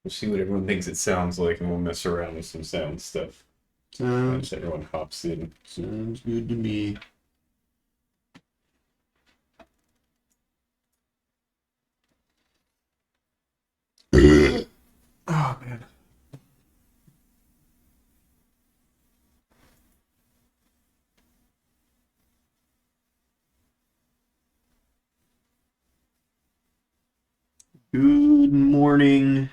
We'll see what everyone thinks it sounds like, and we'll mess around with some sound stuff Sounds as everyone hops in. sounds good to me. Oh man. Good morning.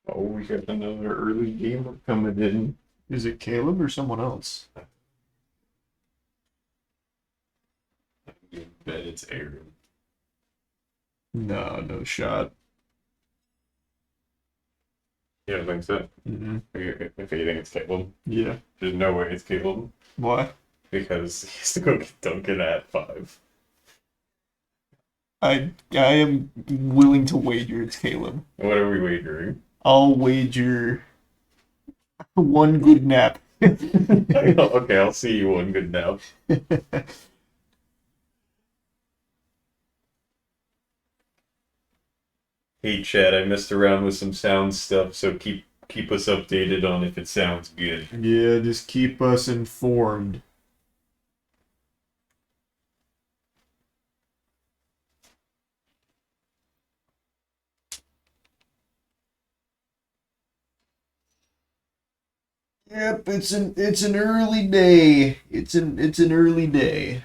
Oh, we got another early gamer coming in. Is it Caleb or someone else? You bet it's Aaron. No, no shot. You don't think so? Mm-mm. If you think it's Caleb, Yeah. there's no way it's Caleb Why? because he has to go get Duncan at 5. I am willing to wager it's Caleb. What are we wagering? I'll wager one good nap. Okay, I'll see you one good now. Hey Chad, I messed around with some sound stuff, so keep us updated on if it sounds good. Yeah, just keep us informed. Yep, it's an early day. It's an early day.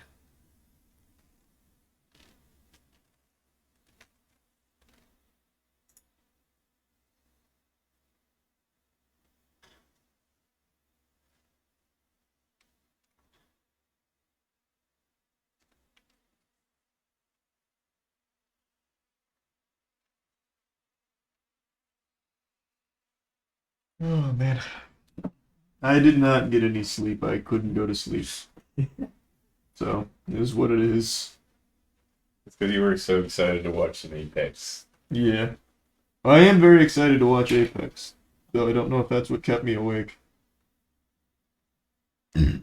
Oh man. I did not get any sleep. I couldn't go to sleep. So, it is what it is. It's because you were so excited to watch some Apex. Yeah. I am very excited to watch Apex, though I don't know if that's what kept me awake. It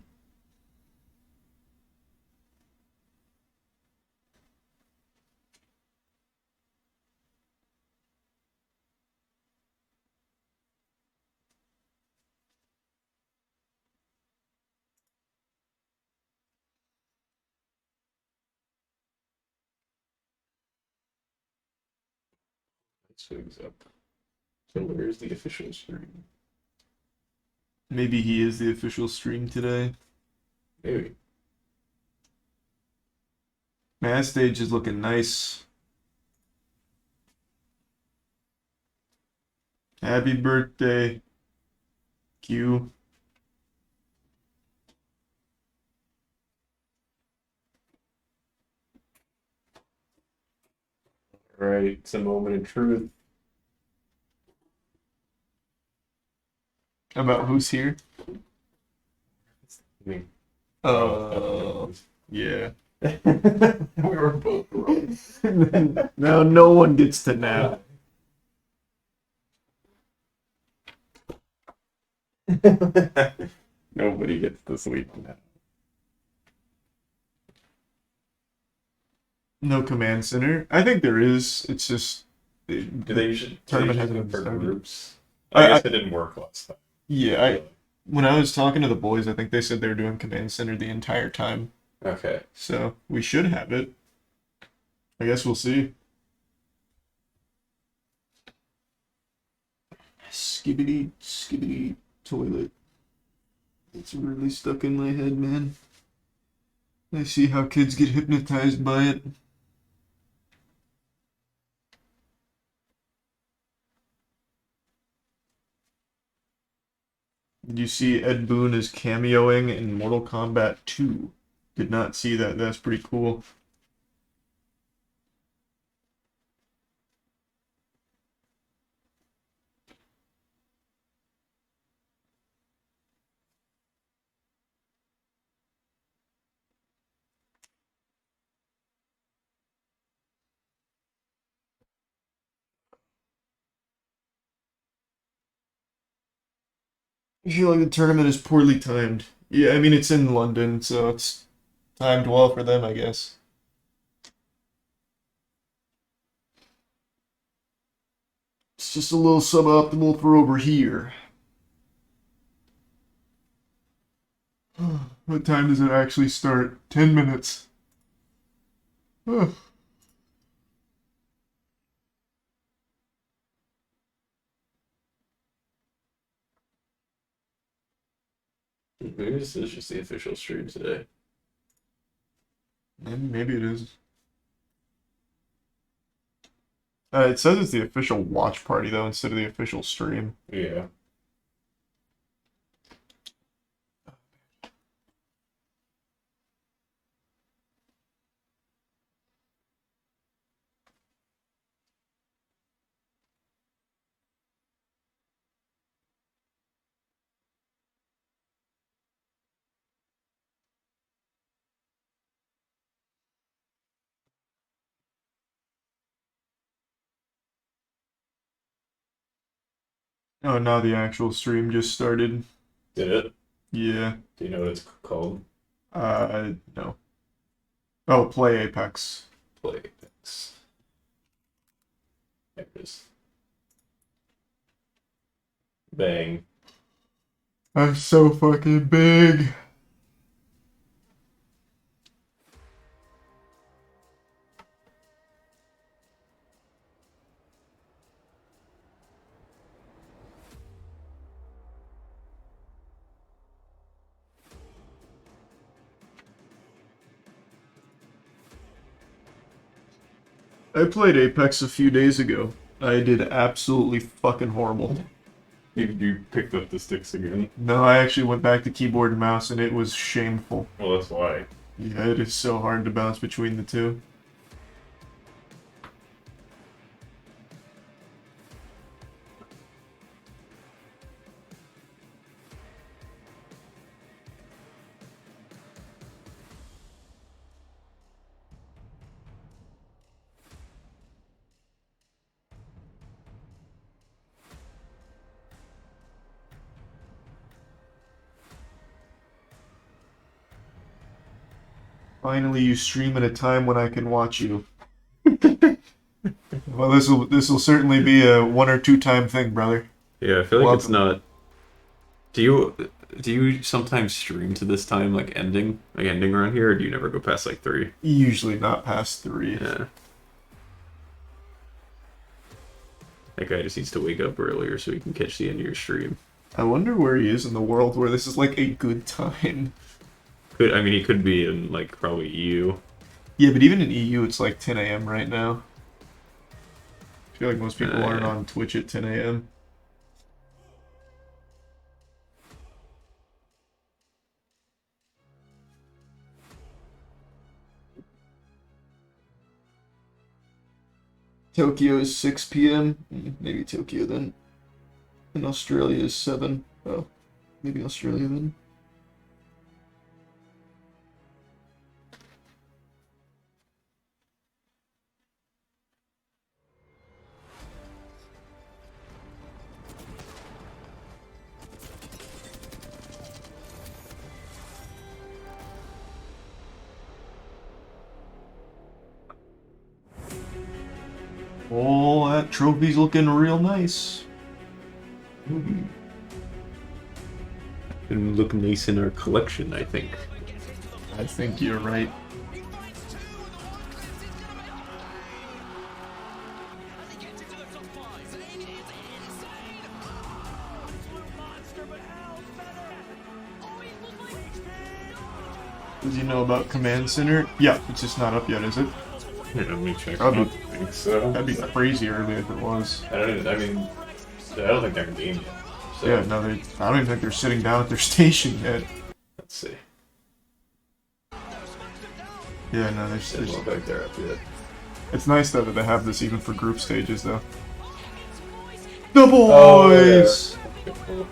shows up. So where's the official stream? Maybe he is the official stream today. Maybe. Man, that stage is looking nice. Happy birthday, Q. Right, it's a moment of truth. About who's here? I mean, Uh, yeah. we were both wrong. Now no one gets to nap. Nobody gets to sleep now. No command center. I think there is. It's just Do the they usually tournament do hasn't it even for started. groups? I I guess it didn't work last time. yeah. When I was talking to the boys, I think they said they were doing command center the entire time. Okay. So we should have it. I guess we'll see. Skibbity, skibbity, toilet. It's really stuck in my head, man. I see how kids get hypnotized by it. Did you see Ed Boon is cameoing in Mortal Kombat 2? Did not see that. That's pretty cool. I feel like the tournament is poorly timed. Yeah, I mean it's in London, so it's timed well for them, I guess. It's just a little suboptimal for over here. What time does it actually start? 10 minutes. Huh. Maybe this is just the official stream today. Maybe it is. It says it's the official watch party though, instead of the official stream. Yeah. Oh, now the actual stream just started. Did it? Yeah. Do you know what it's called? No. Oh, play Apex. Play Apex. There it is. Bang. I'm so fucking big. I played Apex a few days ago. I did absolutely fucking horrible. You picked up the sticks again. No, I actually went back to keyboard and mouse and it was shameful. Well, that's why. Yeah, it is so hard to bounce between the two. Finally, you stream at a time when I can watch you. Well, this will certainly be a 1 or 2 time thing, brother. Yeah, I feel like it's Welcome. not. Do you sometimes stream to this time, like ending around here, or do you never go past like 3? Usually not past 3. Yeah. That guy just needs to wake up earlier so he can catch the end of your stream. I wonder where he is in the world where this is like a good time. He could be in like probably EU. Yeah, but even in EU, it's like 10 a.m. right now. I feel like most people aren't Yeah. on Twitch at 10 a.m. Tokyo is 6 p.m. Maybe Tokyo then. And Australia is 7. Oh, maybe Australia then. Oh, that trophy's looking real nice. Can look nice in our collection, I think. I think you're right. Does he know about Command Center? Yeah, it's just not up yet, is it? Yeah, let me check. I'll I be- don't think so. That'd be crazy early if it was. I don't think they're game yet. So, Yeah, no, I don't even think they're sitting down at their station yet. let's see. Yeah, no, Doesn't look like they're up yet. it's nice though that they have this even for group stages though. The Oh, yeah. boys! Cool.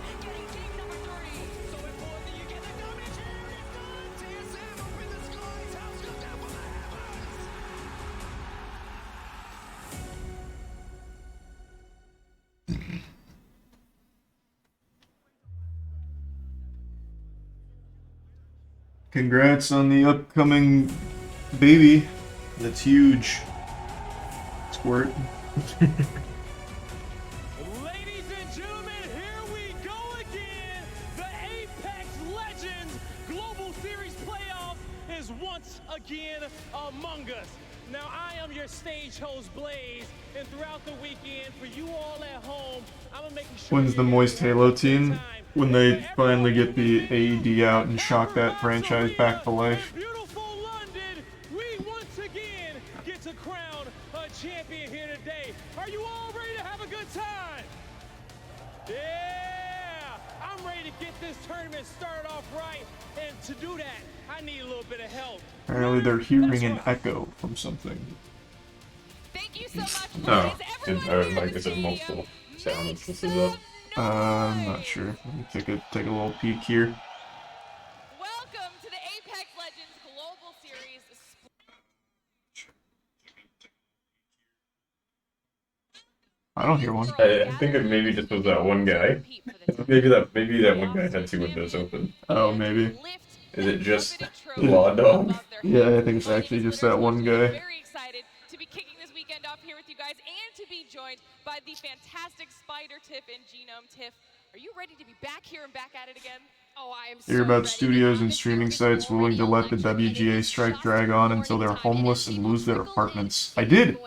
Congrats on the upcoming baby. That's huge. Squirt. Ladies and gentlemen, here we go again. The Apex Legends Global Series playoff is once again among us. Now, I am your stage host, Blaze, and throughout the weekend, for you all at home, I'm making sure. When's the Moist Halo team? When they finally get the AED out and shock that franchise back to life. Beautiful London, we once again get to crown a champion here today. Are you all ready to have a good time? Yeah, I'm ready to get this tournament started off right, and to do that, I need a little bit of help. Apparently they're hearing an echo from something. Thank you so much. Oh, like is it multiple sounds? This is up. I'm not sure. Let me take a little peek here. Welcome to the Apex Legends Global Series. I don't hear one. I think it maybe just was that one guy. Maybe that one guy had two windows open. Oh, maybe. Is it just Law Dog? Yeah, I think it's actually just that one guy. Very excited to be kicking this weekend off here with you guys and to be joined by the fantastic Spider Tiff and Genome Tiff. Are you ready to be back here and back at it again? Oh, I am so Hear about ready. studios and streaming sites willing to let the WGA strike drag on until they're homeless and lose their apartments. I did.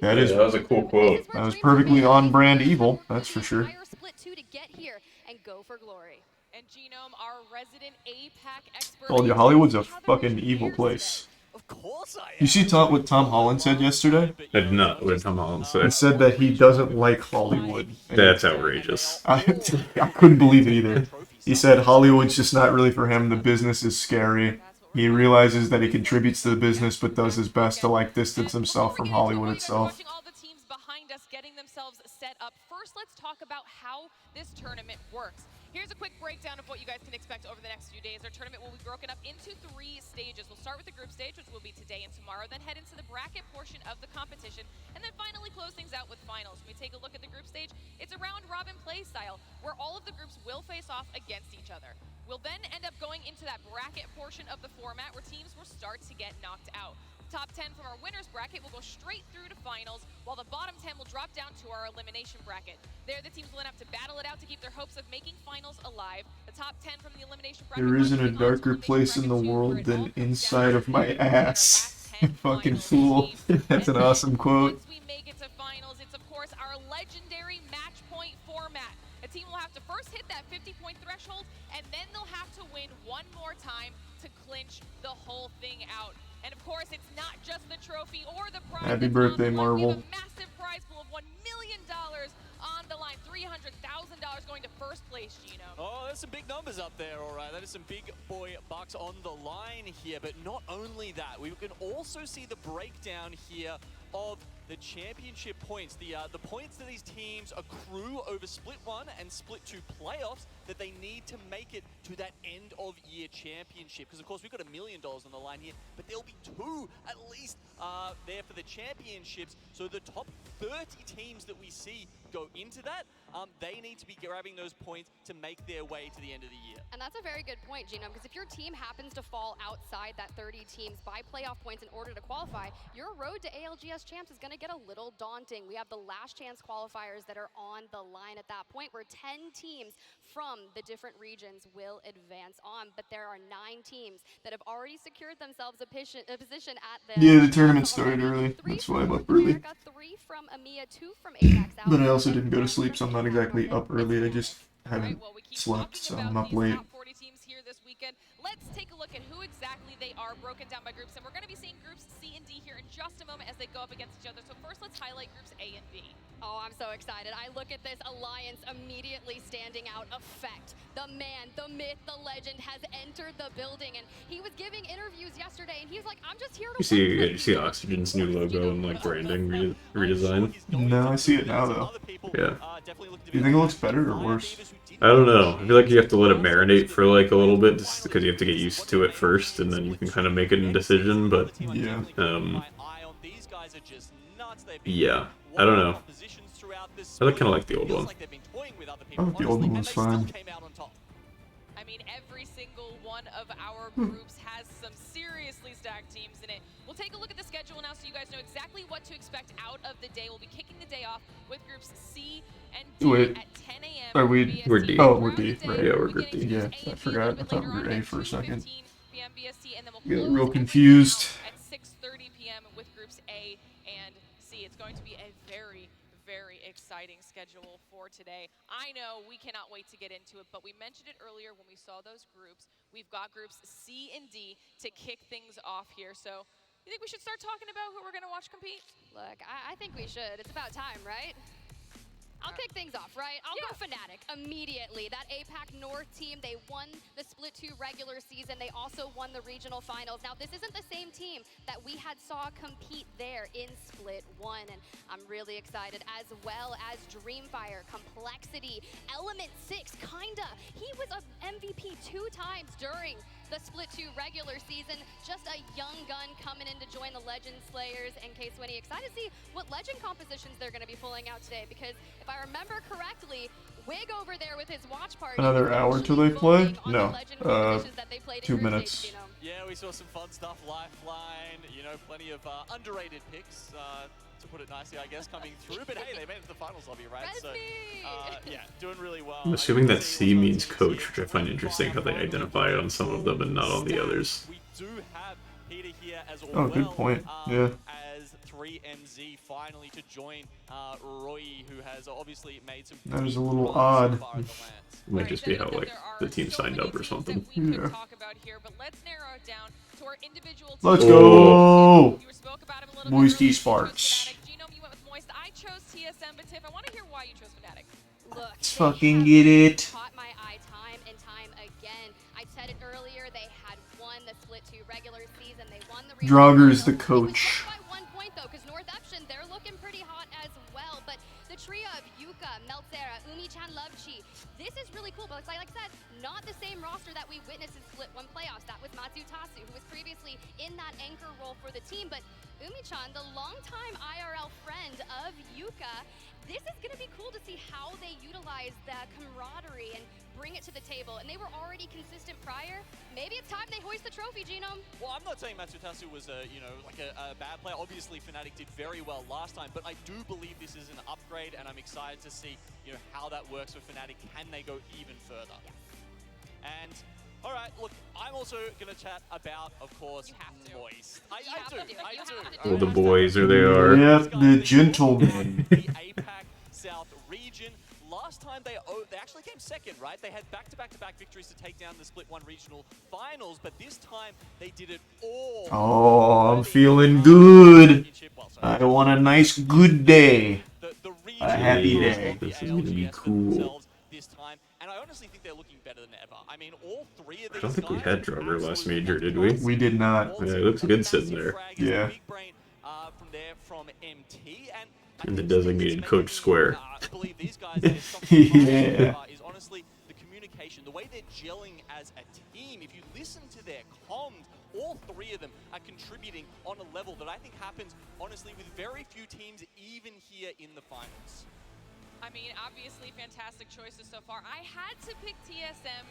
That is, Yeah, that was a cool quote. that was perfectly on brand evil, that's for sure. Split two to get here and go for glory. And Genome, our resident APAC expert. Told you, Hollywood's a fucking evil place. Of course I am. You see what Tom Holland said yesterday? I did not. What did Tom Holland He say? said that he doesn't like Hollywood. That's outrageous. I couldn't believe it either. He said Hollywood's just not really for him. The business is scary. He realizes that he contributes to the business, but does his best to like distance himself from Hollywood itself. Watching all the teams behind us getting themselves set up. First, let's talk about how this tournament works. Here's a quick breakdown of what you guys can expect over the next few days. Our tournament will be broken up into 3 stages. We'll start with the group stage, which will be today and tomorrow, then head into the bracket portion of the competition, and then finally close things out with finals. When we take a look at the group stage, it's a round-robin play style, where all of the groups will face off against each other. We'll then end up going into that bracket portion of the format, where teams will start to get knocked out. Top 10 from our winners bracket will go straight through to finals, while the bottom 10 will drop down to our elimination bracket. There, the teams will then have to battle it out to keep their hopes of making finals alive. The top 10 from the elimination bracket. There isn't a darker place in the world than inside of my ass. Fucking fool. That's an awesome quote. Once we make it to finals, it's of course our legendary match point format. A team will have to first hit that 50-point threshold, and then they'll have to win one more time to clinch the whole thing out. And of course, it's not just the trophy or the prize. Happy that's on birthday, the line. We have Marvel. a massive prize pool of $1 million on the line. $300,000 going to first place, Gino. Oh, there's some big numbers up there, all right. That is some big boy bucks on the line here. But not only that, we can also see the breakdown here of the championship points, the points that these teams accrue over Split 1 and Split 2 playoffs that they need to make it to that end of year championship. Because of course we've got $1 million on the line here, but there'll be 2 at least there for the championships. So the top 30 teams that we see go into that, they need to be grabbing those points to make their way to the end of the year. And that's a very good point, Genome, because if your team happens to fall outside that 30 teams by playoff points in order to qualify, your road to ALGS champs is going to get a little daunting. We have the last chance qualifiers that are on the line at that point, where 10 teams from the different regions will advance on, but there are 9 teams that have already secured themselves a position at the... Yeah, the tournament started early. That's why I'm up early. 3 from EMEA, 2 from APAC South. But I also didn't go to sleep, so I'm not exactly up early. I just haven't Well, we keep slept, talking so about I'm up these late. top 40 teams here this weekend. Let's take a look at who exactly they are, broken down by groups, and we're going to be seeing groups C and D here in just a moment as they go up against each other. So first, let's highlight groups A and B. Oh, I'm so excited. I look at this alliance immediately standing out. Effect. The man, the myth, the legend has entered the building, and he was giving interviews yesterday, and he was like, I'm just here to You see Oxygen's new logo and like branding redesign? No, I see it now, though. Yeah. Do you think it looks better or worse? I don't know. I feel like you have to let it marinate for like a little bit, just because you have to get used to it first, and then you can kind of make a decision. But Yeah. yeah, I don't know. I kind of like the old one. I thought the old one was fine. I mean, every single one of our groups has some seriously stacked teams in it. We'll take a look at the schedule now so you guys know exactly what to expect out of the day. We'll be kicking the day off with groups C and D Wait, at 10 a.m. are we? We're D. Oh, we're D, right? Yeah, we're group D. Yeah, I forgot. I thought we were A for a second. p.m. BST, and then we'll Got close real everything confused. out at 6:30 p.m. with groups A and C. It's going to be a very, very exciting schedule for today. I know we cannot wait to get into it, but we mentioned it earlier when we saw those groups. We've got groups C and D to kick things off here. So you think we should start talking about who we're going to watch compete? Look, I think we should. It's about time, right? I'll kick things off, right? I'll go Fnatic immediately. That APAC North team, they won the Split 2 regular season. They also won the regional finals. Now, this isn't the same team that we had saw compete there in Split 1, and I'm really excited, as well as Dreamfire, Complexity, Element 6, kinda. He was an MVP 2 times during the Split 2 regular season. Just a young gun coming in to join the Legend Slayers. And K-Swinny, excited to see what Legend compositions they're going to be pulling out today, because if I remember correctly, Wig over there with his watch party. Another hour till they play? No, 2 minutes. Yeah, we saw some fun stuff. Lifeline, you know, plenty of underrated picks, to put it nicely, I guess, coming through. But hey, they made it to the finals lobby, right? So, yeah, doing really well. I'm assuming that C means coach, which I find interesting how they identify it on some of them and not on the others. We do have Peter here as well. Oh, good point. Yeah. As 3NZ finally to join Roy, who has obviously made some. That is a little odd. It might just be how like the team signed up or something. Yeah. Talk about here, but let's narrow it down to our individual Let's teams. go! You spoke about him a little Moist bit earlier. eSports. Genome, you went with Moist. I chose TSM, but Tiff, I want to hear why you chose Fnatic. Look, Let's they fucking have get it. Caught my eye time and time again. I said it earlier, they had won the Split 2 regular season. They won the Draugur's the It was coach. just by 1 point though, because North Epson, they're looking pretty hot as well. But the trio of Yuka, Meltzera, Umi-chan, Lovchi, this is really cool. But like I said, not the same roster that we witnessed in Split 1 playoffs. That was Matsutasu, who was previously in that anchor role for the team. But Umi-chan, the longtime IRL friend of Yuka, this is going to be cool to see how they utilize the camaraderie and bring it to the table. And they were already consistent prior. Maybe it's time they hoist the trophy, Genome. Well, I'm not saying Matsutasu was a, you know, like a bad player. Obviously, Fnatic did very well last time, but I do believe this is an upgrade, and I'm excited to see, you know, how that works for Fnatic. Can they go even further? Yes. And all right, look, I'm also going to chat about, of course, You have to. Moist. I have do. to do it. I You do. have to do Well, it. the boys, there they are. Yep, the gentleman. The APAC South region. Last time they actually came second, right? They had back-to-back-to-back victories to take down the Split 1 regional finals, but this time they did it all. Oh, I'm feeling good. I want a nice good day. A happy day. This is gonna be cool. This time, and I honestly think they're looking better than ever. I mean, all three of these I don't think we guys had are Drugger last absolutely major, did we? We did not. all Yeah, it looks good sitting there. frag is Yeah. the big brain, from there from MT, and I And the think designated it's coach making me, square. believe these guys there's something Yeah. is honestly the communication, the way they're gelling as a team. If you listen to their comms, all three of them are contributing on a level that I think happens honestly with very few teams, even here in the finals. I mean, obviously fantastic choices so far. I had to pick TSM.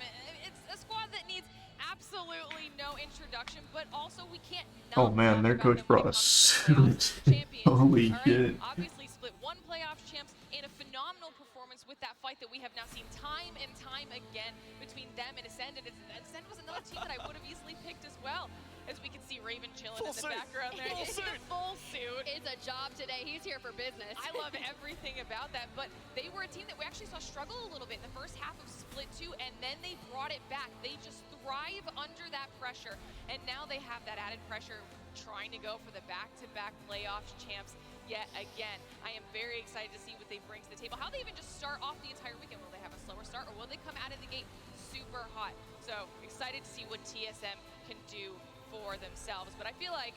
It's a squad that needs absolutely no introduction, but also we can't Oh not man, talk their about coach them brought when it us comes to playoff champions. Holy All right? shit. Obviously Split 1 playoff champs and a phenomenal performance with that fight that we have now seen time and time again between them and Ascend. And Ascend was another team that I would have easily picked as well. As we can see Raven chilling Full in the suit. background there. Full suit. Full suit. It's a job today. He's here for business. I love everything about that, but they were a team that we actually saw struggle a little bit in the first half of Split 2, and then they brought it back. They just thrive under that pressure, and now they have that added pressure trying to go for the back-to-back playoff champs yet again. I am very excited to see what they bring to the table. How they even just start off the entire weekend. Will they have a slower start, or will they come out of the gate super hot? So excited to see what TSM can do for themselves, but I feel like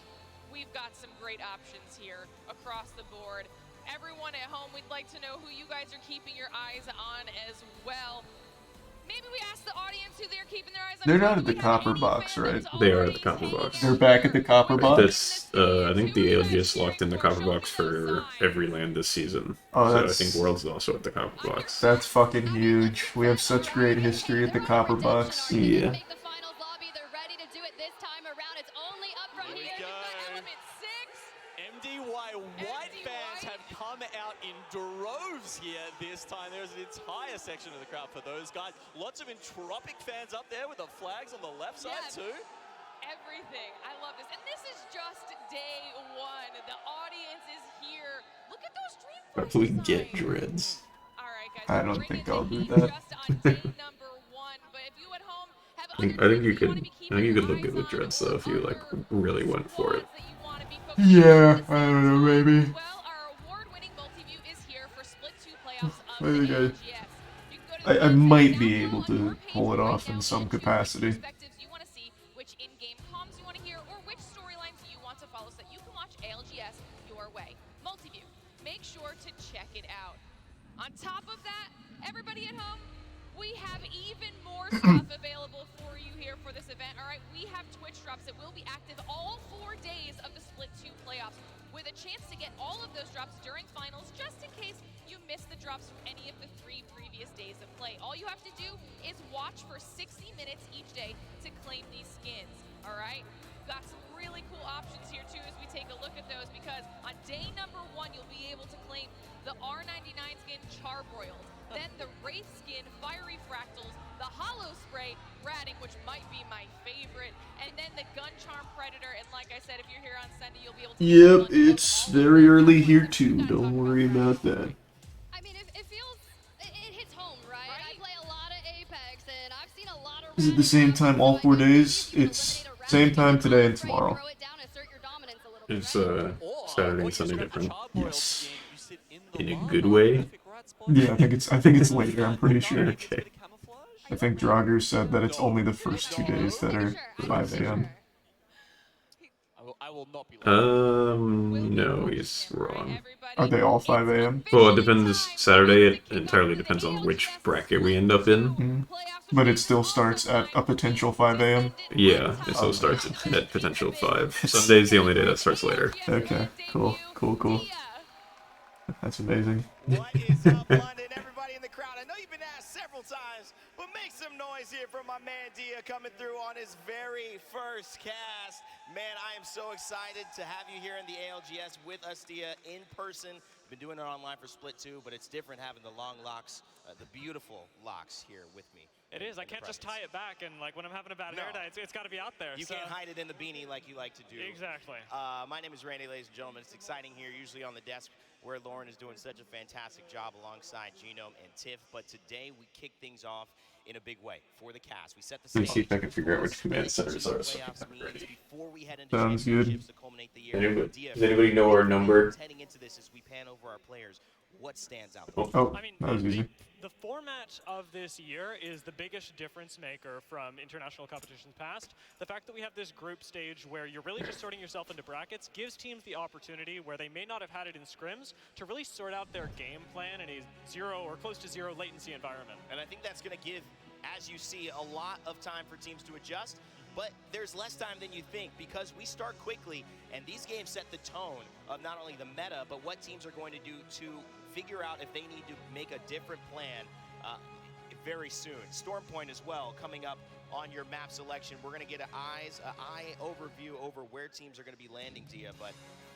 we've got some great options here across the board. Everyone at home, we'd like to know who you guys are keeping your eyes on as well. Maybe we ask the audience who they're keeping their eyes on. They're as well. not at Do the we have copper any box, fan right? that's They are at already the copper taken box. They're back at the copper box? That's, I think the ALGS locked in the copper box for every land this season. Oh, so I that's- think Worlds is also at the copper box. That's fucking huge. We have such great history at the copper box. Yeah. Make the finals lobby. They're It's only up from Here we here. go. You've got Element 6. MDY White MDY. fans have come out in droves here this time. There's an entire section of the crowd for those guys. Lots of Entropic fans up there with the flags on the left side too. Everything. I love this. And this is just day one. The audience is here. Look at those dream If we can get signs. dreads. All right, guys. I don't bring think in the I'll do heat that. Just on day number one. But if you at home have I think other you dreams that could. wanna be I think you could look keeping good with your dreads eyes though on if you like or really went for it. squads that you wanna be focusing on Yeah, at the I same don't know, time. maybe. Well, our award-winning multi-view is here for Split 2 playoffs of I think the I- ALGS. You can go to the I website might down be below able on to our page pull it right off in now some and choose which capacity. perspectives you want to see, which in-game comms you want to hear, or which storylines you want to follow so that you can watch ALGS your way. Multiview. Make sure to check it out. On top of that, everybody at home, we have even more stuff available for you here for this event. All right, we have Twitch drops that will be active all 4 days of the Split 2 playoffs, with a chance to get all of those drops during finals, just in case you missed the drops from any of the 3 previous days of play. All you have to do is watch for 60 minutes each day to claim these skins. All right, got some really cool options here too as we take a look at those, because on day number 1 you'll be able to claim the R99 skin Charbroiled, then the Wraith skin Fiery Fractals, the Hollow Spray Ratting, which might be my favorite, and then the Gun Charm Predator. And like I said, if you're here on Sunday, you'll be able to Yep, get one of it's all very of the early ones here that too. we gotta Don't talk worry first. about that. I mean, it feels, it hits home, right? I Right? play a lot of Apex, and I've seen a lot of. Is it the same time all 4 days? It's same time today and tomorrow. Throw it down, assert your dominance a little bit, It's right? Or Saturday you and Sunday just grab the different. Charbroiled Yes. skin, you sit the In a lava, good way? perfect right spot. Yeah, I think it's later. I'm pretty sure. Okay. I think Draugr said that it's only the first 2 days that are 5 a.m. I will not be No, he's wrong. Are they all 5 a.m.? Well, it depends. Saturday, it entirely depends on which bracket we end up in. But it still starts at a potential 5 a.m. Yeah, it still starts at potential 5. Sunday's the only day that starts later. Okay, cool. That's amazing. What is up, London? Everybody in the crowd, I know you've been asked several times, but make some noise here for my man Dia coming through on his very first cast. Man, I am so excited to have you here in the ALGS with us, Dia, in person. Been doing it online for Split 2, but it's different having the long locks, the beautiful locks here with me. It is. I can't just tie it back, and like when I'm having a bad No. hair day, it's got to be out there. You so. can't hide it in the beanie like you like to do. Exactly. My name is Randy, ladies and gentlemen. It's exciting here, usually on the desk, where Lauren is doing such a fantastic job alongside Genome and Tiff. But today we kick things off in a big way for the cast. We set the Let me stage. see if I can figure out which command centers are. So Playoffs means before we head into Sounds good. championships to culminate the year. Does anybody know our number? Heading into this, as we pan over our players, what stands out? Oh, I mean, that was easy. the format of this year is the biggest difference maker from international competitions past. The fact that we have this group stage where you're really just sorting yourself into brackets gives teams the opportunity where they may not have had it in scrims to really sort out their game plan in a zero or close to zero latency environment. And I think that's going to give, as you see, a lot of time for teams to adjust. But there's less time than you think because we start quickly, and these games set the tone of not only the meta, but what teams are going to do to figure out if they need to make a different plan very soon. Stormpoint as well coming up on your map selection. We're going to get an eye overview over where teams are going to be landing, Dia, but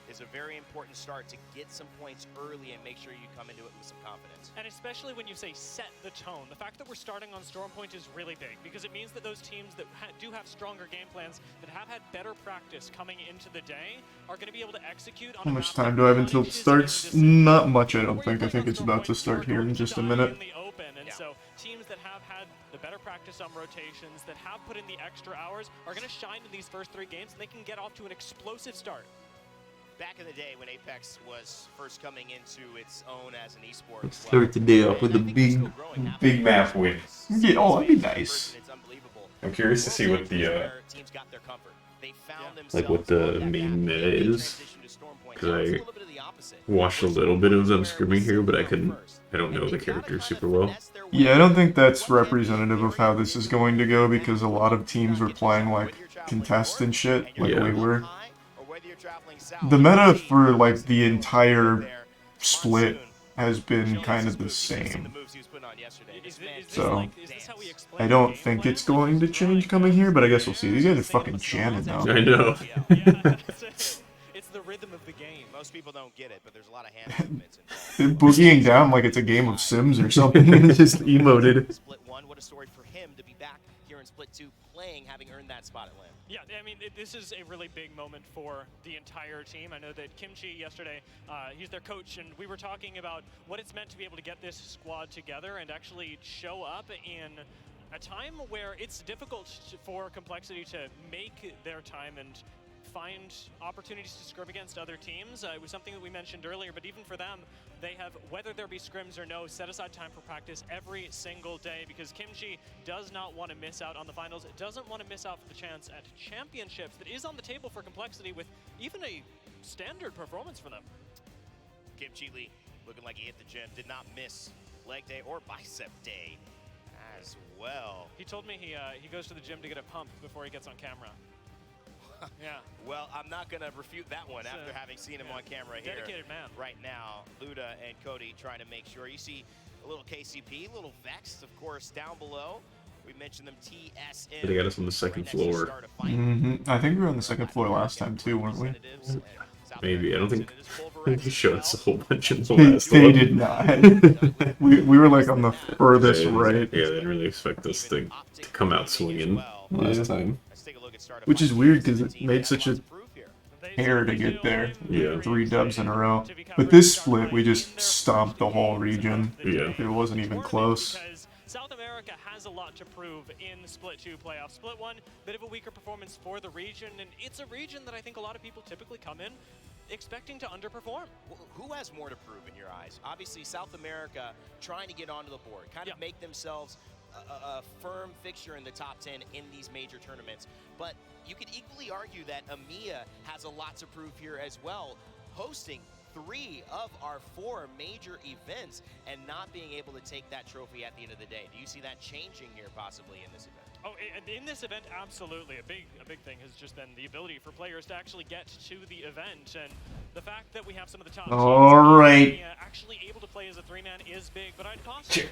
it's a very important start to get some points early and make sure you come into it with some confidence. And especially when you say set the tone, the fact that we're starting on Stormpoint is really big because it means that those teams that do have stronger game plans, that have had better practice coming into the day, are going to be able to execute on How a much map time that do I have until it manages starts? in Not much, I don't Before you think. I play think on it's about to Stormpoint, start you are here in going to just a die minute. in the open, and so teams that have had the better practice on rotations, that have put in the extra hours, are going to shine in these first 3 games, and they can get off to an explosive start. Back in the day when Apex was first coming into its own as an eSports, Let's start the day off with a big map win. Yeah, oh, that'd be nice. I'm curious to see what the like what the main meta is, because I watched a little bit of them scrimming here, but I don't know the characters super well. Yeah, I don't think that's representative of how this is going to go because a lot of teams were playing like contest and shit, like Yeah. we were. The meta for like the entire split has been kind of the same. Is this So, like, is this how we explain I the don't game think plan it's going to versus change like, coming here, but I guess we'll see. These guys are same on fucking the jamming sides, now. I know. Yeah, that's it. It's the rhythm of the game. Most people don't get it, but there's a lot of hand movements involved. They're boogieing down like it's a game of Sims or something, and it's just emoted. Split 1, what a story for him to be back here in Split 2 playing, having earned that spot at LAN. Yeah, I mean, this is a really big moment for the entire team. I know that Kimchi yesterday, he's their coach, and we were talking about what it's meant to be able to get this squad together and actually show up in a time where it's difficult for Complexity to make their time and find opportunities to scrim against other teams. It was something that we mentioned earlier, but even for them, they have, whether there be scrims or no, set aside time for practice every single day because Kimchi does not want to miss out on the finals. It doesn't want to miss out for the chance at championships that is on the table for Complexity with even a standard performance for them. Kimchi Lee looking like he hit the gym, did not miss leg day or bicep day as well. He told me he goes to the gym to get a pump before he gets on camera. Yeah. Well, I'm not going to refute that one after having seen him on camera here. Dedicated man. Right now, Luda and Cody trying to make sure. You see a little KCP, a little Vexed, of course, down below. We mentioned them TSM. They got us on the second floor. I think we were on the second floor last time too, weren't we? Maybe. I don't think they showed us a whole bunch in the They, last they one. did not. we were like on the furthest right. Yeah, they didn't really expect us to come out swinging last time. Which is weird because it made such a hair to get there. Yeah. 3 dubs in a row. But this split, we just stomped the whole region. Yeah. It wasn't even close. Because South America has a lot to prove in Split 2 playoffs. Split 1, bit of a weaker performance for the region, and it's a region that I think a lot of people typically come in expecting to underperform. Who has more to prove in your eyes? Obviously, South America trying to get onto the board, kind of make themselves a firm fixture in the top 10 in these major tournaments. But you could equally argue that EMEA has a lot to prove here as well, hosting 3 of our 4 major events and not being able to take that trophy at the end of the day. Do you see that changing here possibly in this event? Oh, in this event, absolutely. A big thing has just been the ability for players to actually get to the event, and the fact that we have some of the top All right. actually able to play as a 3-man is big. But I'd postulate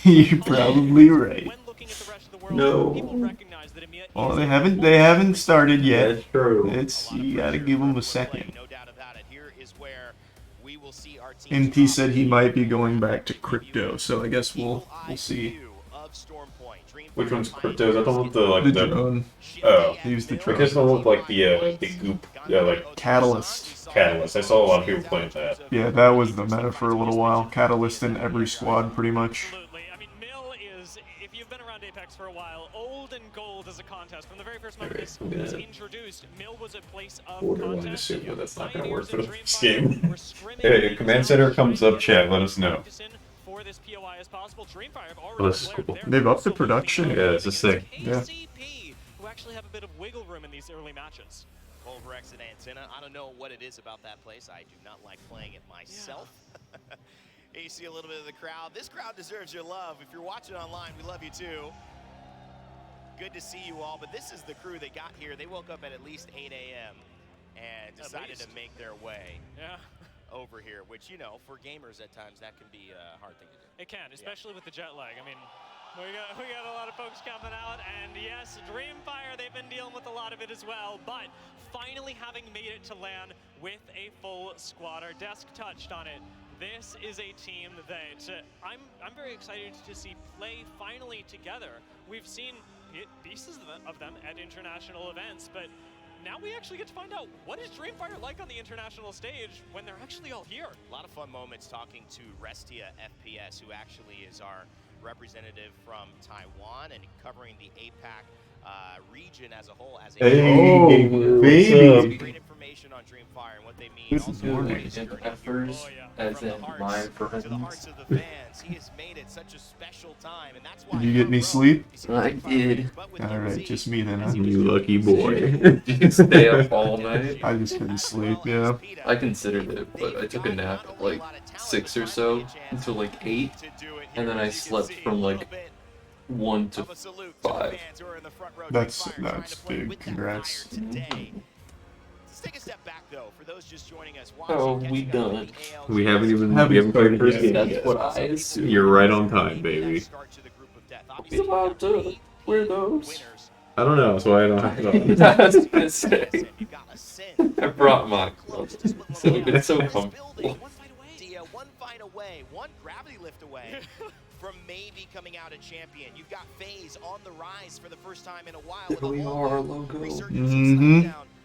You're probably right. when looking at the rest of the world, No. people recognize that EMEA Well, is they haven't started yet. That's true. It's you gotta give them a second. No doubt about it. Here is where we will see our team. NT said he might be going back to crypto, so I guess we'll see. Which one's crypto? Is that the one with the like The the drone. oh? Use the Because the drone. one with like the goop, like Catalyst. catalyst. I saw a lot of people playing that. Yeah, that was the meta for a little while. Catalyst in every squad, pretty much. Absolutely. I mean, Mill is, if you've been around Apex for a while, old and gold as a contest. From the very first moment this was introduced, Mill was a place of Borderline contest. assume that that's not going to work Pioneers for the and first Dreamfire game. were scrimming Hey, these Command out, Center comes up, trying to chat. Let us know. focus in for this POI as possible. Dreamfire have already Oh, this is declared cool. their They've upped the absolute production. lead Yeah, this is sick. Yeah. KCP, who actually have a bit of wiggle room in these early matches. Pulverex and Antenna. I don't know what it is about that place. I do not like playing it myself. Here you see a little bit of the crowd. This crowd deserves your love. If you're watching online, we love you too. Good to see you all, but this is the crew that got here. They woke up at least 8 a.m. and decided to make their way over here, which, you know, for gamers at times, that can be a hard thing to do. It can, especially with the jet lag. I mean, we got a lot of folks coming out, and yes, Dreamfire, they've been dealing with a lot of it as well, but finally having made it to LAN with a full squad. Our desk touched on it. This is a team that I'm very excited to see play finally together. We've seen pieces of them at international events, but now we actually get to find out what is Dreamfire like on the international stage when they're actually all here. A lot of fun moments talking to Restia FPS, who actually is our representative from Taiwan and covering the APAC region as a whole. As a Hey, baby. great information on Dreamfire and what they mean. This is Also, morning. what is journey Effers, as from the in hearts my to the friends. hearts of the fans. He has made it such a special time, and that's why. Did you get any sleep? I did. Alright, just me then, huh? You lucky boy. Did you stay up all night? I just couldn't sleep, yeah. I considered it, but I took a nap at like 6 or so until like 8, and then I slept from like 1 to 5. That's big. Congrats. Let's take a step back, though, for those just joining us. Oh, we done. We haven't even Haven't played first started game yet. That's what I assume. You're right on time, baby. We allowed to wear those? I don't know, so I don't have to. I was gonna say. I brought my clothes, so it's so comfortable. One fight away, one gravity lift away from maybe coming out a champion. You've got FaZe on the rise for the first time in a while. There we are, our logo.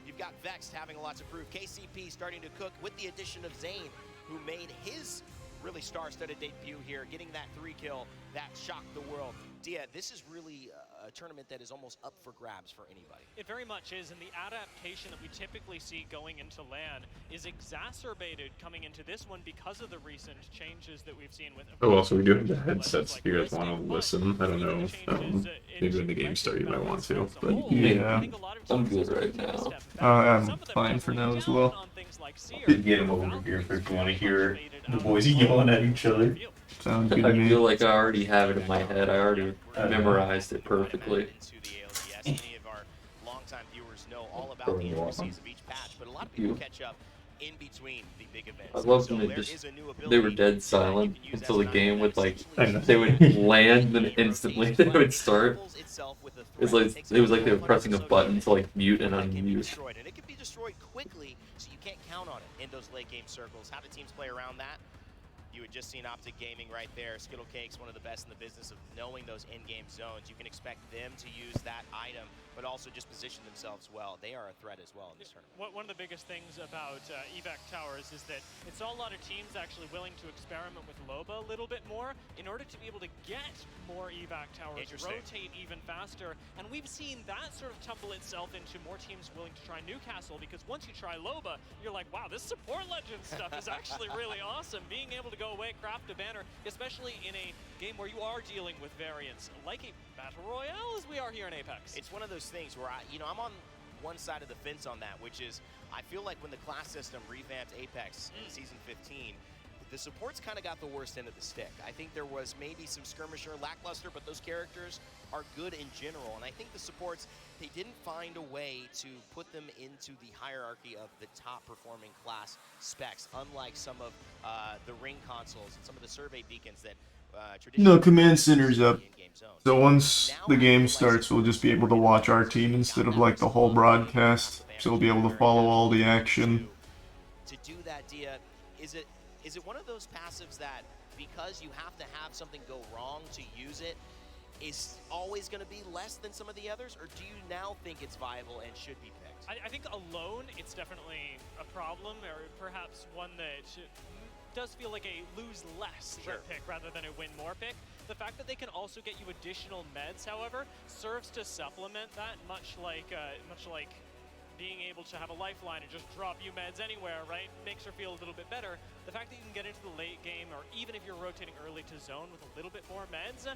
You've got Vexed having a lot to prove. KCP starting to cook with the addition of Zane, who made his really star-studded debut here, getting that 3-kill that shocked the world. Dia, this is really a tournament that is almost up for grabs for anybody. It very much is, and the adaptation that we typically see going into LAN is exacerbated coming into this one because of the recent changes that we've seen with... Oh, also, we do have the headsets if you guys want to listen. I don't know. Maybe when the game starts you might want to, but... Yeah. I'm good right now. I'm fine for now as well. Get them over here if you want to hear the boys yelling at each other. Sounds good to I me. feel like I already have it in my head. I already memorized it perfectly. Many of our longtime viewers know all about the intricacies of each patch, but a lot of people catch up in between the big events. I love when they were dead silent until the game would they would land and then instantly they would start. It was like they were pressing a button to like mute and unmute. And it can be destroyed quickly, so you can't count on it in those late game circles. How do teams play around that? You had just seen Optic Gaming right there. Skittle Cake's one of the best in the business of knowing those in-game zones. You can expect them to use that item, but also just position themselves well. They are a threat as well in this tournament. One of the biggest things about evac towers is that it's a lot of teams actually willing to experiment with Loba a little bit more in order to be able to get more evac towers, rotate even faster. And we've seen that sort of tumble itself into more teams willing to try Newcastle, because once you try Loba, you're like, wow, this support legend stuff is actually really awesome. Being able to go away, craft a banner, especially in a game where you are dealing with variants like a battle royale as we are here in Apex. It's one of those things where I'm on one side of the fence on that, which is I feel like when the class system revamped Apex in season 15, the supports kind of got the worst end of the stick. I think there was maybe some skirmisher lackluster, but those characters are good in general. And I think the supports, they didn't find a way to put them into the hierarchy of the top performing class specs, unlike some of the ring consoles and some of the survey beacons that No, command center's up. So once the game starts, we'll just be able to watch our team instead of like the whole broadcast. So we'll be able to follow all the action. To do that, Dia, is it one of those passives that because you have to have something go wrong to use it, is always going to be less than some of the others, or do you now think it's viable and should be picked? I think alone it's definitely a problem, or perhaps one that does feel like a lose less pick rather than a win more pick. The fact that they can also get you additional meds, however, serves to supplement that, much like being able to have a lifeline and just drop you meds anywhere, right? Makes her feel a little bit better. The fact that you can get into the late game, or even if you're rotating early to zone with a little bit more meds,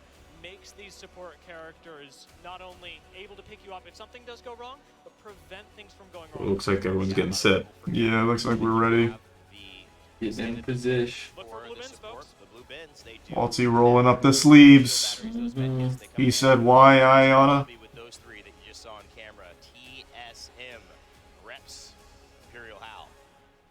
makes these support characters not only able to pick you up if something does go wrong, but prevent things from going wrong. It looks like everyone's getting set. Yeah, looks like we're ready. He's in position. Look for blue bins, folks. Waltzy rolling up the sleeves. He said, "Why, Iona?" With those three that you just saw on camera, TSM, Reps, Imperial Hal,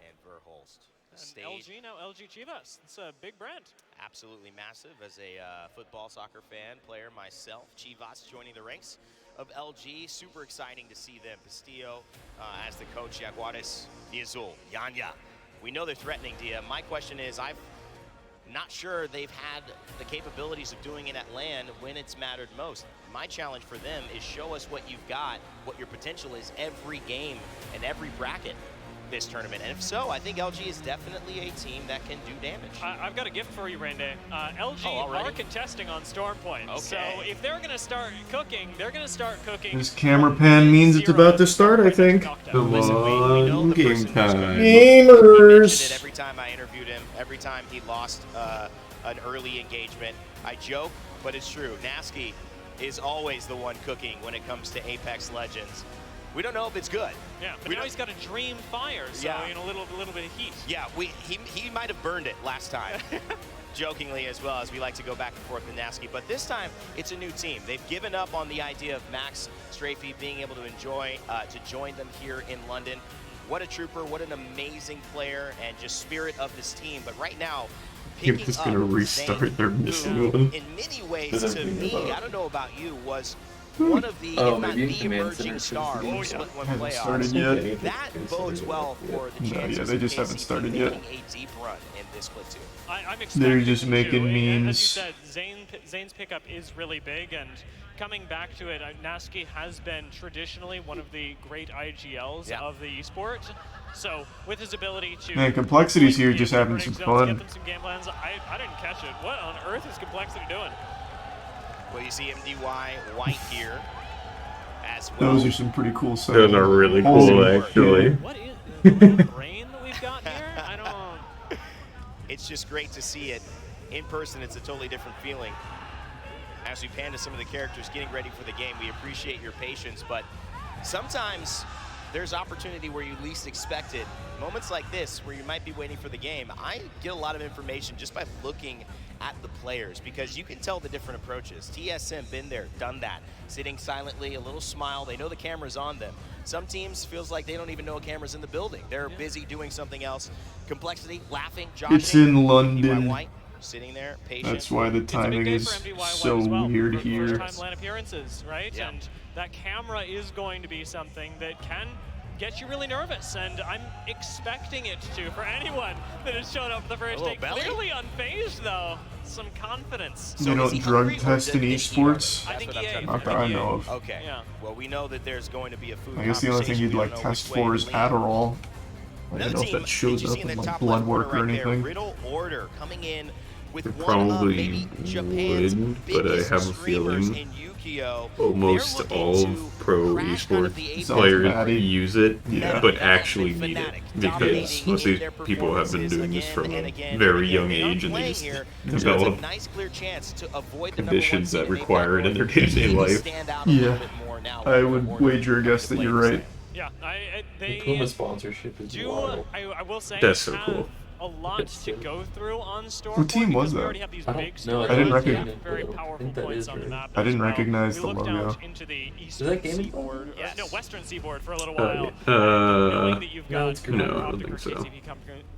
and Verholst. And LG now, LG Chivas. It's a big brand. Absolutely massive. As a football, soccer fan, player myself, Chivas joining the ranks of LG. Super exciting to see them. Castillo as the coach, Jaguares, Diazul, Yanya. We know they're threatening, Dia. My question is, I'm not sure they've had the capabilities of doing it at LAN when it's mattered most. My challenge for them is show us what you've got, what your potential is every game and every bracket this tournament. And if so, I think LG is definitely a team that can do damage. I've got a gift for you, Rende. LG are contesting on Storm Point. Okay. So if they're going to start cooking, they're going to start cooking. This camera pan means it's about to start, I think. Come on, game time. Gamers! Every time I interviewed him, every time he lost an early engagement, I joke, but it's true. Nasky is always the one cooking when it comes to Apex Legends. We don't know if it's good. Yeah, but now he's got a Dream Fire, so a little bit of heat. Yeah, he might have burned it last time. Jokingly as well, as we like to go back and forth with Nasky. But this time, it's a new team. They've given up on the idea of Max Strafey being able to join them here in London. what a trooper, what an amazing player, and just spirit of this team. But right now, You're just gonna restart their missing one. in many ways, to me, I don't know about you, was one of the, if not maybe the emerging star from the Split One Haven't playoffs. started yet. That bodes well for the chances yeah, they just of haven't KCP started yet. making a deep run in this Split 2. I'm They're expecting just them making to. And as you memes. said, Zane's pickup is really big, and coming back to it, Naski has been traditionally one of the great IGLs of the eSport. So with his ability to Man, Complexity's here just having some fun. Get them some game plans. I didn't catch it. What on earth is Complexity doing? Well, you see MDY White here as well. Those are some pretty cool stuff. Those are really cool, actually. What is the little brain that we've got here? I don't. It's just great to see it in person. It's a totally different feeling. As we pan to some of the characters getting ready for the game, we appreciate your patience, but sometimes there's opportunity where you least expect it. Moments like this, where you might be waiting for the game, I get a lot of information just by looking at the players, because you can tell the different approaches. TSM, been there, done that. Sitting silently, a little smile, they know the camera's on them. Some teams feels like they don't even know a camera's in the building. They're busy doing something else. Complexity, laughing, joshing. It's in London. White, sitting there, patient. That's why the timing is so weird here. First-time LAN appearances, right? Yeah. And that camera is going to be something that can get you really nervous, and I'm expecting it to for anyone that has shown up for the first day. Belly. Clearly unfazed, though. Some confidence. They don't drug test in eSports. I think That's what I'm EA. trying to Not that I know of. Okay. Yeah. Well, we know that there's going to be a food I guess the only thing conversation. you'd We like don't know test which way for to is lean. Adderall. I Another don't know if team that shows you see up in in the like top blood left work corner or right there, anything. Riddle Order coming in with They one of probably maybe Japan's would, but I biggest have a streamers feeling in Yukio. almost They're looking all to of pro crash kind of esports the A Sounds players batty. use it, Yeah. but actually need it, because dominating most of in these their people have been doing this performances from again and a again very and young again. They aren't age, and they playing just here, so it's a develop nice clear chance to avoid the conditions #1 that seed in require it in their APAC North. day-to-day Maybe life. stand out a little Yeah, bit more now I with would Order wager a coming guess to that play you're this right. thing. Yeah, The they Puma sponsorship is do. wild. I will say That's so have cool. a lot to go through on Storm. What team was We that? already have these I don't big know. storylines. I didn't We recognize- have very I powerful think that points is on the right. map. I didn't as well. recognize We the looked logo. out into the that eastern Gaming seaboard, Yes. no, western seaboard for a little Oh, while. yeah. Knowing that you've got it's No, I fiber don't optic think or so. KCP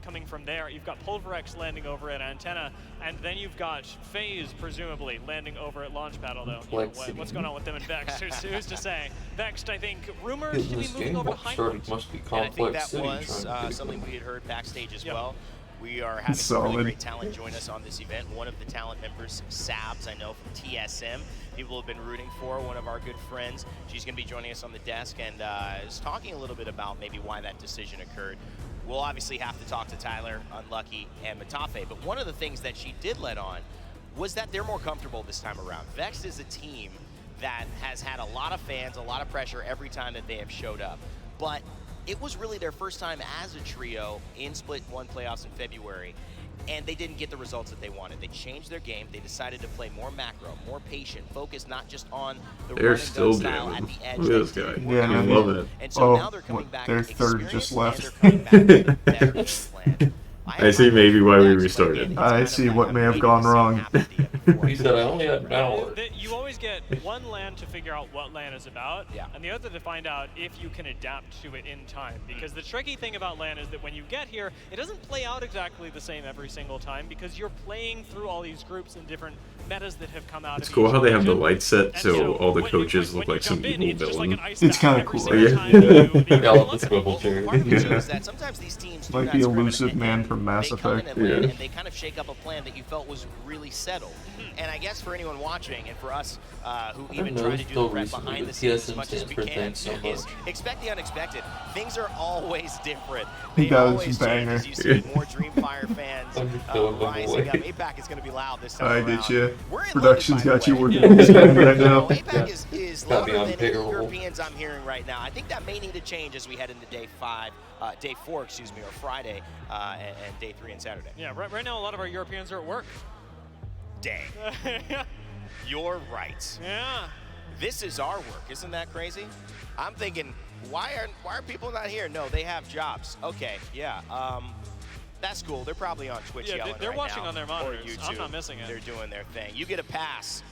coming from there. You've got Pulverex landing over at Antenna, and then you've got FaZe presumably landing over at Launchpad. Although, you know, what's going on with them and Vext? Who's to say? Vext, I think, rumored to be This moving game over to started Highpoint. must be And I think Complex that City was trying to get something it. we had heard backstage as Yep. well. We are having some Solid. really great talent join us on this event. One of the talent members, Sabs, I know from TSM, people have been rooting for, one of our good friends. She's going to be joining us on the desk and is talking a little bit about maybe why that decision occurred. We'll obviously have to talk to Tyler, Unlucky, and Matafe, but one of the things that she did let on was that they're more comfortable this time around. Vext is a team that has had a lot of fans, a lot of pressure every time that they have showed up. But it was really their first time as a trio in Split 1 playoffs in February, and they didn't get the results that they wanted. They changed their game. They decided to play more macro, more patient, focused not just on the They're run and still gun style at jamming. the edge. Look at that this didn't guy. work Yeah, out man. for Love them. it. And so Oh, now they're coming what, back their third just experienced, left. and they're coming back with a better game plan. I see maybe why we restarted. I see what may have gone wrong. He said I only had an hour. You always get one LAN to figure out what LAN is about, Yeah. and the other to find out if you can adapt to it in time. Because the tricky thing about LAN is that when you get here, it doesn't play out exactly the same every single time, because you're playing through all these groups and different metas that have come out. It's of cool each how they have the region. lights set, And so all the when you- coaches when look you like some jump in, evil it's just like villain. an ice It's bath kinda every cool, single yeah. time you- Yeah, you let's look go at it. full cherry. Part of it too Yeah. is that sometimes these teams do Might not be scrimmage elusive and man from Mass they come in Effect. and land Yeah. and they kind of shake up a plan that you felt was really settled. And I guess for anyone watching, and for us who even know try to this do till the prep recently, behind but the scenes as TSM much as stands we for can, thanks so is much. expect the unexpected. Things are always different. That They was always banger. change as you see more Dreamfire fans I'm just throwing them rising away. up. APAC is going to be loud this time I around. get you. We're in Production's London, by got the you way. working on this game right now. APAC is Gotta be louder on than payroll. Europeans I'm hearing right now. I think that may need to change as we head into day 4, excuse me, or Friday, and day 3 and Saturday. Yeah, right now a lot of our Europeans are at work. Dang, you're right. Yeah. This is our work, isn't that crazy? I'm thinking, why are people not here? No, they have jobs. Okay, yeah. That's cool. They're probably on Twitch Yeah, yelling they're right watching now, on their or monitors. I'm YouTube. not missing it. They're doing their thing. You get a pass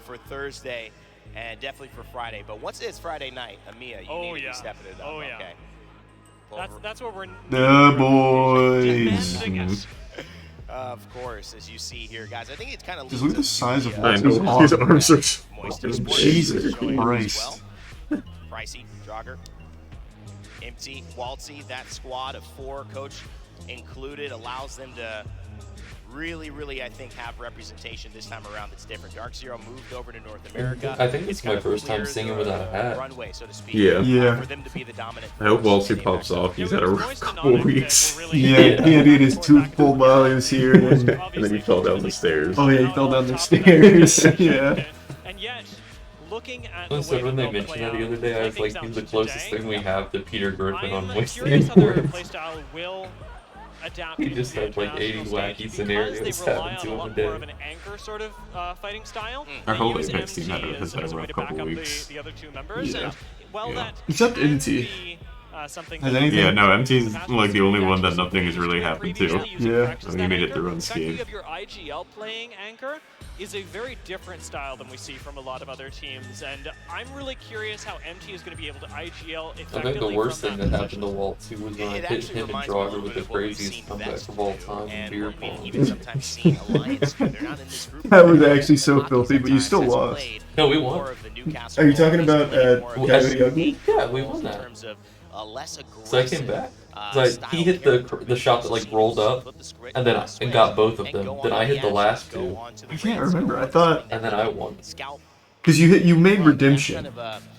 for Thursday and definitely for Friday. But once it's Friday night, Amia, you need to be stepping it up. Oh, yeah. Okay. That's where we're The boys. demanding. Of course, as you see here, guys. I think it's kind of Just look at the size of I Walt's know, his arm. arms are so Jesus big. Christ. Pricey, Jogger, Empty, Waltzy, that squad of 4, coach included, allows them to really, I think, have representation this time around that's different. Dark Zero moved over to North America. I think it's my first time seeing him without a hat. Runway, so to speak. Yeah. For them to be the dominant I hope force Waltzy in pops America. off. He's had a rough couple weeks. Yeah, he had his 2 full volleys here. And then he fell down the stairs. Oh yeah, he fell down the stairs. Yeah. And yet, looking at I the said way when they they'll mentioned play that the other out, day, I was like, things he's the out closest today. thing we have to Peter Griffin on I'm Wasting curious how their Sports. playstyle will adapt. He just to had like 80 international wacky stage scenarios because they rely happen on to a him a lot day. more of an anchor sort of fighting style. Our They whole use Apex team MT has had a as way rough to back couple up weeks. the other 2 members. Yeah. And while Yeah. that Except can MT. be, something Has that anything- Yeah, no, MT's like the only one that nothing has really happened to. Yeah. I mean, he made it through The fact that you unscathed. have your IGL playing anchor is a very different style than we see from a lot of other teams, and I'm really curious how MT is going to be able to IGL effectively. I think the worst from thing that that happened to position. Walt too was when I It hit actually him and reminds me a little Draugr with bit the of what we've craziest seen comeback Vex of all do, time in and beer what we pong. even sometimes seen Alliance do. They're not in this group. That was actually so filthy, but you still lost. No, we won. Are you talking about Coyote Ugly? Yeah, we won that. So I came back. So he hit the shot that like rolled up, and then and got both of them. Then I hit the last 2, I can't remember. I thought and then I won. because you made Redemption.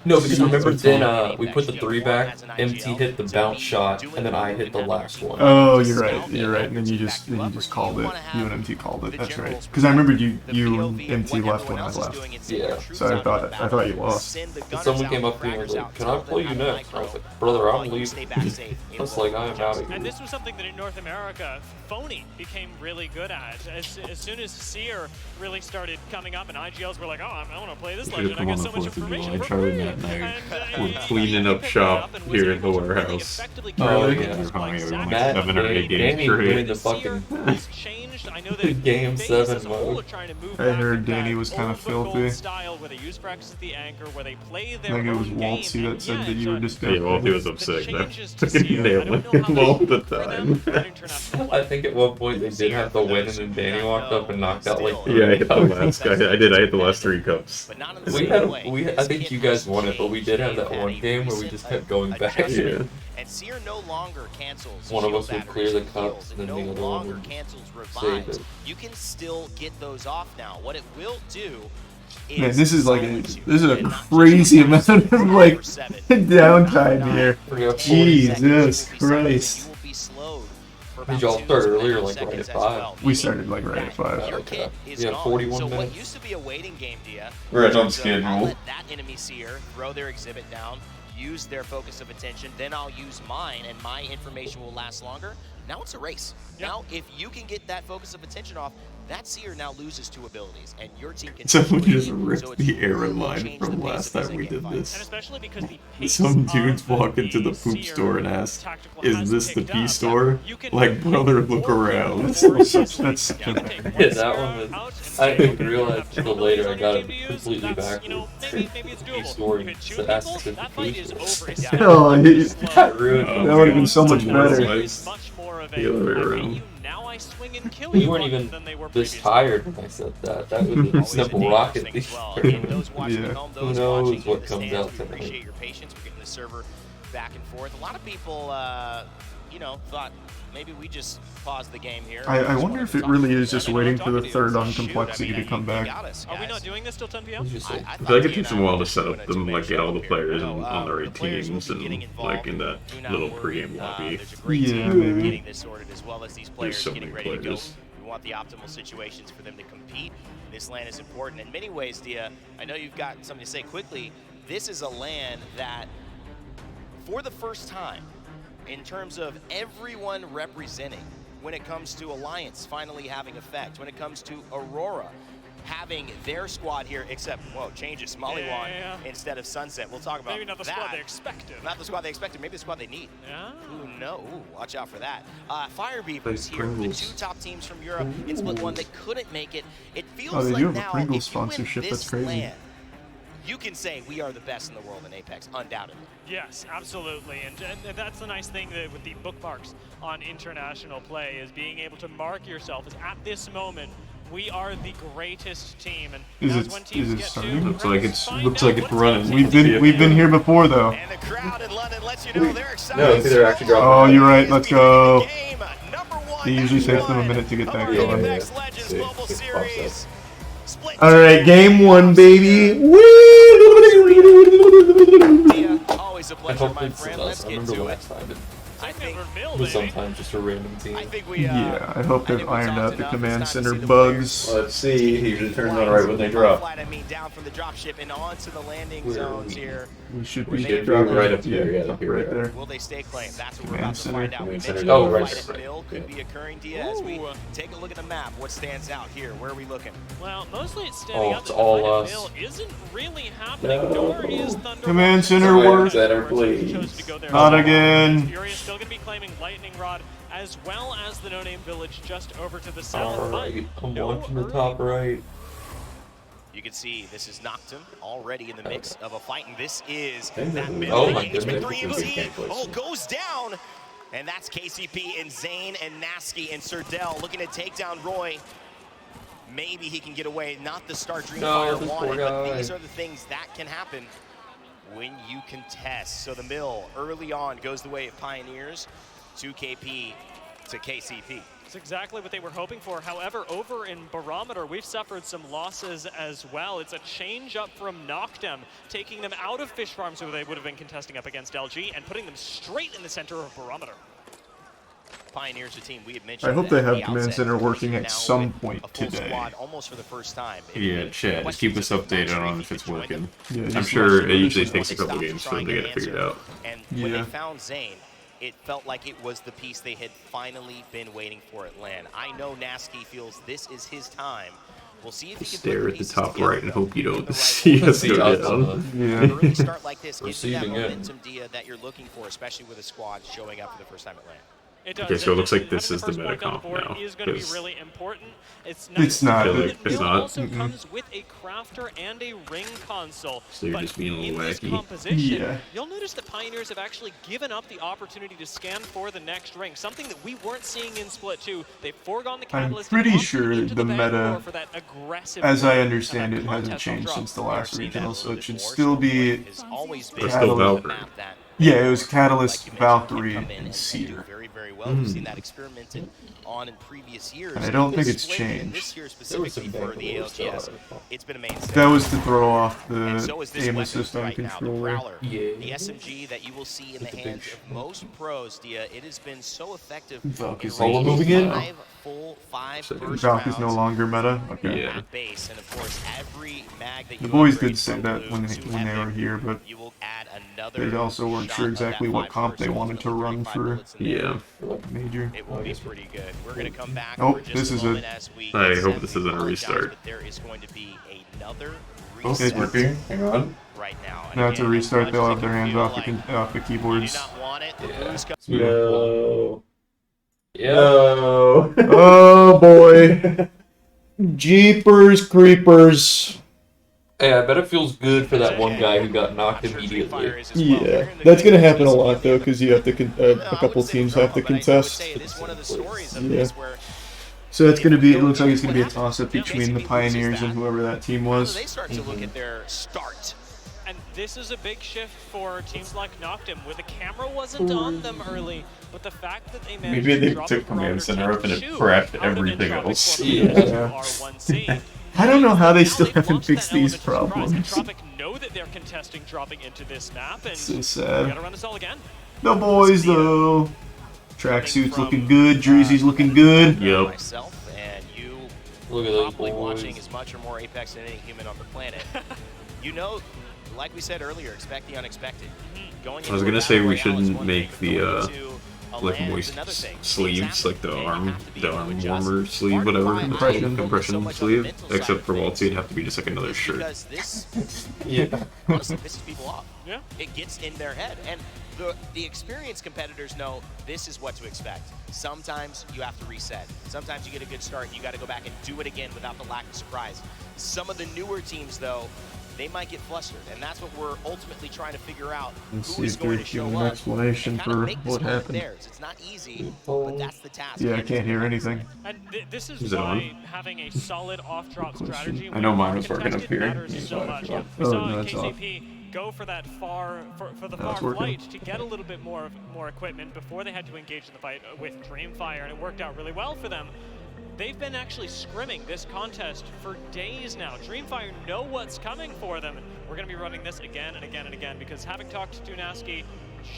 No, because remember then we put the 3 back, MT hit the bounce shot, and then I hit the last one. Oh, you're right. You're right. And then you just called it. You and MT called it. That's right. Because I remembered you and MT left when I left. Yeah. So I thought you lost. And someone came up to me and was like, "Can I play you next?" And I was like, "Brother, I'm leaving." I was like, "I am out of And here." this was something that in North America, Phony became really good at. As soon as Seer really started coming up and IGLs were like, oh, I want to play this legend, I Come got on so the much 4th of information July, for Charlie free. that night. And, We're he cleaning up picked it shop up and was here at the able to really warehouse. effectively Oh, carry yeah. it. We're calling everyone like Matt, 7 or 8 games Danny doing straight. the fucking has changed. I know that Game FaZe 7 as a whole mode. are trying to move I back heard into Danny that was kinda old but gold filthy. style where they use practice at the anchor, where they play I their think it was own Waltzy game. that said And that you were just Yeah, well, he was the upset. That changes to fucking Seer, I nailing don't know him how all they the for them time. at international I think at one point they did have the win, and then Danny walked up and knocked out like. Yeah, I hit the last guy. I hit the last 3 cups. But not in the We same had, way. I think you guys won it, but we did have that one game where we just kept going back. Yeah. And Seer no longer cancels One of shield us would batteries clear the and cups, heals, and then no the other one longer would cancels save revives. it. You can still get those off now. What it will do is Man, this is like silence you, this is a and not just crazy your amount passive of like 4/7. downtime here. Forgot Jesus Christ. You will be slowed for Did about y'all 2 start to earlier, 9 like right seconds at as 5? well, We meaning started like right at that 5. Your Okay. kit is Yeah, gone. 41 so what minutes. used to be a waiting game, Dia, We're at in on terms of, I'll schedule. let that enemy Seer throw their exhibit down, use their focus of attention, then I'll use mine, and my information will last longer. Now it's a race. Yep. Now, if you can get that focus of attention off, that Seer now loses 2 abilities, and your team can Someone still just win. ripped So it's the error really line changed from the pace last of this time we in-game did fight. this. And especially because the pace Some dudes of walk into the poop Seer store and ask, tactical "Is has this the picked P up, store?" you can Like, brother, pick look more around. than That's You can take one Yeah, that Seer one was. out and I say, didn't okay, realize you have 10 until later I abilities got on it your team to use. completely That's, backwards. you know, maybe it's doable. Story You hit 2 to ask people, that fight is over. It's Oh, That ruined it. That would've been so much better. It's much more of a, The other way I beat around. you, now I swing and kill You you weren't button even than they were this previously. tired when I said that. That was a Always simple dangerous rocket thing leap. as well. Again, those watching Yeah. at home, Who those knows watching in what the comes stands, out we tonight. appreciate your patience. We're getting the server back and forth. A lot of people, you know, thought maybe we just paused the game here. I wonder if it really is just waiting for the third on complexity to come back. Are we not doing this till 10 p.m.? Just like, I feel like it takes a while to set up them, like get all the players on the right teams and like in that little pregame lobby. Yeah, maybe. Getting this sorted as well as these players so getting many ready to go. players. We want the optimal situations for them to compete. This LAN is important in many ways, Dia. I know you've got something to say quickly. This is a LAN that, for the first time, in terms of everyone representing, when it comes to Alliance finally having effect, when it comes to Aurora having their squad here, except, whoa, changes, Mollywon instead of Sunset. We'll talk about Maybe not the that. squad they expected. Not the squad they expected, maybe the squad they need. Yeah. Ooh, no, ooh, watch out for that. Fire Beavers Like here, the Pringles. 2 top teams from Europe in Split 1 that couldn't make it. It feels Oh, they like do have a now, Pringles if you win sponsorship, this that's crazy. LAN, you can say we are the best in the world in Apex, undoubtedly. Yes, absolutely, and that's the nice thing that with the bookmarks on international play is being able to mark yourself as at this moment we are the greatest team, and that's when teams get starting? to Looks like it's running. We've been here before though. And the crowd in London lets you know they're excited. No, see, they're actually dropping. Oh, you're right. Let's go. It It usually takes them a minute to get that going. Split All right, game 1, baby. Woo! Always a I pleasure, hope my it's friend. us. Let's I get remember the to it. last time I think it was sometimes just a random team. I think we Yeah, I hope they've ironed out the command center bugs. bugs. Let's see. He usually turns on right when they drop. I mean, down from the drop ship and onto the landing zones here. We should We be should be dropping right up there, yeah, up here we right are. there. Will they stay claim? That's what we're Command about to center. find out. We Command center. mentioned Oh, the right, fight at right. Mill could be occurring, Dia, as we take a look at the map. What stands out here? Where are we looking? Well, mostly it's standing Oh, out it's that the all fight at us. Mill isn't really happening, No. nor is Thunder. Command center Command work. center, Chose please. to go there. Not again. Furious still going to be claiming Lightning Rod, as well as the no-name village just over to the south. Alright, but I'm no watching the early top right. You can see this is Noctum already in the mix of a fight, and this is Oh that my middle goodness. engagement 3MC. Can't place Oh, it. goes down, and that's KCP and Zane and Nasky and Serdell looking to take down Roy. Maybe he can get away. Not the Star Dreamfire this wanted, poor but guy. these are the things that can happen when you contest. So the Mill early on goes the way of Pioneers, 2KP to KCP. It's exactly what they were hoping for. However, over in Barometer, we've suffered some losses as well. It's a change up from Noctem, taking them out of Fish Farms where they would have been contesting up against LG and putting them straight in the center of Barometer. Pioneers, a team we had mentioned. I hope at they have the command outset, center working now at some with point a full today. squad almost for the first time. Yeah, chat. Just keep us updated on if it's working. Yeah, I'm just sure let it us usually know. takes a couple games for them to get it figured out. And when they Yeah. found Zane, it felt like it was the piece they had finally been waiting for at LAN. I know Nasky feels this is his time. We'll see if he can Stare put at the pieces top together, right and though. hope you Get don't the right see order. us go down. Yeah. An early start like this gives you that Receiving it. momentum, Dia, that you're looking for, especially with a squad showing up for the first time at LAN. It does. Okay, so it looks like Having this is the first meta point on comp board now, is going to be 'cause really important. It's It's not. to I know feel that like it's Mill not. also comes with a crafter and a ring console. So you're but just being a little in this wacky. composition, Yeah. you'll notice that Pioneers have actually given up the opportunity to scan for the next ring, something that we weren't seeing in Split 2. They've foregone the I'm catalyst. pretty and opted sure into the Bangalore meta, for that aggressive as I play and understand that it, hasn't contest on changed drop. since the We are last seeing that a regional, little so it bit should more. still be. Has always been But still a Valkyrie. map that, Yeah, it was Catalyst, like you mentioned, can Valkyrie, come in and do Cedar. very, very well. We've seen that experimented on in previous years. I don't Even think it's Split, and changed. This year There was specifically some for the Bangalore ALGS, stuff. it's been a mainstay. That was to throw off And so the is this aim weapon assist on right now, the controller. Prowler. Yeah. The SMG that you will see in the With the hands big of most pros, Dia, it has been so effective Valk in is ranging moving in? 5 So first Valk is no rounds longer meta. Okay. Yeah. at base, and of course every mag that The you boys upgrade did say from that blue when to they were epic, here, but you will add another they also weren't shot sure of exactly that what 5 comp first, they so wanted to ultimately run 35 for bullets in there. Yeah. major. It will be pretty good. We're going to come back Oh, for just this a is a- moment as we I get hope set. this We isn't a apologize, restart. but there is going to be another Oh, reset it's working. Hang on. right now. And Now it's a again, restart. as They'll much have as their it can hands feel off like off the you do keyboards. not want it, the Yeah. blues come No. Yeah. Oh boy. Jeepers creepers. Hey, I bet it feels good for that one guy who got knocked immediately. Yeah, that's gonna happen a lot though, because you have to a couple teams have to contest. Yeah. So it's gonna be. It looks like it's gonna be a toss-up between the Pioneers and whoever that team was. They start to look at their start. And this is a big shift for teams like Noctem, where the camera wasn't on them early, but the fact that they managed Maybe to they drop took a command Barometer center up and it 2 crashed out of everything Entropic else. formation Yeah. to R1C. I don't know how they Now still they've haven't launched fixed that these element of surprise. problems. Entropic know that they're contesting dropping into this map, and So we sad. gotta run this all again. The boys though. Tracksuits looking good. Jerseys looking good. Yep. Myself and you Look at those probably watching boys. as much or more Apex than any human on the planet. You know, like we said earlier, expect the unexpected. Going I was into a gonna say battle we royale is shouldn't one make thing, the going into a like LAN is moist another thing. sleeves, like the And you arm have to be able to adjust. warmer sleeve, Part whatever, why I Compression. focus so compression much on the sleeve. mental side Except of for things Waltzy, it'd have to be just like another is shirt. because this Yeah. honestly pisses people off. Yeah. It gets in their head. And the experienced competitors know this is what to expect. Sometimes you have to reset. Sometimes you get a good start and you got to go back and do it again without the lack of surprise. Some of the newer teams, though, they might get flustered, and that's what we're ultimately trying to figure out. Let's Who see is if going they're to show giving an up explanation and kind of for make this what moment happened. theirs. It's not easy, but that's the task. Yeah, I can't hear anything. And this is Is it why on? having a solid off-drop strategy I know when mine you was are working up contested here. matters so much. We Oh, saw no, it's off. KCP go for that for the No, far it's working. flight to get a little bit more equipment before they had to engage in the fight with Dreamfire, and it worked out really well for them. They've been actually scrimming this contest for days now. Dreamfire know what's coming for them. We're going to be running this again and again and again because having talked to Dunaski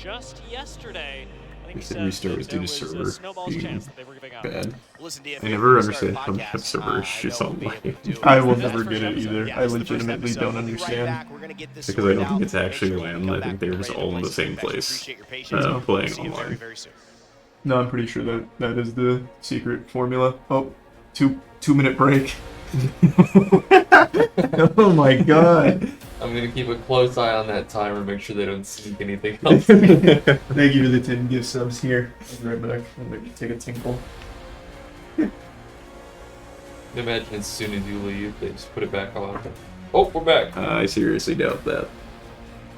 just yesterday, I think he said restart was that there due to was server a snowball's being chance that they were giving up. bad. Listen, I never understand how to have server issues on live. I will never get it either. I legitimately don't understand. Because I don't think it's actually LAN. I think they're just all in the same place playing online. No, I'm pretty sure that is the secret formula. Oh, two-minute break. Oh my god. I'm gonna keep a close eye on that timer, make sure they don't sneak anything else. Thank you for the 10 gift subs here. I'll be right back. I'm gonna take a tinkle. Imagine as soon as you leave, they just put it back on. Oh, we're back. I seriously doubt that.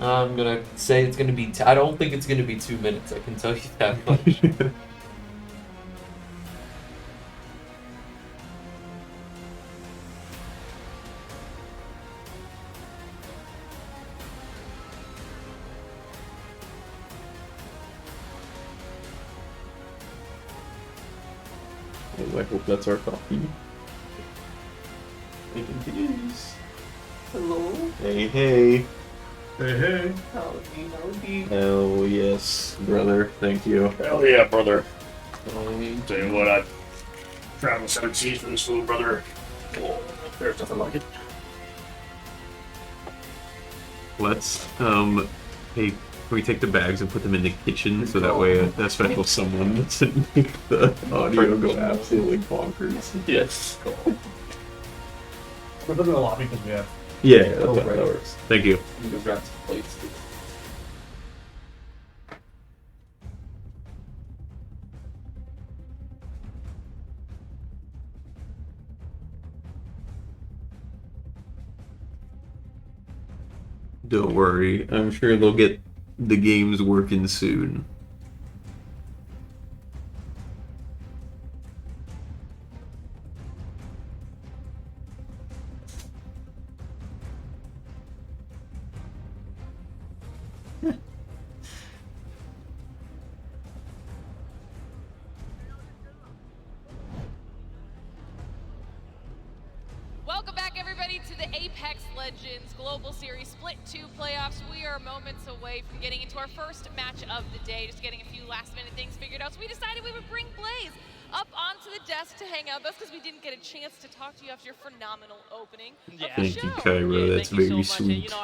I'm gonna say it's gonna be. I don't think it's gonna be 2 minutes. I can tell you that much. I hope that's our coffee. I think it is. Hello. Hey, hey. Hey, hey. Howdy. Oh, yes, brother. Thank you. Hell yeah, brother. Howdy. Tell you what, I'd travel 7 seas for this food, brother. Oh, there's nothing like it. Let's, hey, can we take the bags and put them in the kitchen so that way a special someone doesn't make the audio go absolutely bonkers? Yes. We're looking in the lobby because we have. Yeah, Oh, that right. works. Thank you. You can grab some plates. Don't worry, I'm sure they'll get the games working soon. Welcome back, everybody, to the Apex Legends Global Series Split 2 playoffs. We are moments away from getting into our first match of the day, just getting a few last-minute things figured out. So we decided we would bring Blaze up onto the desk to hang out. That's because we didn't get a chance to talk to you after your phenomenal opening of the Thank show. you, Kyra. That's thank you very so much. And, sweet.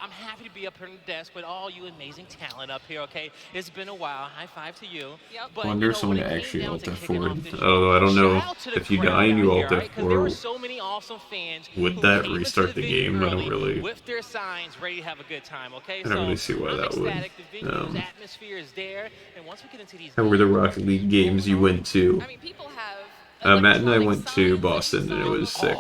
I'm happy to be up here on the desk with all you amazing talent up here. Okay, it's been a while. High five to you. Yep. But, Wonder if when someone it came actually down to alt kicking off F4'd. this show, Although I don't know shout out to the if you crowd die and you out alt here, right? 'Cause there were F4, so many awesome fans would who that came into restart the venue game? I don't early really. with their signs, ready to have a good time. Okay, I don't really see why I'm that would. ecstatic. The venue's atmosphere is there, and once we get into these, How were the Rocket League games you went to? I mean, people have Matt and I electronic went to signs Boston that you and it saw. was sick.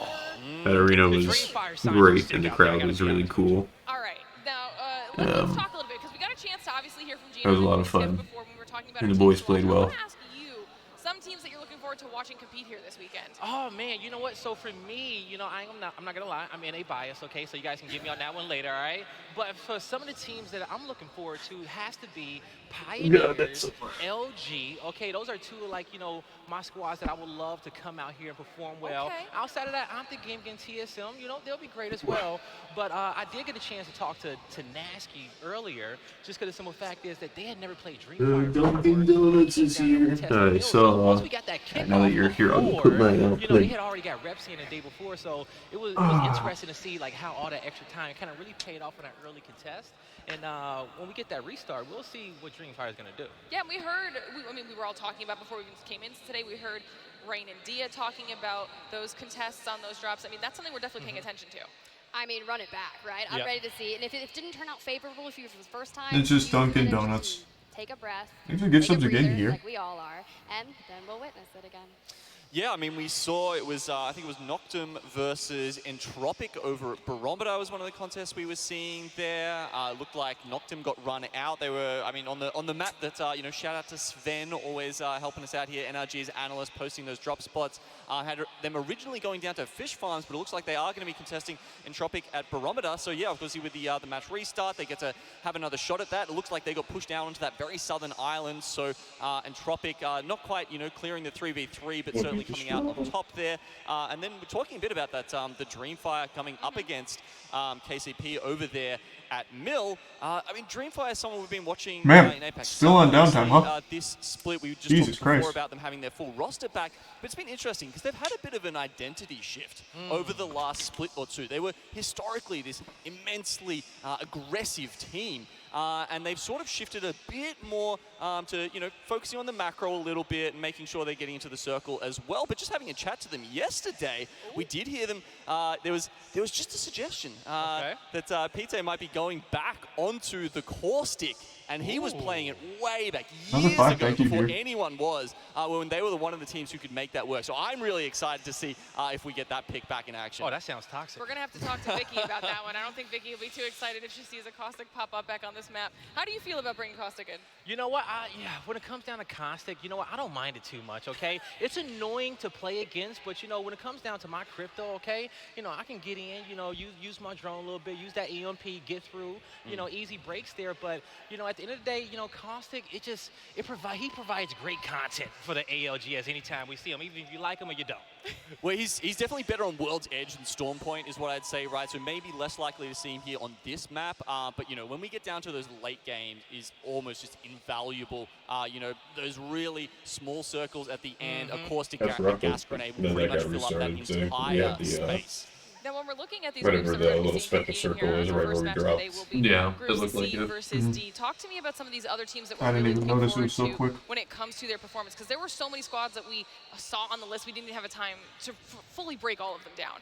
That arena The was Dreamfire signs great stick and the out there, I crowd gotta was be really honest with cool. All right, now let's talk a little bit because we got a chance to obviously hear from Gino. That was a lot of fun. Before when we were talking about And our the boys teams to watch. played I well. want to ask you some teams that you're looking forward to watching compete here this weekend. Oh man, you know what? So for me, I'm not gonna lie, I'm in a bias, okay? So you guys can get me on that one later, all right? But for some of the teams that I'm looking forward to, has to be Pioneers, LG. Okay, those are two my squads that I would love to come out here and perform well. Okay. Outside of that, I'm thinking against TSM. They'll be great as well. But I did get a chance to talk to Nasky earlier, just because the simple fact is that they had never played Dreamfire Dunkin' Donuts is here. I saw. Once we got that Now that you're here, I'll before, put mine out. they had already got reps in the day before, so it was interesting to see how all that extra time kind of really paid off in that early contest. And when we get that restart, we'll see what Dreamfire is going to do. Yeah, we heard. We were all talking about before we even came in today. We heard Rain and Dia talking about those contests on those drops. I mean, that's something we're definitely paying attention to. I mean, run it back, right? I'm ready to see. And if it didn't turn out favorable for you for the first time, It's just use Dunkin' it and Donuts. take a breath. Thanks for gift take a subs again breather, here. like we all are, and then we'll witness it again. Yeah, I mean, we saw it was, I think it was Noctum versus Entropic over at Barometer was one of the contests we were seeing there. Looked like Noctum got run out. They were, I mean, on the map that, you know, shout out to Sven, always helping us out here, NRG's analyst, posting those drop spots. Had them originally going down to fish farms, but it looks like they are going to be contesting Entropic at Barometer. So yeah, obviously with the match restart, they get to have another shot at that. It looks like they got pushed down onto that very southern island. So Entropic, not quite, you know, clearing the 3v3, but certainly coming out on top there. And then we're talking a bit about that, the Dreamfire coming up against KCP over there at Mill. I mean, Dreamfire is someone we've been watching in Apex. Still on downtime, huh? This split, we just Jesus talked before Christ. about them having their full roster back, but it's been interesting because they've had a bit of an identity shift over the last split or two. They were historically this immensely aggressive team, and they've sort of shifted a bit more to, you know, focusing on the macro a little bit and making sure they're getting into the circle as well. But just having a chat to them yesterday, we did hear them. There was just a suggestion that Pete might be going back onto the core stick, and he was playing it way back years ago before anyone was, when they were one of the teams who could make that work. So I'm really excited to see if we get that pick back in action. Oh, that sounds toxic. We're going to have to talk to Vicky about that one. I don't think Vicky will be too excited if she sees a Caustic pop up back on this map. How do you feel about bringing Caustic in? You know what? Yeah, when it comes down to Caustic, you know what? I don't mind it too much, okay? It's annoying to play against, but, you know, when it comes down to my crypto, okay, you know, I can get in, you know, use my drone a little bit, use that EMP, get through, you know, easy breaks there. But, you know, at the end of the day, you know, Caustic, he provides great content for the ALGS anytime we see him, even if you like him or you don't. Well, he's definitely better on World's Edge than Storm Point is what I'd say, right? So maybe less likely to see him here on this map. But, you know, when we get down to those late games, is almost just invaluable. You know, those really small circles at the end, a caustic gas grenade will pretty much fill up that entire space. Now, when we're looking at these whatever groups the little speck of circle is right where we drop. Yeah, it groups looked like C it. versus D. Talk to me about some of these other teams that we're I didn't really even looking notice it forward was so to quick. when it comes to their performance, because there were so many squads that we saw on the list, we didn't even have a time to fully break all of them down.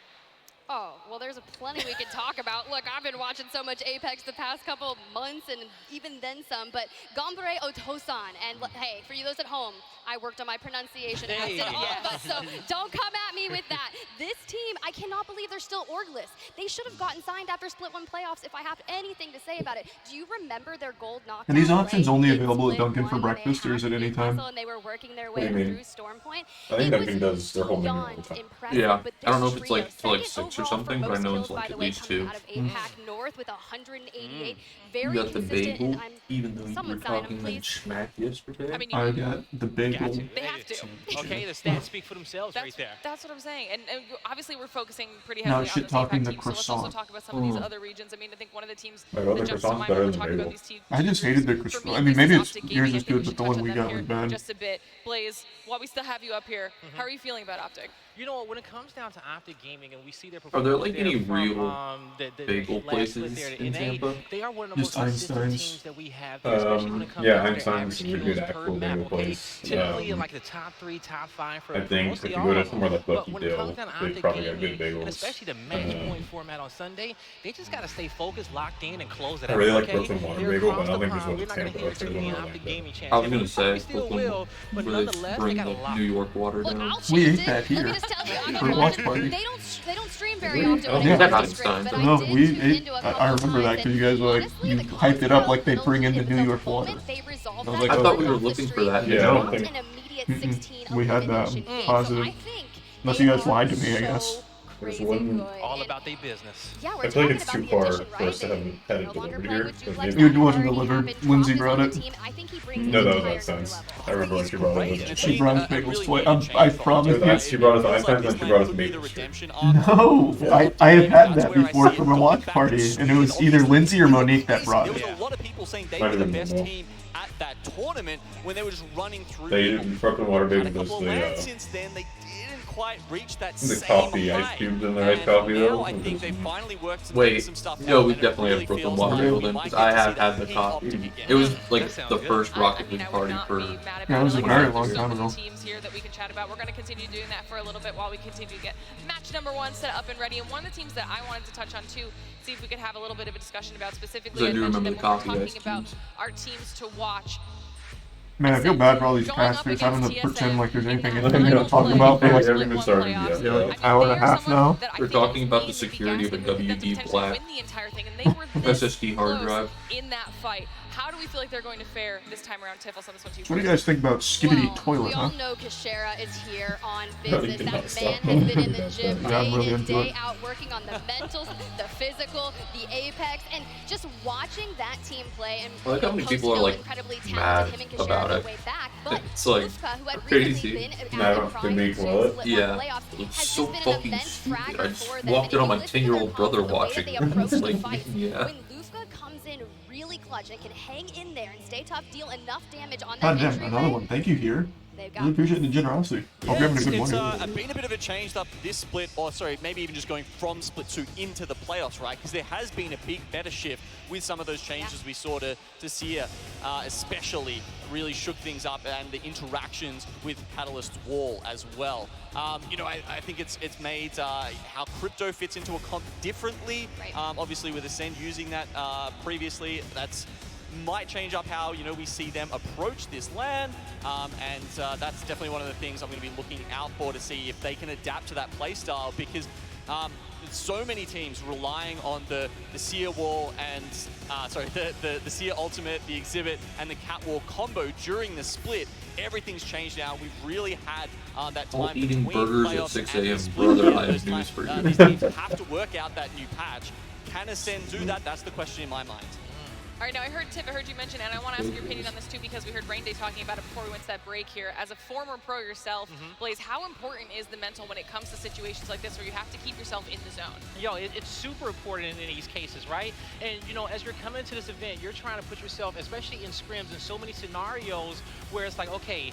Oh, well, there's plenty we could talk about. Look, I've been watching so much Apex the past couple months and even then some, but Gombre Otosan, and hey, for you those at home, I worked on my pronunciation, and I said all of us, so don't come at me with that. This team, I cannot believe they're still orgless. They should have gotten signed after Split 1 playoffs if I have anything to say about it. Do you remember their gold knockout? And these options only available at Dunkin' for breakfast, or is it any time? And they were working their way through Storm Point. I think Dunkin' does their whole menu all the time. Yeah, I don't know if it's like till like 6 or something, but I know it's like at least 2. Out of APAC North with 188. Very You got the consistent, bagel, and even though you were someone sign him, talking like please. smack yesterday. I mean, I got the bagel. they have to. Okay, the stats speak for themselves right there. That's what I'm saying. And obviously we're focusing pretty Now heavily on shit this talking APAC the team, so let's also croissant. talk about some of these other regions. I mean, I think one of the teams My other that jumps to croissant's mind better when we're than talking bagel. about these teams. I just hated the For croissant. me, I mean, this maybe is it's Optic yours Gaming. is I think good, we but should the touch one on we them got here was bad. just a bit. Blaze, while we still have you up here, how are you feeling about Optic? You know, when it comes down to Optic Gaming and we see their Are performance there like any from, real the bagel last places split there, the in NA, Tampa? they are one of the most Just consistent Einstein's. teams that we have there, especially when it comes Yeah, down to their Einstein's average is a good kills per actual map, bagel okay? place. Typically in like the top 3, top 5 for I think mostly if you all go to of them. somewhere like But Lucky when it Dale, comes down to they've Optic probably got Gaming, good bagels. and especially the match point format on Sunday, they just got to stay focused, locked in, and close it I out, really like okay? Brooklyn Water They're Bagel, but I across don't the think there's pond. one We're in not going to Tampa. hear That's the there's any one I Optic like. Gaming chance. I was gonna say, We still will, but where they nonetheless, they bring got a the lot. New York water Look, down. I'll We change ate it. that Let me here just tell you, I'm for a not watch gonna- party. They don't stream very often when Yeah, it comes to Einstein. scrims, but I No, did we tune ate. into a I couple remember that times, because you guys and were like, honestly, you the hyped it up like they middle bring in the of New York moment, water. they resolved I was that like, I oh, thought we were off the looking for street. that. Yeah, I don't Dropped think- an immediate 16 We had that elimination game. positive. So I think Unless they you guys are lied to me, I so guess. crazy one- good. All And about their business. yeah, we're I feel like talking it's about too the far addition, for right? us to They have no had it longer delivered play here. with because Duplex. maybe- You That wasn't already delivered. happened. Lindsay Drop is brought on it. the team. I think he brings No, an that was entire not sense. new level. I remember when she brought it. She brought bagels twice. I promise That's- you. she brought us Einstein, then she brought us bagels. No, I have had that before from a watch party, and it was either Lindsay or Monique that brought There it. was a lot of people saying they Might were the have been best more. team at that tournament when they were just running through. They people. Brooklyn Water Had a Bagel was couple of lands the since then. They didn't quite reach that the same coffee, ice height. cubes in the iced And coffee now though. I think they finally worked Wait, some stuff no, out, we and it definitely really have Brooklyn feels Water like Bagel we then, might because get I to have see had that the peak coffee. Optic again. It was That like sounds the good. first Rocket I League would party not for. be mad about Yeah, it was a Like, very there's long so time many ago. teams here that we can chat about. We're going to continue doing that for a little bit while we continue to get match number 1 set up and ready. And one of the teams that I wanted to touch on too, see if we could have a little bit of a discussion about specifically. So I I do mentioned remember that the when we're coffee talking ice about cubes. our teams to watch. Man, I feel bad for all these casters having to pretend like there's anything interesting to talk about for like Everything started. yeah, like an hour and a half now. We're talking about the security of a WD Black SSD hard drive. In that fight, how do we feel like they're going to fare this time around? Tiffles on this one too. So what do you guys think about Skibbity Toilet, we huh? all know Kashera is here on business. That man has been in the gym day in, day out, working on the mentals, the physical, the apex, and just watching that team play. And I like how many people are like mad about it. It's like crazy. Yeah, it's so fucking stupid. I just walked in on my 10-year-old brother watching. It's like, yeah. When Lufka comes in really clutch and can hang in there and stay tough, deal enough damage on that God damn, another one. Thank you here. Really appreciate the generosity. Hope you're having a good morning. It's been a bit of a change up this split, or sorry, maybe even just going from split 2 into the playoffs, right? Because there has been a big meta shift with some of those changes we saw to Seer, especially really shook things up, and the interactions with Catalyst Wall as well. You know, I think it's made how crypto fits into a comp differently. Right. Obviously, with Ascend using that previously, that's might change up how, you know, we see them approach this land, and that's definitely one of the things I'm going to be looking out for to see if they can adapt to that playstyle, because so many teams relying on the Seer Wall and the Seer Ultimate, the Exhibit, and the Catwalk combo during the split. Everything's changed now. We've really had that time eating between burgers at playoffs 6 and the a.m. split. brother, I have news for you. These teams have to work out that new patch. Can Ascend do that? That's the question in my mind. All right, now I heard you mention, and I want to ask your opinion on this too, because we heard Rain Day talking about it before we went to that break here. As a former pro yourself, Blaze, how important is the mental when it comes to situations like this where you have to keep yourself in the zone? Yo, it's super important in these cases, right? And you know, as you're coming to this event, you're trying to put yourself, especially in scrims, in so many scenarios where it's like, okay,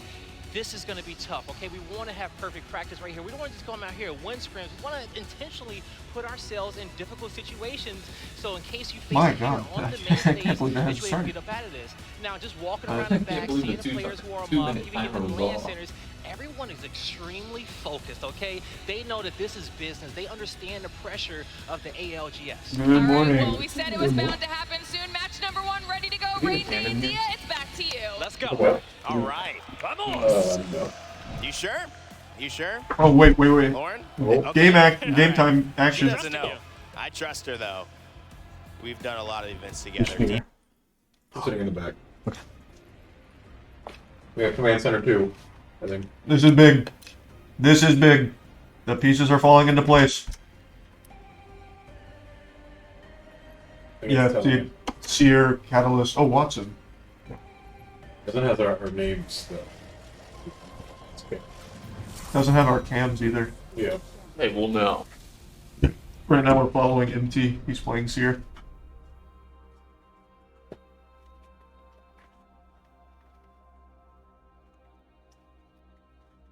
this is going to be tough, okay? We want to have perfect practice right here. We don't want to just come out here and win scrims. We want to intentionally put ourselves in difficult situations, so in case you face My a player God, on the I main can't stage, believe that that hasn't you able to started. get up out of this. Now, just walking around the back, seeing the players warm up, even getting the land centers, everyone is extremely focused, okay? They know that this is business. They understand the pressure of the ALGS. Good morning. Right, well, we said it was bound to happen soon. Match number 1 ready to go. Rain Day and Dia, it's back to you. Let's go. All right. Vamos. No. You sure? You sure? Oh wait. Lauren? Game time She action. doesn't know. I trust her, though. We've done a lot of events together. I'm sitting in the back. We have command center 2, I think. This is big. This is big. The pieces are falling into place. Yeah, see, Seer, Catalyst. Oh, Watson. Doesn't have our names though. It's okay. Doesn't have our cams either. Yeah. Hey, well, no. Right now we're following MT. He's playing Seer.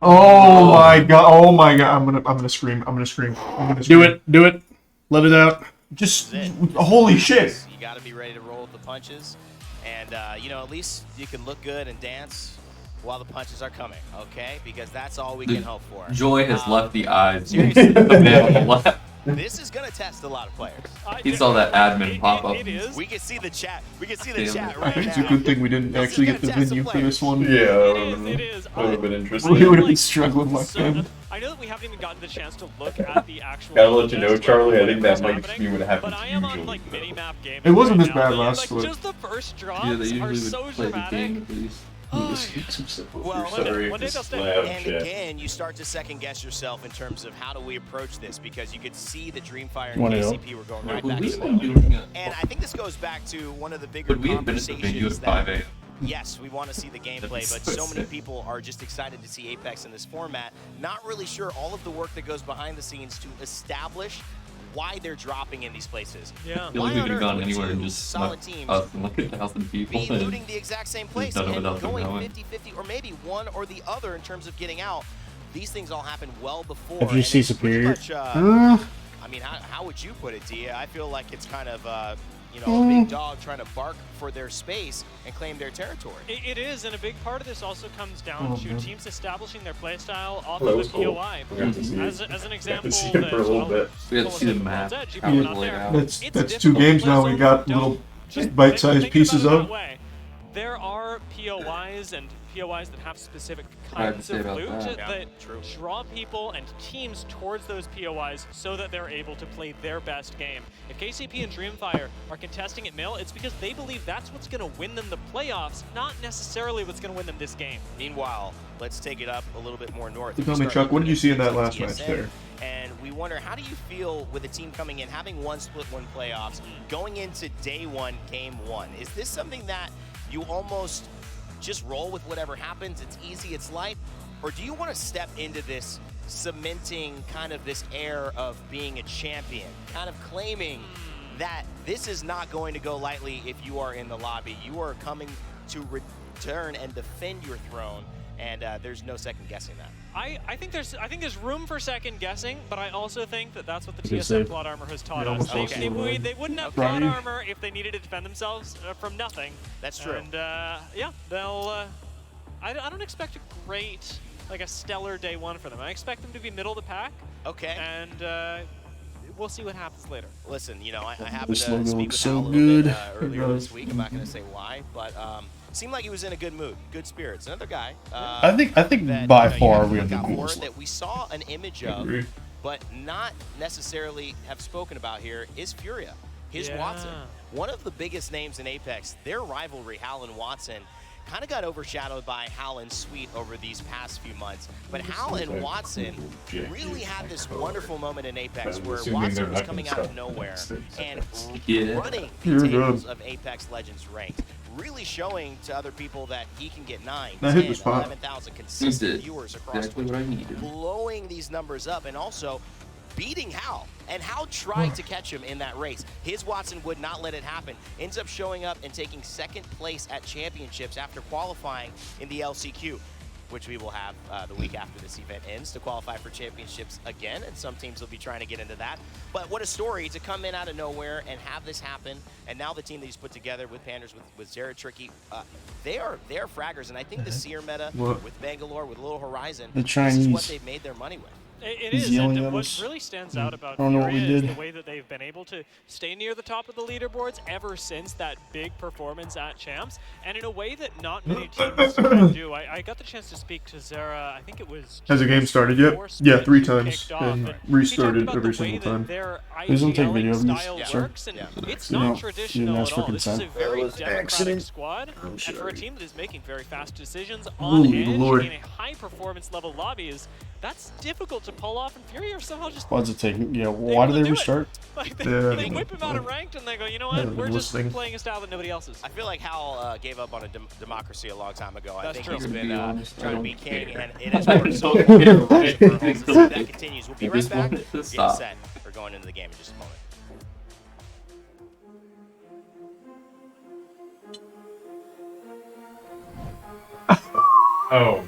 Oh my god! Oh my god! I'm gonna scream! I'm gonna scream! Do it! Let it out. Just holy shit! You got to be ready to roll with the punches, and you know, at least you can look good and dance while the punches are coming, okay? Because that's all we can hope for. Joy has left the eyes. Seriously. The man on the left. This is gonna test a lot of players. He saw that admin pop up. It is. We can see the chat. We can see the chat I right think now. it's a good thing we didn't actually get the venue for this one. Yeah, It is. that would have been interesting. We would have been struggling like So, that. I know that we haven't even gotten the chance to look at the actual. Gotta let you know, contest Charlie, I think that what's might happening, be what happens But I am on usually. like mini-map gaming. It wasn't right this now, bad and, last like, split. just the first drops Yeah, they are usually so would play the dramatic. game at least. Well, Sorry, one day this they'll stay. slab And shit. again, you start to second guess yourself in terms of how do we approach this, because you could see that Dreamfire and 1-0. KCP were going right Would back we to the have been middle. doing it? And I think this goes back to one of the bigger Would we have been at the venue at conversations 5 that, a.m.? yes, we want to see the gameplay, but so many people are just excited to see Apex in this format, not really sure all of the work that goes behind the scenes to establish why they're dropping in these places. Yeah. I feel like we could have gone anywhere and just solid left teams us and like 1,000 people. be looting the exact same place done it and without them going knowing. 50-50, or maybe one or the other in terms of getting out. These things all happen well before. FGC and it's pretty superior. much, I mean, how would you put it, Dia? I feel like it's kind of, you know, a big dog trying to bark for their space and claim their territory. It is, and a big part of this also comes down to teams establishing their playstyle off Well, that of was the cool. POI. We got to see it. As an Got to example, see it for a little bit. We had to see the map. Edge, you How put it it was out laid there. out. That's It's two difficult games to now. play We got zone. little Just bite-sized think pieces about it of. that way. there are POIs and POIs that have specific kinds of loot that draw people and teams towards those POIs so that they're able to play their best game. If KCP and Dreamfire are contesting at Mill, it's because they believe that's what's going to win them the playoffs, not necessarily what's going to win them this game. Meanwhile, let's take it up a little bit more north. Tell me, Chuck, what did you see in that last match there? And we wonder, how do you feel with a team coming in, having one split one playoffs, going into day one, game one? Is this something that you almost just roll with whatever happens, it's easy, it's light? Or do you want to step into this cementing kind of this air of being a champion, kind of claiming that this is not going to go lightly if you are in the lobby? You are coming to return and defend your throne, and there's no second guessing that. I think there's room for second guessing, but I also think that that's what the TSM plot armor has taught us. They wouldn't have plot armor if they needed to defend themselves from nothing. That's true. And yeah, they'll. I don't expect a great, like a stellar day one for them. I expect them to be middle of the pack. Okay. And we'll see what happens later. Listen, you know, I happened to speak with Hal a little bit earlier this week. I'm not going to say why, but seemed like he was in a good mood, good spirits. Another guy. I think that, by far we have the coolest that we saw an image of, but not necessarily have spoken about here is Furia. His Watson, one of the biggest names in Apex. Their rivalry, Hal and Watson, kind of got overshadowed by Hal and Sweet over these past few months. But Hal and Watson really had this wonderful moment in Apex where Watson was coming out of nowhere and running the tables of Apex Legends ranked, really showing to other people that he can get 9, 10, 11,000 consistent viewers across Twitch, blowing these numbers up, and also beating Hal. And Hal tried to catch him in that race. His Watson would not let it happen. Ends up showing up and taking second place at championships after qualifying in the LCQ, which we will have the week after this event ends to qualify for championships again, and some teams will be trying to get into that. But what a story to come in out of nowhere and have this happen. And now the team that he's put together with Panders, with Zara Tricky, they are fraggers. And I think the Seer meta with Bangalore, with Little Horizon, this is what they've made their money with. It is, and what really stands out about Furia is the way that they've been able to stay near the top of the leaderboards ever since that big performance at Champs, and in a way that not many teams can do. I got the chance to speak to Zara, I think it was... Has the game started yet? Yeah, 3 times, and restarted every single time. Please don't take video of this, sir. It's not traditional at all. This is a very democratic squad, and for a team that is making very fast decisions on edge in a high-performance level lobbies, that's difficult to pull off, and Furia somehow just... Why does it take... Yeah, why do they restart? Like they whip him out of ranked, and they go, you know what, we're just playing a style that nobody else is. I feel like Hal gave up on a democracy a long time ago. I think he's been trying to be king, and it has worked so well. That continues. We'll be right back. Getting set. We're going into the game in just a moment. Oh.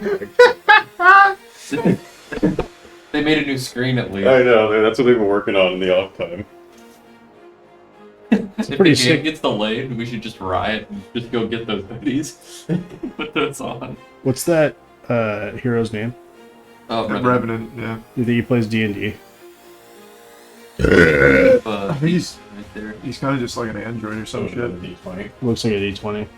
They made a new screen at least. I know, that's what they've been working on in the off time. If the game gets delayed, we should just riot and just go get those hoodies. Put those on. What's that hero's name? Revenant, yeah. You think he plays D&D? I think he's right there. He's kind of just like an android or some shit. D20. Looks like a D20.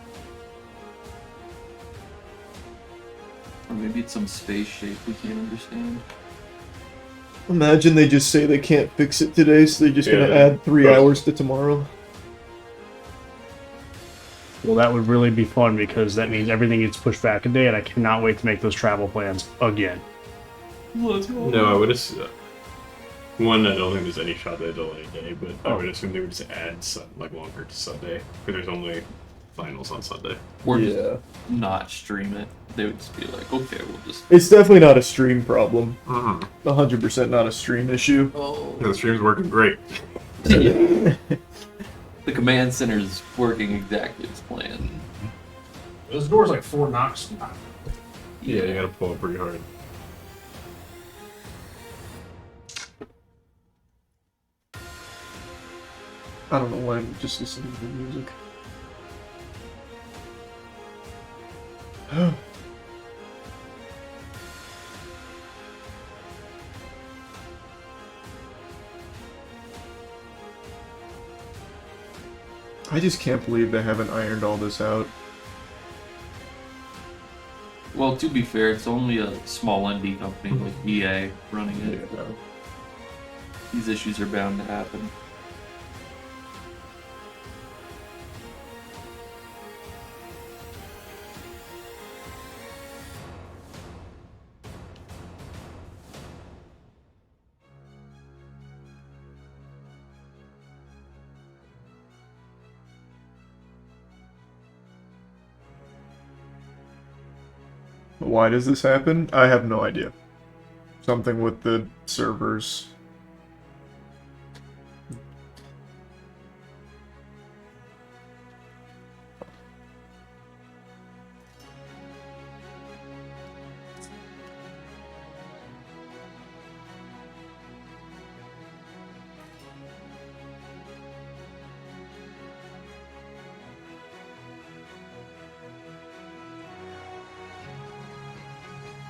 Or maybe it's some space shape we can't understand. Imagine they just say they can't fix it today, so they're just gonna add 3 hours to tomorrow. Well, that would really be fun, because that means everything gets pushed back a day, and I cannot wait to make those travel plans again. Let's go. No, I would assume... One, I don't think there's any shot they delay a day, but I would assume they would just add like longer to Sunday, because there's only finals on Sunday. Or just not stream it. They would just be like, okay, we'll just... It's definitely not a stream problem. 100% not a stream issue. Oh. The stream's working great. The command center is working exactly as planned. This door's like 4 knocks. Yeah, you gotta pull it pretty hard. I don't know why I'm just listening to the music. I just can't believe they haven't ironed all this out. Well, to be fair, it's only a small indie company like EA running it. Yeah. These issues are bound to happen. Why does this happen? I have no idea. Something with the servers.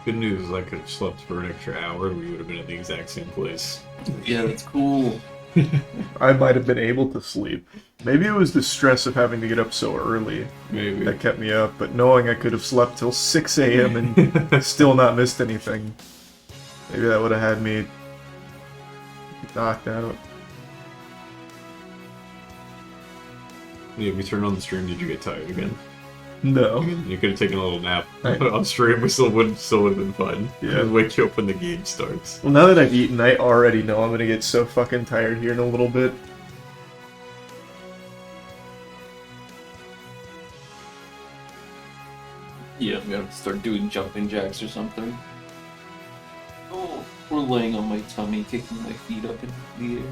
Good news is I could have slept for an extra hour and we would have been at the exact same place. Yeah, that's cool. I might have been able to sleep. Maybe it was the stress of having to get up so early Maybe. that kept me up, but knowing I could have slept till 6 a.m. and still not missed anything, maybe that would have had me knocked out. Yeah, we turned on the stream, did you get tired again? No. You could have taken a little nap Right. on stream, we still would have been fun. Yeah. Just wake you up when the game starts. Well, now that I've eaten, I already know I'm gonna get so fucking tired here in a little bit. Yeah, I'm gonna have to start doing jumping jacks or something. Oh, we're laying on my tummy, kicking my feet up in the air.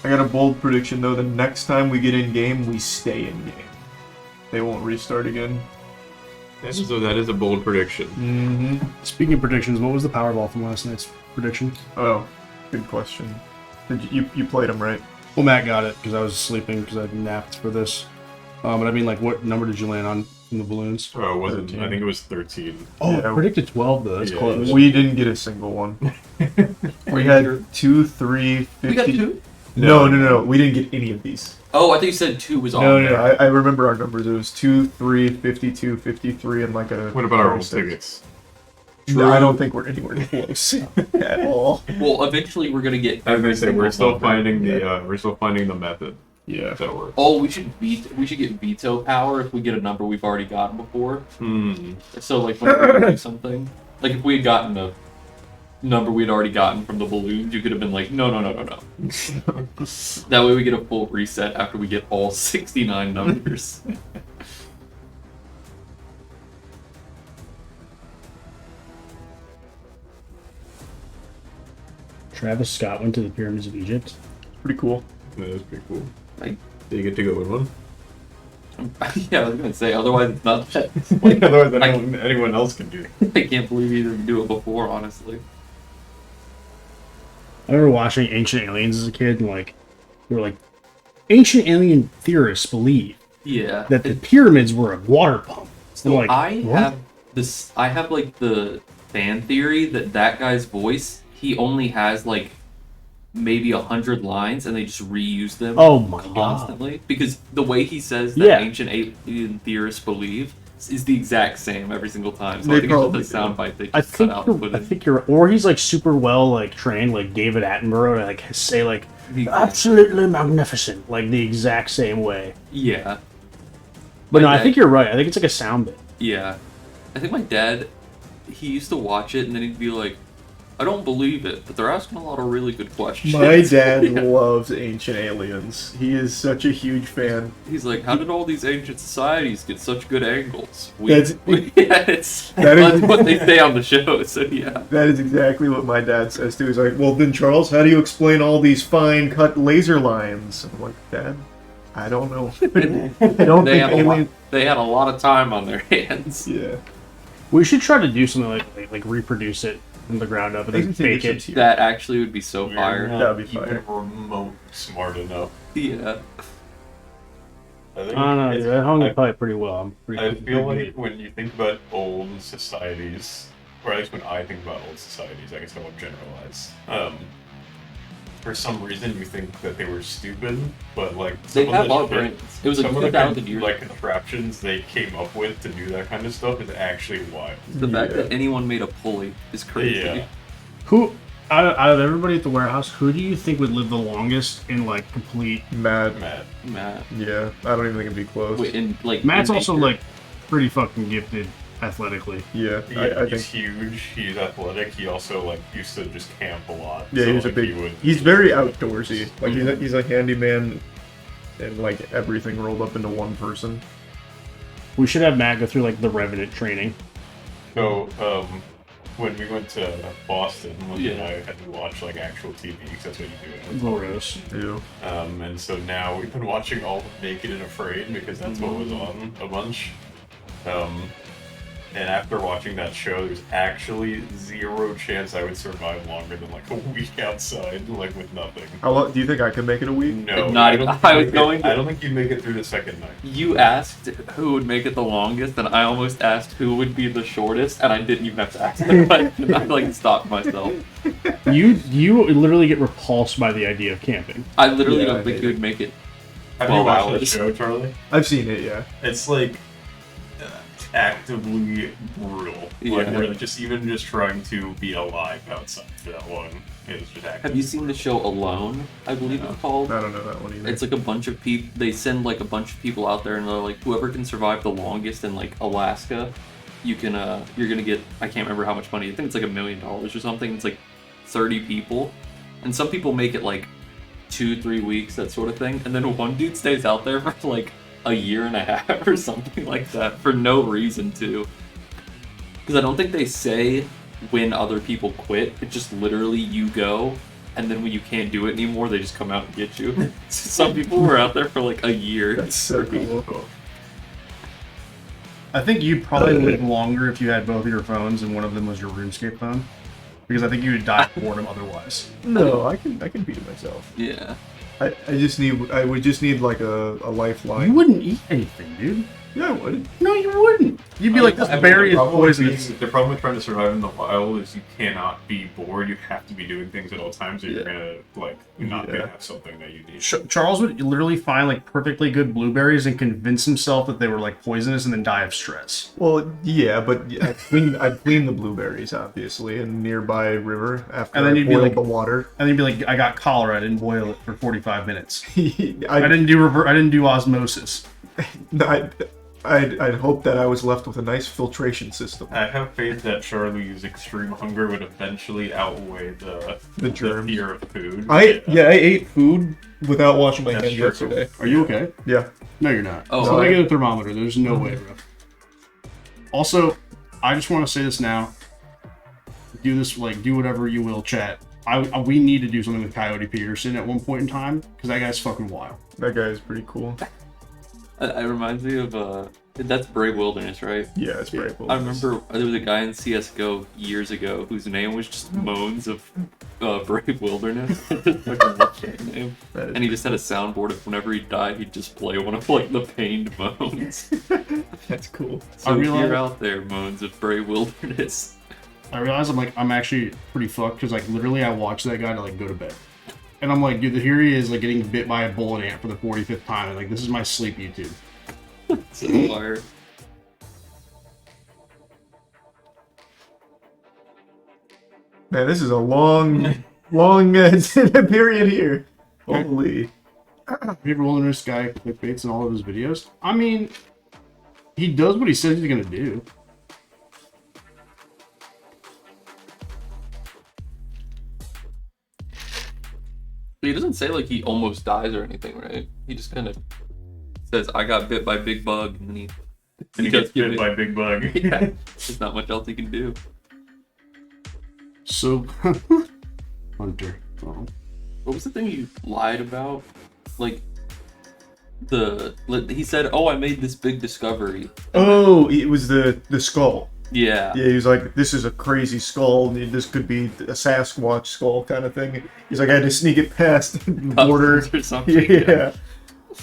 I got a bold prediction though, the next time we get in game, we stay in game. They won't restart again. So that is a bold prediction. Mm-hmm. Speaking of predictions, what was the Powerball from last night's prediction? Oh, good question. Did you played them, right? Well, Matt got it because I was sleeping because I napped for this. But I mean, like, what number did you land on in the balloons? Oh, it wasn't. 13. I think it was 13. Oh, Yeah. I predicted 12 though. That's Yeah. close. We didn't get a single one. We had 2, 3, 50. We got 2? No. We didn't get any of these. Oh, I think you said 2 was on No. there. I remember our numbers. It was 2, 3, 52, 53, and like a. What about our old 36. tickets? No, I don't think we're anywhere close at all. Well, eventually we're gonna get. I was gonna say we're still finding Yeah. the method Yeah. that works. Oh, we should get veto power if we get a number we've already gotten before. So like when we do something, like if we had gotten a number we'd already gotten from the balloons, you could have been like, no. That way we get a full reset after we get all 69 numbers. Travis Scott went to the pyramids of Egypt. Pretty cool. That is pretty cool. Like, Do you get to go in one? yeah, I was gonna say, otherwise it's not that. Otherwise, anyone else can do it. I can't believe you didn't do it before, honestly. I remember watching Ancient Aliens as a kid, and like, they were like, ancient alien theorists believe Yeah. that the pyramids were a water pump. So I'm like, I what? have this. I have like the fan theory that guy's voice. He only has like maybe 100 lines, and they just reuse them. Oh my God. Constantly, because the way he says that Yeah. ancient alien theorists believe is the exact same every single time. So They I think it's probably just a soundbite they I just cut think out and put I in. think you're, or he's like super well like trained, like David Attenborough, to like say like The- absolutely magnificent, like the exact same way. Yeah, But no, My I dad- think you're right. I think it's like a sound bit. yeah. I think my dad, he used to watch it and then he'd be like, I don't believe it, but they're asking a lot of really good questions. My dad Yeah. loves Ancient Aliens. He is such a huge fan. He's like, how did all these ancient societies get such good angles? That's- Yeah, it's That is- that's what they say on the show. So yeah, That is exactly what my dad says too. He's like, well then Charles, how do you explain all these fine cut laser lines? I'm like, Dad, I don't know. I don't they think had a lot. alien... They had a lot of time on their hands. Yeah. We should try to do something like reproduce it from the ground up and I then can take fake it it. some That actually would be so We're fire. not That'd be even fire. remote smart enough. Yeah. I think I don't know, it's- dude. I hung I- the pipe pretty well. I'm pretty I feel like when you think about old societies, or at least when I think about old societies, I guess I won't generalize. For some reason, you think that they were stupid, but like they have our brains. It was like 2,000 years. Like contraptions they came up with to do that kind of stuff is actually wild. The fact that anyone made a pulley is crazy. Yeah. Who out of everybody at the warehouse, who do you think would live the longest in like complete Matt. Yeah, I don't even think it'd be close. Wait, in, like, Matt's also like pretty fucking gifted athletically. Yeah, I he's huge. He's athletic. He also like used to just camp a lot. Yeah, so, he's like, a big. He's very outdoorsy. Like he's a handyman, and like everything rolled up into one person. We should have Matt go through like the Revenant training. So, when we went to Boston, Lindsay and I had to watch like actual TV because that's what you do. Glorious. Yeah. And so now we've been watching all of Naked and Afraid because that's what was on a bunch. And after watching that show, there's actually zero chance I would survive longer than like a week outside, like with nothing. How long do you think I could make it a week? No, not even. I was going. I don't think you'd make it through the second night. You asked who would make it the longest, and I almost asked who would be the shortest, and I didn't even have to ask the question. I like stopped myself. You literally get repulsed by the idea of camping. I literally don't think you would make it. Have you watched the show, Charlie? I've seen it. Yeah. It's like actively brutal. Like really just trying to be alive outside for that one is just active. Have you seen the show Alone? I believe it's called. I don't know that one either. It's like a bunch of people. They send like a bunch of people out there, and they're like, whoever can survive the longest in like Alaska, you can. You're gonna get. I can't remember how much money. I think it's like $1 million or something. It's like 30 people, and some people make it like 2-3 weeks, that sort of thing, and then one dude stays out there for like a year and a half or something like that for no reason to. Because I don't think they say when other people quit. It's just literally you go, and then when you can't do it anymore, they just come out and get you. Some people were out there for like a year. That's so cool. I think you'd probably live longer if you had both of your phones and one of them was your RuneScape phone. Because I think you would die of boredom otherwise. No, I can beat it myself. Yeah. I would just need like a lifeline. You wouldn't eat anything, dude. Yeah, I would. No, you wouldn't. You'd be like, this berry is poisonous. The problem with trying to survive in the wild is you cannot be bored. You have to be doing things at all times, or you're gonna like not gonna have something that you need. Charles would literally find like perfectly good blueberries and convince himself that they were like poisonous, and then die of stress. Well, yeah, but I'd clean the blueberries obviously in a nearby river after I boiled the water. And then you'd be like, I got cholera. I didn't boil it for 45 minutes. I didn't do osmosis. I'd hope that I was left with a nice filtration system. I have faith that Charlie's extreme hunger would eventually outweigh the germs. fear of food. I ate food without washing my hands yesterday. Are you okay? Yeah. No, you're not. Oh, so I get a thermometer. There's no way, bro. Also, I just want to say this now. Do whatever you will, chat. We need to do something with Coyote Peterson at one point in time, because that guy's fucking wild. That guy is pretty cool. It reminds me of that's Brave Wilderness, right? Yeah, it's Brave Wilderness. I remember there was a guy in CS:GO years ago whose name was just Moans of Brave Wilderness. And he just had a soundboard of whenever he died, he'd just play one of like the pained moans. That's cool. So if you're out there, Moans of Brave Wilderness. I realize I'm actually pretty fucked because like literally I watched that guy to like go to bed. And I'm like, dude, here he is, like, getting bit by a bullet ant for the 45th time. And, like, this is my sleep YouTube. So fire. Man, this is a long period here. Holy. Brave Wilderness guy clickbaits in all of his videos. I mean, he does what he says he's gonna do. He doesn't say like he almost dies or anything, right? He just kind of says, "I got bit by Big Bug," and then he gets bit by Big Bug. Yeah, there's not much else he can do. So, Hunter. Oh. What was the thing you lied about? Like he said, "Oh, I made this big discovery." Oh, it was the skull. Yeah. Yeah, he was like, this is a crazy skull. This could be a Sasquatch skull kind of thing. He's like, I had to sneak it past the border. Or something. Yeah.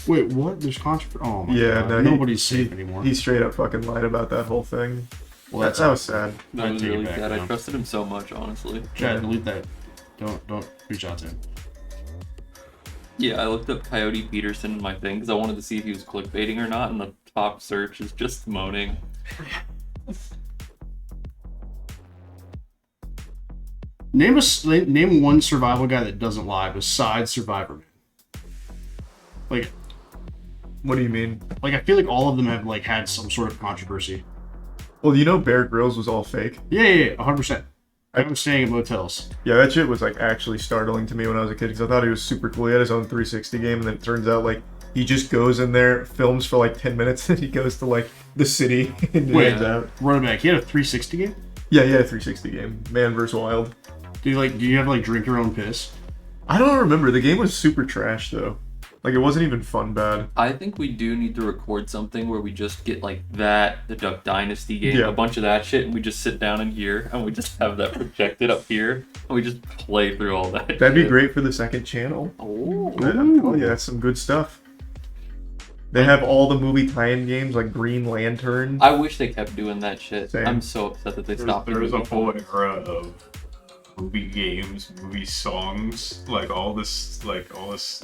Wait, what? There's controversy. Oh my god. No, Nobody's safe anymore. He straight up fucking lied about that whole thing. Well, That was sad. That was take it really back sad. I now. trusted him so much, honestly. Chad, delete that. Don't reach out to him. Yeah, I looked up Coyote Peterson in my thing because I wanted to see if he was clickbaiting or not, and the top search is just moaning. Name one survival guy that doesn't lie besides Survivor Man. Like, What do you mean? I feel like all of them have like had some sort of controversy. Well, you know Bear Grylls was all fake. Yeah, 100%. I was staying in motels. Yeah, that shit was like actually startling to me when I was a kid because I thought he was super cool. He had his own 360 game, and then it turns out like he just goes in there, films for like 10 minutes, and he goes to like the city and Wait, hangs out. Run it back. He had a 360 game? Yeah, he had a 360 game. Man vs. Wild. Do you have like drink your own piss? I don't remember. The game was super trash though. Like it wasn't even fun bad. I think we do need to record something where we just get like that, the Duck Dynasty game, Yeah. a bunch of that shit, and we just sit down in here and we just have that projected up here and we just play through all that. That'd be shit. great for the second channel. Oh, Oh yeah, that's some good stuff. They have all the movie tie-in games like Green Lantern. I wish they kept doing that shit. Same. I'm so upset that they stopped. There was a doing whole it. era of movie games, movie songs, like all this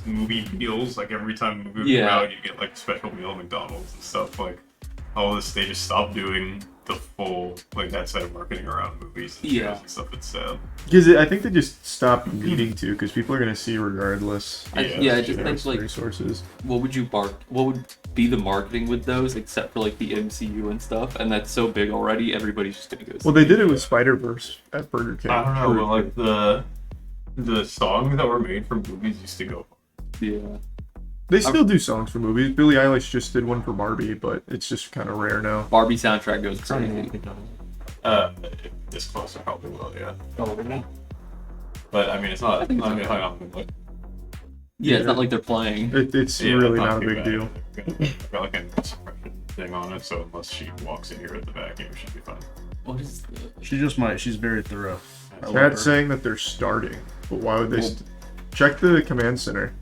movie meals. Like every time a movie would come Yeah. out, you get like special meal at McDonald's and stuff. Like all this, they just stopped doing the full like that side of marketing around movies and Yeah. shows and stuff. It's sad. Because I think they just stopped needing to because people are gonna see regardless. I just think like resources. what would be the marketing with those except for like the MCU and stuff, and that's so big already. Everybody's just gonna go. Well, they did it with Spider-Verse at Burger King. I don't know, but like the songs that were made for movies used to go. Yeah. They still do songs for movies. Billie Eilish just did one for Barbie, but it's just kind of rare now. Barbie soundtrack goes crazy. If this close, I probably will, yeah. But I mean, it's not. I'm gonna hang on. Like, Yeah, it's not like they're playing. It's really not a too big bad. deal. I've got like a suppression thing on it, so unless she walks in here at the back, it should be fine. What is She just might. She's very thorough. I love her. Chat's saying that they're starting, but why would they? Check the command center.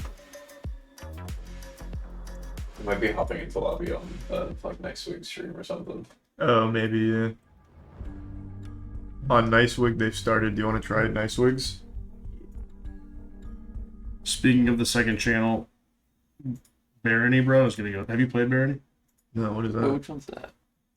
It might be hopping into lobby on like next week's stream or something. Oh, maybe yeah. On Nicewig they've started. Do you want to try Nicewigs? Speaking of the second channel, Barony, bro, is gonna go. Have you played Barony? No, what is that? Wait, which one's that?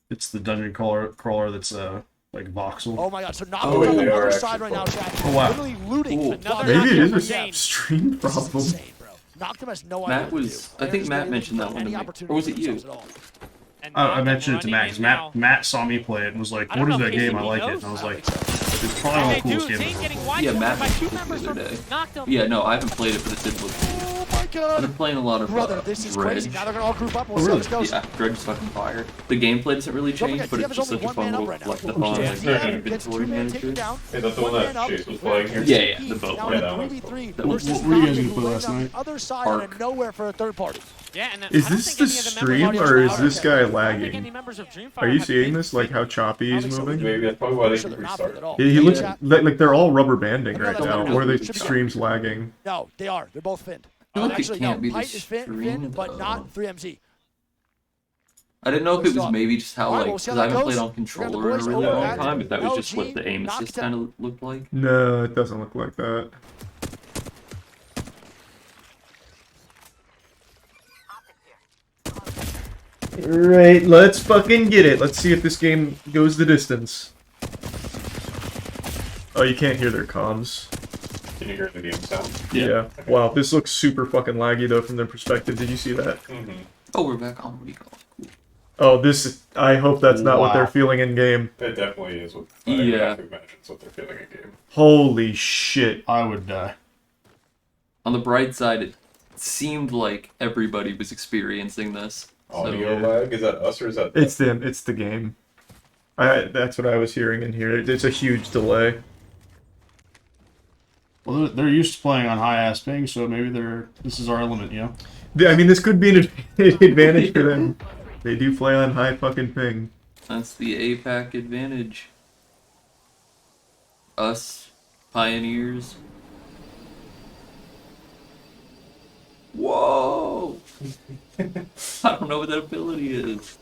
It's the dungeon crawler that's like voxel. Oh my god, so not Oh, on they the are other actually side right now, close. Chad. Oh, wow. Literally looting. Ooh. Another Maybe it knockdown is a game. stream This is problem. insane, bro. Noctum has no idea Matt what to was. do. I think Players Matt don't mentioned that have one to any me. opportunity Or was it for you? themselves at all. And I Noctum mentioned it to running Matt. in now. Matt saw me play it and was like, I "What don't is know that if game? I he like it." knows. And I was like, "It's probably And the they coolest do. game." Zayn ever." getting wide Yeah, open Matt by two mentioned it members the from other day. Noctum. Yeah, no, I haven't played it, but it did look cool. Oh my I've god. been playing a lot of Brother, this is Dredge. crazy. Now they're gonna all group up. We'll Oh, see how really? this goes. Yeah, Dredge is fucking fire. The gameplay doesn't really Don't change, forget, but TF it's is just only such a one fun man up little right now. collectathon, Yeah, like TF inventory gets two man manager. takedown. Is that the one One that man up. Chase was playing here? Yeah, the boat Now one. in Yeah, that one. 3v3 That was- versus what were you guys Noctum, gonna who play lands last on the night? other side out of nowhere for a third party. Yeah, and Is I don't this think the any of the members stream of or is Dreamfire this guy have- I don't think any lagging? members of Dreamfire Are you have seeing been this? Like fit. how choppy I he's think so. moving? Maybe that's probably why they Sure, didn't they're not fit restart. at all. He looks Chat. like they're all rubber banding I mean, right that's now, what or I'm the doing. stream's lagging. No, they are. They're both finned. I feel like it Actually, can't no. be the Pite is stream, finned, but though. not 3MZ. I didn't know if it was maybe just how, All right, like, well, we'll see because how I that haven't played goes. on We got the controller in a boys really over long at time, if that was just what LG, the aim assist Noctum. kind of looked like. No, it doesn't look like that. Alright, let's fucking get it. Let's see if this game goes the distance. Oh, you can't hear their comms. Can you hear the game sound? Yeah. Wow, this looks super fucking laggy though from their perspective. Did you see that? Mm-hmm. Oh, we're back on. What do you call it? Oh, this. I hope that's not what Wow. they're feeling in game. It definitely is what I Yeah. have to imagine it's what they're feeling in game. Holy shit. I would die. On the bright side, it seemed like everybody was experiencing this. Audio lag? Is that us or is that It's them. It's the game. That's what I was hearing in here. It's a huge delay. Well, they're used to playing on high ass ping, so maybe this is our element, you know. I mean, this could be an advantage for them. They do play on high fucking ping. That's the APAC advantage. Us, pioneers. Whoa! I don't know what that ability is.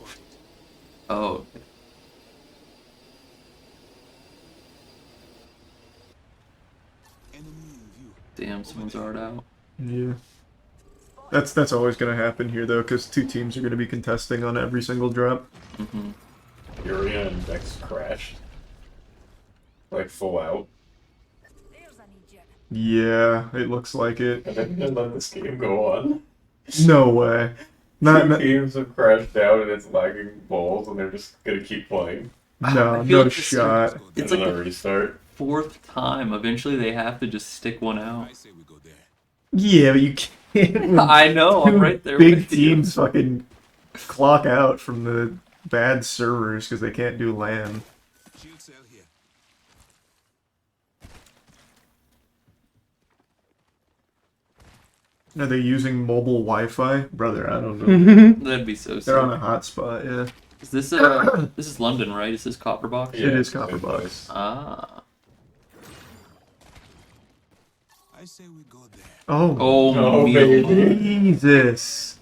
Oh, okay. Damn, someone's already out. Yeah. That's always gonna happen here though, because 2 teams are gonna be contesting on every single drop. Mm-hmm. Furia and Vex crashed. Like full out. Yeah, it looks like it. And then they let this game go on. No way. Two teams have crashed out and it's lagging balls and they're just gonna keep playing. No, no shot. It's like a the restart. 4th time. Eventually they have to just stick one out. Yeah, but you can't. I know, I'm right there Big with you. teams fucking clock out from the bad servers because they can't do LAN. Are they using mobile Wi-Fi? Brother, I don't know. That'd be so sick. They're on a hotspot, yeah. Is this this is London, right? Is this Copperbox? Yeah, it is Copperbox. Ah. Oh, Oh, Jesus.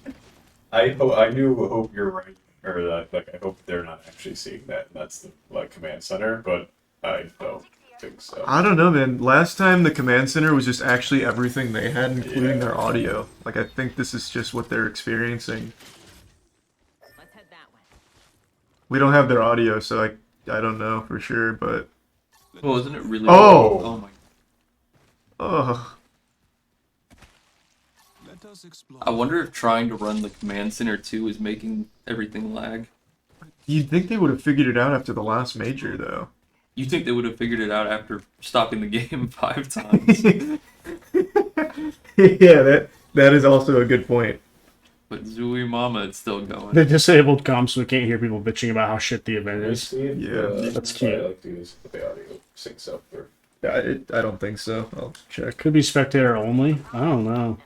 I hope you're right, or that like I hope they're not actually seeing that. And that's the like command center, but I don't think so. I don't know, man. Last time the command center was just actually everything they had, including their audio. Like, I think this is just what they're experiencing. We don't have their audio, so I don't know for sure, but... Well, isn't it really... Oh! Oh my... Ugh. I wonder if trying to run the command center 2 is making everything lag. You'd think they would have figured it out after the last major, though. You think they would have figured it out after stopping the game 5 times? Yeah, that is also a good point. But Zooey Mama, it's still going. They disabled comms so we can't hear people bitching about how shit the event is. Yeah, that's cute. I like to use the audio syncs up. Or... I don't think so. I'll check. Could be spectator only. I don't know.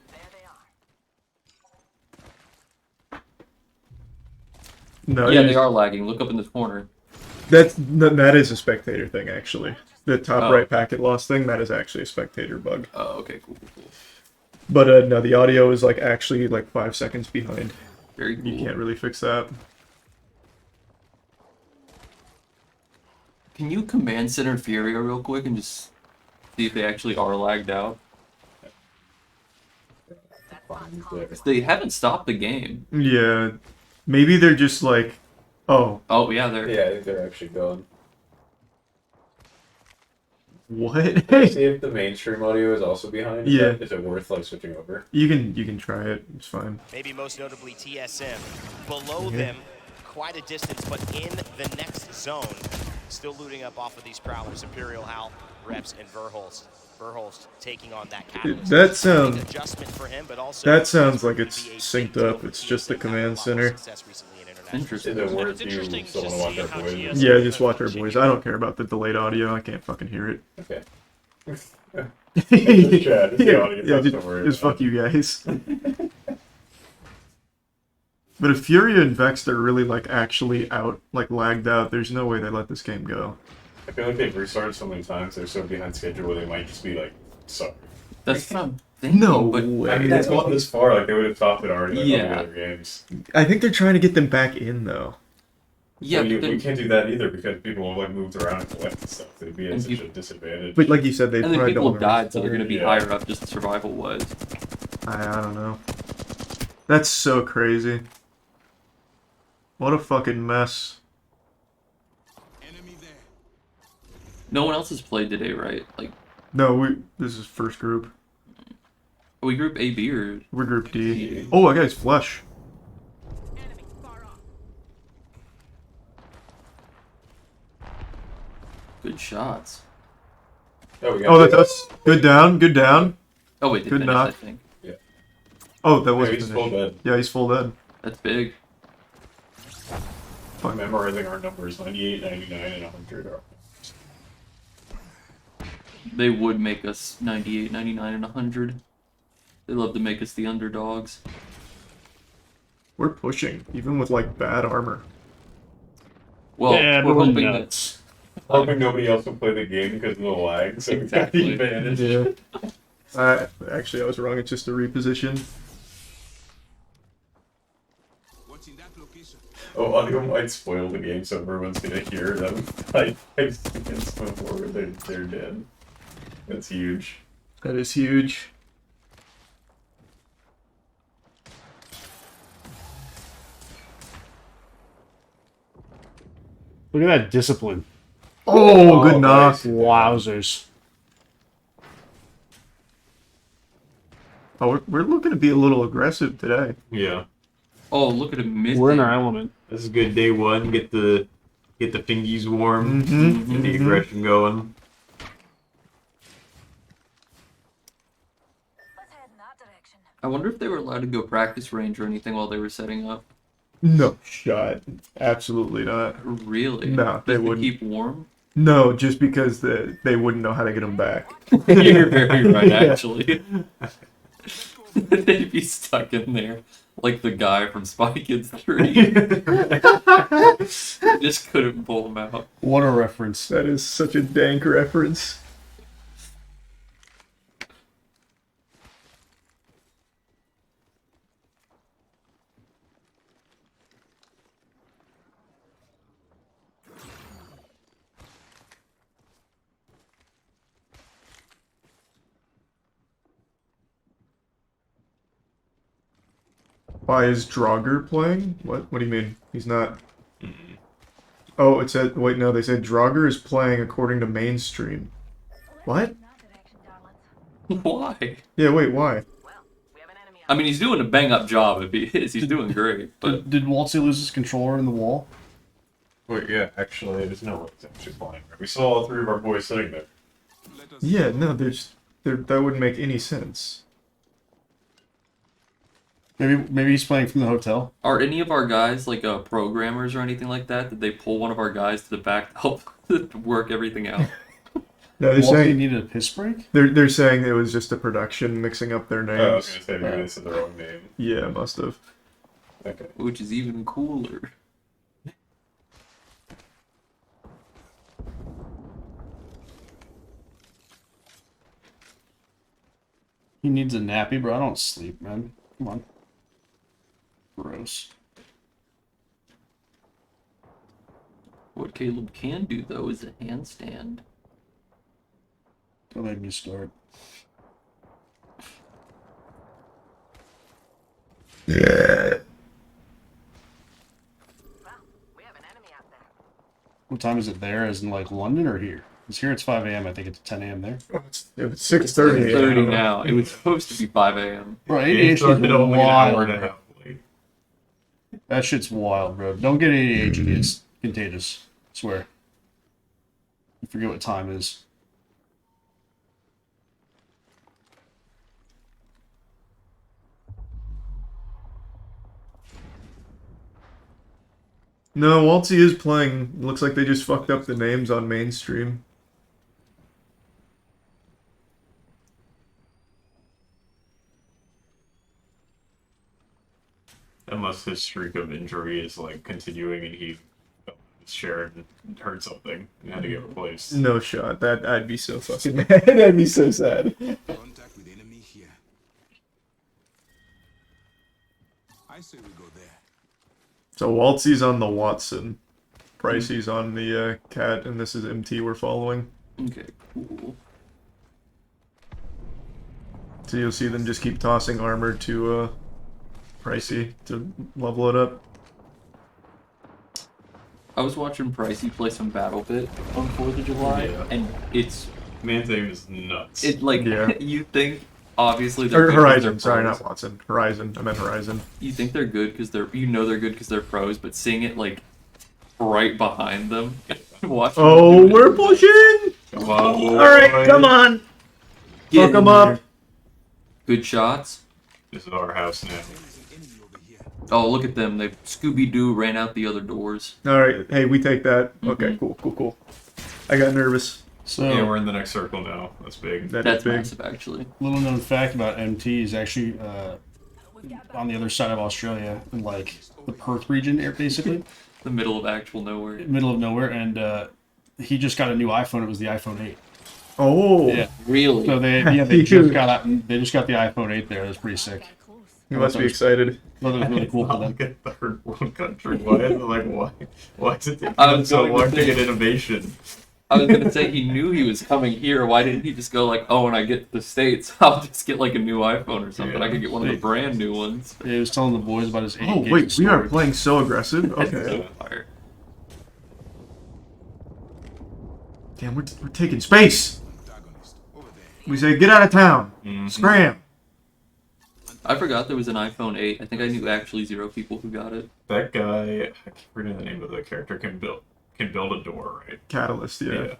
No, yeah, they are lagging. Look up in the corner. That is a spectator thing, actually. The top Oh. right packet loss thing, that is actually a spectator bug. Oh, okay, cool. But no, the audio is actually 5 seconds behind. Very cool. You can't really fix that. Can you command center Furia real quick and just see if they actually are lagged out? They haven't stopped the game. Yeah. Maybe they're just oh. Oh, yeah, they're... Yeah, I think they're actually gone. What? See if the mainstream audio is also behind. Yeah. Is it worth switching over? You can try it. It's fine. Maybe most notably TSM. Below them, quite a distance, but in the next zone, still looting up off of these prowlers. Imperial, Hal, Reps, and Verholst. Verholst taking on that catalyst. That sounds. Adjustment for him, but also That sounds like it's synced up. It's just the command center. Interesting. Is it worth you still want to watch our boys? Yeah, just watch our boys. I don't care about the delayed audio. I can't fucking hear it. Okay. Just fuck you guys. But if Furia and Vex are really actually out, lagged out, there's no way they let this game go. I feel like they've restarted so many times, they're so behind schedule where they might just be sorry. That's what I'm thinking. No but way. I mean, that's gone this far, they would have topped it already Yeah. on the other games. I think they're trying to get them back in, though. Yeah, Well, but we can't do that either because people have moved around and collected stuff. They'd be at such a disadvantage. But like you said, they and then probably people don't have died, so they're going to be Yeah. higher up just survival was. I don't know. That's so crazy. What a fucking mess. No one else has played today, right? No, this is first group. Are we group A, B, or... We're group D. Oh, that guy's flush. Good shots. Oh, that's us. Good down, good down. Oh, wait, they good finished, knock. I think. Yeah. Oh, that was he's full dead. Yeah, he's full dead. That's big. I'm memorizing our numbers 98, 99, and 100 are. They would make us 98, 99, and 100. They love to make us the underdogs. We're pushing, even with bad armor. Well, Yeah, we're but hoping nuts. Hoping nobody else will play the game because of the lag, so Exactly. we got the advantage. Yeah. Actually, I was wrong. It's just a reposition. Oh, audio might spoil the game, so everyone's gonna hear them. 5 seconds before they're dead. That's huge. That is huge. Look at that discipline. Oh, good knock. Wowzers. Oh, we're looking to be a little aggressive today. Yeah. Oh, look at him missing. We're in our element. This is good day one. Get the fingies warm. Mm-hmm. Get the aggression going. I wonder if they were allowed to go practice range or anything while they were setting up. No shot. Absolutely not. Really? No, they Just to wouldn't. keep warm? No, just because they wouldn't know how to get them back. You're very right, Yeah. actually. They'd be stuck in there like the guy from Spy Kids 3. Just couldn't pull them out. What a reference. That is such a dank reference. Why is Draugr playing? What do you mean? He's not. Oh, it said. Wait, no, they said Draugr is playing according to mainstream. What? Why? Yeah, wait, why? I mean, he's doing a bang-up job if he is. He's doing great. But Did Waltzy lose his controller in the wall? Wait, yeah, actually, there's no way he's actually playing. We saw all three of our boys sitting there. Yeah, no, that wouldn't make any sense. Maybe he's playing from the hotel. are any of our guys like programmers or anything like that? Did they pull one of our guys to the back to help work everything out? No, they're Waltzy saying needed a piss break? they're saying it was just a production mixing up their Oh, I was names. gonna say maybe they said the wrong name. Yeah, must have. Okay. Which is even cooler. He needs a nappy, bro. I don't sleep, man. Come on. Gross. What Caleb can do, though, is a handstand. Don't make me start. Yeah. What time is it there? As in, like, London or here? Because here it's 5 a.m. I think it's 10 a.m. there. It's 6:30. 30 now. It was supposed to be 5 a.m. Bro, It ADHD started is only an hour and a wild. half late. That shit's wild, bro. Don't get ADHD. It's contagious. I swear. You forget what time is. No, Waltzy is playing. Looks like they just fucked up the names on mainstream. Unless his streak of injury is like continuing and he shared and heard something and had to get replaced. No shot. That I'd be so fucking mad. I'd be so sad. Contact with enemy here. I say we go there. So Waltzy's on the Watson, Pricey's on the Cat, and this is MT we're following. Okay, cool. So you'll see them just keep tossing armor to Pricey to level it up. I was watching Pricey play some Battle Bit on 4th of July, Yeah. and it's... Man's name is nuts. It, like, Yeah. you think, obviously, Or they're good 'cause Horizon, they're sorry, pros. not Watson. Horizon. I meant Horizon. You think they're good because they're... You know they're good because they're pros, but seeing it, like, right behind them... watching Oh, them do it- we're pushing! Come on, Alright, come on! Get Fuck in them there. up! Good shots. This is our house now. Oh, look at them. They Scooby-Doo ran out the other doors. Alright, hey, we take that. Okay, cool. I got nervous. So, Yeah, we're in the next circle now. That's big. That That's is big. massive, actually. little known fact about MT is actually on the other side of Australia, in like the Perth region, basically, The middle of actual nowhere. middle of nowhere, and he just got a new iPhone. It was the iPhone 8. Oh, Yeah. Really? So they just got the iPhone 8 there. That's pretty sick. you must be excited. That was really cool for them. Like a third world country. Why is it like why is it taking I'm them so going long to to think- get innovation? I was gonna say he knew he was coming here. Why didn't he just go like, oh, when I get to the States, I'll just get like a new iPhone or something. I could get one of the brand new ones. Yeah, he was telling the boys about his 8 Oh gigs wait, of we are storage. playing so aggressive. That's Okay. so fire. Damn, we're taking space. We say get out of town. Scram. I forgot there was an iPhone 8. I think I knew actually 0 people who got it. That guy, I can't remember the name of the character, can build a door, right? Catalyst, yeah.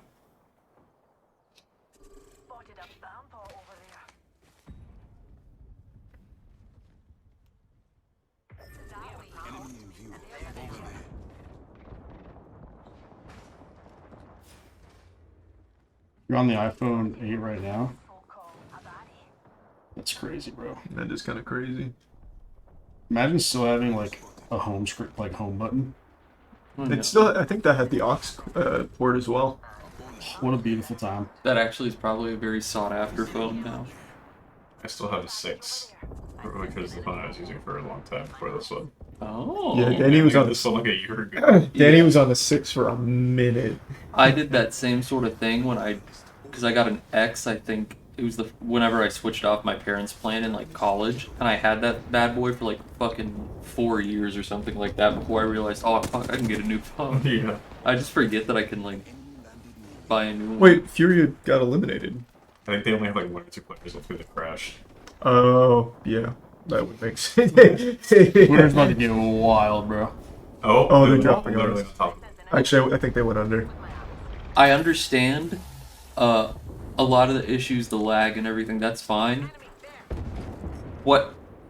You're on the iPhone 8 right now? That's crazy, bro. That is kind of crazy. Imagine still having like a home script, like home button. It's still, I think that had the aux port as well. What a beautiful time. That actually is probably a very sought after phone now. I still have a 6 because the phone I was using for a long time before this one. Oh. Yeah, Danny was on this one like a year ago. Danny was on the 6 for a minute. I did that same sort of thing when because I got an X, I think it was whenever I switched off my parents' plan in like college, and I had that bad boy for like fucking 4 years or something like that before I realized, oh fuck, I can get a new phone. Yeah. I just forget that I can like buy a new one. Wait, Furia got eliminated. I think they only have like 1 or 2 players left with the crash. Oh, yeah. That would make sense. We're about to get wild, bro. Oh, they're dropping on literally us. on top of it. Actually, I think they went under. I understand a lot of the issues, the lag and everything, that's fine.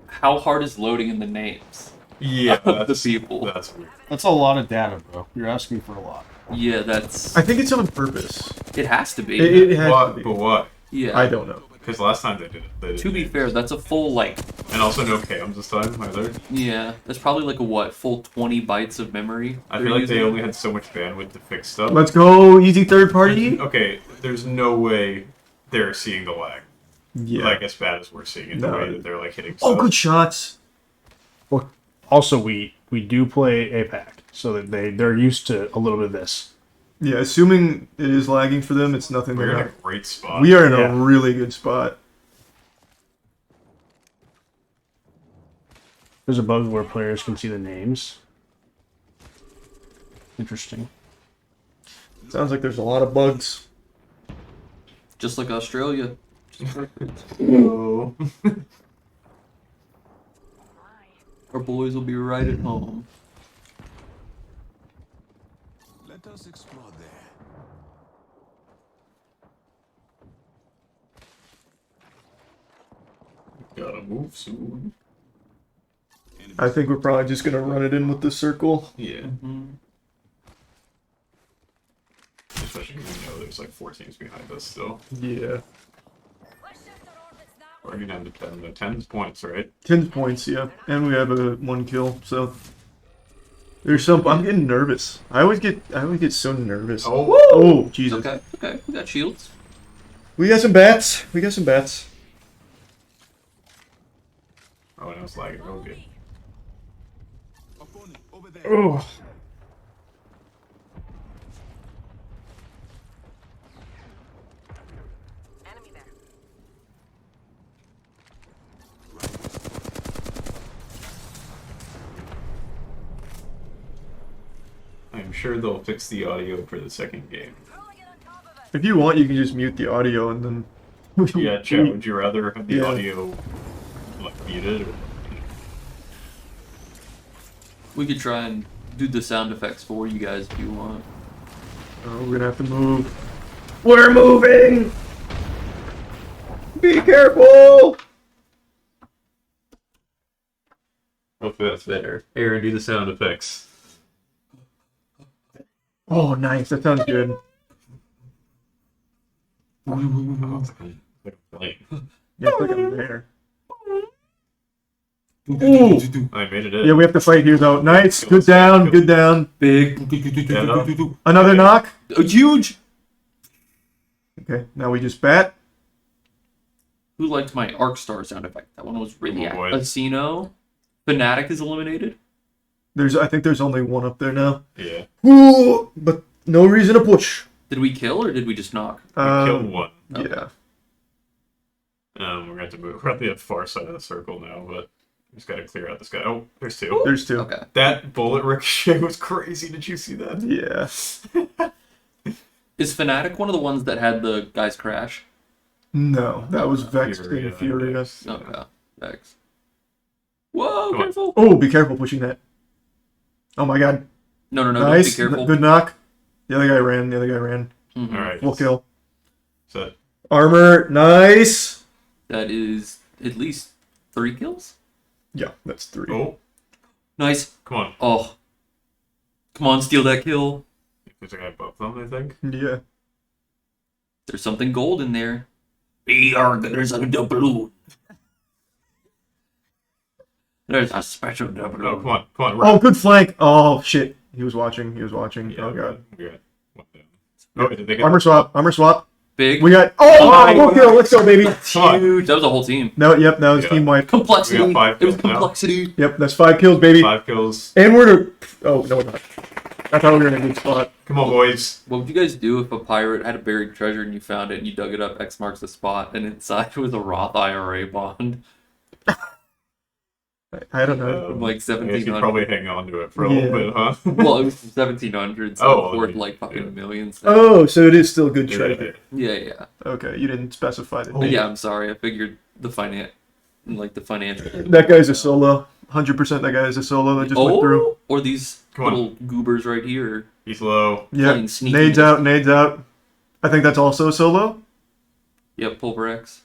How hard is loading in the names? Yeah, of the people. That's weird. That's a lot of data, bro. You're asking for a lot. Yeah, that's... I think it's on purpose. It has to be. It has to be. But what? Yeah. I don't know. Because last time they did it. To be fair, that's a full, like... And also no cams this time, either. Yeah, that's probably like a, full 20 bytes of memory? I feel like they only had so much bandwidth to fix stuff. Let's go, easy third party. Okay, there's no way they're seeing the lag. Yeah. Like, as bad as we're seeing it, the way that they're, like, hitting Oh, stuff. good shots. Well, also, we do play APAC, so that they're used to a little bit of this. Yeah, assuming it is lagging for them, it's nothing. We're in a great spot. We are in a really good spot. There's a bug where players can see the names. Interesting. Sounds like there's a lot of bugs. Just like Australia. Just perfect. Oh. Our boys will be right at home. Let us explore there. Gotta move soon. I think we're probably just gonna run it in with the circle. Yeah. Especially because we know there's like 4 teams behind us still. Yeah. We're already down to 10. No, 10 points, right? 10 points, yeah. And we have a 1 kill, so there's some. I'm getting nervous. I always get so nervous. Oh, Jesus. Okay, we got shields. We got some bats. Oh, and I was lagging real good. Oh. I'm sure they'll fix the audio for the second game. If you want, you can just mute the audio and then. Yeah, Chad, would you rather have the Yeah. audio like muted? Or... We could try and do the sound effects for you guys if you want. Oh, we're gonna have to move. We're moving! Be careful! Hopefully that's better. Aaron, do the sound effects. Oh, nice. That sounds good. Oh, it's like a plane. Yeah, it's like a bear. Ooh! I made it in. Yeah, we have to fight here though. Nice. Good down. Good down. Big. Another knock. Huge. Okay, now we just bat. Who liked my Arc Star sound effect? That one was really Oh, boy. Casino. Fnatic is eliminated. I think there's only one up there now. Yeah. Ooh, but no reason to push. Did we kill or did we just knock? We killed one. Yeah. We're going to have to move. We're at the far side of the circle now, but we just got to clear out this guy. Oh, there's two. There's two. Okay. That bullet ricochet was crazy. Did you see that? Yeah. Is Fnatic one of the ones that had the guys crash? No, that was Vex Fury, and Furious. Okay. Vex. Whoa, Come on. careful. Oh, be careful pushing that. Oh my god. No, no, no. Nice. Don't be careful. Good knock. The other guy ran. Mhm. All right. Full kill. So, Armor. Nice. That is at least 3 kills? Yeah, that's 3. oh, Nice. come on. Oh. Come on, steal that kill. There's a guy above them, I think. Yeah. There's something gold in there. We are there's a doubloon. There's a special doubloon. Oh, come on. Come on. Oh, good flank. Oh, shit. He was watching. Yeah, Oh, God. We got one down. Oh, did they get Armor swap. Big. We got... Oh, full kill. Let's go, baby. Come on. Huge. That was a whole team. No, yep, that was team wipe. Complexity. We got 5 It was kills now. complexity. Yep, that's 5 kills, baby. 5 kills. And we're to... Oh, no, we're not. I thought we were in a good spot. Come on, boys. What would you guys do if a pirate had a buried treasure and you found it and you dug it up, X marks the spot, and inside was a Roth IRA bond? I don't know. From like I guess 1700. you'd probably hang on to it for a little bit, huh? Well, it was from 1700, so Oh, it's worth yeah. like fucking millions. Oh, so it is still good treasure. Yeah. Okay, you didn't specify the Oh, name. yeah, I'm sorry. I figured the financial. That guy's a solo. 100% that guy is a solo that just went through. Or these little goobers right here. He's low. Yeah, Playing sneaky. nades out. I think that's also a solo. Yep, Pulver X.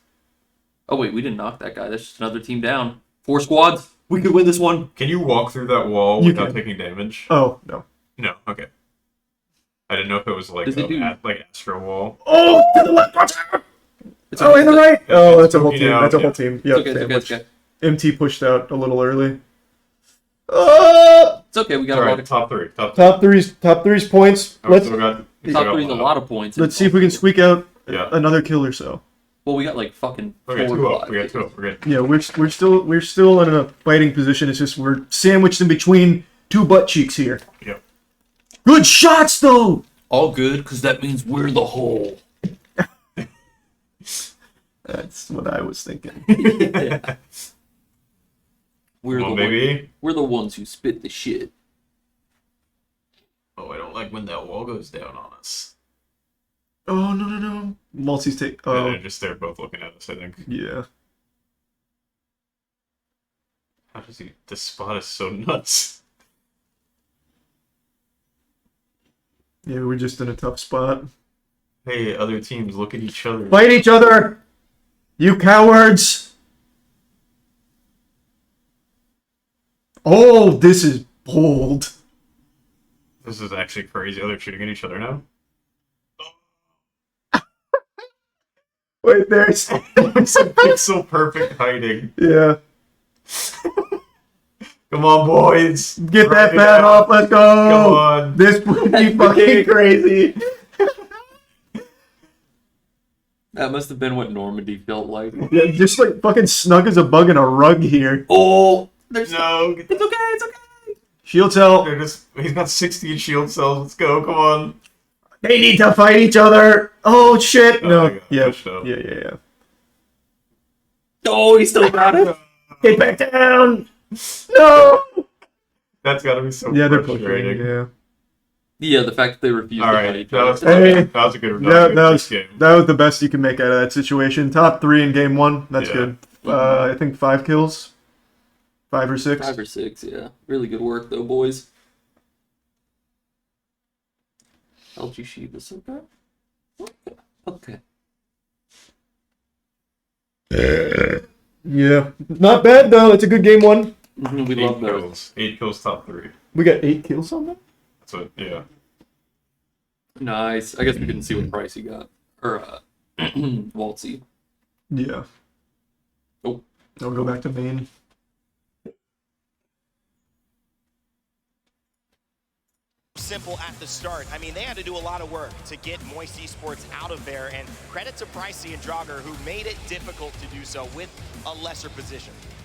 Oh, wait, we didn't knock that guy. That's just another team down. 4 squads. We could win this one. Can you walk through that wall You without can. taking damage? Oh, no. No, okay. I didn't know if it was like Does it do- like Astro Wall. Oh, to the left, watch out! It's Oh, in the right! Oh, that's a whole Spooky team. now, That's a yeah. whole team. It's Yep, okay, it's okay, it's sandwich. okay. MT pushed out a little early. Oh! It's okay, we got All a lot right, of top 3. Top three's points. Oh, we Let's still got top 3 is a lot of points. let's see if we can squeak out Yeah. another kill or so. Well, we got like fucking We got 4 2 or up. 5. We got 2 up. We're good. Yeah, we're still in a fighting position. It's just we're sandwiched in between 2 butt cheeks here. Yep. Good shots though. All good, because that means we're the whole. That's what I was thinking. Yeah. We're Come on, the baby. We're the ones who spit the shit. Oh, I don't like when that wall goes down on us. Oh no. Multi's take. Yeah, Oh they're both looking at us, I think. yeah. How does he... This spot is so nuts. Yeah, we're just in a tough spot. Hey, other teams, look at each other. Fight each other, you cowards! Oh, this is bold. This is actually crazy. Oh, they're shooting at each other now? Wait, there's Some pixel perfect hiding. yeah. Come on, boys. Get Grind that it bat out. off. Let's go. Come on. This would be fucking crazy. That must have been what Normandy felt like. Yeah, just like fucking snug as a bug in a rug here. Oh, there's No. It's okay, it's okay. Shield cell. He's got 60 in shield cells. Let's go. Come on. They need to fight each other. Oh shit. Oh, No. they got Yeah. pushed up. Yeah. Oh, he still got it. Get back down. No. That's got to be so Yeah, they're pushing. frustrating. Yeah. Yeah, the fact that they refused All to right. fight each That other. was, Hey. that was a good That game. was the best you can make out of that situation. Top 3 in game 1. That's Yeah. good. I think 5 kills. 5 or 6. 5 or 6, yeah. Really good work, though, boys. LG Sheep is okay. Okay. Yeah. Not bad though. It's a good game 1. We love those. kills. 8 kills, top 3. We got 8 kills on them. That's what. Yeah. Nice. I guess we didn't see what price he got. Or, Waltzy. Yeah. Oh. I'll go back to main. Simple at the start. I mean, they had to do a lot of work to get Moist eSports out of there, and credit to Pricey and Draugr, who made it difficult to do so with a lesser position.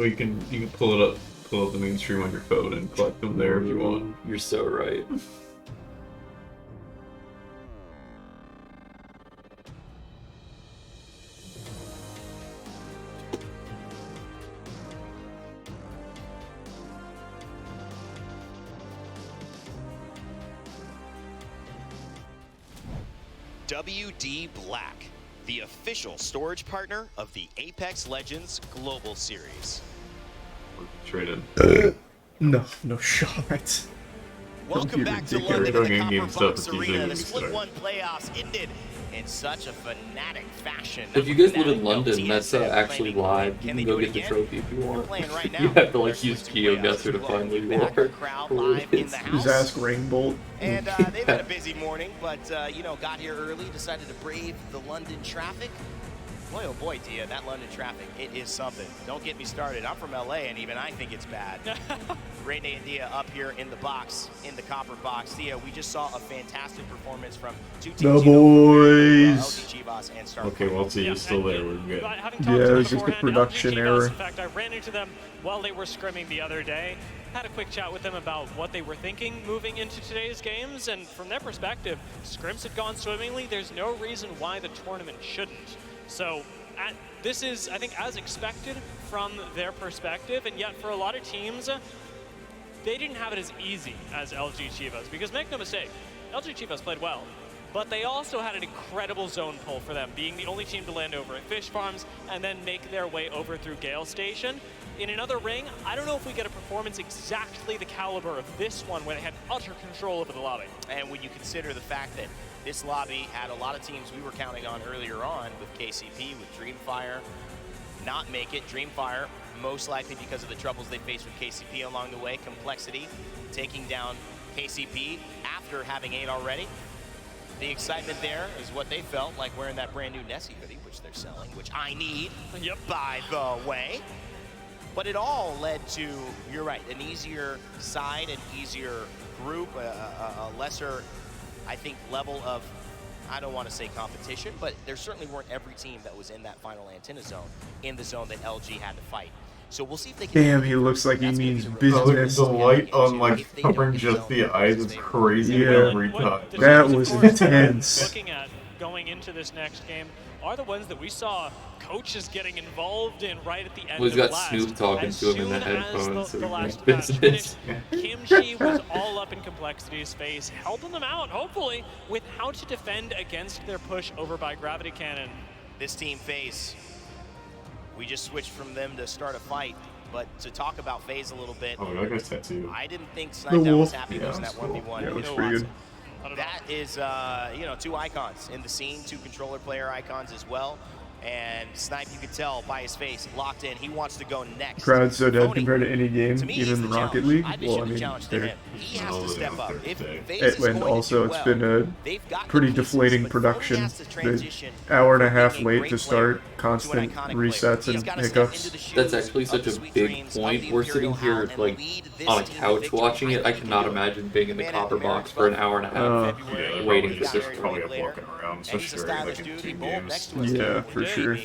Well, you can pull up the mainstream on your phone and collect them there if you want. You're so right. WD Black, the official storage partner of the Apex Legends Global Series. Traded. No shot. Welcome back to London to the Copper Box Arena. The Split 1 playoffs ended in such a fanatic fashion. If you guys live in London, that's actually live. You can go get the trophy if you want. You have to like use GeoGuessr to find where you are. Just ask Rainbolt. And they've had a busy morning, but you know, got here early, decided to brave the London traffic. Boy, oh boy, Dia, that London traffic, it is something. Don't get me started. I'm from LA, and even I think it's bad. Rene and Dia up here in the box, in the Copper Box. Dia, we just saw a fantastic performance from two teams. The boys. Okay, well, see, you're still there. We're good. Yeah, it was just a production error. In fact, I ran into them while they were scrimming the other day. Had a quick chat with them about what they were thinking moving into today's games, and from their perspective, scrims had gone swimmingly. There's no reason why the tournament shouldn't. So this is, I think, as expected from their perspective, and yet for a lot of teams, they didn't have it as easy as LG Chivas, because make no mistake, LG Chivas played well, but they also had an incredible zone pull for them, being the only team to land over at Fish Farms and then make their way over through Gale Station. In another ring, I don't know if we get a performance exactly the caliber of this one where they had utter control over the lobby. And when you consider the fact that this lobby had a lot of teams we were counting on earlier on with KCP, with Dreamfire, not make it. Dreamfire, most likely because of the troubles they faced with KCP along the way. Complexity, taking down KCP after having 8 already. The excitement there is what they felt like wearing that brand new Nessie hoodie, which they're selling, which I need, by the way. But it all led to, you're right, an easier side, an easier group, a lesser, I think, level of, I don't want to say competition, but there certainly weren't every team that was in that final antenna zone, in the zone that LG had to fight. So we'll see if they can. Damn, he looks like he means business. The light on like covering just the eyes is crazy every time. That was intense. Looking at going into this next game are the ones that we saw coaches getting involved in right at the end. Well, he's got Snoop talking to him in the headphones, so the last business. Kimchi was all up in Complexity's face, helping them out, hopefully, with how to defend against their push over by Gravity Cannon. This team FaZe, we just switched from them to start a fight, but to talk about FaZe a little bit, oh, that guy's tattoo. I didn't think Snipedown was happy losing that 1v1. Yeah, it was pretty good. That is, you know, 2 icons in the scene, 2 controller player icons as well. And Snipe, you could tell by his face, locked in. He wants to go next. Crowd's so dead compared to any game, even Rocket League. Well, I mean, he has to step up. And also, it's been a pretty deflating production. The hour and a half late to start, constant resets and hiccups. That's actually such a big point. We're sitting here like on a couch watching it. I cannot imagine being in the Copper Box for an hour and a half waiting for this. Probably up walking around, especially during like in team games. Yeah, for sure.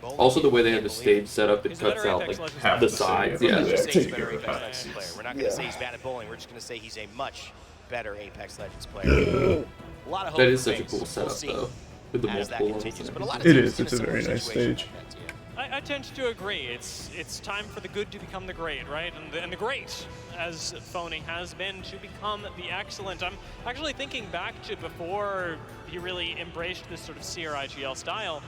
Also, the way they have the stage set up, it cuts out like half the sides. Yeah. We're not going to say he's bad at bowling. We're just going to say he's a much better Apex Legends player. A lot of hope. That is such a cool setup, though, with the multiple levels. It is. It's a very nice stage. I tend to agree. It's time for the good to become the great, right? And the great, as Phony has been, to become the excellent. I'm actually thinking back to before he really embraced this sort of CRIGL style.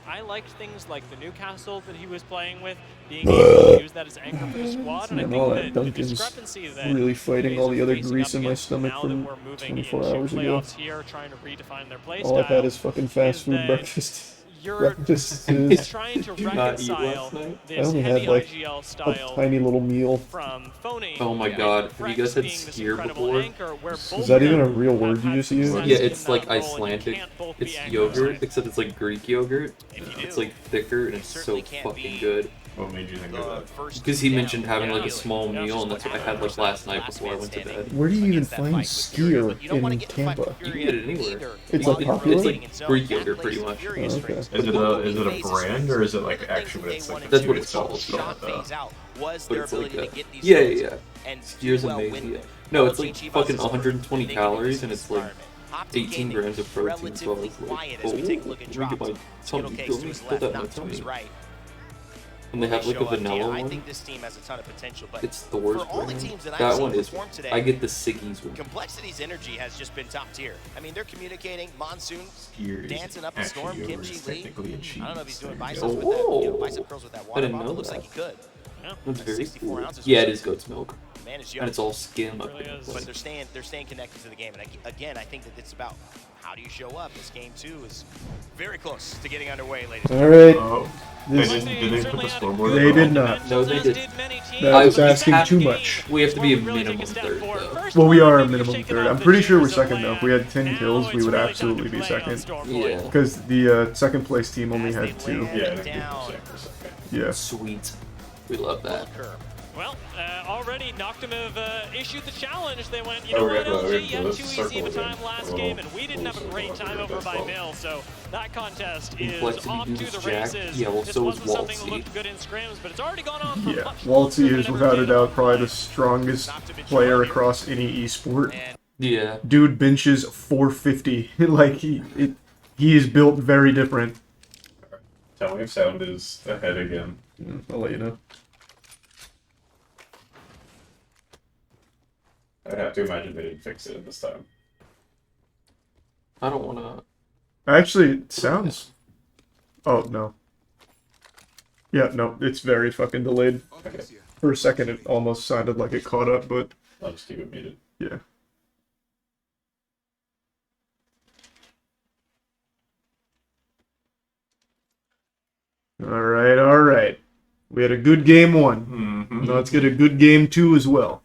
I liked things like the Newcastle that he was playing with, being able to use that as anchor for the squad, and I think that the discrepancy that really fighting all the other grease in my stomach now from that we're moving 24 into hours ago. playoffs here, trying to redefine their play All I've had style, is fucking fast food that breakfast. You're Breakfast is. trying to Did you not eat reconcile last night? I this only heavy had like IGL a style tiny little meal. from Phony. Oh my god, have you guys had skier before? Is that even a real word you just used? Yeah, it's like Icelandic. It's yogurt, except it's like Greek yogurt. It's like thicker and it's so fucking good. What made you think of that? Because he mentioned having like a small meal, and that's what I had like last night before I went to bed. Where do you even find skier in Tampa? You can get it anywhere. It's like popular? It's like Greek yogurt, pretty much. Oh, okay. Is it a brand or is it like actually it's like That's what it's called. But it's like yeah. Skier's amazing. Yeah. No, it's like fucking 120 calories, and it's like 18 grams of protein. So I was like, oh, let me get my tummy going. Put that in my tummy. And they have like a vanilla one. I think this team has a ton of potential, but it's Thor's for all the brand. teams that I've That seen one is. perform today, I get the Siggy's one. Complexity's energy has just been top tier. I mean, they're communicating. Monsoon dancing up a actually storm. yogurt Kimchi is Lee. technically a cheese. I don't know if he's doing thing. biceps with that, bicep curls with that I water didn't bottle. know Looks that. like he could. That's very 64 cool. ounces Yeah, was it is goat's milk. Man is And young. it's all skim up Really in is. place. But they're staying connected to the game. And again, I think that it's about how do you show up. This game too is very close to getting underway, ladies. All right. Oh. This, Did they put the scoreboard? they did not. No, they did. That was asking too much. We have to be a minimum third, though. Well, we are a minimum third. I'm pretty sure we're second, though. If we had 10 kills, we would absolutely be second. Yeah. Because the second place team only had 2. Yeah, I think we were second for a second. Yeah. Sweet. We love that. Well, already Noctum have issued the challenge. They went, you Oh, know what, we LG, have you had to too circle easy of a again. time last A game, and we didn't have a little great circle time over as by well. Mill. So that contest is Complexity off to uses the Jack. races. Yeah, well, This so is wasn't something that Waltzy. looked good in scrims, but it's already gone on for Yeah. much Waltzy longer is than without a ever doubt did. probably the strongest player across any esport. Yeah. Dude benches 450. Like, he is built very different. Tell me if sound is ahead again. I'll let you know. I have to imagine they didn't fix it this time. I don't want to. Actually, it sounds... Oh, no. Yeah, no, it's very fucking delayed. Okay. For a second, it almost sounded like it caught up, but... I'll just keep it muted. Yeah. Alright. We had a good game 1. Mm-hmm. Now let's get a good game 2 as well.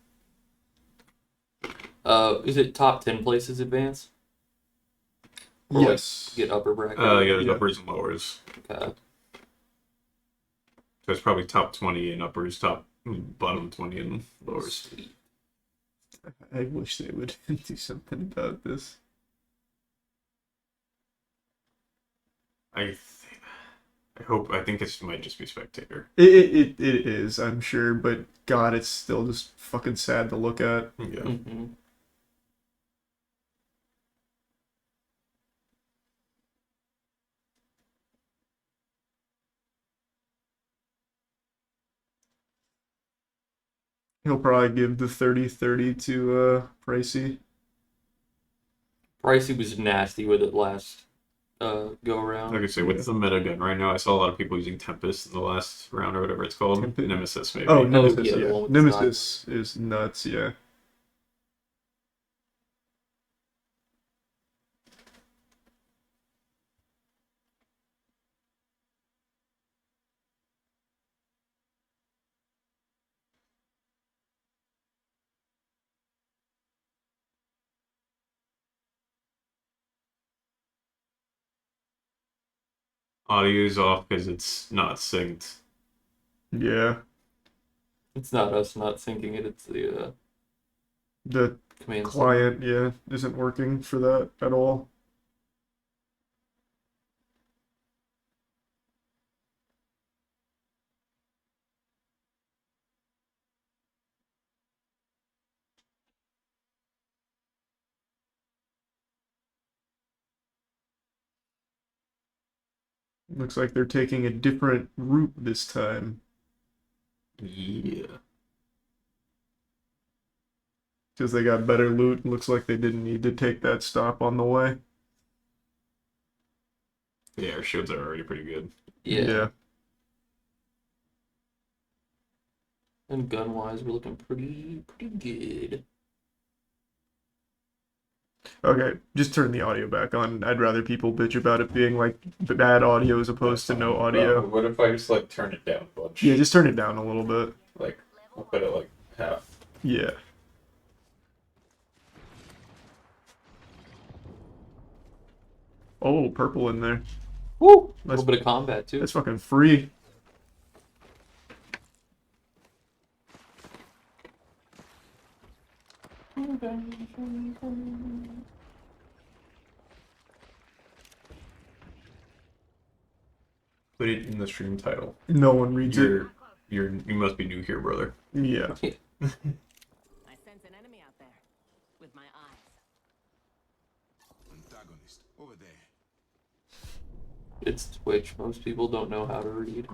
Is it top 10 places advance? Or Yes. Like, get upper bracket? Yeah, there's uppers and lowers. Okay. So it's probably top 20 in uppers, bottom 20 in lowers. I wish they would do something about this. I think it might just be spectator. It is, I'm sure, but God, it's still just fucking sad to look at. Yeah. Mm-hmm. He'll probably give the 30-30 to Pricey. Pricey was nasty with it last go around. Like I say, what's the meta gun right now? I saw a lot of people using Tempest in the last round or whatever it's called. Nemesis, maybe. Oh, Nemesis, Yeah, the yeah. one with Nemesis is nuts, yeah. Audio's off because it's not synced. Yeah. It's not us not syncing it, it's the The command client, yeah, isn't working for that at all. Looks like they're taking a different route this time. Yeah. Because they got better loot. Looks like they didn't need to take that stop on the way. Yeah, our shields are already pretty good. Yeah. And gun wise, we're looking pretty good. Okay, just turn the audio back on. I'd rather people bitch about it being like bad audio as opposed to no audio. What if I just like turn it down a bunch? Yeah, just turn it down a little bit. Like, I'll put it like half. Yeah. Oh, purple in there. Woo! A little bit of combat too. That's fucking free. Put it in the stream title. No one reads it. You must be new here, brother. Yeah. I sense an enemy out there with my eyes. Antagonist over there. It's Twitch. Most people don't know how to read.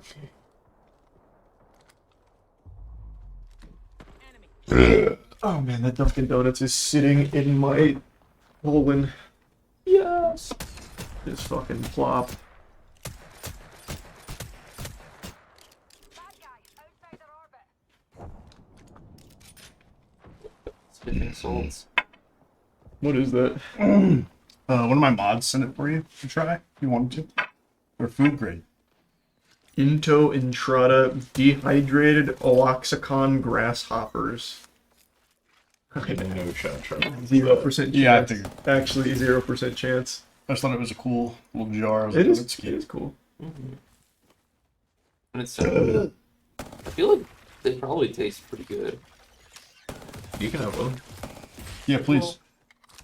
Oh man, that Dunkin' Donuts is sitting in my colon. Yes. Just fucking plop. Spitting salts. What is that? One of my mods sent it for you to try. If you wanted to. They're food grade. Into Intrada dehydrated Oaxacan grasshoppers. No shot, 0% chance. Yeah, I figured. Actually, 0% chance. I just thought it was a cool little jar. I was It like, is. "That's It cute." is cool. Mm-hmm. And it's so I feel like they probably taste pretty good. You can have one. Yeah, please.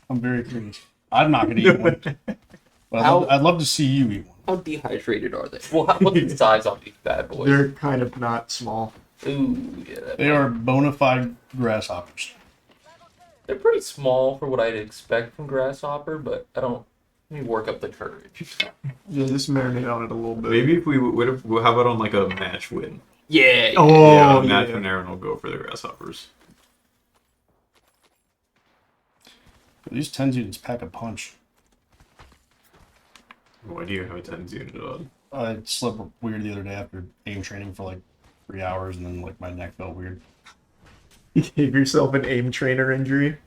I'm very curious. I'm not gonna eat one. But I'd love to see you eat one. How dehydrated are they? Well, what's the size on these bad boys? They're kind of not small. Ooh, yeah. They are bona fide grasshoppers. They're pretty small for what I'd expect from grasshopper, but I don't. Let me work up the courage. Yeah, just marinate on it a little bit. Maybe if we would have, how about on like a match win? Yeah. Oh, yeah. Match yeah. win, Aaron will go for the grasshoppers. These 10s units pack a punch. Why do you have a 10 unit on? I slept weird the other day after aim training for like 3 hours, and then like my neck felt weird. You gave yourself an aim trainer injury.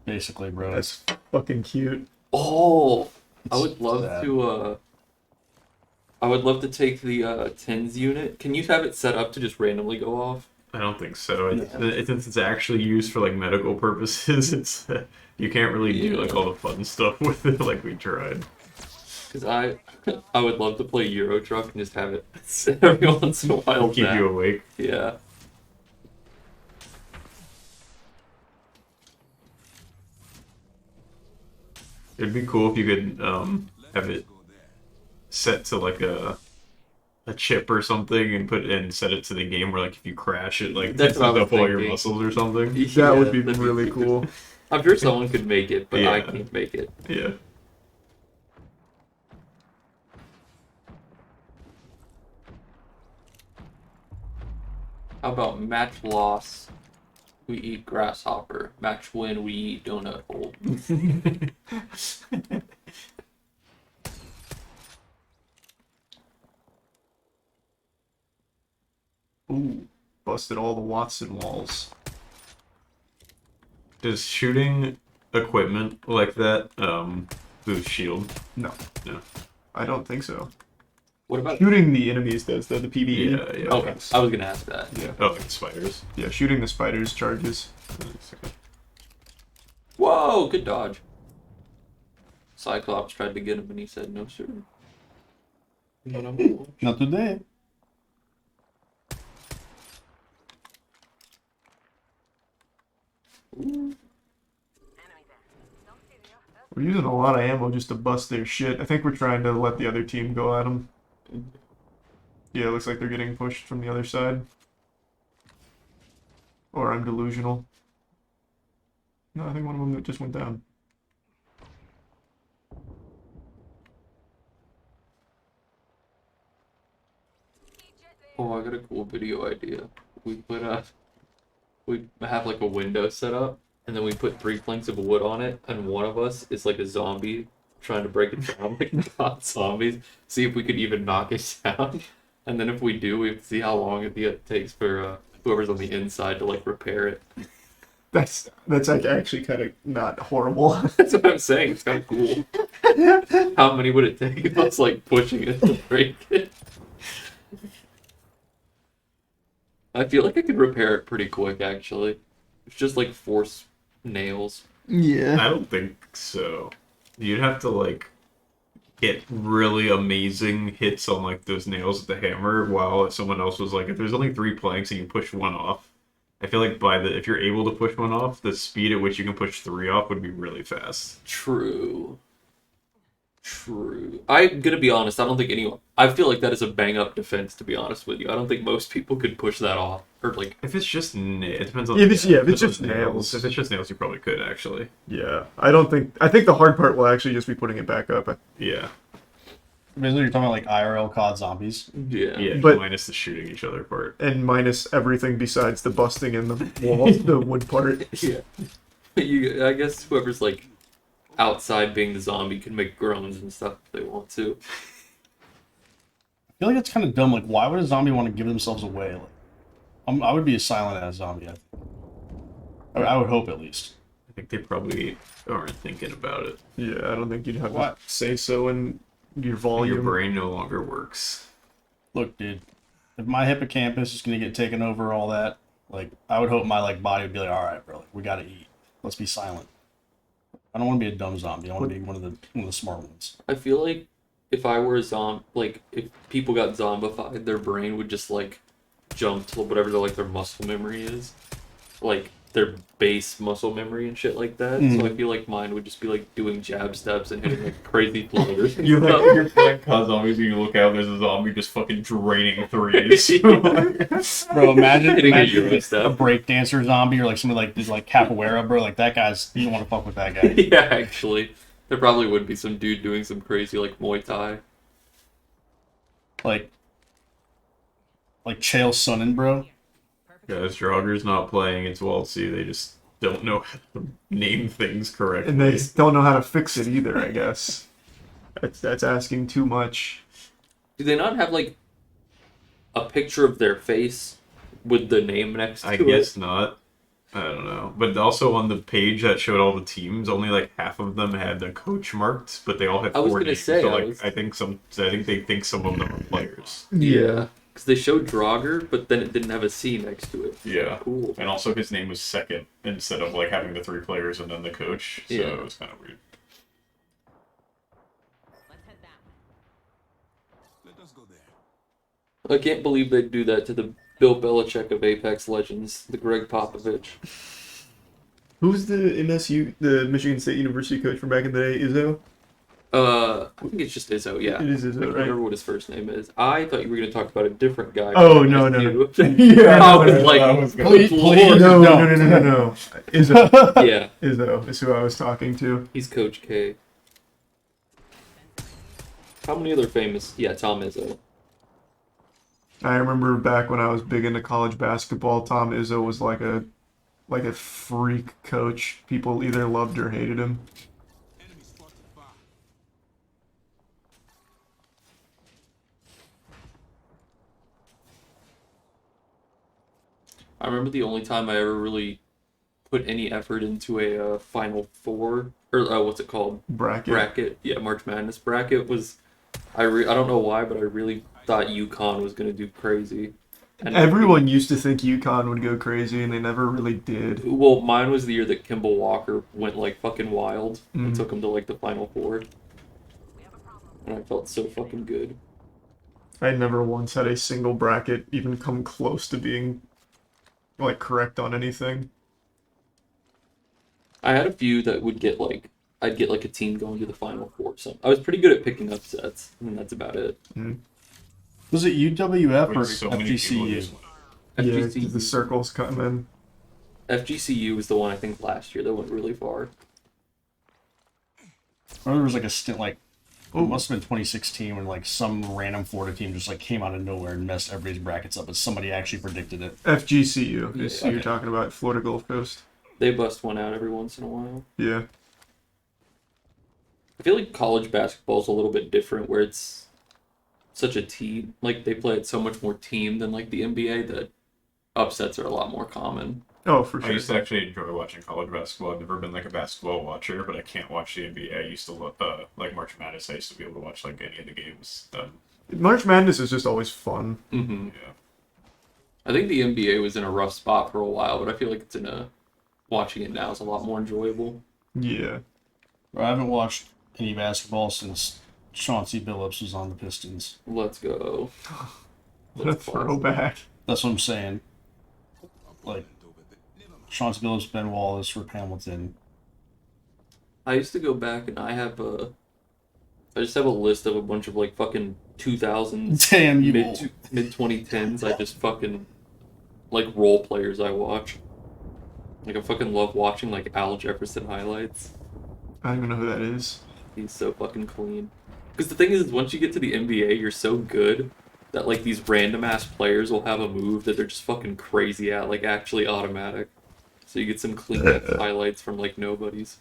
Basically, bro. That's fucking cute. Oh, I would love to. I would love to take the tens unit. Can you have it set up to just randomly go off? I don't think so. Since it's actually used for like medical purposes, it's you can't really do like all the fun stuff with it like we tried. Because I would love to play Euro Truck and just have it every once in a while. Keep you awake. Yeah. It'd be cool if you could have it set to like a chip or something and set it to the game where like if you crash it like That's what I was up all your thinking. muscles or something. That would be really cool. I'm sure someone could make it, but I Yeah. can't make it. Yeah. How about match loss? We eat grasshopper. Match win, we eat donut hole. Ooh, busted all the Watson walls. Does shooting equipment like that boost shield? No. No. I don't think so. What about Shooting the enemies does, though, the PvE. Yeah, yeah. Okay, I was gonna ask that. Yeah. Oh, like spiders. Yeah, shooting the spiders charges. Whoa, good dodge. Cyclops tried to get him and he said no, sir. But I'm cool. Not today. We're using a lot of ammo just to bust their shit. I think we're trying to let the other team go at them. Yeah, it looks like they're getting pushed from the other side. Or I'm delusional. No, I think one of them just went down. Oh, I got a cool video idea. We have like a window set up, and then we put 3 planks of wood on it, and one of us is like a zombie trying to break it down like not zombies. See if we could even knock it down, and then if we do, we have to see how long it takes for whoever's on the inside to like repair it. That's like actually kind of not horrible. That's what I'm saying. It's kind of cool. How many would it take if us like pushing it to break it? I feel like I could repair it pretty quick, actually. It's just like force nails. Yeah. I don't think so. You'd have to like get really amazing hits on like those nails with the hammer, while someone else was like, if there's only 3 planks and you push one off, I feel like if you're able to push one off, the speed at which you can push 3 off would be really fast. True. I'm gonna be honest. I don't think anyone. I feel like that is a bang up defense. To be honest with you, I don't think most people could push that off. Or like, if it's just it depends on. If it's just nails. If it's just nails, you probably could actually. Yeah, I think the hard part will actually just be putting it back up. Yeah. Basically, you're talking about like IRL COD zombies. Yeah, but minus the shooting each other part. And minus everything besides the busting in the walls, the wood part. Yeah. I guess whoever's like outside being the zombie can make groans and stuff if they want to. I feel like that's kind of dumb. Like, why would a zombie want to give themselves away? Like, I would be as silent as a zombie. I would hope at least. I think they probably aren't thinking about it. Yeah, I don't think you'd have to say so in your volume. Your brain no longer works. Look, dude, if my hippocampus is gonna get taken over, all that, like, I would hope my like body would be like, all right, bro, like, we gotta eat. Let's be silent. I don't want to be a dumb zombie. I want to be one of the smart ones. I feel like if I were a zombie, like if people got zombified, their brain would just like jump to whatever their muscle memory is, like their base muscle memory and shit like that. So I feel like mine would just be like doing jab steps and hitting like crazy floaters. You're playing COD Zombies and you look out, there's a zombie just fucking draining threes. Bro, imagine a break dancer zombie or like somebody like did like capoeira, bro. Like that guy's, you don't want to fuck with that guy. Yeah, actually, there probably would be some dude doing some crazy like Muay Thai. Like Chael Sonnen, bro. Guys, Jogger's not playing its WALC. They just don't know how to name things correctly. And they don't know how to fix it either, I guess. That's asking too much. Do they not have like a picture of their face with the name next to it? I guess not. I don't know. But also on the page that showed all the teams, only like half of them had the coach marked, but they all had 4 names. So like I think they think some of them are players. Yeah. Because they showed Draugr, but then it didn't have a C next to it. Yeah. Cool. And also his name was second instead of like having the 3 players and then the coach. So it was kind of weird. Let's head that way. Let us go there. I can't believe they'd do that to the Bill Belichick of Apex Legends, the Greg Popovich. Who's the MSU, the Michigan State University coach from back in the day? Izzo? I think it's just Izzo, yeah. It is Izzo, I can't right? remember what his first name is. I thought you were going to talk about a different guy. Oh, no. Yeah, I was like, please, no. Izzo. Yeah. Izzo is who I was talking to. He's Coach K. How many other famous? Yeah, Tom Izzo. I remember back when I was big into college basketball, Tom Izzo was like a freak coach. People either loved or hated him. I remember the only time I ever really put any effort into a Final Four, or what's it called? Bracket. Yeah, March Madness bracket was. I don't know why, but I really thought UConn was going to do crazy. And everyone used to think UConn would go crazy, and they never really did. Well, mine was the year that Kimball Walker went like fucking wild and took him to like the Final Four. And I felt so fucking good. I never once had a single bracket even come close to being like correct on anything. I had a few that would get like I'd get like a team going to the Final Four. So I was pretty good at picking upsets, and that's about it. Was it UWF or So many people FGCU? just- Yeah, FGCU. the circles come in. FGCU was the one I think last year that went really far. Or there was like a stint like it must have been 2016 when like some random Florida team just like came out of nowhere and messed everybody's brackets up, but somebody actually predicted it. FGCU is who Yeah. you're talking about, Florida Gulf Coast. They bust one out every once in a while. Yeah. I feel like college basketball is a little bit different, where it's such a team. Like they play it so much more team than like the NBA that upsets are a lot more common. Oh, for I sure. used to actually enjoy watching college basketball. I've never been like a basketball watcher, but I can't watch the NBA. I used to love, like March Madness. I used to be able to watch like any of the games. March Madness is just always fun. Mm-hmm. Yeah. I think the NBA was in a rough spot for a while, but I feel like it's in a watching it now is a lot more enjoyable. Yeah. Bro, I haven't watched any basketball since Chauncey Billups was on the Pistons. Let's go. What a throwback. That's what I'm saying. Like, Sean Billups, Ben Wallace, Rip Hamilton. I used to go back and I just have a list of a bunch of like fucking 2000s, Damn, you mid 2010s. I just fucking like role players I watch. Like I fucking love watching like Al Jefferson highlights. I don't even know who that is. He's so fucking clean. Because the thing is, once you get to the NBA, you're so good that like these random ass players will have a move that they're just fucking crazy at, like actually automatic. So you get some clean highlights from like nobodies.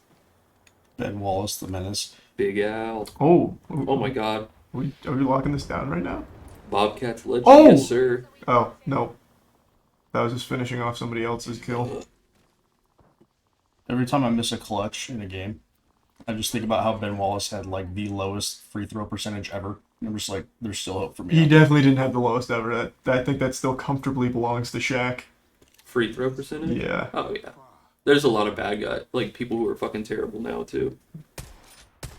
Ben Wallace, the Menace. Big Al. Oh. Oh my god. Are we locking this down right now? Bobcats legend, Oh! yes sir. Oh, no. That was just finishing off somebody else's kill. Every time I miss a clutch in a game, I just think about how Ben Wallace had like the lowest free throw percentage ever. And I'm just like, there's still hope for me. He definitely didn't have the lowest ever. I think that still comfortably belongs to Shaq. Free throw percentage? Yeah. Oh yeah. There's a lot of bad guys, like people who are fucking terrible now too.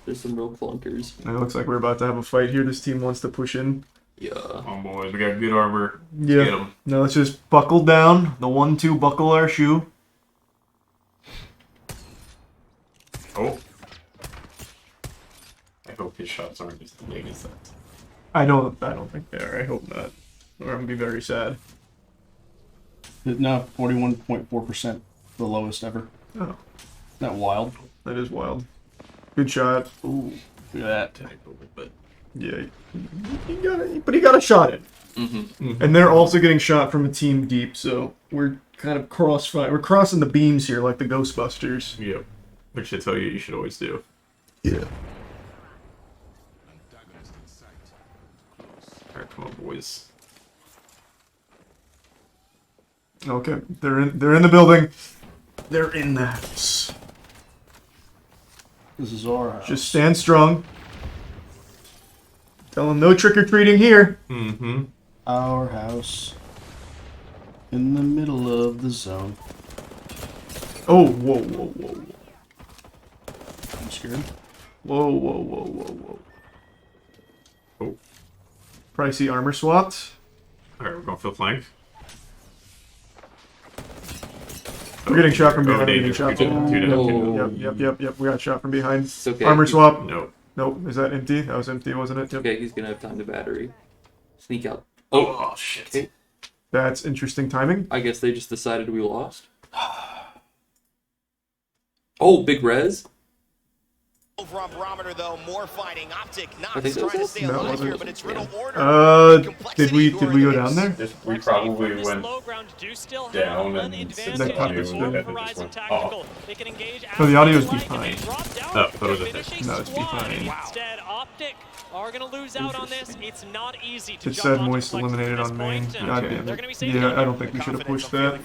There's some real clunkers. It looks like we're about to have a fight here. This team wants to push in. Yeah. Come on, boys. We got good armor. Yeah. Get 'em. Now let's just buckle down. The 1-2 buckle our shoe. Oh. I hope his shots aren't as late as that. I don't think they are. I hope not. Or I'm gonna be very sad. No, 41.4%, the lowest ever. Oh. Isn't that wild? That is wild. Good shot. Ooh, look at that. But yeah, he got a shot in. Mm-hmm. And they're also getting shot from a team deep, so we're kind of we're crossing the beams here like the Ghostbusters. Yep. Which I tell you should always do. Yeah. Alright, come on, boys. Okay, they're in the building. They're in the house. This is our house. Just stand strong. Tell them no trick-or-treating here. Mm-hmm. Our house. In the middle of the zone. Oh, whoa, whoa, whoa, whoa. I'm scared. Whoa, whoa, whoa, whoa, whoa. Oh. Pricey armor swapped. Alright, we're going for the flank. We're getting shot from behind. Oh, We're getting danger. shot from behind. Yep. We got shot from behind. It's okay. Armor swap. Nope. Nope. Is that empty? That was empty, wasn't it? Yep. Okay, he's gonna have time to battery. Sneak out. Oh shit. Okay. That's interesting timing. I guess they just decided we lost. Oh, big res. Over on barometer though, more fighting. Optic I think Knox trying to stay No, alive wasn't here, it? but it's Riddle Order. Did we go down there? We probably went down and That caught us just went off. They can engage Oh, the audio's behind. Oh, that was a hit. No, it's behind. Instead, Optic are going to lose out on this. It's not easy to It jump said onto Moist Flex eliminated at this on main. point, and God they're damn gonna be it. safe Yeah, again. I don't think we should have pushed that.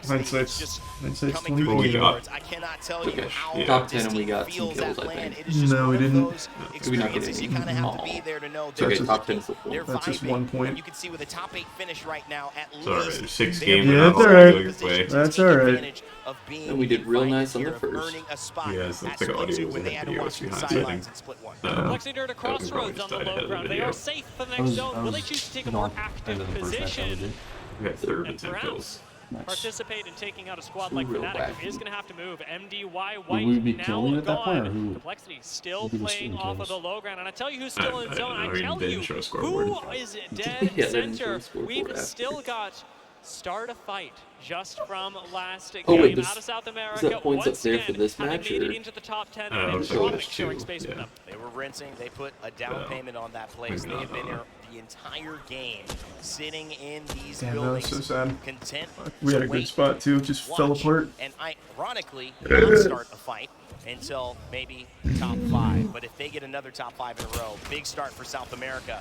Hindsight's Coming through 2020. boards. I cannot tell you Okay. how Yeah. Top 10 this and we team got some feels kills, at I land. think. It is just No, one we of didn't. those We not experiences getting you kind of have Aw. to be there to know So they're it's just- top 10 is the they're That's just vibing, 1 point. and you can see with a top 8 finish right now, at It's alright, least there's 6 they're games. in Yeah, a that's alright. good position to That's take alright. advantage of being And we did real invited nice on the here, first. earning a spot Yeah, it at looks like split audio 2 was when in they the had to video watch from the behind sidelines setting. in split 1. Flexing to we crossroads probably on just the died ahead low of the ground. They video. are safe for the next zone. Will they choose to take a more active position? We got 3rd And and 10 perhaps kills. participate in taking out a squad like Real Fnatic, who wacky. is going to have to move. MDY Would White we be now killing at that point, or gone. who? Complexity still would be the playing stealing off of kills? the low ground. And I tell you who's still in I zone. don't I know, he tell didn't you show a who scoreboard. is dead Yeah, they didn't show center. a scoreboard We've after. still got start a fight just from last game Oh, wait, this- out of South is America. that points up Once there again, for this having match, made it or? into the top 10 Oh, and so Tropic it's sharing two, space with yeah. them. They were rinsing. They put a down payment on that place. They have been here the entire game, sitting in these Damn, that was buildings, so sad. content. We had to a good wait, spot too, just fell watch, apart. and ironically, not start a fight until maybe top 5. But if they get another top 5 in a row, big start for South America.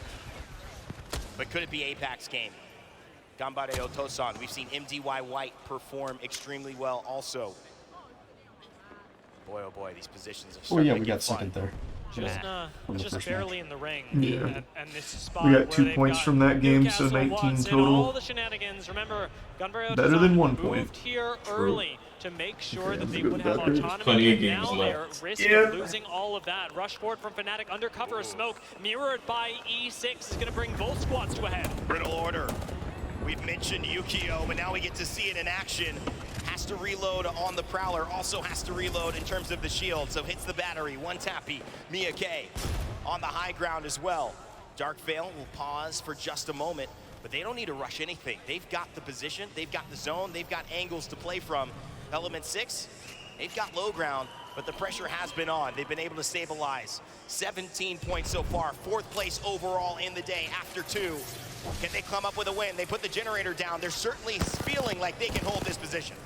But could it be APAC's game? Gambare Otosan. We've seen MDY White perform extremely well also. Boy, oh boy, these positions are Oh starting yeah, to we get got fun. second there. Just barely in the ring. Yeah. And this spot We got where 2 they've points got from that game, so Newcastle 19 Watts in total. all the shenanigans. Remember, Gunbar Better than 1 moved point. here early to make sure that they good would have backers. autonomy. Plenty of and games now left. they're at risk Yeah. of losing all of that. Rush forward from Fnatic under cover of smoke, mirrored by E6 is going to bring both squads to a head. Riddle Order. We've mentioned Yukio, but now we get to see it in action. has to reload on the Prowler, also has to reload in terms of the shield, so hits the battery. One tappy, Mia K on the high ground as well. Dark Veil will pause for just a moment, but they don't need to rush anything. They've got the position, they've got the zone, they've got angles to play from. Element 6, they've got low ground, but the pressure has been on. They've been able to stabilize. 17 points so far, 4th place overall in the day after 2. Can they come up with a win? They put the generator down. They're certainly feeling like they can hold this position.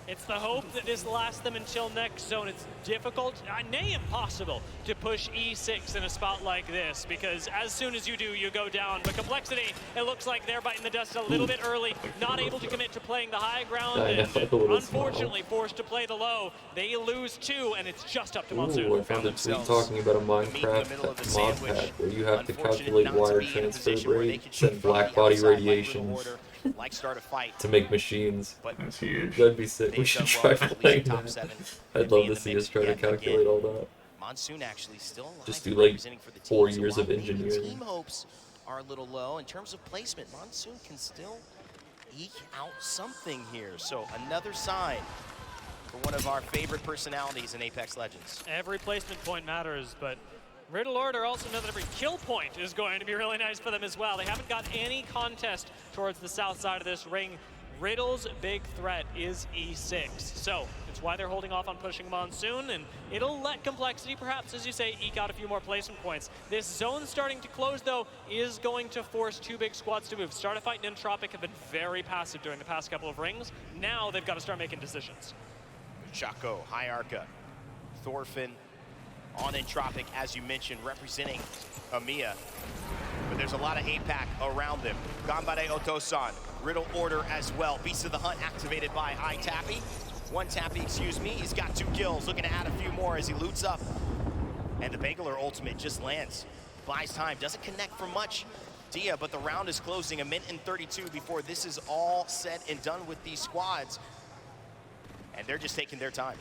It's the hope that this lasts them until next zone. It's difficult, nay impossible, to push E6 in a spot like this, because as soon as you do, you go down. But Complexity, it looks like they're biting the dust a little bit early, not able to commit to playing the high ground, and unfortunately forced to play the low. They lose 2, and it's just up to Monsoon. I found a tweet talking about a Minecraft mod pack where you have to calculate wire transfer rate, set black body radiation Like start a fight to make machines. That's huge. That'd be sick. We should try playing that. I'd love to see us try to calculate all that. Monsoon actually still alive. Just do like 4 years of engineering. Team hopes are a little low in terms of placement. Monsoon can still eke out something here. So another sign for one of our favorite personalities in Apex Legends. Every placement point matters, but Riddle Order also know that every kill point is going to be really nice for them as well. They haven't got any contest towards the south side of this ring. Riddle's big threat is E6. So it's why they're holding off on pushing Monsoon, and it'll let Complexity, perhaps, as you say, eke out a few more placement points. This zone starting to close, though, is going to force 2 big squads to move. Starterfight and Entropic have been very passive during the past couple of rings. Now they've got to start making decisions. Chaco, Hyarka, Thorfinn, on Entropic, as you mentioned, representing EMEA. But there's a lot of APAC around them. Ganbare Otosan, Riddle Order as well. Beast of the Hunt activated by iTappy. One Tappy, excuse me. He's got 2 kills, looking to add a few more as he loots up. And the Bangler ultimate just lands. Buys time, doesn't connect for much. Dia, but the round is closing. A minute and 32 before this is all said and done with these squads. And they're just taking their time.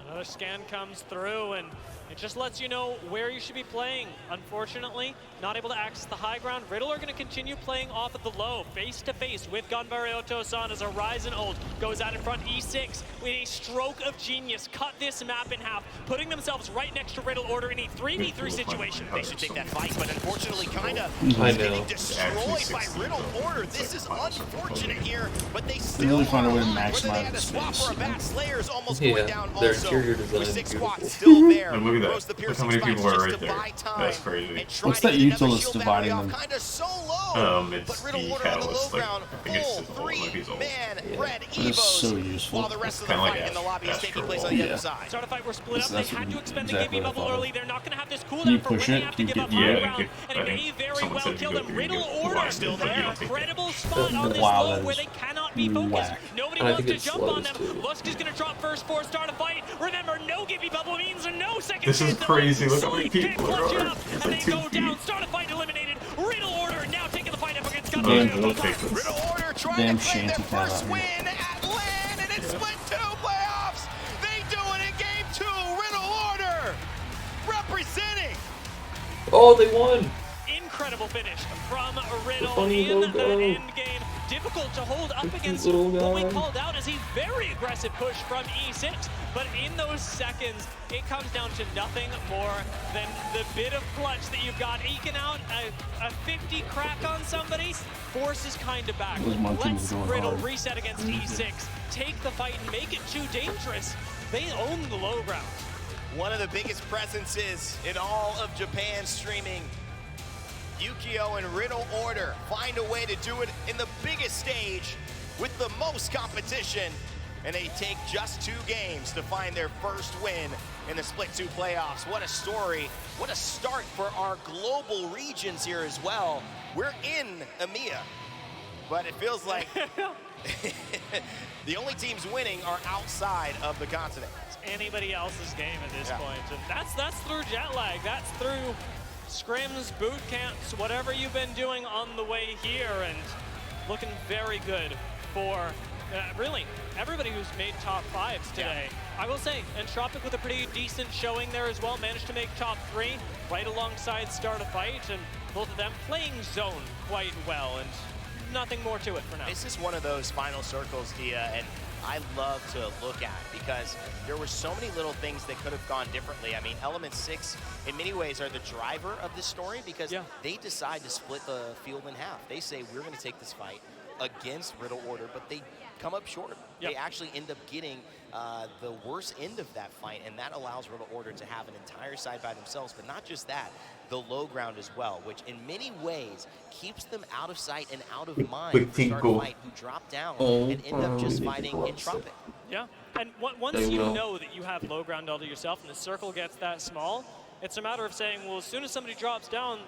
Another scan comes through, and it just lets you know where you should be playing. Unfortunately, not able to access the high ground. Riddle are going to continue playing off of the low, face-to-face with Ganbare Otosan as a Ryzen ult goes out in front. E6 with a stroke of genius, cut this map in half, putting themselves right next to Riddle Order in a 3v3 situation. They should take that fight, but unfortunately, kind of getting destroyed by Riddle Order. This is unfortunate here, but they still really find a way to maximize maximize they had the to swap space. for a bat. Slayer's almost Yeah, going down their also. interior design With is 6 beautiful. squads still there. And look at Throws the that. Look how piercing many people spikes are just right to buy there. time That's crazy. and try What's to that get another util that's shield dividing battery them? off. Kinda so low. It's But Riddle the Order on the low catalyst, like, ground. I think it's Full just the whole, like, he's old. 3-man red That is so Evos. useful. While the rest of the Kinda like fight in the lobby is taking Astro place on Ball. the Yeah. other side. Starterfight were split up. They That's had to expend the exactly Gibby what I bubble thought. early. They're not going to have this You cooldown for push when they it, have to you give get- up yeah, high I ground, think- and I it may think very someone well said kill you them. go- Riddle you go Order blind, still but you there. don't think Incredible spot on this Wow, low that where is they cannot be focused. whack. Nobody And I wants think to it jump on slows, them. too. Lusk is going to drop first for start a fight. Remember, no Gibby bubble means no second This is chance. crazy. Look how many Sleep can't people clutch there it are. up, It's and like they 2 go feet. down. Start a fight eliminated. Riddle Order now taking the fight up against Damn, Ganbare We'll Otosan. take this. Riddle Order trying Damn to claim their shanty town first out win here. at LAN, and it's split 2 playoffs. They do it in game 2. Riddle Order representing. Oh, they won! Incredible finish from Riddle funny in logo. the end game. Difficult to hold up against little what we guy. called out as a very aggressive push from E6. But in those seconds, it comes down to nothing more than the bit of clutch that you've got. Eking out a 50 crack on somebody forces kind of back. Those Monsoons Let's are going Riddle hard. reset against E6. Take the fight and make it too dangerous. They own the low ground. One of the biggest presences in all of Japan streaming. Yukio and Riddle Order find a way to do it in the biggest stage with the most competition, and they take just 2 games to find their first win in the Split 2 playoffs. What a story. What a start for our global regions here as well. We're in EMEA, but it feels like the only teams winning are outside of the continent. It's anybody else's game at this point. And that's through jet lag. That's through scrims, boot camps, whatever you've been doing on the way here, and looking very good for really everybody who's made top 5s today. I will say, Entropic with a pretty decent showing there as well, managed to make top 3 right alongside Start a Fight, and both of them playing zone quite well, and nothing more to it for now. This is one of those final circles, Dia, and I love to look at because there were so many little things that could have gone differently. I mean, Element 6, in many ways, are the driver of this story because they decide to split the field in half. They say, we're going to take this fight against Riddle Order, but they come up short. They actually end up getting the worst end of that fight, and that allows Riddle Order to have an entire side by themselves. But not just that, the low ground as well, which in many ways keeps them out of sight and out of mind for start fight who drop down and end up just fighting in Tropic. Yeah, and once you know that you have low ground all to yourself and the circle gets that small, it's a matter of saying, well, as soon as somebody drops down,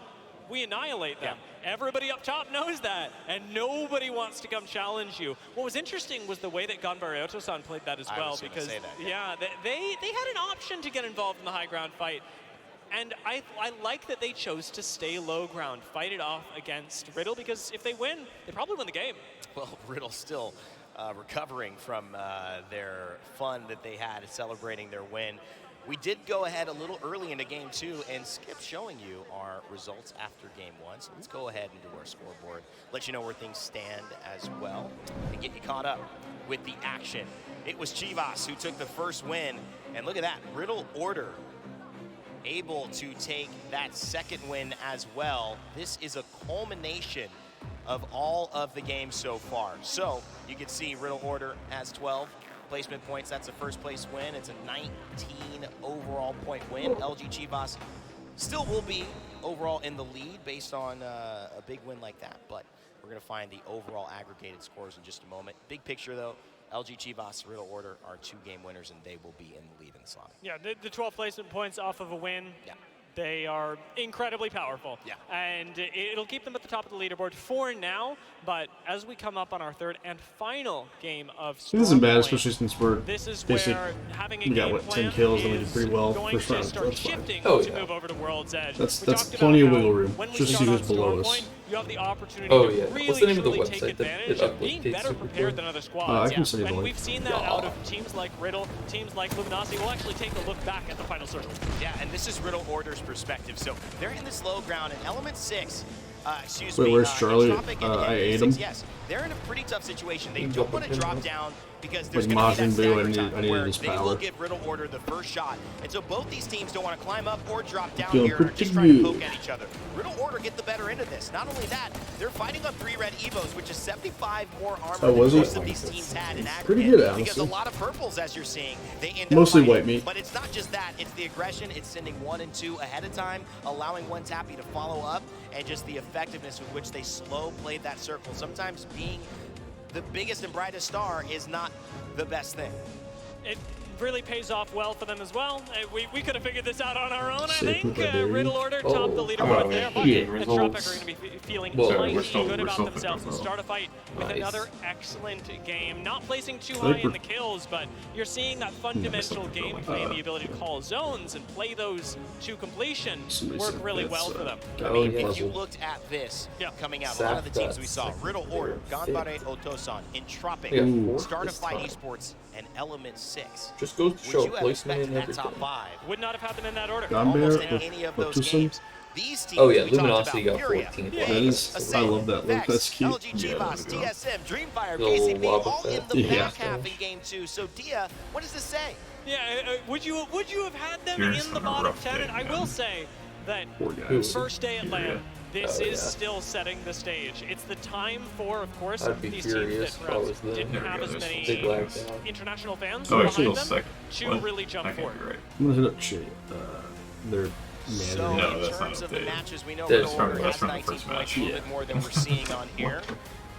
we annihilate them. Everybody up top knows that, and nobody wants to come challenge you. What was interesting was the way that Ganbare Otosan played that as well, because they had an option to get involved in the high ground fight. And I like that they chose to stay low ground, fight it off against Riddle, because if they win, they probably win the game. Well, Riddle's still recovering from their fun that they had celebrating their win. We did go ahead a little early into game 2 and skip showing you our results after game 1. So let's go ahead and do our scoreboard, let you know where things stand as well, and get you caught up with the action. It was Chivas who took the first win, and look at that, Riddle Order able to take that second win as well. This is a culmination of all of the games so far. So you can see Riddle Order has 12 placement points. That's a first place win. It's a 19 overall point win. LG Chivas still will be overall in the lead based on a big win like that, but we're going to find the overall aggregated scores in just a moment. Big picture though, LG Chivas, Riddle Order are 2-game winners, and they will be in the lead in the slot. Yeah, the 12 placement points off of a win. They are incredibly powerful. And it'll keep them at the top of the leaderboard for now, but as we come up on our third and final game of It isn't bad, especially since we're this is basic. where having a We got, what, 10 kills, and we did pretty well first round. That's fine. to move over to World's Edge. That's plenty of wiggle room, just to see who's below us. You have the opportunity to really, What's the name of the truly website take advantage of being better prepared than other squads. I can say And like, we've seen that out of teams like Riddle, teams like Luminosity. We'll actually take a look back at the final circle. Yeah, and this is Riddle Order's perspective. So they're in this low ground, and Element 6, excuse Wait, me, where's Charlie? Tropic and I ate 6, him. yes, they're in a pretty tough situation. They don't want to drop down because there's Like going to be that Majin Buu, stagger time I needed where his they power. will give Riddle Order the first shot. And so both these teams don't want to climb up or drop down Feeling here and are pretty just trying to good. poke at each other. Riddle Order get the better end of this. Not only that, they're fighting on 3 red Evos, which is 75 more armor than most of these teams had in aggregate. Pretty good, because a honestly. lot of purples, as you're seeing, they end up Mostly fighting. white meat. But it's not just that. It's the aggression. It's sending 1 and 2 ahead of time, allowing one tappy to follow up, and just the effectiveness with which they slow played that circle. Sometimes being the biggest and brightest star is not the best thing. It really pays off well for them as well. We could have figured this out on our own, I think. Riddle Order topped the leaderboard there, but the Tropic are going to be feeling mighty good about themselves and start a fight with another excellent game. Not placing too high in the kills, but you're seeing that fundamental gameplay and the ability to call zones and play those to completion work really well for them. I mean, if you looked at this coming out, a lot of the teams we saw, Riddle Order, Ganbare Otosan, Entropic, Start a Fight Esports, and Element 6. Just goes to show placement in that everything. top 5? Would not have had them in that order. Almost in any of those games. These teams Oh yeah, we talked Luminosity about, got Furia, 14th. That is, I love that look. That's cute. LG Chivas, TSM, Dreamfire, Little KCP, wobble all in fest. the Yeah. back half in game 2. So Dia, what does this say? Yeah, would you have had them You're in just the on a bottom rough 10? day, And I man. will say that Poor guys. first day at LAN, this Oh, is yeah. still setting the stage. It's the time for, of course, I'd be these furious teams if that I perhaps was them. didn't There we have go, as there's many Big lag down. international fans Oh, actually, behind them second. to What? really jump I can't forward. be right. I'm gonna hit up shit. They're So No, in that's not terms of the updated. matches, we know That's Riddle from- Order that's has from the 19 first points, match. a little bit more than we're seeing on here.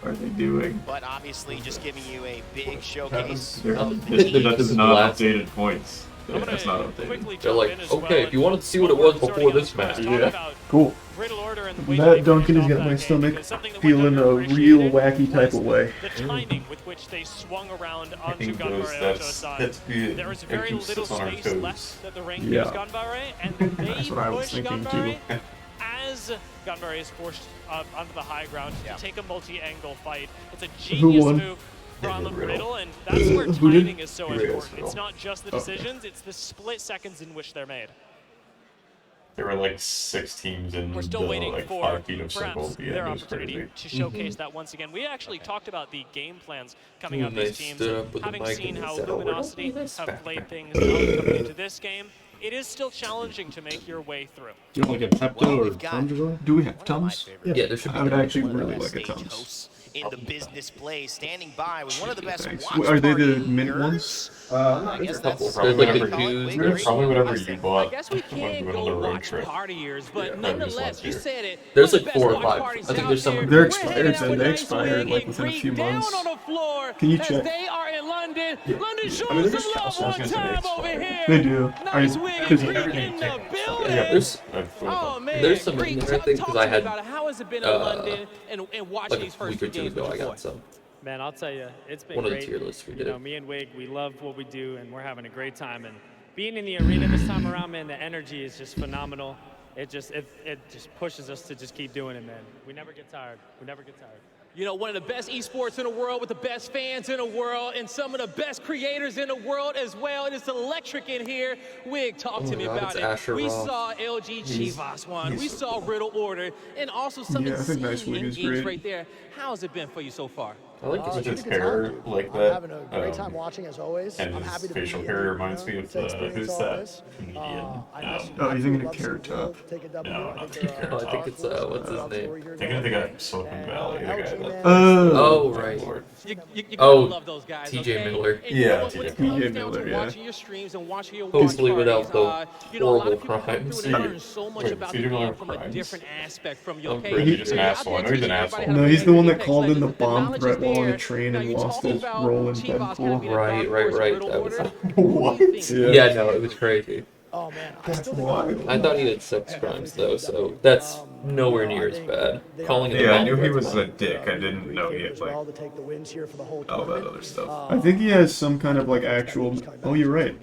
What are they doing? But obviously, just giving you a big showcase They're, of the This- teams. that is is not last- updated points. I'm gonna That's not updated. quickly They're jump like, in as okay, well if you wanted to see what it was before this match, Cool. Riddle Order and the way That they Duncan has finished got off my that stomach game, because something that went feeling a real underappreciated wacky type was of way. The timing with which they swung around I onto think Ganbare Otosan. that's good. There was That very keeps little us on our space toes. left that the ring Yeah. gives Ganbare, and they That's what I was push thinking, Ganbare too. as Ganbare is forced onto the high ground to take a multi-angle fight. It's a Who genius won? move from Riddle. Riddle, and that's where Who did? timing is so Riddle. important. It's not just the decisions, it's the split seconds in which they're made. There were like 6 teams in We're still waiting like for 5 feet of circle perhaps at the their end. It was opportunity crazy. to showcase that once again. We actually talked about the game plans coming out of They these teams, stood up with the having mic seen and they how said, "Oh, we're not Luminosity doing this have back played there." things out coming into this game. It is still challenging to make your way through. You don't like a Pepto or Tums or something? Do we have Tums? Yeah, there should be. I would Tums. actually really like a Tums. In the business play, standing by with one of the best Thanks. watch Are they the party mint nerds. ones? I guess that's There's like the what they call it. juice. Wig There's Wig. Probably whatever I you bought. I guess we when can went on go the road watch trip. partiers, but Yeah, nonetheless, you year. said it. There's one of like the 4 or best watch 5. parties I think out there's some. there. They're We're expired, hanging out so with they Nice expired Wig like and within a Greek few down months. on the floor Can you as check? they are in London. London, show I mean, us there's some love also one gonna say time expired. over here. They do. Nice Wig and Because Greek everything in the takes building. Yeah, there's Oh man, there's some in Greek, there, I talk think, to because me I had about it. How has it been in London and watching like these a first week or 2 games ago. with I your got boys? some. Man, I'll tell you, it's been One of the great. tier lists we You did. know, me and Wig, we love what we do, and we're having a great time. And being in the arena this time around, man, the energy is just phenomenal. It just pushes us to just keep doing it, man. We never get tired. We never get tired. You know, one of the best esports in the world with the best fans in the world and some of the best creators in the world as well. It is electric in here. Wig, talk to me God, about it's it. Asher We Roth. saw LG Chivas one. We saw Riddle Order and also some Yeah, I think insane Nice Wig is games great. right there. How's it been for you so far? I like It's his a good hair time, dude. like I'm that, having a great time watching as always. and I'm his happy to facial be hair here, reminds me of to experience who's all that this. comedian? I Yeah. just Oh, he's thinking absolutely of love Carrot seeing Wolf Top. take a W. No, I not think they're, Oh, I think it's, what's his love name? story here I think today. I Silicon Valley, the guy LG, that. man, Oh, right. Lord. You gotta Oh, love those guys, TJ okay? Miller. And you know Yeah, what, when it TJ comes Miller, down to yeah. watching your streams and watching your Hopefully watch without parties, the you know, a lot of horrible people come crimes. through and they learn so much Wait, about TJ the Miller game from a crimes? different aspect from you, I'm okay? pretty He's just an You're out asshole. there I know he's an teaching everybody asshole. how No, to he's play the one that Apex called in Legends. the The bomb knowledge threat is while on a there. train Now, and you lost talk his about role in Chivas kinda Deadpool. being a Right, dark right, horse right. Riddle That was- Order. What? do you think? Yeah. Yeah, no, it was crazy. Oh man, I That's still think wild. I thought he had sex crimes though, so that's nowhere near as bad. Calling it a Yeah, I bomb knew he threat. was a dick. I didn't know he had as like well to take the wins here for the whole all that tournament. other stuff. I think he has some kind of like actual. Oh, you're right.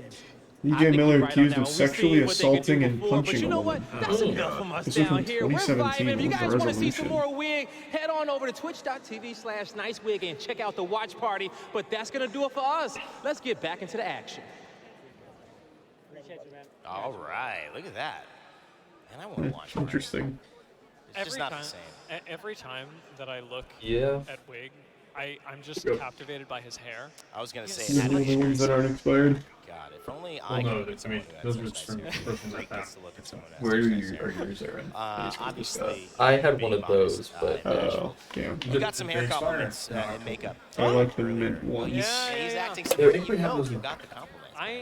I DJ think Miller you're right on accused that of one. We sexually see what they could do assaulting and before, but punching you a know woman. what? That's enough from us This was down from here. We're 2017 vibing. If you with guys want to see some Resolution. more Wig, head on over to twitch.tv/NiceWig and check out the watch party. But that's going to do it for us. Let's get back into the action. Appreciate you, man. All right, look at that. And I want to watch it. Interesting. It's just not the same. Every time that I look Yeah. at Wig, I'm just Yep. captivated by his hair. I was going to say, These are the only ones that aren't expired. God, if only Well, I no, could. it's, I mean, those are just from Great gets to look at someone else. Where are yours, Aaron? Obviously, I had one of being modest, those, but Oh, damn. you got some hair compliments and makeup. I like the mint ones. Yeah, He's acting There- somebody you know. You got the compliment.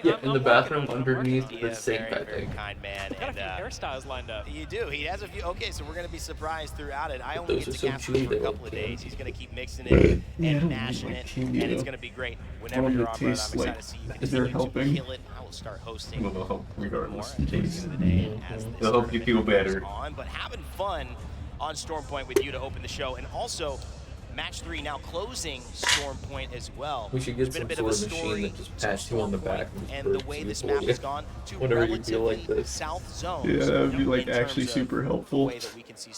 yeah, in the bathroom I'm working underneath on it. the sink, I Very think. kind man. Got a And, few hairstyles lined up. you do. He has a few. Okay, so we're going to be surprised throughout it. I only Those get are to so capture chewy, it for a they couple look of days. He's going to keep mixing Yeah, I it and don't mashing like it, candy, and it's though. going to be great. I Whenever want you're it on, to Brett, taste I'm excited like- to see you is there continue to helping? kill it. I will start hosting Well, they'll help more regardless. at the end of the day as this They'll help you feel tournament better. goes on, but having fun on Storm Point with you to open the show, and also Match 3 now closing Storm Point as well. We should get It's been a some bit sort of of a machine story that just to pats you on the Storm back Point, and and the burps way you this for map you. has gone to Whenever you feel like relatively this. south zones. Yeah, that'd be in like actually terms of super the helpful. way that we can see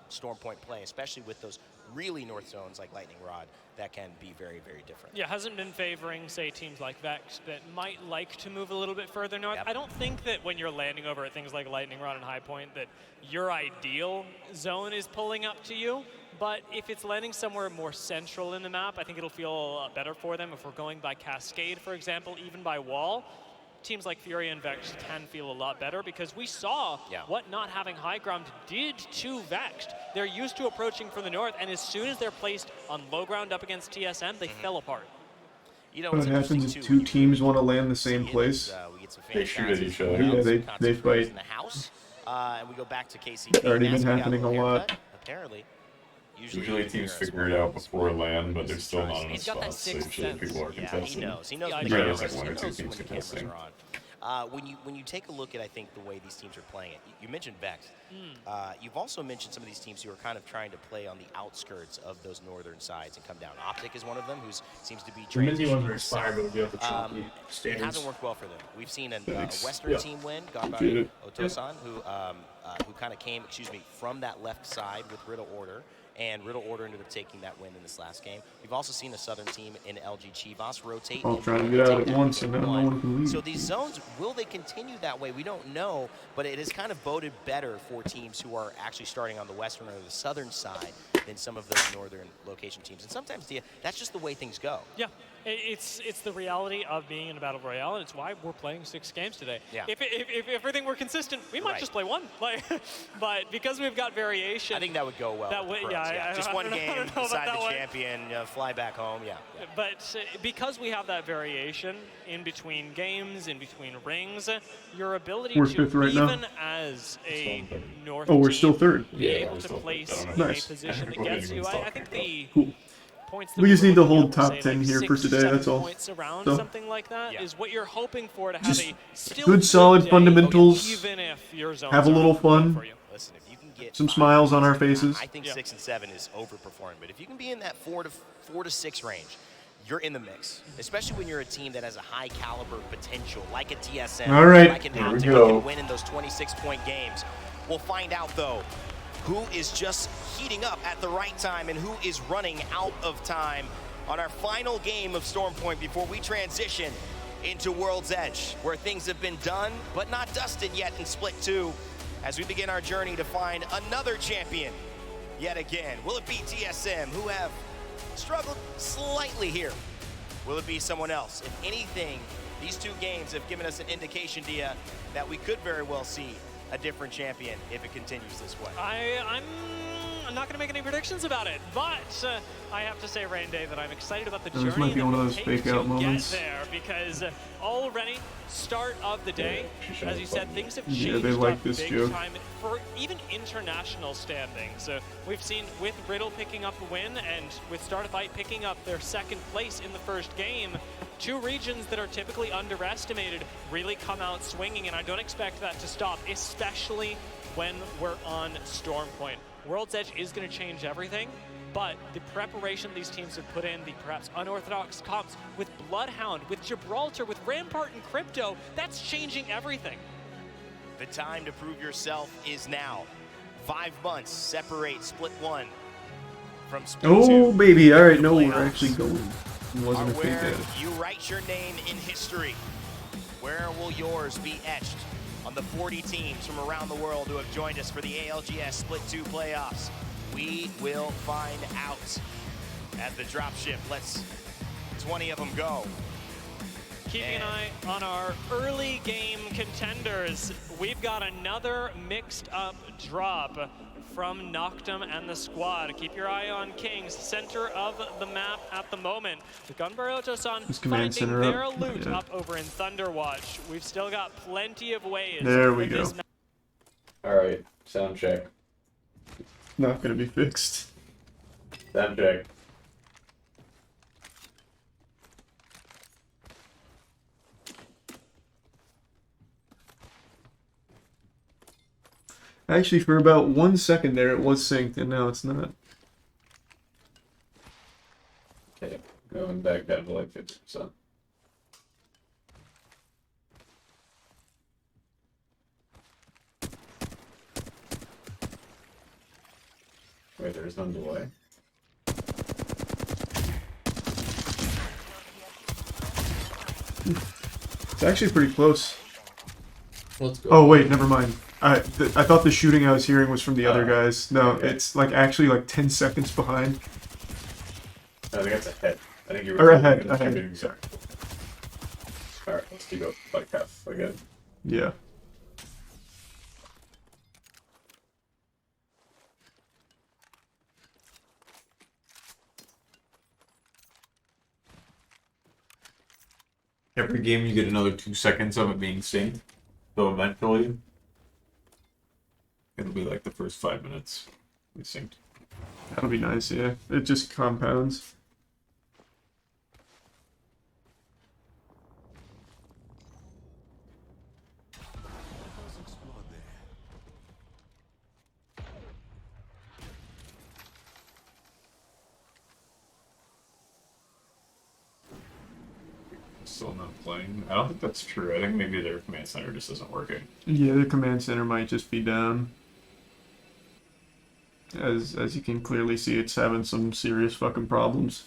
Storm Point play, especially with those really north zones like Lightning Rod, that can be very, very different. Yeah, hasn't been favoring, say, teams like Vex that might like to move a little bit further north. I don't think that when you're landing over at things like Lightning Rod and High Point that your ideal zone is pulling up to you. But if it's landing somewhere more central in the map, I think it'll feel better for them. If we're going by Cascade, for example, even by Wall, teams like Fury and Vex can feel a lot better because we saw what not having high ground did to Vex. They're used to approaching from the north, and as soon as they're placed on low ground up against TSM, they fell apart. You know, What happens if two teams want to land the same place? We get some They shoot at each other. Yeah, they fight. in the house, and we go back to KC. It's already been happening a lot. Apparently. Usually teams figure it out before land, but there's still not enough He's got that spots. So sixth usually sense. people are Yeah, contesting. he knows. He knows Yeah, when there's the like one or cameras- two he knows teams when the cameras contesting. are on. When you take a look at, I think, the way these teams are playing it, you mentioned Vex. You've also mentioned some of these teams who are kind of trying to play on the outskirts of those northern sides and come down. Optic is one of them who seems to be transitioning south. It hasn't worked well for them. We've seen a Western team win, Garbari Otosan, who kind of came, from that left side with Riddle Order. And Riddle Order ended up taking that win in this last game. We've also seen a Southern team in LG Chivas rotate. All trying to get out at once, and now no one can leave. So these zones, will they continue that way? We don't know, but it has kind of boded better for teams who are actually starting on the western or the southern side than some of those northern location teams. And sometimes, that's just the way things go. Yeah, it's the reality of being in a battle royale, and it's why we're playing 6 games today. Yeah. If everything were consistent, we might just play 1. But because we've got variation, I think that would go well. Just one game, decide the champion, fly back home. Yeah. But because we have that variation in between games, in between rings, your ability We're to, 5th right even now. as a North we're team, still 3rd. be able to place Nice. in a position that gets you. I think the points that We just need to hold say, top 10 like here for 6, today. 7 That's all. points around So, something like that is what you're hoping for to have just a still good, solid day, fundamentals. even if your zones Have a little fun. Listen, if you can get Some smiles on our faces. I think 6 and 7 is overperforming, but if you can be in that 4 to 6 range, you're in the mix, especially when you're a team that has a high caliber potential, like a TSM, All right, like an here we Optic, go. who can win in those 26-point games. We'll find out, though, who is just heating up at the right time and who is running out of time on our final game of Storm Point before we transition into World's Edge, where things have been done but not dusted yet in Split 2, as we begin our journey to find another champion yet again. Will it be TSM, who have struggled slightly here? Will it be someone else? If anything, these 2 games have given us an indication, Dia, that we could very well see a different champion if it continues this way. I'm not going to make any predictions about it, but I have to say, Rain Day, that I'm excited about the journey. This might be one of those fake out moments. Get there, because already start of the day, as you said, things have changed. Yeah, they like this big joke. time for even international standings. We've seen with Riddle picking up a win and with Start a Fight picking up their 2nd place in the first game. 2 regions that are typically underestimated really come out swinging, and I don't expect that to stop, especially when we're on Storm Point. World's Edge is going to change everything, but the preparation these teams have put in, the perhaps unorthodox comps with Bloodhound, with Gibraltar, with Rampart and Crypto, that's changing everything. The time to prove yourself is now. 5 months separate Split 1 from Split 2. Oh, baby. All right, no, we're actually going. It wasn't a fake Where edge. you write your name in history. Where will yours be etched on the 40 teams from around the world who have joined us for the ALGS Split 2 playoffs? We will find out. As the dropship lets 20 of them go. Keeping an eye on our early game contenders, we've got another mixed up drop from Noctum and the squad. Keep your eye on Kings, center of the map at the moment. The Gunbar Otosan finding their loot up over in Thunderwatch. We've still got plenty of ways. There we go. Alright, sound check. Not gonna be fixed. Sound check. Actually, for about 1 second there, it was synced, and now it's not. Okay, going back down to like 50%. Wait, there's no delay. It's actually pretty close. Let's go. Oh wait, never mind. I thought the shooting I was hearing was from the other guys. No, it's like actually like 10 seconds behind. I think that's ahead. I think you were or ahead. Sorry. Alright, let's keep up like half again. Yeah. Every game you get another 2 seconds of it being synced. So eventually, it'll be like the first 5 minutes we synced. That'll be nice, yeah. It just compounds. still not playing. I don't think that's true. I think maybe their command center just isn't working. Yeah, the command center might just be down. As you can clearly see, it's having some serious fucking problems.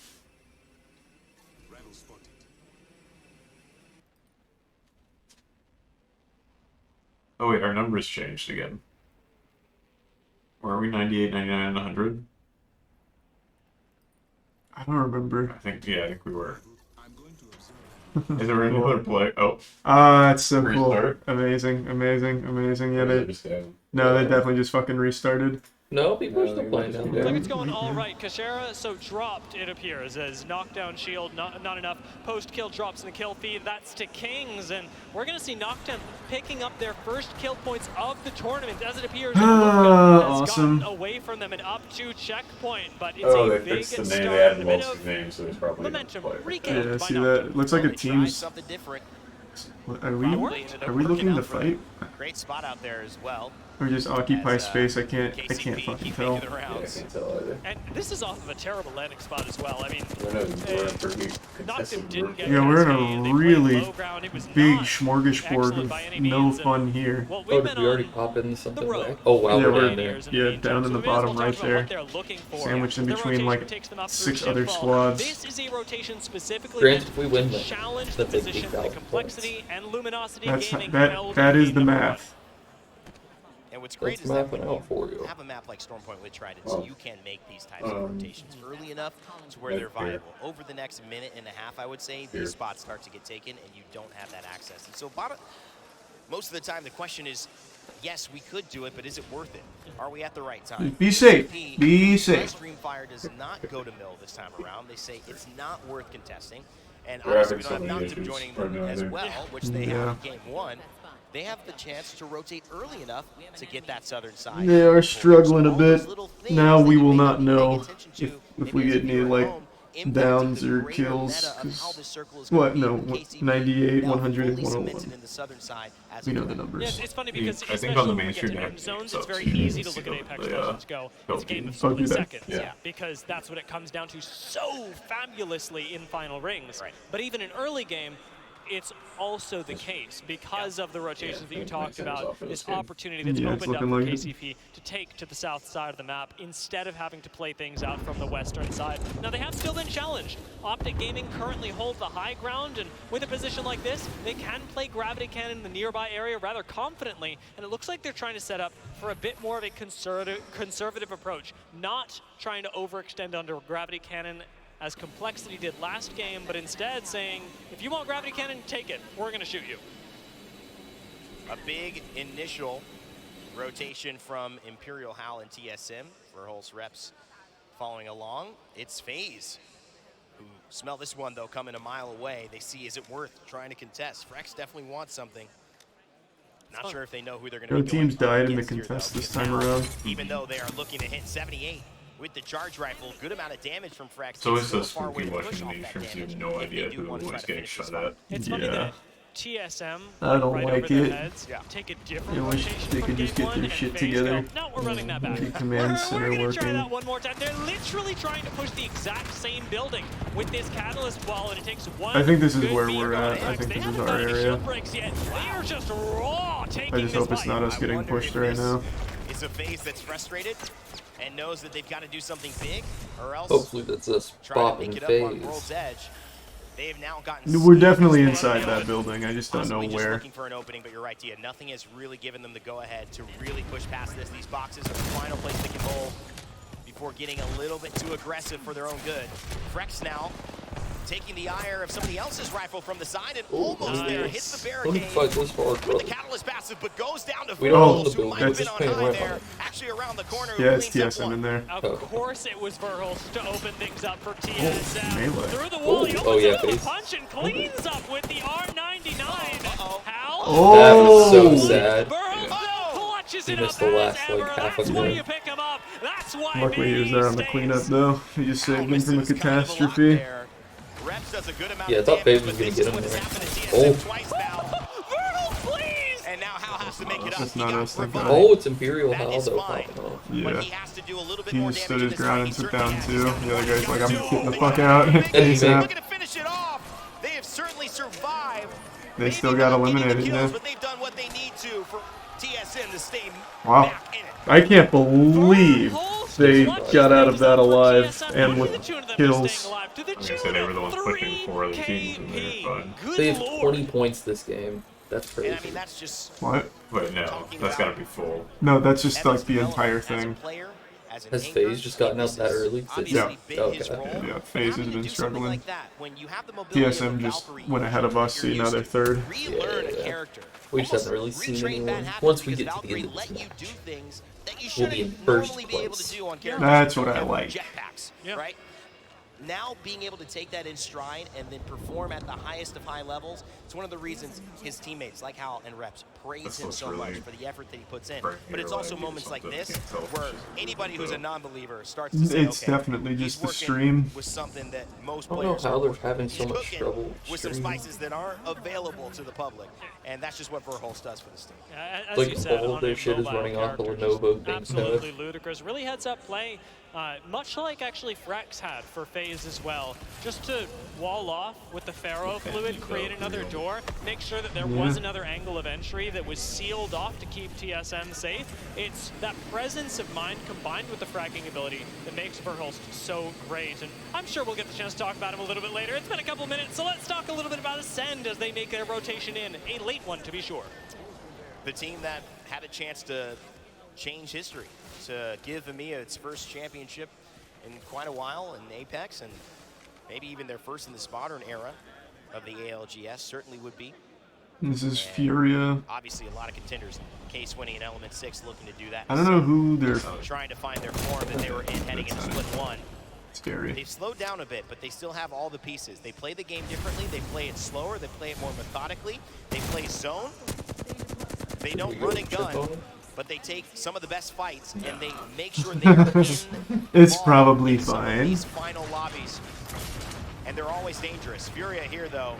Oh wait, our numbers changed again. Where are we? 98, 99, 100? I don't remember. I think we were. Is there any other play? Oh. That's so Restart? cool. Amazing. Yeah, They they definitely just fucking restarted. No, people are still playing down Looks there. like it's going all right. Kashera, so dropped, it appears, as knockdown shield, not enough. Post-kill drops in the kill feed. That's to Kings, and we're going to see Knockdown picking up their first kill points of the tournament, as it appears has awesome. gotten away from them and up to checkpoint, but it's they a big fixed the start. name. They added A bit most of names, so there's probably momentum. Yeah, see that? It looks like a team's... Something different. Are we looking to fight? Great spot out there as well. Or just occupy space? I can't fucking tell. Yeah, I can't tell either. And this is off of a terrible landing spot as well. I mean, we're in a really big smorgasbord of no fun here. Oh, did we already pop in something back? Oh wow, yeah, we're down there. Yeah, down in the bottom right there. Sandwiched in between like 6 other squads. This is a rotation specifically Granted, if we win, to challenge the the position, the complexity, and luminosity gaming that is the math. And what's great is that when you have a map like Stormpoint with Tridents, you can make these types of rotations early enough to where they're viable. Over the next minute and a half, I would say, these spots start to get taken and you don't have that access. And so most of the time, the question is, yes, we could do it, but is it worth it? Are we at the right time? Be safe. Be safe. Streamfire does not go to mill this time around. They say it's not worth contesting. And obviously we don't have Noctum joining them as well, which they have in game 1. They have the chance to rotate early enough to get that southern side. They are struggling a bit. Now we will not know if we get any like downs or kills. What? No, 98, 100, and 101. We know the numbers. Yeah, it's funny because I think on the mainstream zones, it's very easy to look at Apex Legends go. It's a game of split seconds, because that's what it comes down to so fabulously in final rings. Right. But even in early game, it's also the case because of the rotations that you talked about, this opportunity that's opened up for KCP to take to the south side of the map instead of having to play things out from the western side. Now they have still been challenged. Optic Gaming currently holds the high ground, and with a position like this, they can play Gravity Cannon in the nearby area rather confidently, and it looks like they're trying to set up for a bit more of a conservative approach, not trying to overextend under Gravity Cannon as Complexity did last game, but instead saying, if you want Gravity Cannon, take it. We're going to shoot you. A big initial rotation from Imperial Hal and TSM. Verholz reps following along. It's FaZe, who smell this one, though, coming a mile away. They see, is it worth trying to contest? Frex definitely wants something. Not sure if they know who they're going to be No teams died in the here, contest though, this time around. Even though they are looking to hit 78. With the charge rifle, good amount of damage from Frex. So it's so spooky watching these streams. You have no idea who was getting shot at. It's funny that TSM I don't right like over their it. heads, take a different I wish rotation they from could just game get one, their and shit FaZe together. go, no, we're running that back. The command We're center gonna try that working. one more time. They're literally trying to push the exact same building with this catalyst ball, and it takes one. I think this is good where beat we're on at. I X. think They this is haven't our done any area. shield breaks yet. They are just raw taking I just hope it's not us getting pushed right now. It's a FaZe that's frustrated and knows that they've got to do something big, or else hopefully that's us bopping World's Edge. They have now gotten. We're definitely inside that building. I just don't know Just where. looking for an opening, but you're right, Tia. Nothing has really given them the go-ahead to really push past this. These boxes are the final place they can hold before getting a little bit too aggressive for their own good. Frex now taking the ire of somebody else's rifle from the side and almost there, hits the barricade with the catalyst passive, but goes down to Verholz, who might have been on high there, actually around the corner. Yeah, it's TSM in there. Of course it was Verholz to open things up for TSM. Melee. Through the wall, he Oh, yeah, opens FaZe. a punch and cleans up with the R99. Hal? That was so sad. Verholz clutches He it missed up the as last ever. like half That's of why the you pick him up. That's why Luckily he was there on the stays. cleanup though. He just saved him from a catastrophe. Reps does a good amount Yeah, I of thought FaZe damage, was but gonna this get is him what has there. happened to TSM twice now. Verholz, please! And now Hal has to make it up. That's He not got us, thank revived. God. Oh, it's Imperial That Hal is though fine. popping off. But Yeah. he has to do a little bit He more just damage stood in his this ground fight. and He sit certainly down has. too. The other guy's like, I'm getting the They fuck got out. a big And he's hit. out. Looking to finish it off. They have certainly survived. They still got eliminated, yeah. But they've done what they need to for TSM to stay Wow. back in it. I can't believe they got out of that alive and with kills. Like I said, they were the ones pushing 4 other teams and they were fine. They have 20 points this game. That's crazy. And I mean, that's just What? But no, that's gotta be full. No, that's just like the entire thing. Has FaZe just gotten out that early? Yeah. Okay. Yeah, FaZe has been struggling. TSM just went ahead of us, see now they're third. Yeah. We just haven't really seen anyone. Once we get to the end of this match, we'll be in first place. That's what I like. Right? Now being able to take that in stride and then perform at the highest of high levels, it's one of the reasons his teammates, like Hal and Reps, praise him so much for the effort that he puts in. But it's also moments like this where anybody who's a non-believer starts to say, It's definitely just the stream. with something that most I don't know players how are they're working having with. so He's much cooking trouble with some streaming. spices that aren't available to the public, and that's just what Verholst does for this team. As Like you said, all on of their a shit is mobile running off the character, Lenovo just thing absolutely ludicrous. Really heads up play, much like actually Frex had for FaZe as well. Just to wall off with the Pharaoh fluid, create another door, make sure that there was another angle of entry that was sealed off to keep TSM safe. It's that presence of mind combined with the fragging ability that makes Verholst so great. And I'm sure we'll get the chance to talk about him a little bit later. It's been a couple minutes, so let's talk a little bit about Ascend as they make their rotation in. A late one, to be sure. The team that had a chance to change history, to give EMEA its first championship in quite a while in Apex, and maybe even their first in the modern era of the ALGS, certainly would be. This is Furia. Obviously, a lot of contenders. Case winning in Element 6 looking to do that. I don't know who they're trying to find their form that they were in heading into Split 1. scary. They've slowed down a bit, but they still have all the pieces. They play the game differently. They play it slower. They play it more methodically. They play zone. They don't run and gun, but they take some of the best fights and they make sure they're in It's probably fine. these final lobbies. And they're always dangerous. Furia here, though,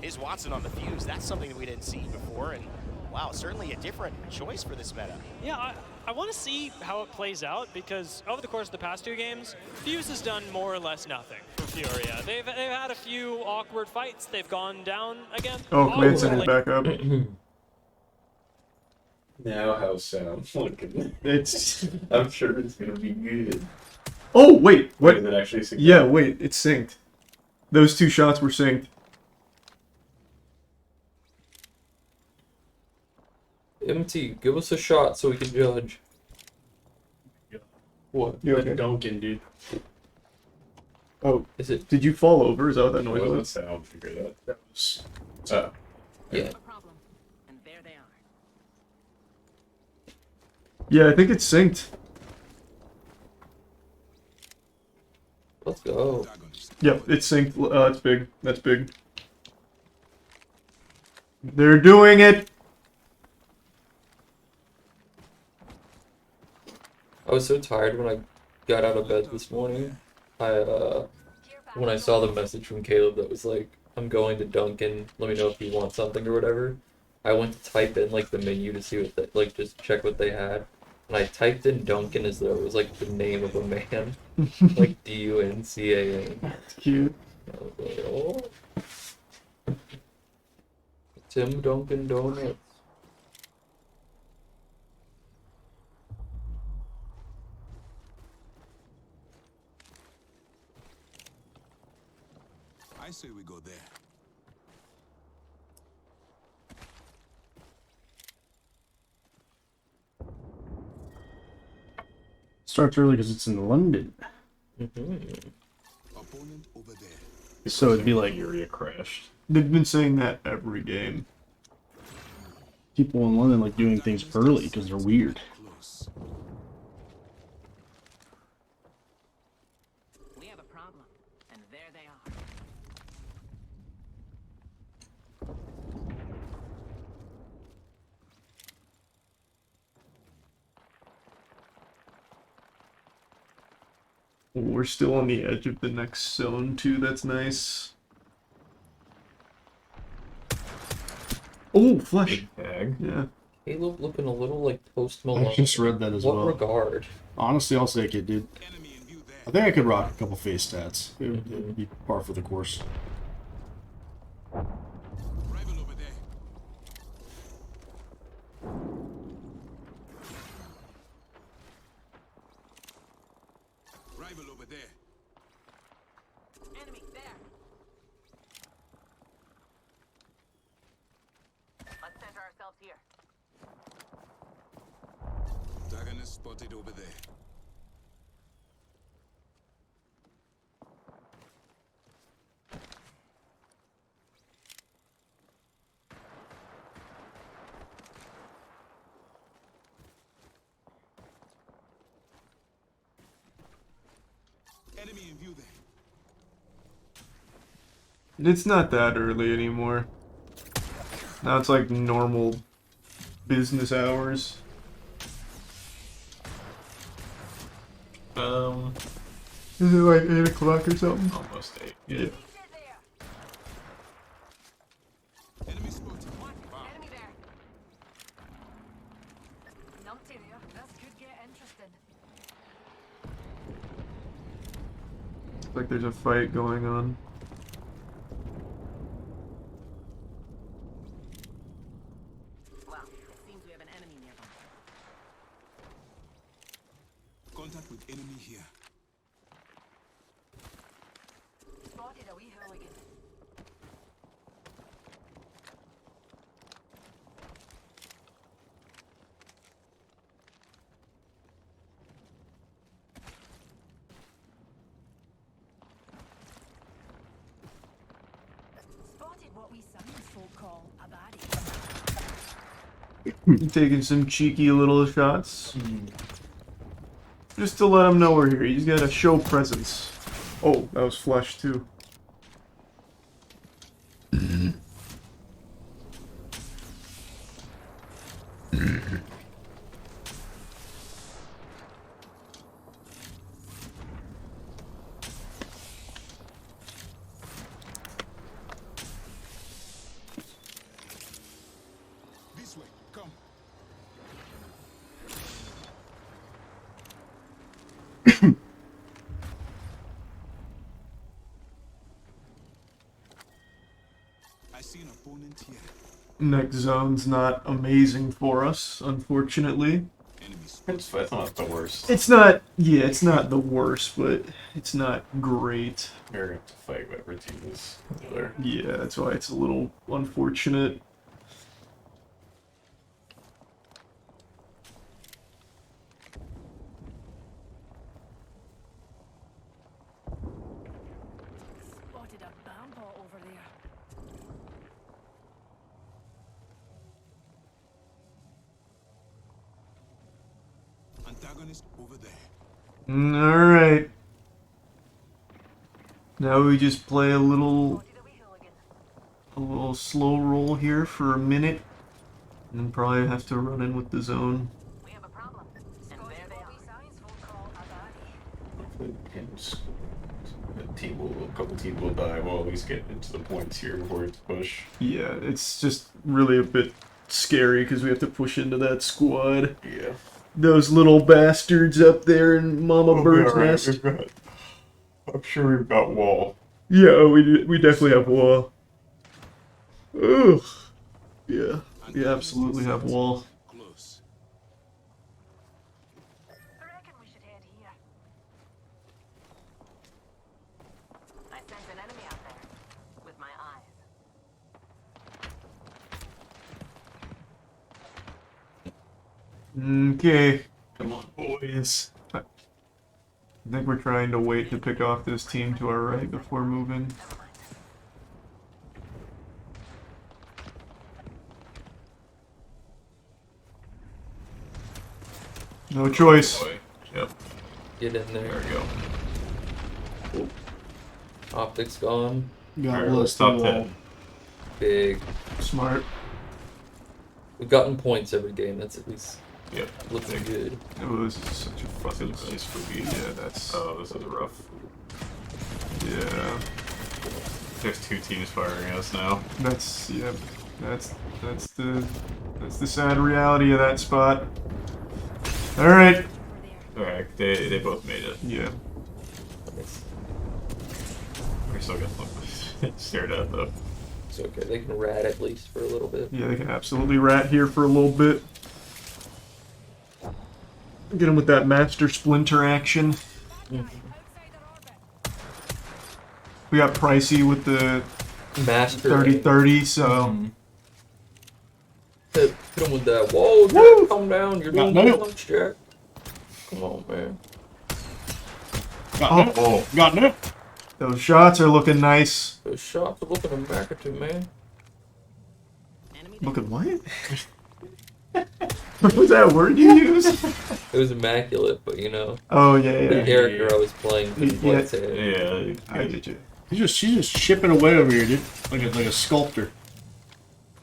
is Watson on the fuse. That's something that we didn't see before. And wow, certainly a different choice for this meta. Yeah, I want to see how it plays out because over the course of the past 2 games, Fuse has done more or less nothing for Furia. They've had a few awkward fights. They've gone down again. Oh, Clayton's sending it back up. Now how's Sam looking? It's. I'm sure it's gonna be good. Oh wait, what? Is it actually synced? Yeah, wait, it's synced. Those 2 shots were synced. MT, give us a shot so we can judge. What? You okay? Duncan, dude. Oh, is it? Did you fall over? Is that what that noise Well, was? that's how I'll figure that. That was. Yeah. Yeah, I think it's synced. Let's go. Yep, it's synced. It's big. That's big. They're doing it. I was so tired when I got out of bed this morning. When I saw the message from Caleb that was like, I'm going to Duncan, let me know if you want something or whatever. I went to type in like the menu to see what they, like just check what they had. And I typed in Duncan as though it was like the name of a man. Like D-U-N-C-A-N. That's cute. I was like, oh. Tim Duncan Donuts. I say we go there. Starts early because it's in London. Opponent over there. So it'd be like Furia crashed. They've been saying that every game. people in London like doing things early because they're weird. We have a problem, and there they are. We're still on the edge of the next zone too. That's nice. Oh, flesh. Tag. Yeah. Caleb looking a little like Post Malone. I just read that as what well. regard? Honestly, I'll take it, dude. I think I could rock a couple face stats. It would be par for the course. Rival over there. Enemy there. Let's center ourselves here. Antagonist spotted over there. Enemy in view there. It's not that early anymore. Now it's like normal business hours. Is it like 8 o'clock or something? Almost 8. Yeah. Enemy spotted. Enemy there. Numpty there. This could get interesting. Looks like there's a fight going on. Well, it seems we have an enemy nearby. Contact with enemy here. Spotted a wee hooligan. Spotted what we Summons folk call a baddie. Taking some cheeky little shots. Just to let him know we're here. He's gotta show presence. Oh, that was flesh too. This way. Come. I see an opponent here. Next zone's not amazing for us, unfortunately. It's not the worst. It's not, yeah, it's not the worst, but it's not great. We're going to have to fight whatever team is there. Yeah, that's why it's a little unfortunate. Spotted a bambot over there. Antagonist over there. Alright. Now we just play a little slow roll here for a minute. And then probably have to run in with the zone. We have a problem. And there they are. Science folk call a baddie. A couple teams will die. We'll at least get into the points here before it's push. Yeah, it's just really a bit scary because we have to push into that squad. Yeah. Those little bastards up there in Mama Bird's nest. I'm sure we've got wall. Yeah, we definitely have wall. Ugh. Yeah, we absolutely have wall. Close. I reckon we should head here. I sense an enemy out there. With my eyes. Okay. Come on, boys. I think we're trying to wait to pick off this team to our right before moving. No choice. Yep. Get in there. There we go. Optics gone. Got Alright, close let's to top the 10. wall. Big. Smart. We've gotten points every game. That's at least Yep. looking good. Oh, this is such a fucking place for me. Yeah, that's... Oh, this is rough. Yeah. There's two teams firing at us now. That's... yeah. That's the sad reality of that spot. Alright. Alright, they both made it. Yeah. We're still getting stared at though. It's okay. They can rat at least for a little bit. Yeah, they can absolutely rat here for a little bit. Get him with that Master Splinter action. We got pricey with the Master 30-30, so. Hit him with that. Whoa, Jack, calm down. You're doing too much, Jack. Come on, man. Got no. Those shots are looking nice. Those shots are looking immaculate, man. Looking what? What was that word you used? It was immaculate, but you know. Oh yeah, The character I was playing couldn't quite say it. Yeah, I get you. She's just chipping away over here, dude. Like a sculptor.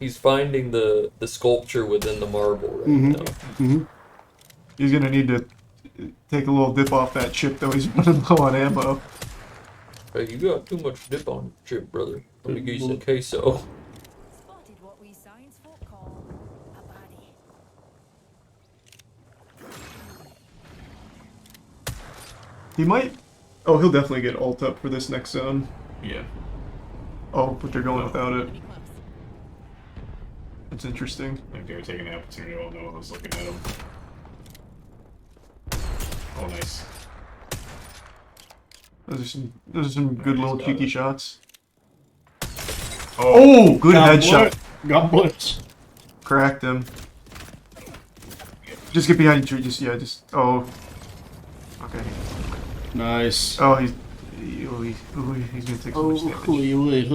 He's finding the sculpture within the marble right now. He's gonna need to take a little dip off that chip, though. He's running low on ammo. Hey, you got too much dip on your chip, brother. Let me get you some queso. Spotted what we science folk call a body. He might. Oh, he'll definitely get ult up for this next zone. Yeah. Oh, but they're going without it. That's interesting. I think they were taking the opportunity while no one was looking at him. Oh, nice. Those are some good little cheeky shots. Oh, good headshot. Got blitz. Cracked him. Just get behind you. Oh. Okay. Nice. Oh, he's gonna take so much damage.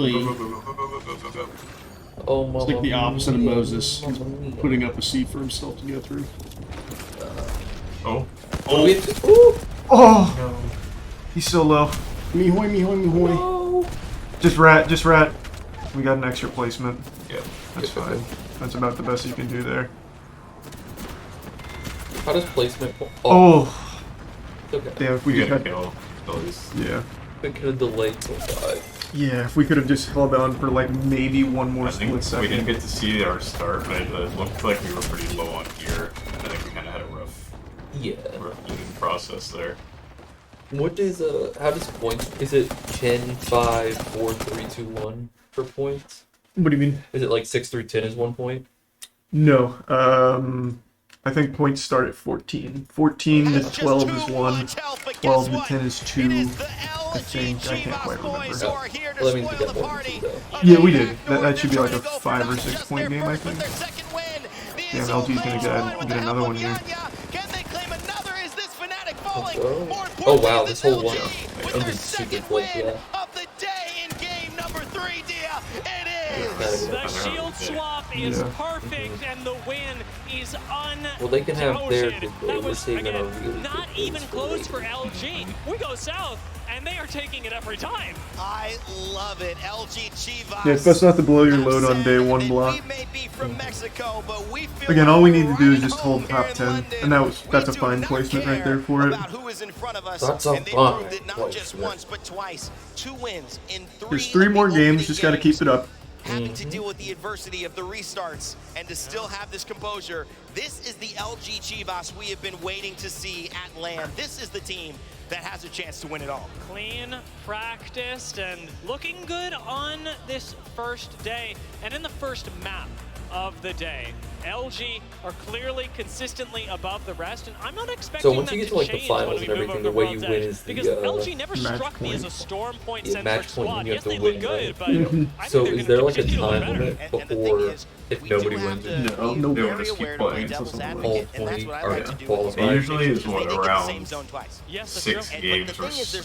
Oh, it's like the opposite of Moses. He's putting up a sea for himself to go through. Oh. Oh! No. He's so low. Me-hoy. No. Just rat. We got an extra placement. Yep. That's fine. That's about the best you can do there. How does placement... Oh! Okay. Damn, if we could have... kill those. Yeah. We could have delayed till 5. Yeah, if we could have just held on for like maybe one more split second. We didn't get to see our start, but it looked like we were pretty low on gear. I think we kind of had a rough looting process there. What is how does points? Is it 10, 5, 4, 3, 2, 1 for points? What do you mean? Is it like 6 through 10 is 1 point? No. I think points start at 14. 14 to 12 is 1. 12 to 10 is 2. I think. I can't quite remember. Well, that means we got more than 2, though. Yeah, we did. That should be like a 5 or 6 point game, I think. Damn, LG's gonna get another one here. Oh wow, this whole one ended super quick, yeah. The shield swap is perfect, and the win is Well, they can have their big goal. That We're was, taking again, a really not even close for LG. We go south, and they are taking it every time. I love it. LG Chivas. Yeah, it's best not to blow your load on day 1 block. Again, all we need to do is just hold top 10, and that's a fine placement right there for it. That's a fine placement. There's 3 more games, just gotta keep it up. Having to deal with the adversity of the restarts and to still have this composure. This is the LG Chivas we have been waiting to see at LAN. This is the team that has a chance to win it all. Clean, practiced, and looking good on this first day. And in the first map of the day, LG are clearly consistently above the rest, and I'm not expecting so once you get to like the finals and everything, the way you win is the because LG never struck me as a storm point centric squad. Yes, they look good, but so is there like a time limit before if nobody wins? No, they will just keep playing until someone all 20 are qualified. It usually is what, around yes, 6 games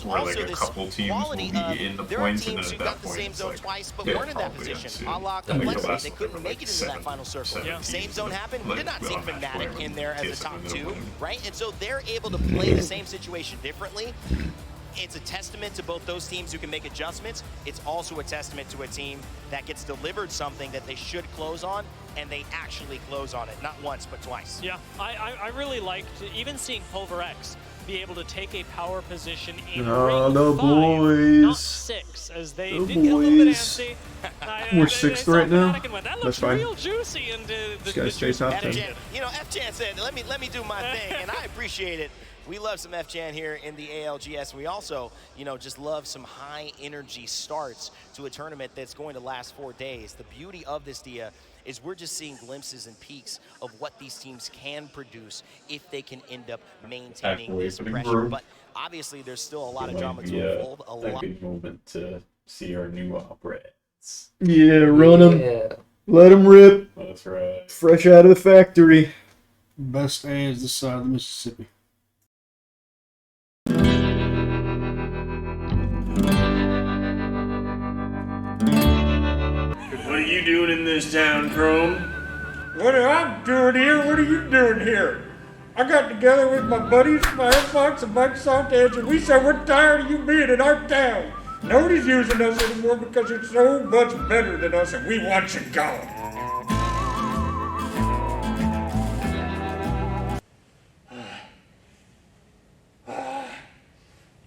where like a couple teams will be in the points, and then at that point it's like they're probably in They couldn't make it into that final circle. Same zone happened. We did not see Fnatic in there as a top 2, right? And so they're able to play the same situation differently. It's a testament to both those teams who can make adjustments. It's also a testament to a team that gets delivered something that they should close on, and they actually close on it. Not once, but twice. Yeah, I really liked even seeing Pulverex be able to take a power position in ring 5, boys. not 6, as they did get a little bit antsy. We're 6th right now. That That's fine. real juicy into This guy's stay top 10. You know, F-Chan said, let me do my thing, and I appreciate it. We love some F-Chan here in the ALGS. We also, you know, just love some high energy starts to a tournament that's going to last 4 days. The beauty of this, Dia, is we're just seeing glimpses and peaks of what these teams can produce if they can end up maintaining this pressure. But obviously, there's still a lot of drama to unfold. A lot. Good moment to see our new operas. Yeah, run them. Yeah. Let them rip. That's right. Fresh out of the factory. Best A is this side of the Mississippi. What are you doing in this town, Chrome? What am I doing here? What are you doing here? I got together with my buddies, my Xbox and Microsoft Edge, and we said we're tired of you being in our town. Nobody's using us anymore because you're so much better than us, and we want you gone.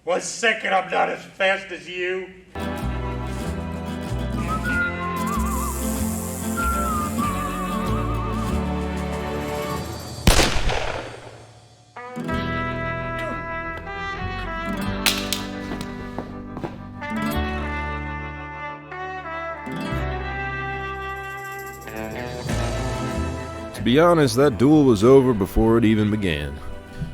One second, I'm not as fast as you. To be honest, that duel was over before it even began.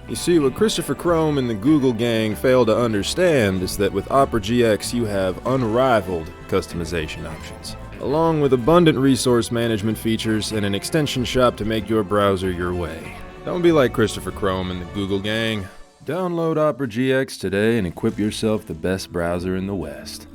You see, what Christopher Chrome and the Google gang failed to understand is that with Opera GX you have unrivaled customization options, along with abundant resource management features and an extension shop to make your browser your way. Don't be like Christopher Chrome and the Google gang. Download Opera GX today and equip yourself the best browser in the West.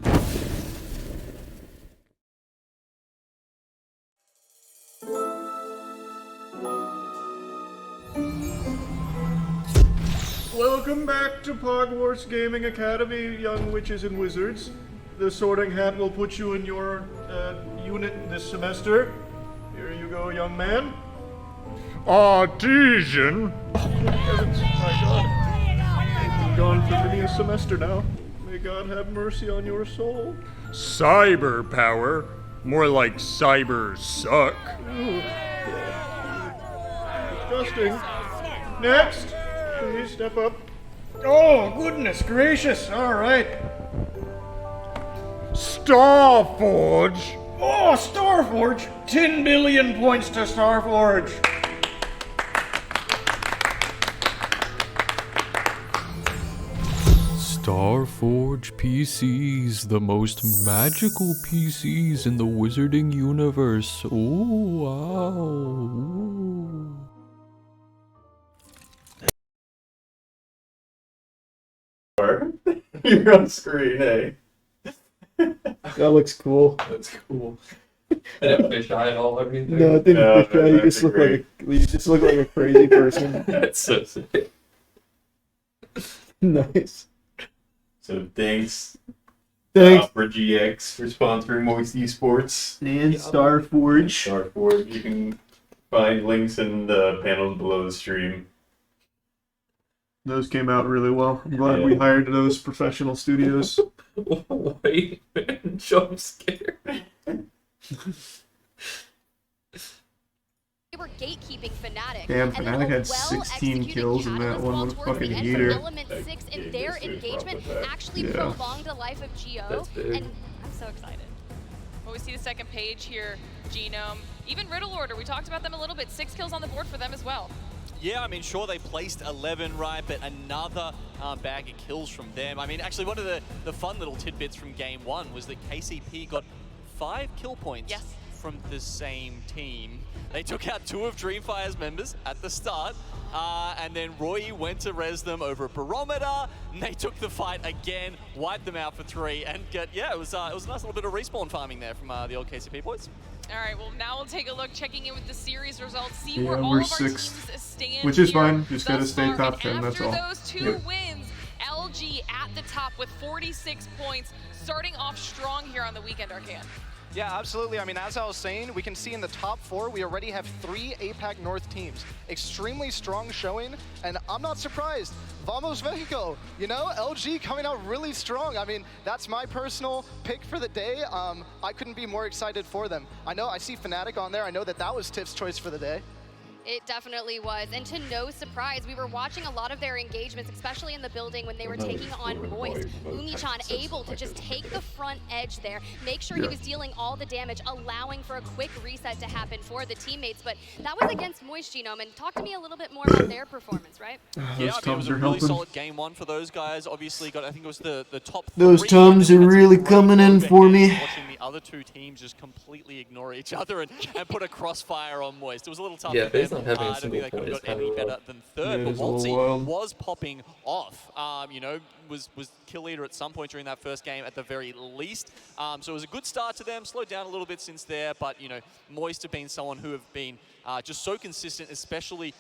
Welcome back to Hogwarts Gaming Academy, young witches and wizards. The sorting hat will put you in your unit this semester. Here you go, young man. Artesian? My God. You've been gone for many a semester now. May God have mercy on your soul. Cyber power? More like cyber suck. Ooh. Disgusting. Next! Please step up. Oh, goodness gracious. All right. Starforge? Oh, Starforge. 10 billion points to Starforge. Starforge PCs, the most magical PCs in the wizarding universe. Oh, wow. Ooh. You're on screen, hey. That looks cool. That's cool. I have fish eye and all everything. No, I think you just look like a crazy person. That's so sick. Nice. So thanks. Thanks. For GX for sponsoring Moist eSports. And Starforge. Starforge. You can find links in the panels below the stream. Those came out really well. I'm glad we hired those professional studios. Wait, man, jump scare. They were gatekeeping Fnatic. Damn, Fnatic had 16 kills in that one. What a fucking heater. Element 6 in their engagement actually prolonged the life of Geo. And I'm so excited. Well, we see the second page here, Genome. Even Riddle Order, we talked about them a little bit. 6 kills on the board for them as well. Yeah, I mean, sure, they placed 11, right, but another bag of kills from them. I mean, actually, one of the fun little tidbits from game one was that KCP got 5 kill points from the same team. They took out 2 of Dreamfire's members at the start, and then Roy went to res them over a barometer, and they took the fight again, wiped them out for 3, and it was a nice little bit of respawn farming there from the old KCP boys. All right, well, now we'll take a look, checking in with the series results, see where all of our teams stand. Which is fine, just gotta stay top 10, that's all. After those 2 wins, LG at the top with 46 points, starting off strong here on the weekend, Arcane. Yeah, absolutely. I mean, as I was saying, we can see in the top 4, we already have 3 APAC North teams. Extremely strong showing, and I'm not surprised. Vamos Mexico, you know, LG coming out really strong. I mean, that's my personal pick for the day. I couldn't be more excited for them. I know I see Fnatic on there. I know that was Tiff's choice for the day. It definitely was, and to no surprise, we were watching a lot of their engagements, especially in the building when they were taking on Moist. Umi-chan able to just take the front edge there, make sure he was dealing all the damage, allowing for a quick reset to happen for the teammates, but that was against Moist, Genome, and talk to me a little bit more about their performance, right? Yeah, I mean, it was a really solid game one for those guys. Obviously, got I think it was the top Those three, Tums are really coming in for me. Watching the other two teams just completely ignore each other and put a crossfire on Moist. It was a little tough. Yeah, for them. based on having I don't think they could have got any better than third, but Waltzy was popping off. You know, was kill leader at some point during that first game at the very least. So it was a good start to them. Slowed down a little bit since there, but you know, Moist have been someone who have been just so consistent, especially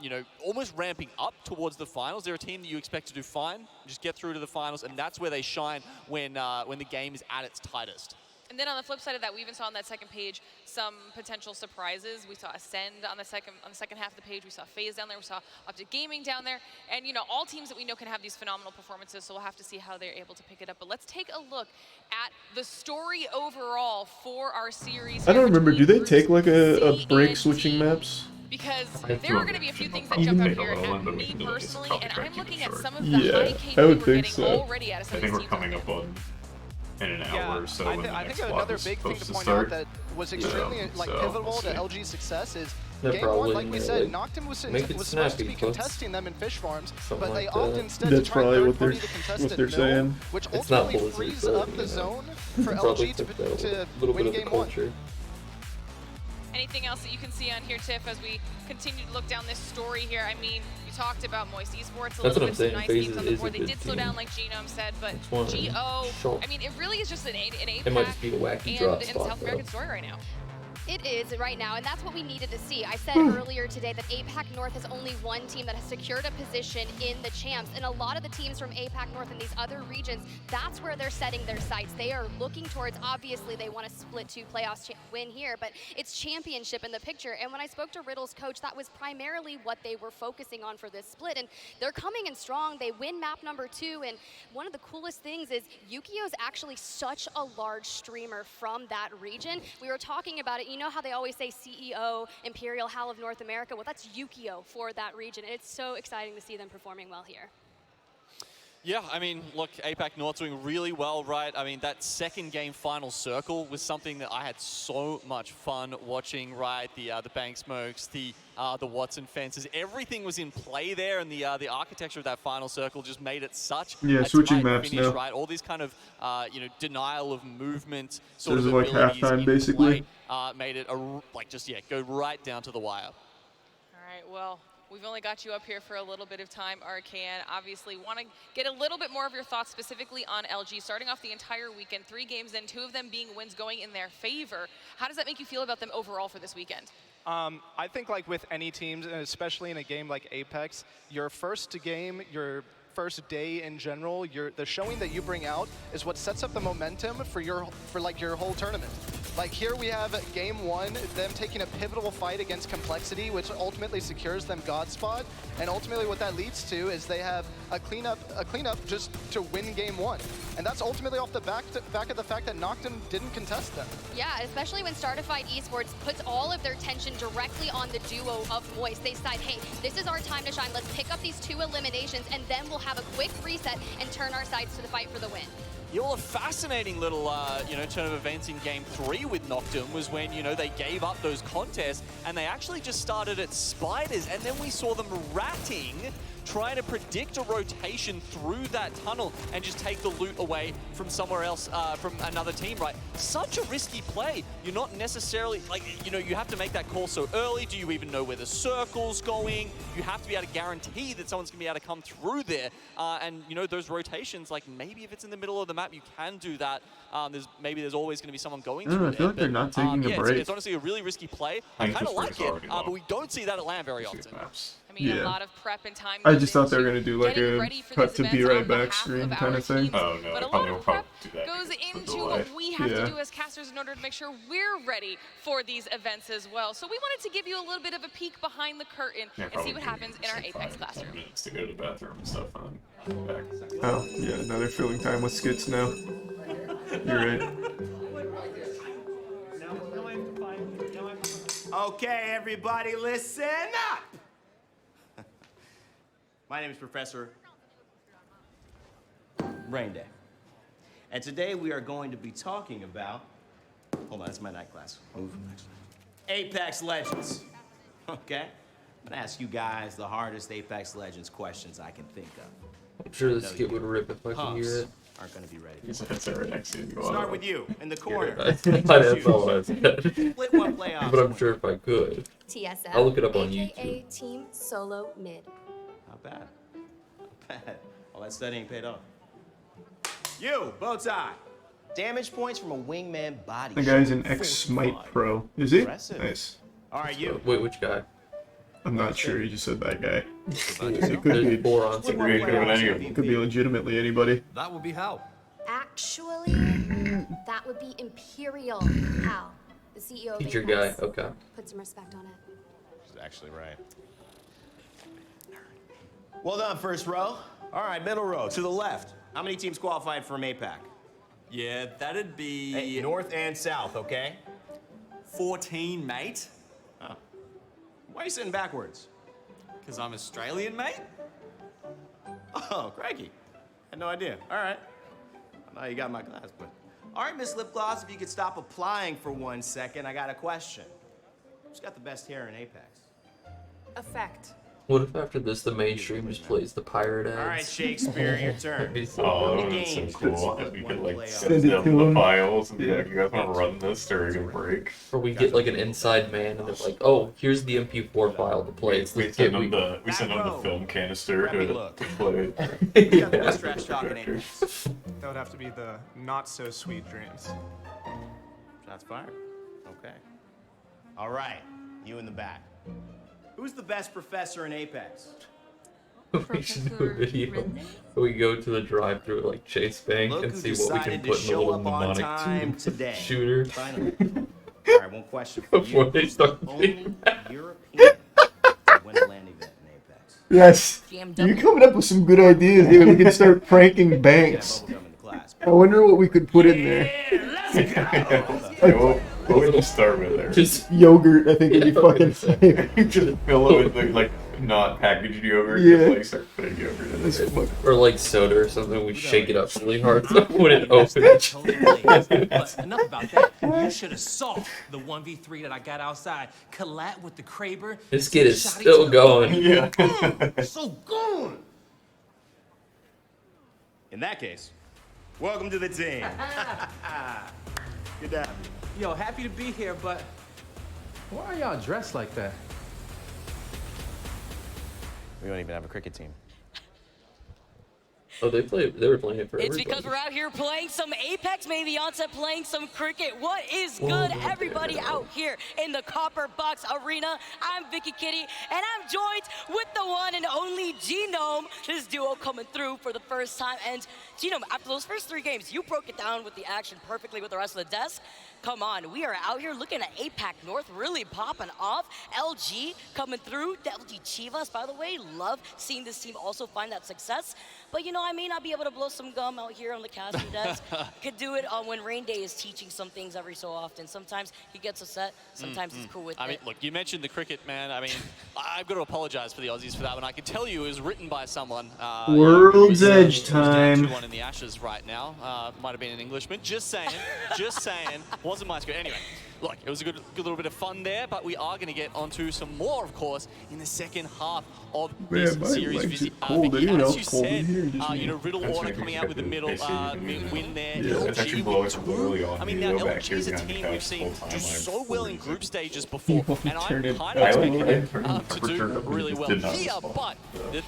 you know, almost ramping up towards the finals. They're a team that you expect to do fine, just get through to the finals, and that's where they shine when the game is at its tightest. And then on the flip side of that, we even saw on that second page some potential surprises. We saw Ascend on the second half of the page. We saw FaZe down there. We saw Optic Gaming down there. And you know, all teams that we know can have these phenomenal performances, so we'll have to see how they're able to pick it up. But let's take a look at the story overall for our series. I don't remember. Do they take like a break switching maps? Because there are going to be a few things that jump out here at me personally, and I'm looking at some of the high KP I would we're think getting so. already out of some I of these think we're teams. coming up on in an hour or so when the I next think block another is big thing supposed to to point start. out that was extremely So pivotal we'll to see. LG's success is They're game one, probably like we gonna, said, like, Noctem was make it supposed to be snappy, close. contesting them in fish farms, Something but they like opted that. instead That's to try probably third what party they're- to contest what at they're mill, saying. which It's not ultimately Blizzard, frees but, up you the know, zone you for can probably LG put that to a little win bit of the game one. culture. Anything else that you can see on here, Tiff, as we continue to look down this story here? I mean, you talked about Moist Esports, a That's little what I'm bit saying. some nice FaZe games on is the a board. They good did slow team. down, like Genome said, but one GO, shot. I mean, it really is just an APAC It might just be a wacky drop and spot, South though. American story right now. It is right now, and that's what we needed to see. I said earlier today that APAC North has only one team that has secured a position in the champs, and a lot of the teams from APAC North and these other regions, that's where they're setting their sights. They are looking towards, obviously, they want to split 2 playoffs win here, but it's championship in the picture. And when I spoke to Riddle's coach, that was primarily what they were focusing on for this split, and they're coming in strong. They win map number 2, and one of the coolest things is Yukio's actually such a large streamer from that region. We were talking about it. You know how they always say CEO, Imperial Hal of North America? Well, that's Yukio for that region. And it's so exciting to see them performing well here. Yeah, I mean, look, APAC North doing really well, right? I mean, that second game final circle was something that I had so much fun watching, right? The bank smokes, the Watson fences, everything was in play there, and the architecture of that final circle just made it such a switching tight maps finish, now. right? All these kind of you know, denial of movement So sort is of it like abilities halftime, in basically? play, made it go right down to the wire. All right, well, we've only got you up here for a little bit of time, RKN. Obviously, want to get a little bit more of your thoughts specifically on LG. Starting off the entire weekend, 3 games in, 2 of them being wins going in their favor. How does that make you feel about them overall for this weekend? I think like with any teams, and especially in a game like Apex, your first game, your first day in general, the showing that you bring out is what sets up the momentum for your whole tournament. Like here we have game 1, them taking a pivotal fight against Complexity, which ultimately secures them God spot, and ultimately what that leads to is they have a cleanup just to win game 1. And that's ultimately off the back of the fact that Noctem didn't contest them. Yeah, especially when Startified Esports puts all of their attention directly on the duo of Moist. They decide, hey, this is our time to shine. Let's pick up these 2 eliminations, and then we'll have a quick reset and turn our sights to the fight for the win. Yeah, well, a fascinating little, you know, turn of events in Game 3 with Noctem was when, you know, they gave up those contests and they actually just started at Spiders, and then we saw them ratting, trying to predict a rotation through that tunnel and just take the loot away from somewhere else, from another team, right? Such a risky play. You're not necessarily, like, you know, you have to make that call so early. Do you even know where the circle's going? You have to be able to guarantee that someone's going to be able to come through there. And, you know, those rotations, like, maybe if it's in the middle of the map, you can do that. There's always going to be someone going through I feel like they're not taking a break. It's honestly a really risky play. I kind of like it, but we don't see that at LAN very often. I mean, a lot of prep and time. I just thought they were going to do like getting a ready for cut these to be events right on back behalf screen of kind our of thing. teams. Oh, no, But a they lot of probably prep do that goes because of the into delay. what we have Yeah. to do as casters in order to make sure we're ready for these events as well. So we wanted to give you a little bit of a peek behind the curtain and see what happens in our Apex classroom. Minutes to go to the bathroom and stuff. Back. Oh, yeah, now they're filling time with skits now. You're right. Okay, everybody, listen up. My name is Professor Rain Day. And today we are going to be talking about, hold on, that's my night class. Move next. Apex Legends. Okay? I'm gonna ask you guys the hardest Apex Legends questions I can think of. I'm sure this kid would rip if I could hear it. Aren't gonna be ready. That's right next to you. Start with you in the corner. That's all I said. Split one playoff. But I'm sure if I could. TSM. I'll look it up on AKA YouTube. Team Solo Mid. Not bad. Not bad. All that studying paid off. You, Bowtie. Damage points from a wingman body. The guy's an ex-Smite pro. Is he? Impressive. Nice. All right, you. Wait, which guy? I'm not sure. You just said that guy. It could be four on Could be legitimately anybody. That would be how. Actually, that would be Imperial Hal, the CEO of Teacher Apex. guy, okay. Put some respect on it. She's actually right. Well done, first row. All right, middle row, to the left. How many teams qualified from APAC? Yeah, that'd be... Hey, north and south, okay? 14, mate. Oh. Why are you sitting backwards? Because I'm Australian, mate? Oh, crikey. Had no idea. All right. I know you got my glass, but... All right, Miss Lip Gloss, if you could stop applying for 1 second, I got a question. Who's got the best hair in Apex? Effect. What if after this the mainstream just plays the pirate ads? All right, Shakespeare, your turn. That'd be so Oh, funny. that would be so cool if we could like Send send it them to the him. files and be like, you guys want to run this during a break? Or we get like an inside man and they're like, oh, here's the MP4 file to play. It's We this send kid them the film canister to play. Yeah. Best trash talk in Apex. That would have to be the not so sweet dreams. Shots fired. Okay. All right, you in the back. Who's the best professor in Apex? We should do a video. We go to the drive-thru at like Chase Bank Look and who see what we can decided to put in a show little up on mnemonic time tube today. shooter. Finally. All right, one question for Before you. they start Only European to win a land event in Apex. Yes. You're coming up with some good ideas, dude. We can start pranking banks. I wonder what we could put in there. What would you start with there? Just yogurt, I think would be fucking safe. Just fill it with like not packaged yogurt. Yeah. Just like start putting yogurt in there. Or like soda or something, we shake it up really hard so when it opens. But enough about that. You should have saw the 1v3 that I got outside. Collat with the Kraber. This kid is still going. Yeah. So good. In that case, welcome to the team. Good to have you. Yo, happy to be here, but why are y'all dressed like that? We don't even have a cricket team. Oh, they were playing it for It's everybody. because we're out here playing some Apex, maybe onset playing some cricket. What is good, everybody out here in the Copper Box Arena? I'm Vicky Kitty, and I'm joined with the one and only Genome. This duo coming through for the first time. And Genome, after those first 3 games, you broke it down with the action perfectly with the rest of the desk. Come on, we are out here looking at APAC North really popping off. LG coming through, the LG Chivas, by the way. Love seeing this team also find that success. But you know, I may not be able to blow some gum out here on the casting desk. Could do it when Rain Day is teaching some things every so often. Sometimes he gets upset, sometimes he's cool with I it. mean, look, you mentioned the cricket, man. I mean, I've got to apologize for the Aussies for that one. I can tell you it was written by someone. World's Edge time. 2-1 in the Ashes right now. Might have been an Englishman. Just saying. Just saying. Wasn't my script. Anyway, look, it was a good little bit of fun there, but we are going to get onto some more, of course, in the second half of this series. Legs are cold. I didn't know As it you was cold in said, here. Just you know, Riddle Order coming out with the middle win there. Yeah, it's actually blowing literally on. I mean, now LG is a team we've seen do so well in group stages before, and I'm kind of expecting them to do really well here, but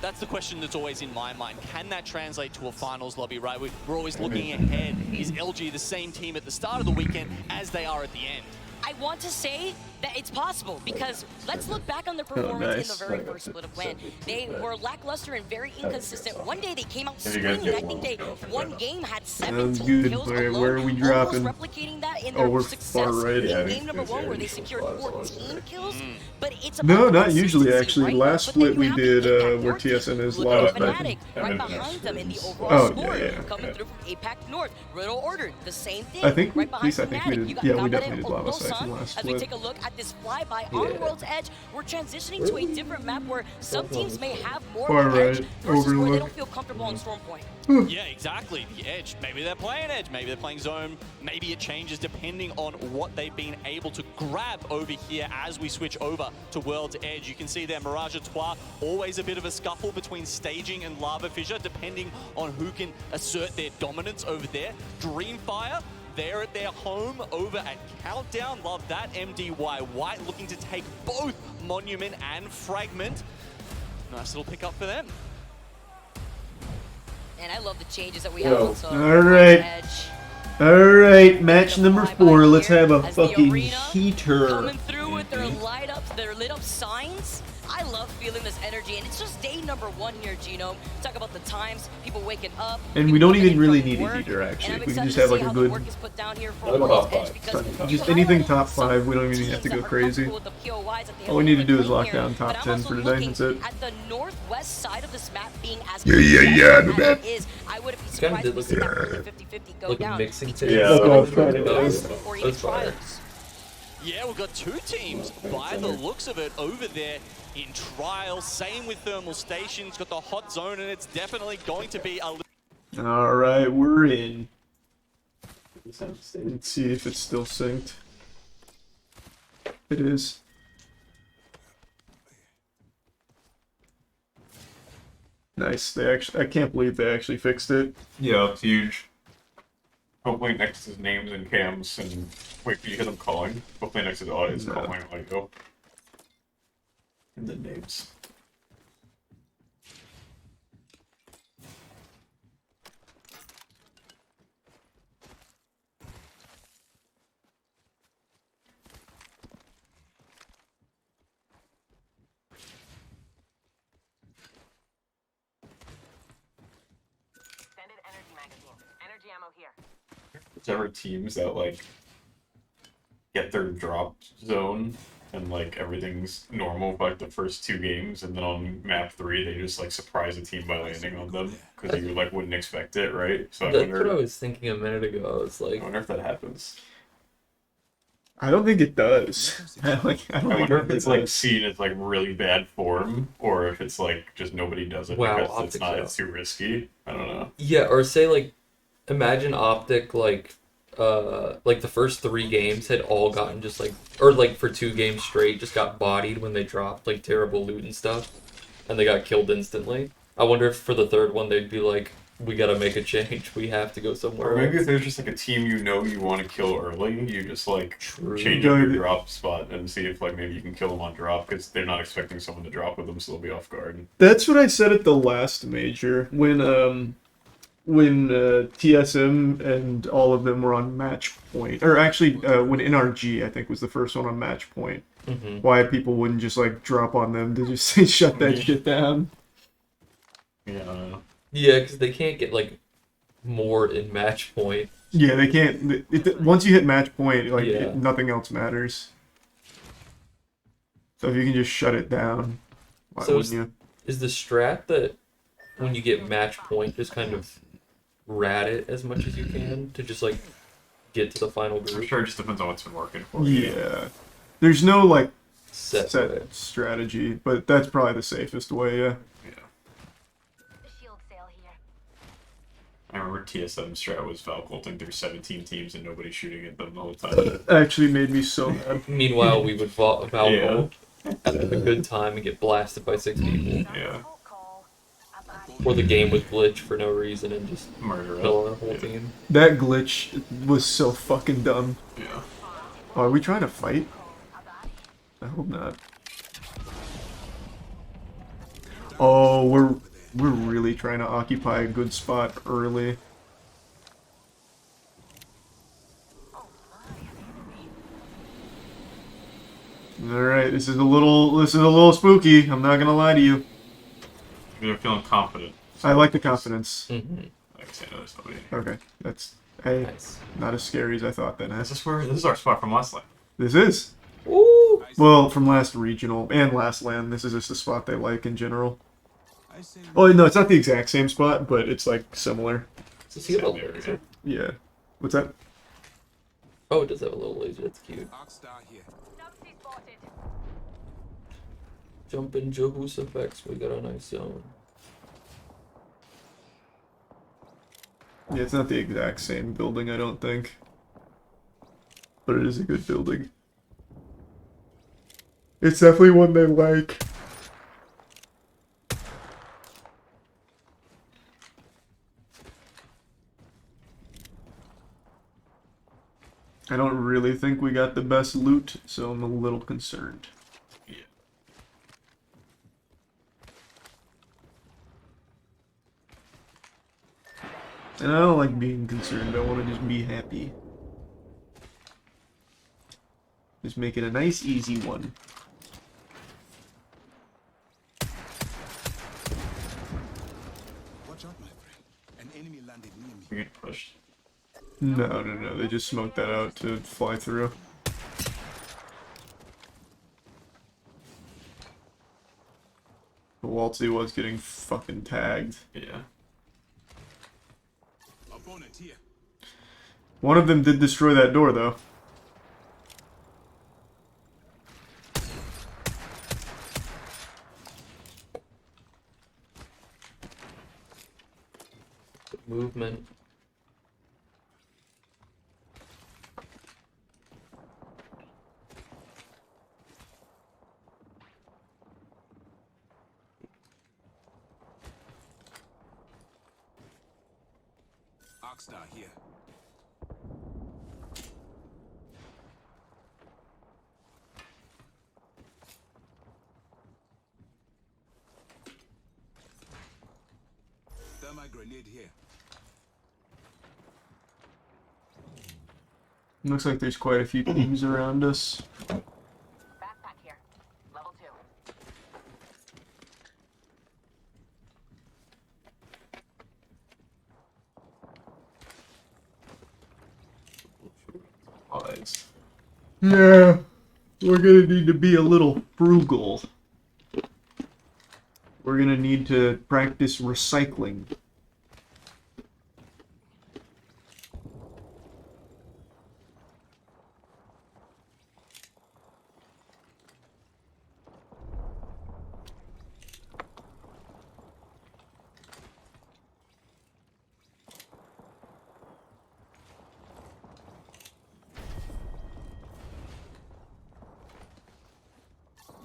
that's the question that's always in my mind. Can that translate to a finals lobby, right? We're always looking ahead. Is LG the same team at the start of the weekend as they are at the end? I want to say that it's possible because let's look back on their performance in the very first split of plan. They were lackluster and very inconsistent. One day they came out swinging. I think they one game had 17 kills alone, where are we dropping? almost replicating that in Oh, their we're success far right. in game number 1 where they secured 14 kills. But it's No, about not usually, consistency, actually. right? Last But then split you we have did the Impact where North team. TSN is Look at live. Fnatic right behind them in the overall score. Coming through from APAC North. Riddle Order, the same thing. I think right at least behind I think we Fnatic. did. You got Yeah, we Gabare definitely did Lava Otosan Siphon last as we split. take a look at at this flyby on World's Edge. We're transitioning to a different map where some teams may have more Far of an edge right, versus where they overlook. don't feel comfortable on Storm Point. Yeah, exactly. The edge. Maybe they're playing edge. Maybe they're playing zone. Maybe it changes depending on what they've been able to grab over here as we switch over to World's Edge. You can see there, Mirage Trois, always a bit of a scuffle between Staging and Lava Fissure, depending on who can assert their dominance over there. Dreamfire, they're at their home over at Countdown. Love that. MDY White looking to take both Monument and Fragment. Nice little pickup for them. And I love the changes that we have also. Alright, match number 4. Let's have a fucking heater. Coming through with their light ups, their lit up signs. I love feeling this energy, and it's just day number 1 here, Genome. Talk about the times, people waking up. And we don't even really need a heater, actually. We can just have like a good... Just anything top 5, we don't even have to go crazy. All we need to do is lock down top 10 for tonight, that's it. At the northwest side of this map being as that is, I wouldn't be surprised if we see that 50-50 go down. Mixing Yeah, we've got 2 teams by the looks of it over there in trial. Same with Thermal Stations, got the hot zone, and it's definitely going to be a... Alright, we're in. Let's see if it's still synced. It is. Nice. They actually, I can't believe they actually fixed it. Yeah, it's huge. Hopefully next is names and cams and wait, you hear them calling? Hopefully next is audience calling audio. And then names. Extended energy magazine. Energy ammo here. There's ever teams that like get their drop zone and like everything's normal for like the first 2 games, and then on map 3 they just like surprise a team by landing on them because you like wouldn't expect it, right? So that's what I was thinking a minute ago. I was like, I wonder if that happens. I don't think it does. I wonder if it's like seen as like really bad form, or if it's like just nobody does it because it's too risky. I don't know. Yeah, or say like, imagine Optic like the first 3 games had all gotten just like, or like for 2 games straight, just got bodied when they dropped like terrible loot and stuff, and they got killed instantly. I wonder if for the 3rd one they'd be like, we gotta make a change. We have to go somewhere. Or maybe else. if there's just like a team you want to kill early, you just like change up your drop spot and see if like maybe you can kill them on drop because they're not expecting someone to drop with them, so they'll be off guard. That's what I said at the last major when TSM and all of them were on match point, or actually when NRG I think was the first one on match point. Why people wouldn't just like drop on them to just say shut that shit down. Yeah, I don't know. Yeah, because they can't get like more in match point. Yeah, they can't. Once you hit match point, like nothing else matters. So if you can just shut it down, why wouldn't you? Is the strat that when you get match point, just kind of rat it as much as you can to just like get to the final group? I'm sure it just depends on what's been working for you. Yeah, there's no like set strategy, but that's probably the safest way. Yeah. I remember TSM strat was Valk ulting through 17 teams and nobody shooting at them the whole time. It actually made me so mad. Meanwhile, we would Valk ult, have a good time, and get blasted by 6 people. Yeah. Or the game would glitch for no reason and just murder kill our whole team. That glitch was so fucking dumb. Yeah. Oh, are we trying to fight? I hope not. Oh, we're really trying to occupy a good spot early. Alright, this is a little spooky, I'm not gonna lie to you. You're feeling confident. I like the confidence. I can say no, there's nobody. Okay, that's not as scary as I thought then. This is our spot from last land. This is? Woo! Well, from last regional and last land, this is just the spot they like in general. Oh no, it's not the exact same spot, but it's like similar. Does he have a laser? Yeah. What's that? Oh, it does have a little laser. That's cute. Jumping Jahus effects, we got a nice zone. Yeah, it's not the exact same building, I don't think. But it is a good building. It's definitely one they like. I don't really think we got the best loot, so I'm a little concerned. Yeah. And I don't like being concerned, I want to just be happy. Just make it a nice, easy one. Watch out, my friend. An enemy landed near me. We get pushed. No, they just smoked that out to fly through. Waltzy was getting fucking tagged. Yeah. Opponent here. One of them did destroy that door, though. Movement. Arcstar here. Thermite grenade here. Looks like there's quite a few teams around us. Backpack here. Level 2. Eyes. Yeah, we're gonna need to be a little frugal. We're gonna need to practice recycling.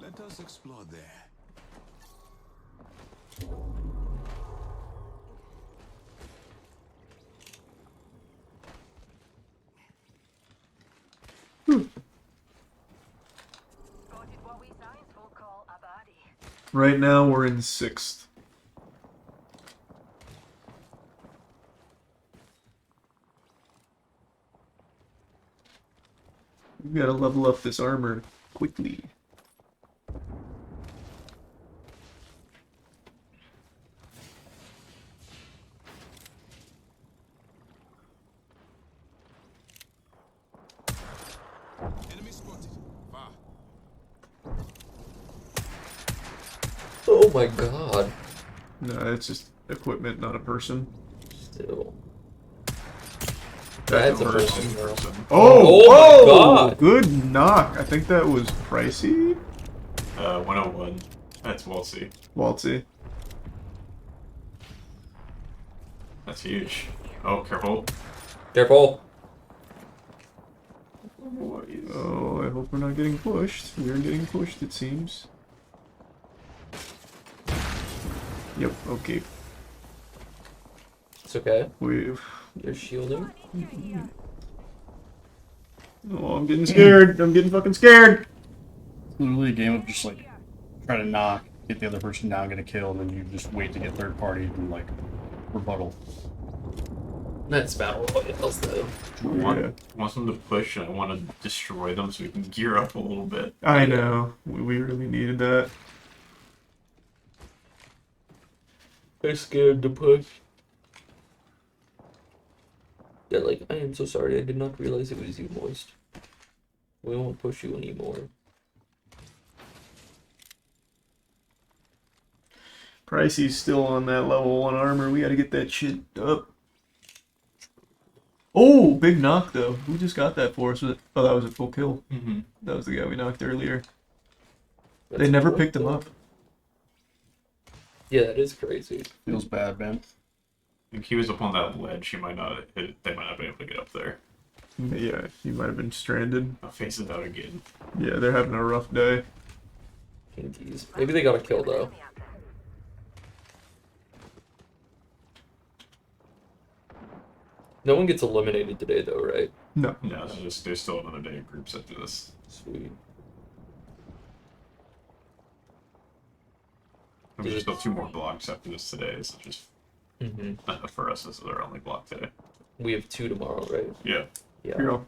Let us explore there. Right now, we're in 6th. We gotta level up this armor quickly. Enemy spotted. Far. Oh my god. No, it's just equipment, not a person. Still. That's That's a a person. person. Oh, Oh my god. Good knock. I think that was Pricey. 101. That's Waltzy. Waltzy. That's huge. Oh, careful. Careful. Oh, I hope we're not getting pushed. We're getting pushed, it seems. Yep, okay. It's okay. They're shielding. Oh, I'm getting scared. I'm getting fucking scared. It's literally a game of just like try to knock, get the other person down, get a kill, and then you just wait to get third party and like rebuttal. That's battle royales though. Want them to push, and I want to destroy them so we can gear up a little bit. I know. We really needed that. They're scared to push. Yeah, like, I am so sorry, I did not realize it was you, Moist. We won't push you anymore. Pricey's still on that level 1 armor. We gotta get that shit up. Oh, big knock though. Who just got that for us? Oh, that was a full kill. Mm-hmm. That was the guy we knocked earlier. That's They never cool, picked him though. up. Yeah, that is crazy. Feels bad, man. I think he was up on that ledge. He might not. They might not be able to get up there. Yeah, he might have been stranded. I'll face it out again. Yeah, they're having a rough day. Pinkies. Maybe they got a kill though. No one gets eliminated today though, right? No. No, there's still another day of groups after this. Sweet. There's still 2 more blocks after this today, so just Mm-hmm. for us, this is our only block today. We have 2 tomorrow, right? Yeah. Yeah. Here you go.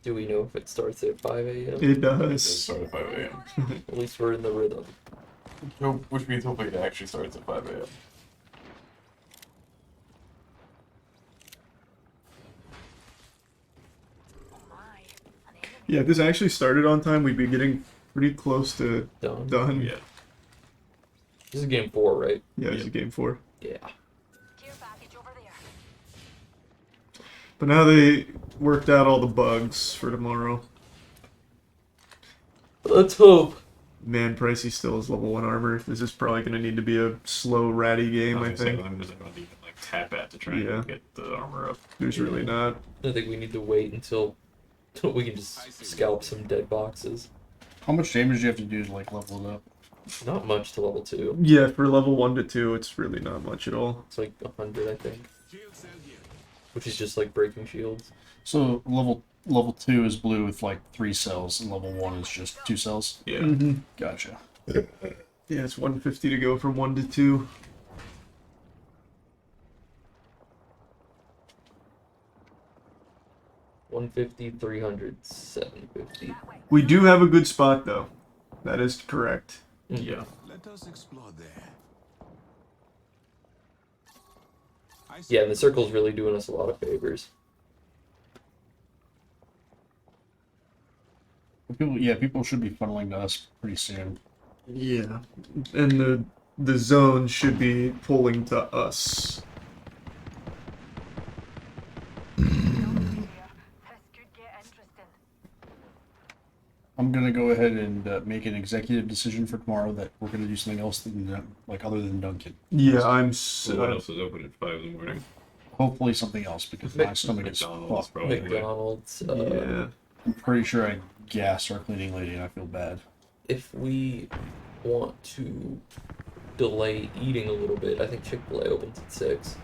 Do we know if it starts at 5 a.m.? It does. It does start at 5 a.m. At least we're in the rhythm. Which means hopefully it actually starts at 5 a.m. Yeah, if this actually started on time, we'd be getting pretty close to done. Yeah. This is game 4, right? Yeah, this is game 4. Yeah. But now they worked out all the bugs for tomorrow. Let's hope. Man, Pricey still has level 1 armor. This is probably going to need to be a slow, ratty game, I think. There's not even like tap at to try Yeah. and get the armor up. There's really not. I think we need to wait until we can just scalp some dead boxes. How much damage do you have to do to like level it up? Not much to level 2. Yeah, for level 1 to 2, it's really not much at all. It's like 100, I think. Which is just like breaking shields. So level 2 is blue with like 3 cells, and level 1 is just 2 cells. Yeah. Mm-hmm. Gotcha. Yeah, it's 150 to go from 1 to 2. $150, $300, $750. We do have a good spot, though. That is correct. Yeah. Let us explore there. Yeah, and the circle's really doing us a lot of favors. People should be funneling to us pretty soon. Yeah, and the zone should be pulling to us. I'm gonna go ahead and make an executive decision for tomorrow that we're gonna do something else than like other than Duncan. Yeah, I'm. What else is open at 5 in the morning? Hopefully something else because my stomach is McDonald's, fucked. probably. McDonald's. Yeah. I'm pretty sure I gassed our cleaning lady and I feel bad. If we want to delay eating a little bit, I think Chick-fil-A opens at 6.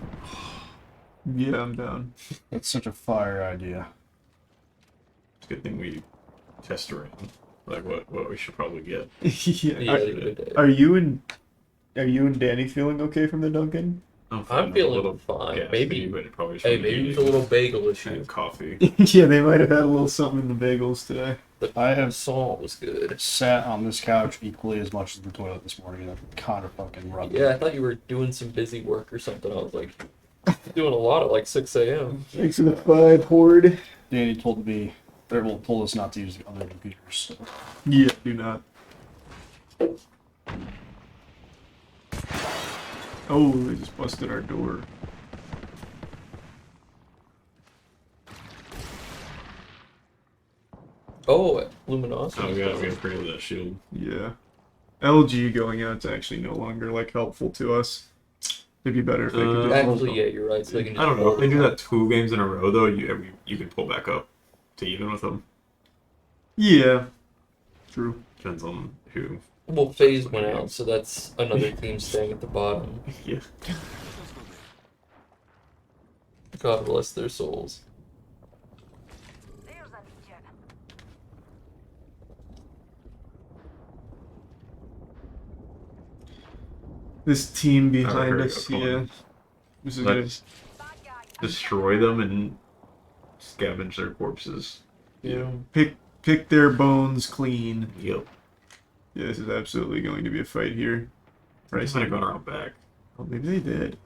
Yeah, I'm down. That's such a fire idea. It's a good thing we test around. Like what we should probably get. Yeah. Are you and Danny feeling okay from the Dunkin'? I'm feeling fine. Maybe with a little bagel issue. And coffee. Yeah, they might have had a little something in the bagels today. I have salt was good. Sat on this couch equally as much as the toilet this morning, and I'm kind of fucking rubbing. Yeah, I thought you were doing some busy work or something. I was like, doing a lot at like 6 a.m. Thanks for the 5 horde. Danny told us not to use the other computers. So. Yeah, do not. Oh, they just busted our door. Oh, Luminosity. Oh, we gotta upgrade that shield. Yeah. LG going out's actually no longer like helpful to us. It'd be better if they could just Actually, yeah, you're right. So they can I don't know. If they do that 2 games in a row, though, you can pull back up to even with them. Yeah. True. Depends on who. Well, FaZe went out, so that's another team staying at the bottom. Yeah. God bless their souls. This team behind us, yeah. This is good. Let's destroy them and scavenge their corpses. Yeah. Pick their bones clean. Yep. Yeah, this is absolutely going to be a fight here. Price might have gone around back. Oh, maybe they did.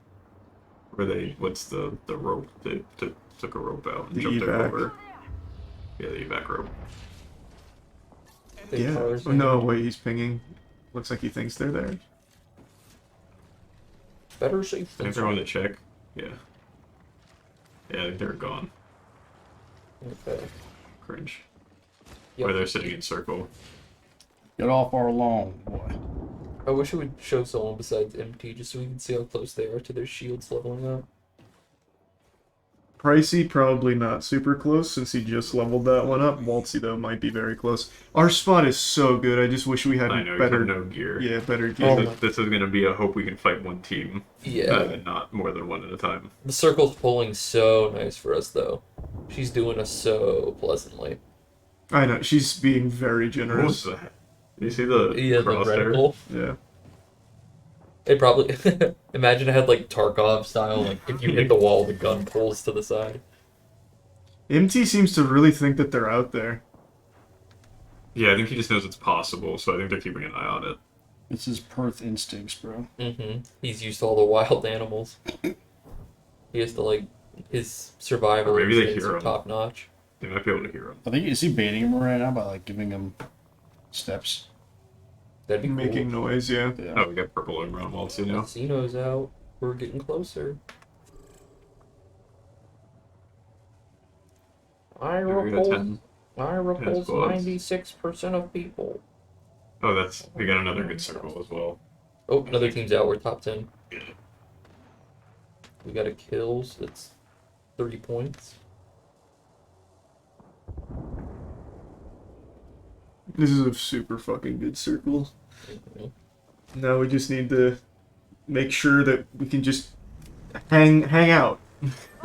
What's the rope? They took a rope out and The jumped it evac. over. Yeah, the evac rope. Yeah. Oh, no, wait, he's pinging. Looks like he thinks they're there. Better safe I than think they're on the check. Yeah. Yeah, I think they're gone. Okay. Cringe. Yep. Or they're sitting in circle. Get off our lawn, boy. I wish it would show someone besides MT just so we can see how close they are to their shields leveling up. Pricey, probably not super close since he just leveled that one up. Waltzy, though, might be very close. Our spot is so good. I just wish we had better... no gear. Yeah, better gear. This is going to be a hope we can fight one team. Yeah. And not more than one at a time. The circle's pulling so nice for us, though. She's doing us so pleasantly. I know, she's being very generous. What was that? You see the the reticle? Yeah. They probably... Imagine it had, like, Tarkov style, like, if you hit the wall, the gun pulls to the side. MT seems to really think that they're out there. Yeah, I think he just knows it's possible, so I think they're keeping an eye on it. It's his Perth instincts, bro. Mm-hmm. He's used to all the wild animals. He has to, like, his survival Or maybe they instincts hear are him. top-notch. They might be able to hear him. I think, is he baiting him right now by, like, giving him steps? That'd be Making cool. noise, yeah. Oh, we got purple around Waltzy now. Casino's out. We're getting closer. I we got repulse 10. 96% of people. Oh, we got another good circle as well. Oh, another team's out. We're top 10. We got a kill, so that's 30 points. This is a super fucking good circle. Now we just need to make sure that we can just hang out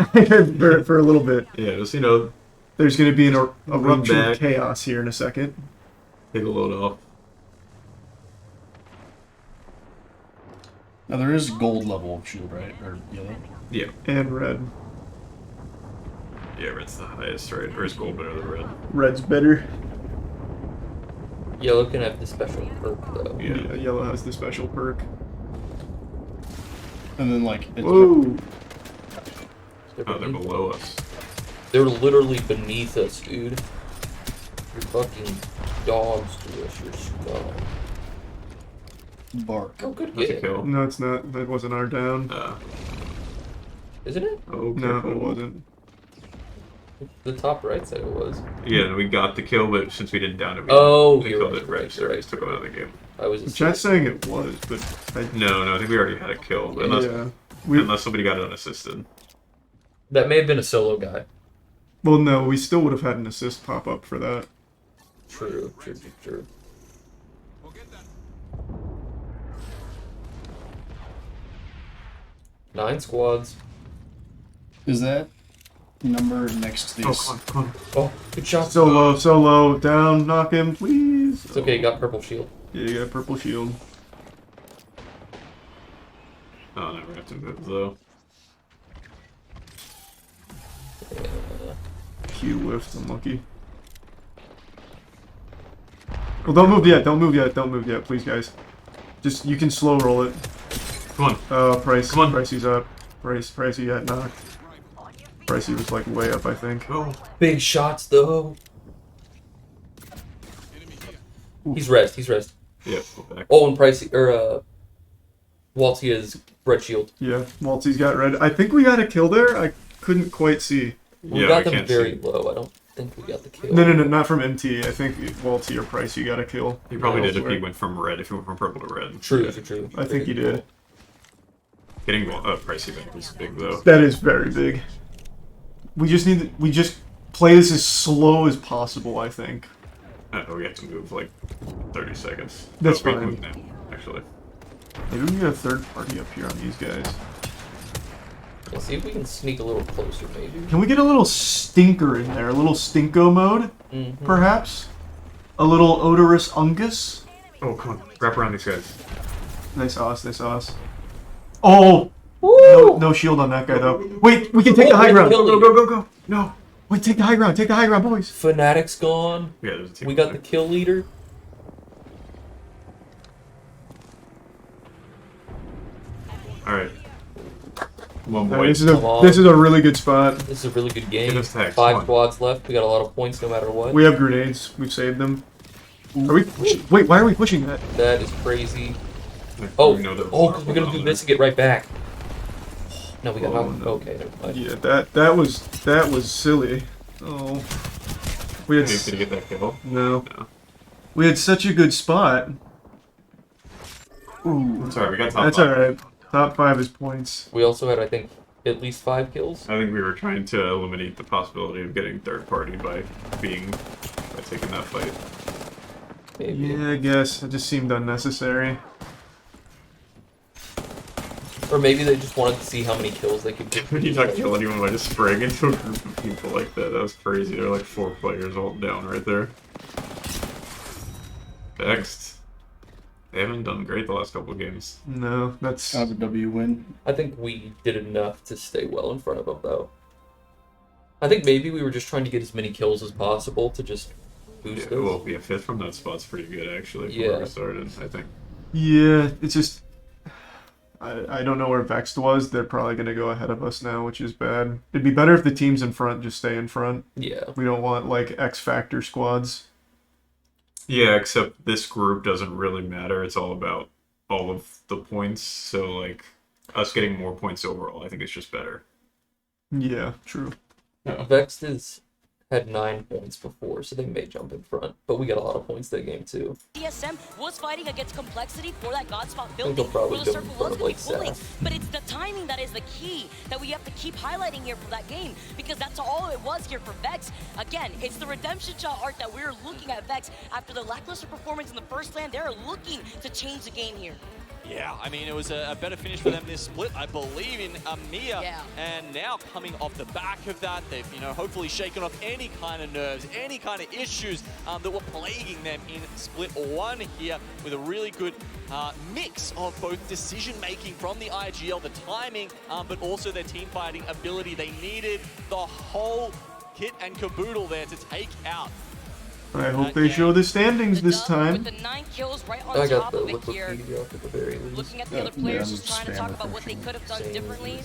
for a little bit. Yeah, just, you know... There's going to be an eruption back. of chaos here in a second. Take a load off. Now there is gold level of shield, right? Or yellow? Yeah. And red. Yeah, red's the highest, right? Or is gold better than red? Red's better. Yellow can have the special perk, though. Yeah, yellow has the special perk. And then, like... Whoa! Oh, they're below us. They're literally beneath us, dude. You're fucking dogs to us, you're scum. Bark. Oh, good That's a game. kill. No, it's not. That wasn't our down. Isn't it? Oh, No, careful. it wasn't. The top right side it was. Yeah, we got the kill, but since we didn't down it, we killed it right, so we just took him out of the game. I was. The chat's saying it was, but No, I think we already had a kill. Unless somebody got it unassisted. That may have been a solo guy. Well, no, we still would have had an assist pop up for that. True. 9 squads. Is that number next to these? Come on. Oh, good shot. Solo, down, knock him, please. It's okay, you got purple shield. Yeah, you got a purple shield. Oh, no, we have to move though. Q whiffed, unlucky. Well, don't move yet, please, guys. Just, you can slow roll it. Come on. Price. Come on. Pricey's up. Pricey got knocked. Pricey was, like, way up, I think. Oh. Big shots, though. He's rest. Yeah, go back. Oh, and Pricey, Waltzy has red shield. Yeah, Waltzy's got red. I think we got a kill there. I couldn't quite see. We got them very low. I don't think we got the kill. No, not from MT. I think Waltzy or Pricey got a kill. He probably did if he went from red, if he went from purple to red. True. I think he did. Getting Pricey back is big, though. That is very big. We just play this as slow as possible, I think. We have to move like 30 seconds. That's we fine. move now, actually. Maybe we can get a third party up here on these guys. Let's see if we can sneak a little closer, maybe. Can we get a little stinker in there? A little stinko mode, perhaps? A little odorous ungus? Oh, come on. Wrap around these guys. They saw us. Oh! No shield on that guy, though. Wait, we can take the high ground. Go. No. Wait, take the high ground, boys. Fnatic's gone. Yeah, there's a team. We got the kill leader. Alright. Come on, Right, boys. this is a really good spot. This is a really good game. Get us tags, 5 come on. squads left. We got a lot of points no matter what. We have grenades. We've saved them. Are we? Wait, why are we pushing that? That is crazy. Oh, No, they're because we're gonna do this and get right back. No, we got okay. Never mind. Yeah, that was silly. Oh, we had. Did you get that kill? No. We had such a good spot. Ooh, that's alright. We got top That's 5. alright. Top 5 is points. We also had, I think, at least 5 kills. I think we were trying to eliminate the possibility of getting third party by taking that fight. Maybe. Yeah, I guess it just seemed unnecessary. Or maybe they just wanted to see how many kills they could get. When you not kill anyone by just spraying into a group of people like that, that was crazy. There were like 4 players all down right there. Next. They haven't done great the last couple of games. No, that's kind of a W win. I think we did enough to stay well in front of them, though. I think maybe we were just trying to get as many kills as possible to just boost Yeah, us. well, yeah, 5th from that spot's pretty good, actually, from Yeah. where we started, I think. Yeah, it's just I don't know where Vexed was. They're probably going to go ahead of us now, which is bad. It'd be better if the teams in front just stay in front. Yeah. We don't want, like, X Factor squads. Yeah, except this group doesn't really matter. It's all about all of the points. So, like, us getting more points overall, I think it's just better. Yeah, true. Vexed had 9 points before, so they may jump in front. But we got a lot of points that game, too. TSM was fighting against complexity for that Godspot I think building, they'll probably where the jump in circle was front of, going to like, be pulling. Seth. But it's the timing that is the key that we have to keep highlighting here for that game, because that's all it was here for Vex. Again, it's the redemption shot arc that we're looking at Vex. After the lackluster performance in the first land, they're looking to change the game here. Yeah, I mean, it was a better finish for them this split, I believe, in Amir. Yeah. And now coming off the back of that, they've, hopefully shaken off any kind of nerves, any kind of issues that were plaguing them in split 1 here, with a really good mix of both decision-making from the IGL, the timing, but also their team fighting ability. They needed the whole kit and caboodle there to take out. I hope they show the standings this time. With the 9 kills right on I got top the of it liquid here. feed off at the very least. Looking at the other players, just trying to talk about what they could have done differently.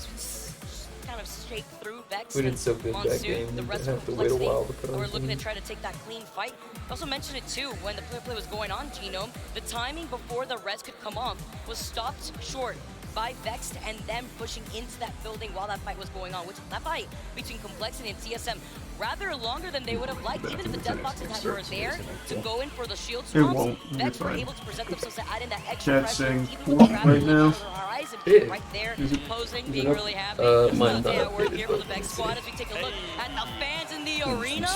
Kind of shake through Vex We did and so good that Monsoon, game, the we rest didn't of have to wait a complexity. while to put on We're looking to Zoom. try to take that clean fight. I also mentioned it too when the play was going on, Genome. The timing before the res could come on was stopped short by Vexed and them pushing into that building while that fight was going on, which that fight between Complexity and TSM rather longer than they would have liked, even if the death boxes were there to go in for the shield It swamps. won't. Vex were You're able fine. to present themselves to add in that extra Chat's pressure, saying even with the right gravity now. on the horizon, Yeah. right there, Is it- posing, is it being up? really happy. Mine's Day not at work updated, here for the but Vex squad as we take a look at the fans in the arena.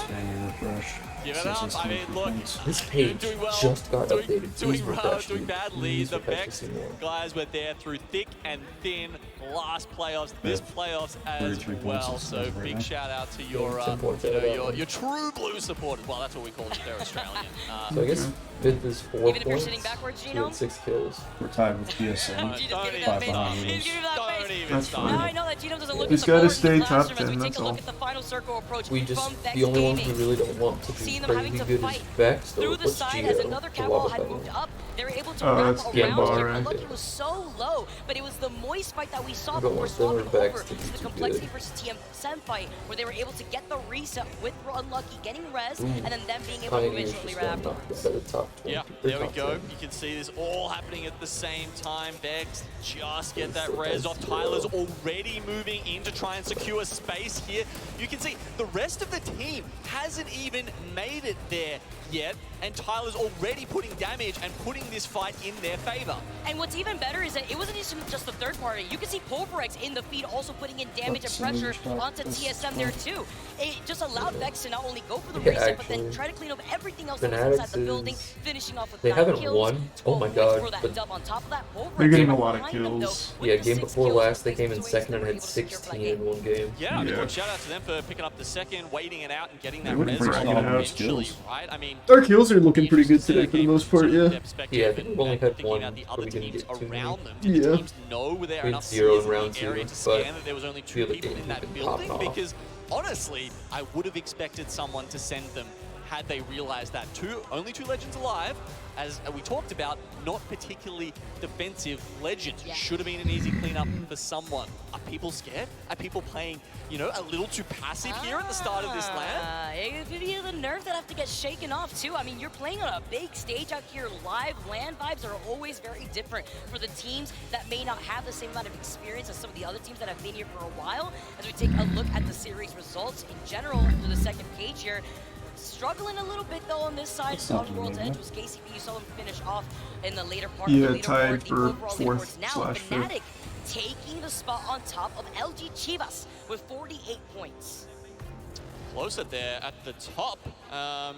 Give it up. I mean, look, This page doing well, just got updated. Please doing refresh doing me. badly. Please The refresh Vex me more. guys were there through thick and thin last playoffs, this playoffs as 33 points well. is So very big nice. shout out to your, 10 points out of that one. your true blue supporters. Well, that's what we call them. They're Australian. So I guess fifth is 4 Even if you're points. sitting backwards, We had Genome. 6 kills. We're tied with TSM. Don't He's even giving Five that face. behind He's Eagles. giving that Don't face. even That's start. fine. Now I know that Genome doesn't look He's at gotta the board stay in the top classroom 10, as we take that's a look all. at the final circle approach We just, from Vex the only ones we Gaming. really don't want to be Seeing them having crazy to good is fight Vex, though. through the What's side Geo? as another The catwall lava had thing. moved up. They were able to Oh, wrap that's around Gambar, him. right? Unlucky was so low, but it was the moist fight that we saw We don't before want them or swapping Vex over to be to the too Complexity good. versus TSM fight, where they were able to get the reset with Unlucky getting res, Ooh. and then them being able to move in Pioneers shortly just right got afterwards. knocked out of the top 20. Yeah, or there we top go. 10. You can see this all happening at the same time. Vex just get that So res does off. Zero. Tyler's already moving in to try and secure space here. You can see the rest of the team hasn't even made it there yet, and Tyler's already putting damage and putting this fight in their favor. And what's even better is that it wasn't just the third party. You can see Pulverex in the feed also putting in damage and pressure onto TSM there too. It just allowed Vex to not only go for the Yeah, reset, but then actually, try to clean up everything else that was Fanatics inside the building, is- finishing off with they 9 haven't kills. won. Oh my 12 god, for that but dub on top of that. Pulverex They're getting a right lot of behind them, though, kills. with yeah, the game 6 before kills last they for came in Pixel second and Waves had that were able to secure for that 16 in game. one game. Yeah, I mean, Yeah. shout out to them for picking up the second, waiting it out, and getting They that wouldn't res bring off all those eventually, kills. right? I mean, Our kills are looking pretty good today for the most part, yeah. Yeah, I think we've only had thinking one, about the so other we didn't teams get too many. around them. Yeah. Did the teams know there We are had enough 0 seers in in round the area 2, to but scan that there was only the 2 other people games in have that been building? popping off. Because honestly, I would have expected someone to send them had they realized that. Only 2 Legends alive, as we talked about, not particularly defensive Legends. Should have been an easy cleanup for someone. Are people scared? Are people playing, you know, a little too passive here at the start of this LAN? It could be the nerves that have to get shaken off too. I mean, you're playing on a big stage out here live. LAN vibes are always very different for the teams that may not have the same amount of experience as some of the other teams that have been here for a while. As we take a look at the series results in general for the second page here, struggling a little bit though on this side on World's Edge was KCP. You saw them finish off in the later part of the leaderboard. Tied The for overall 4th leaderboards now. / 5th. Fnatic taking the spot on top of LG Chivas with 48 points. Closer there at the top.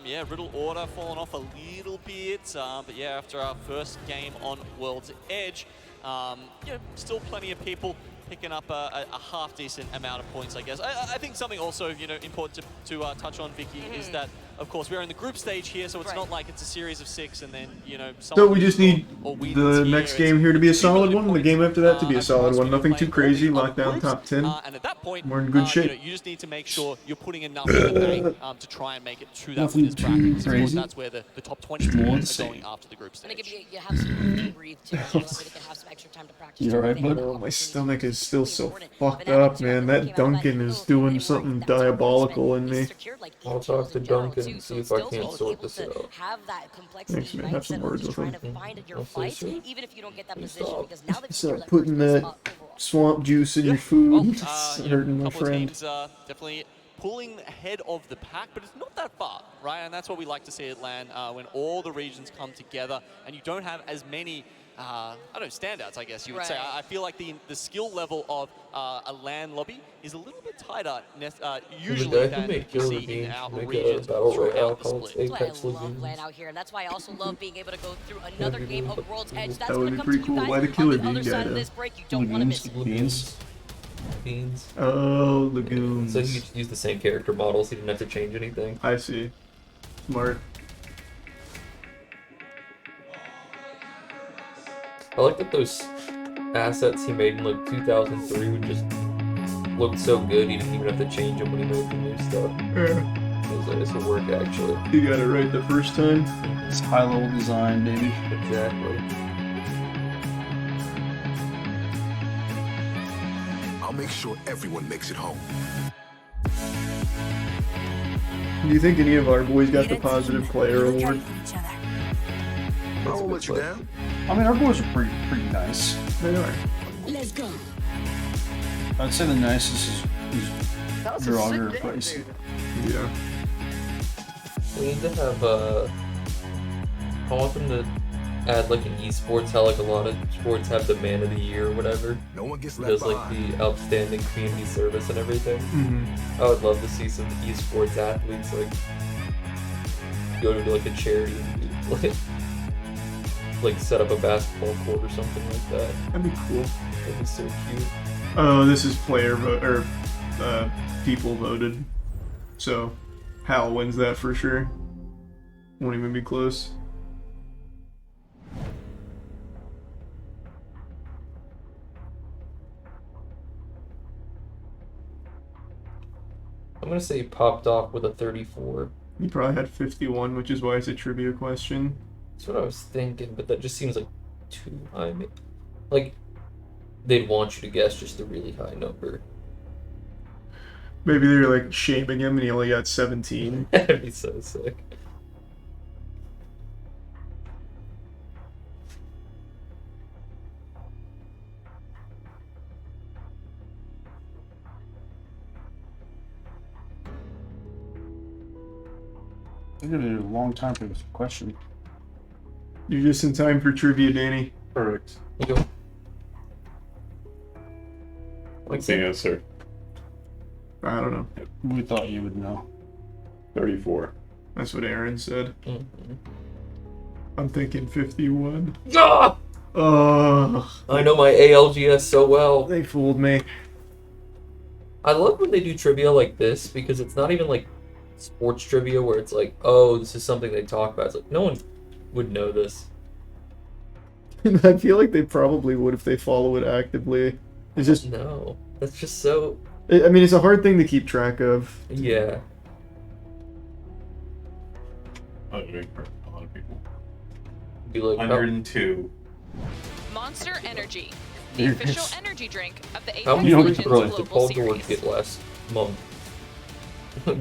Yeah, Riddle Order falling off a little bit. But yeah, after our first game on World's Edge, yeah, still plenty of people picking up a half-decent amount of points, I guess. I think something also, you know, important to touch on, Vicky, is that, of course, we're in the group stage here, so it's not like it's a series of 6 and then, you know, So we just need the next game here to be a solid one, and the game after that to be a solid one. Nothing too crazy, lock down top 10. And at that point, we're in good shape. You know, you just need to make sure you're putting enough in the bank to try and make it to that winners bracket. Of course, that's where the top 20 teams are going after the group stage. And it gives you have some debrief too. You know, so they can have some extra time to practice. You're right, bud. Oh, my stomach is still so fucked up, man. That Duncan is doing something diabolical in me. I'll talk to Duncan and see if I can't sort this out. Thanks, man. Have some words with him. I'll say so. Even if you don't get that position, because now that Stop putting that swamp juice in your food. It's hurting my Couple friend. teams definitely pulling ahead of the pack, but it's not that far, right? And that's what we like to see at LAN, when all the regions come together and you don't have as many I don't know, standouts, I guess you would say. I feel like the skill level of a LAN lobby is a little bit tighter usually than you see in our regions throughout the split. That's why I love LAN out here, and that's why I also love being able to go through another game of World's Edge. That's That going would to be come pretty to cool. you Why guys the Killer on the Bean other guy, side of though? this break. You don't want to miss it. Beans. Oh, Lagoons. So you could use the same character models, you didn't have to change anything. I see. Smart. I like that those assets he made in like 2003 would just look so good he didn't even have to change them when he made the new stuff. Yeah. It was like, this would work actually. You got it right the first time. It's high level design, baby. Exactly. I'll make sure everyone makes it home. Do you think any of our boys got the positive player award? I won't let you down. I mean, our boys are pretty nice. They are. Let's go. I'd say the nicest is Draugr place. Yeah. We need to have I want them to add like an eSports, how like a lot of sports have the man of the year or whatever. No one gets It left does like behind. the outstanding community service and everything. Mm-hmm. I would love to see some eSports athletes like go to like a charity and do, like set up a basketball court or something like that. That'd be cool. That'd be so cute. Oh, this is player vote or people voted. So Hal wins that for sure. Won't even be close. I'm gonna say he popped off with a 34. He probably had 51, which is why it's a trivia question. That's what I was thinking, but that just seems like too high. Like, they'd want you to guess just a really high number. Maybe they're like shaming him and he only got 17. That'd be so sick. It's gonna be a long time for this question. You're just in time for trivia, Danny. Perfect. What's the answer? I don't know. We thought you would know. 34. That's what Aaron said. Mm-hmm. I'm thinking 51. Ah! Oh, I know my ALGS so well. they fooled me. I love when they do trivia like this because it's not even like sports trivia where it's like, oh, this is something they talk about. It's like, no one would know this. I feel like they probably would if they follow it actively. It's just No, that's just so... I mean, it's a hard thing to keep track of. Yeah. big for a lot of people. Be like 102. Monster Energy, the There it official is. energy drink of the How Apex many Legends points did Global Paul Series. George get last month?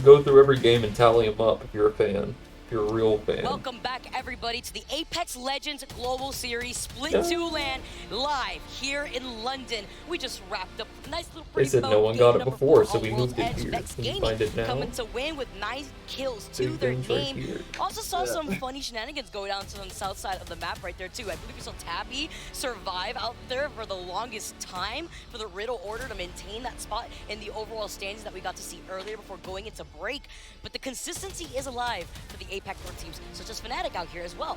Go through every game and tally them up if you're a fan. If you're a real fan. Welcome back, everybody, to the Apex Legends Global Series Split 2 LAN live here in London. We just wrapped up a nice little They said no one got it before, so we moved it here. Can you find it now? Coming to win with 9 kills to their name. Also saw some funny shenanigans go down to the south side of the map right there, too. I believe we saw Tabby survive out there for the longest time for the Riddle order to maintain that spot in the overall standings that we got to see earlier before going into break. But the consistency is alive for the Apex North teams, such as Fnatic out here as well.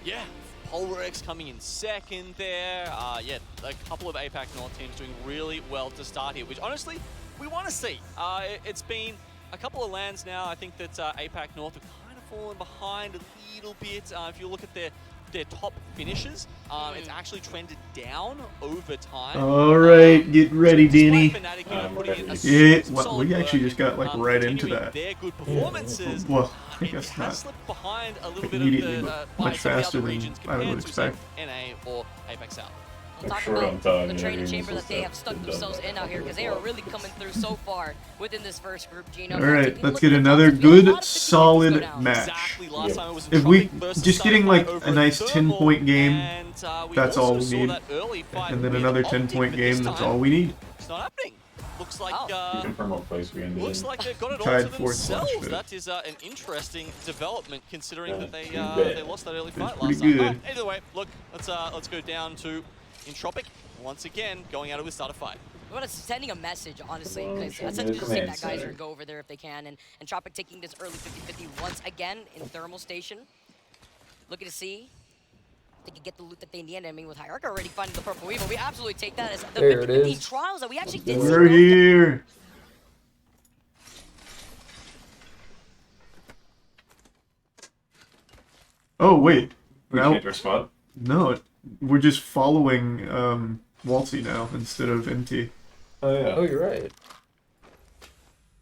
Yeah, Polarx coming in second there. Yeah, a couple of APAC North teams doing really well to start here, which honestly, we want to see. It's been a couple of LANs now. I think that APAC North have kind of fallen behind a little bit. If you look at their top finishes, it's actually trended down over time. All right, get ready, Danny. Fnatic, you know, putting in a Yeah, solid we actually work, just got like right into continuing that. their good performances. Well, I think It that's has not slipped behind a little bit immediately, of the but by much some of the faster other than regions I would compared to, say, expect. NA or Apex South. We'll talk short about on time, the yeah, training games chamber and that they have stuff. stuck themselves in out here because they are really coming through so far within this first group, Gino. All right, let's get another good, solid match. If we just getting like a nice 10-point game, that's all we need. And then another 10-point game, that's all we need. It's not happening. Looks like You confirm what place we ended looks in. like they've got it all Tied to fourth slash themselves. fifth. That is an interesting development considering that pretty they lost that early fight pretty last time. good. Either way, look, let's go down to Entropic once again, going at it with starter fight. What a sending a message, honestly, because sure, essentially maybe just take command that Geyser center. and go over there if they can, and Tropic taking this early 50-50 once again in Thermal Station. Looking to see if they can get the loot that they need. I mean, with Hierarch already finding the purple weave, we absolutely take that as the There it 50-50 is. trials that we actually did see. We're here. Oh wait, We now changed our spot. no, we're just following Waltzy now instead of MT. Oh yeah. Oh, you're right.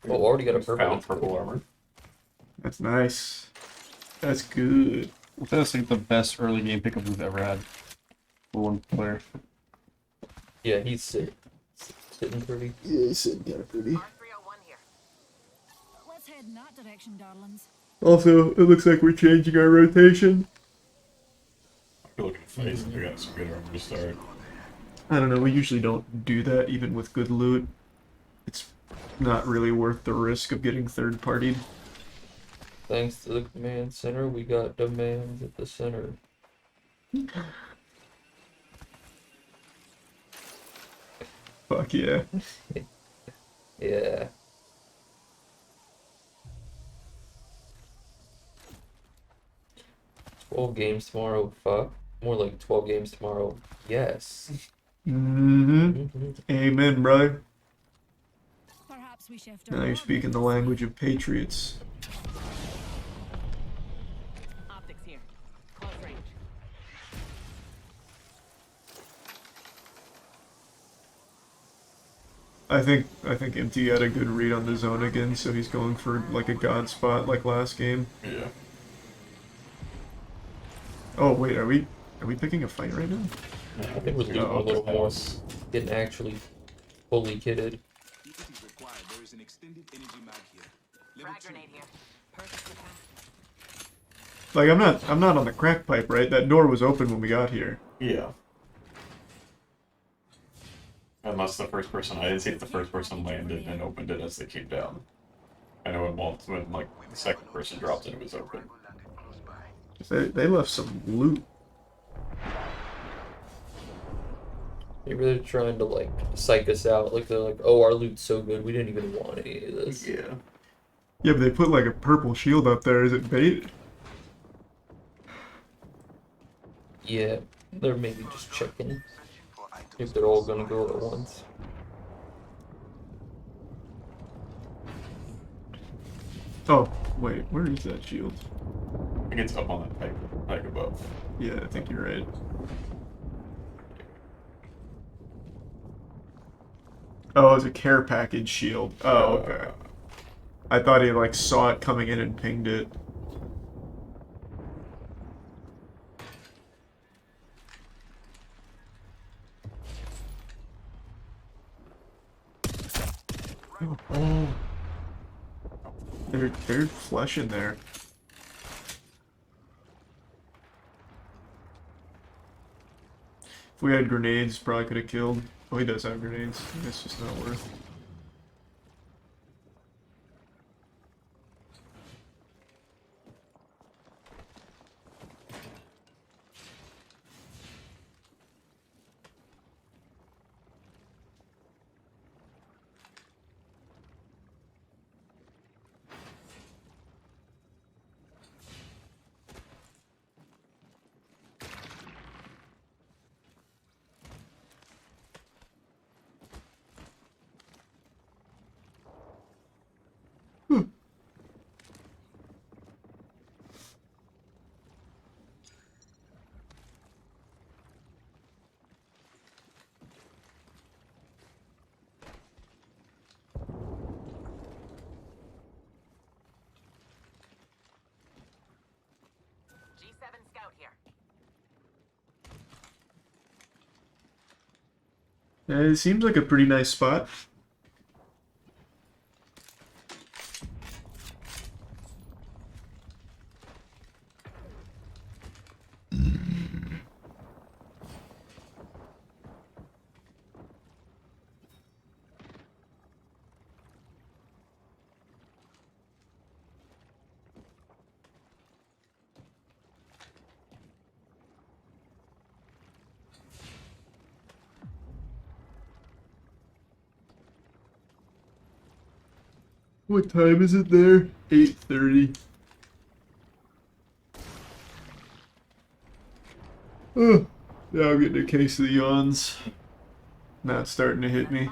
Oh, already got a purple. Found purple armor. That's nice. That's good. That's like the best early game pickup we've ever had for one player. Yeah, he's sitting pretty. Yeah, he's sitting kind of pretty. Let's head in that direction, darlings. Also, it looks like we're changing our rotation. I feel like in face. We got some good armor to start. I don't know, we usually don't do that even with good loot. It's not really worth the risk of getting third-partied. Thanks to the command center, we got demands at the center. Fuck yeah. Yeah. "12 games tomorrow, fuck. More like 12 games tomorrow, yes." Mm-hmm. Amen, bro. Perhaps we shift Now you're speaking the language of patriots. Optics here. Close range. I think MT had a good read on the zone again, so he's going for like a god spot like last game. Yeah. Oh wait, are we picking a fight right now? I think we're looting a little more. Getting actually fully kitted. Like I'm not on the crack pipe, right? That door was open when we got here. Yeah. Unless the first person, I didn't see if the first person landed and opened it as they came down. I know when like the second person dropped it, it was open. They left some loot. Maybe they're trying to like psych us out. Like they're like, "Oh, our loot's so good, we didn't even want any of this." Yeah. Yeah, but they put like a purple shield up there. Is it bait? Yeah, they're maybe just checking if they're all gonna go at once. Oh, wait, where is that shield? I think it's up on that pike above. Yeah, I think you're right. Oh, it's a care package shield. Oh, okay. I thought he like saw it coming in and pinged it. Oh. There's flesh in there. If we had grenades, probably could have killed. Oh, he does have grenades. It's just not worth. G7 scout here. It seems like a pretty nice spot. What time is it there? 8:30. Oh, yeah, I'm getting a case of the yawns. Now it's starting to hit me.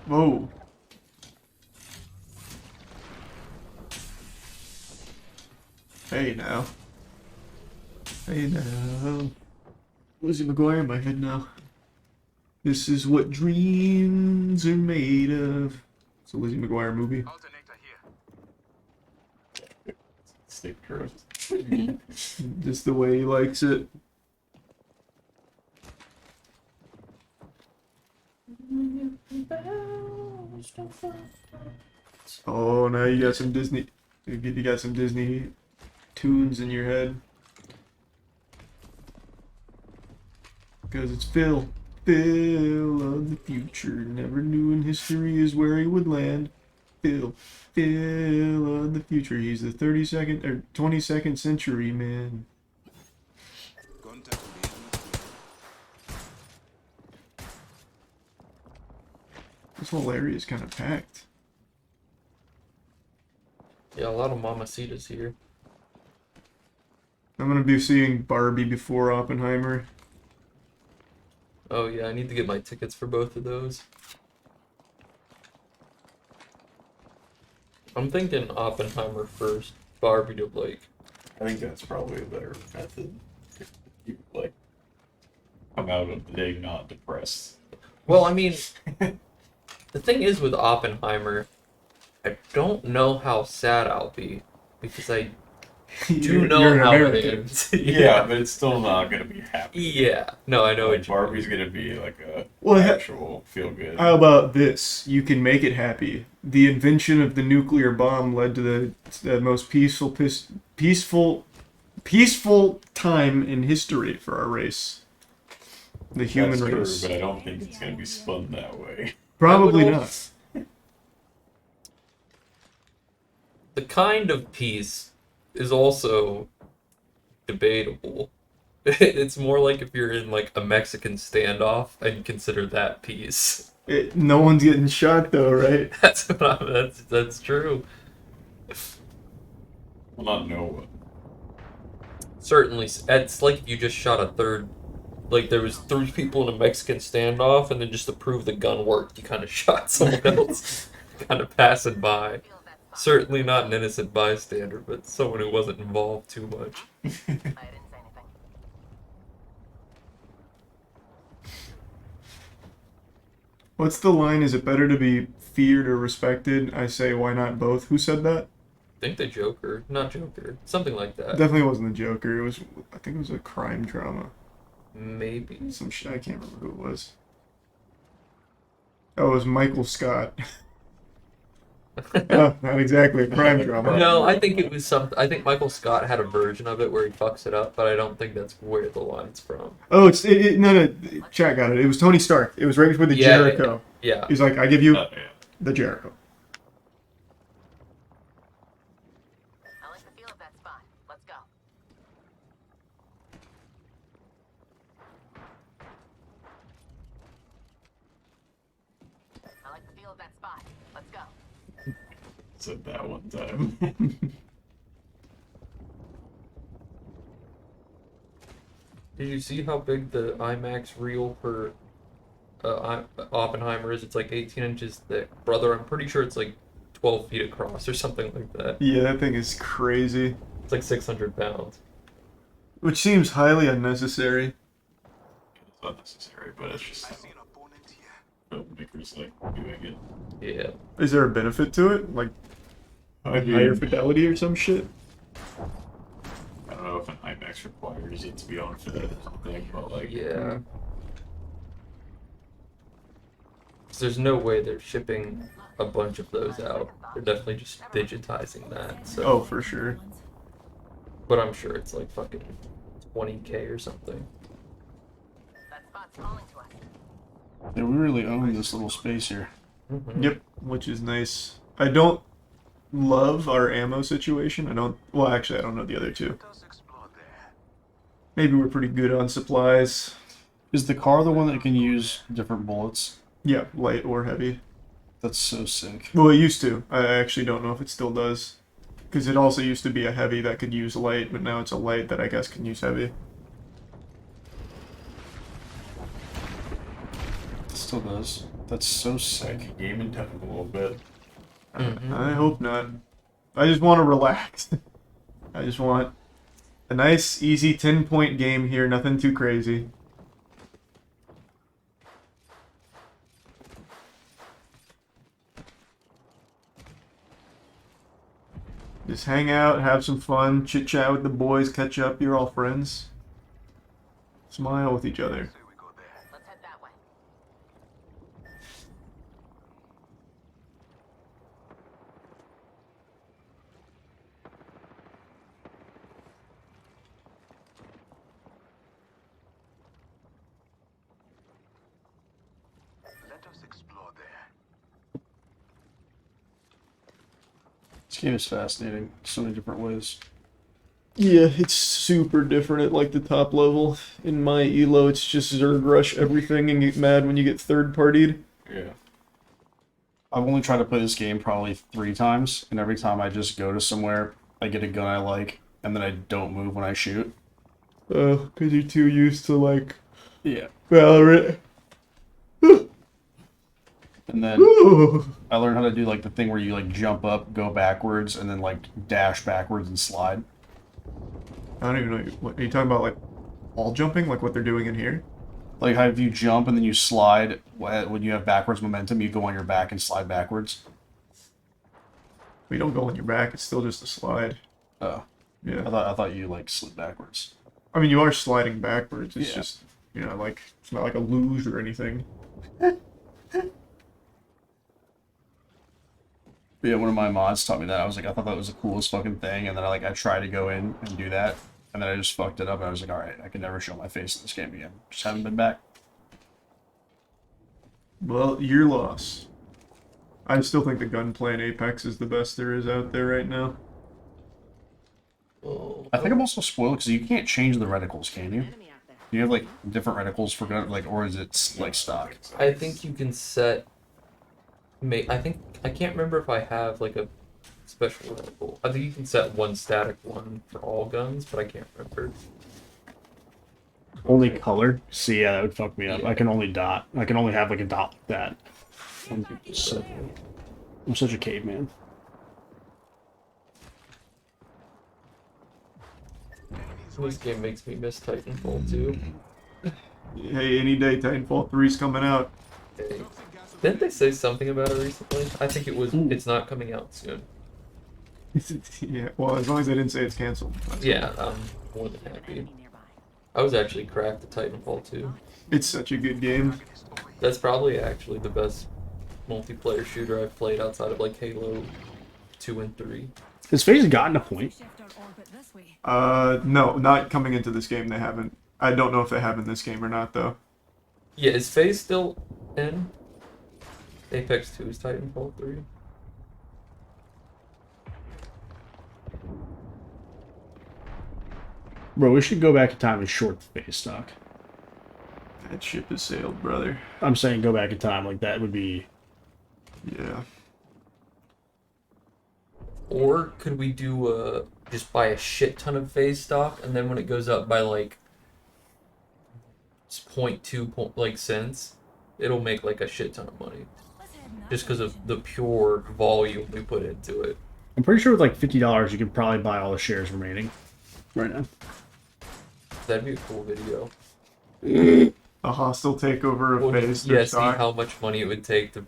Whoa. Hey now. Hey now. Lizzie McGuire in my head now. This is what dreams are made of. It's a Lizzie McGuire movie. Stick curve. Just the way he likes it. Oh, now you got some Disney. You got some Disney tunes in your head. Because it's Phil. Phil of the future. Never knew in history is where he would land. Phil. Phil of the future. He's the 32nd or 22nd century man. This whole area is kind of packed. Yeah, a lot of mamacitas here. I'm gonna be seeing Barbie before Oppenheimer. Oh yeah, I need to get my tickets for both of those. I'm thinking Oppenheimer first, Barbie to like. I think that's probably a better method. If you like come out of the day not depressed. Well, I mean, the thing is with Oppenheimer, I don't know how sad I'll be because I do know you're an how American. it ends. Yeah, but it's still not gonna be happy. Yeah, no, I know Like, what you Barbie's gonna be like a Well, actual feel good. How about this? You can make it happy. The invention of the nuclear bomb led to the most peaceful time in history for our race. The human That's race. true, but I don't think it's gonna be spun that way. Probably not. The kind of peace is also debatable. It's more like if you're in like a Mexican standoff and consider that peace. No one's getting shot though, right? That's true. Well, not no one. Certainly, it's like if you just shot a third. Like there was 3 people in a Mexican standoff, and then just to prove the gun worked, you kind of shot someone else, kind of passing by. Certainly not an innocent bystander, but someone who wasn't involved too much. What's the line? Is it better to be feared or respected? I say, why not both? Who said that? I think the Joker, not Joker, something like that. Definitely wasn't the Joker. It was, I think it was a crime drama. Maybe. Some shit. I can't remember who it was. Oh, it was Michael Scott. Oh, not exactly a crime drama. No, I think it was some. I think Michael Scott had a version of it where he fucks it up, but I don't think that's where the line's from. Oh, no, chat got it. It was Tony Stark. It was right before the Jericho. Yeah. He's like, I give you the Jericho. I like the feel of that spot. Let's go. I like the feel of that spot. Let's go. Said that one time. Did you see how big the IMAX reel for Oppenheimer is? It's like 18 inches thick. Brother, I'm pretty sure it's like 12 feet across or something like that. Yeah, that thing is crazy. It's like 600 pounds. Which seems highly unnecessary. It's unnecessary, but it's just filmmakers like doing it. Yeah. Is there a benefit to it? Like higher fidelity or some shit? I don't know if an IMAX requires it to be on film or something, but like... Yeah. 'Cause there's no way they're shipping a bunch of those out. They're definitely just digitizing that. So. Oh, for sure. But I'm sure it's like fucking 20K or something. That spot's calling to us. Yeah, we really own this little space here. Mm-hmm. Yep, which is nice. I don't love our ammo situation. Well, actually, I don't know the other two. Maybe we're pretty good on supplies. Is the car the one that can use different bullets? Yeah, light or heavy. That's so sick. Well, it used to. I actually don't know if it still does. Because it also used to be a heavy that could use light, but now it's a light that I guess can use heavy. It still does. That's so sick. Game in tech a little bit. I hope not. I just want to relax. I just want a nice, easy 10-point game here. Nothing too crazy. Just hang out, have some fun, chit-chat with the boys, catch up. You're all friends. Smile with each other. Let's head that way. Let us explore there. This game is fascinating. So many different ways. Yeah, it's super different at like the top level. In my elo, it's just Zerg rush everything and get mad when you get third-partied. Yeah. I've only tried to play this game probably 3 times, and every time I just go to somewhere, I get a gun I like, and then I don't move when I shoot. Oh, because you're too used to like... Yeah. Valorant. And then I learned how to do like the thing where you like jump up, go backwards, and then like dash backwards and slide. I don't even know. What are you talking about? Like wall jumping? Like what they're doing in here? Like how if you jump and then you slide, when you have backwards momentum, you go on your back and slide backwards. We don't go on your back. It's still just a slide. Oh. Yeah. I thought you like slid backwards. I mean, you are sliding backwards. It's Yeah. just, you know, like it's not like a luge or anything. But yeah, one of my mods taught me that. I was like, I thought that was the coolest fucking thing, and then I tried to go in and do that, and then I just fucked it up, and I was like, alright, I can never show my face in this game again. Just haven't been back. Well, your loss. I still think the gunplay in Apex is the best there is out there right now. I think I'm also spoiled because you can't change the reticles, can you? Do you have like different reticles for gun, like, or is it like stock? I think you can set. I can't remember if I have like a special reticle. I think you can set one static one for all guns, but I can't remember. Only color? See, yeah, that would fuck me up. Yeah. I can only dot. I can only have like a dot like that. I'm such a caveman. This game makes me miss Titanfall 2. Hey, any day Titanfall 3's coming out. Hey. Didn't they say something about it recently? I think it was. It's not coming out soon. Yeah, well, as long as they didn't say it's canceled. Yeah, I'm more than happy. I was actually cracked at Titanfall 2. It's such a good game. That's probably actually the best multiplayer shooter I've played outside of like Halo 2 and 3. Has FaZe gotten a point? No, not coming into this game. They haven't. I don't know if they have in this game or not, though. Yeah, is FaZe still in? Apex 2 is Titanfall 3. Bro, we should go back in time and short the FaZe stock. That ship has sailed, brother. I'm saying go back in time. Like, that would be... Yeah. Or could we do just buy a shit ton of FaZe stock, and then when it goes up by like 0.2 cents, it'll make like a shit ton of money. Just because of the pure volume we put into it. I'm pretty sure with like $50 you could probably buy all the shares remaining right now. That'd be a cool video. A hostile takeover of FaZe. Yeah, see how much money it would take to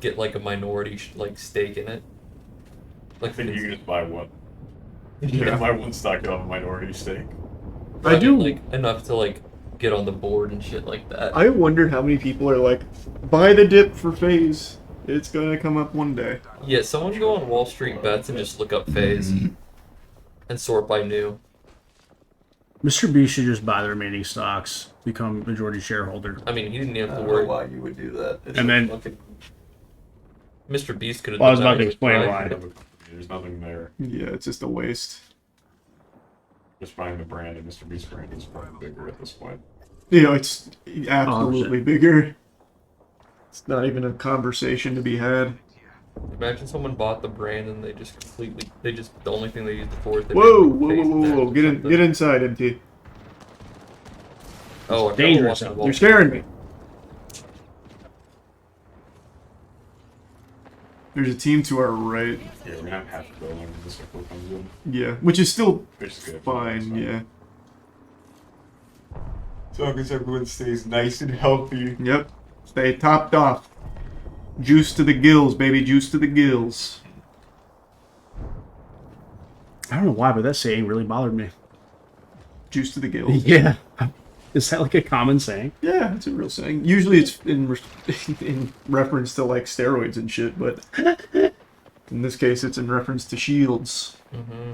get like a minority stake in it. Like, then you can just buy one. You can buy one stock to have a minority stake. I do like enough to like get on the board and shit like that. I wonder how many people are like, buy the dip for FaZe. It's gonna come up one day. Yeah, someone should go on Wall Street Bets and just look up FaZe and sort by new. Mr. B should just buy the remaining stocks, become majority shareholder. I mean, he didn't have to worry. Why you would do that? And then Mr. Beast could have. Well, I was about to explain why. There's nothing there. Yeah, it's just a waste. Just buying the brand, and Mr. Beast brand is probably bigger at this point. You know, it's absolutely bigger. It's not even a conversation to be had. Imagine someone bought the brand and they just completely, the only thing they used it for is they Whoa! Get inside, MT. Oh, dangerous. You're scaring me. There's a team to our right. Yeah, we're gonna have half a go when the circle comes in. Yeah, which is still Which is good. fine, yeah. As long as everyone stays nice and healthy. Yep. Stay topped off. Juice to the gills, baby. Juice to the gills. I don't know why, but that saying really bothered me. Juice to the gills. Yeah. Is that like a common saying? Yeah, it's a real saying. Usually it's in reference to like steroids and shit, but in this case it's in reference to shields. Mm-hmm.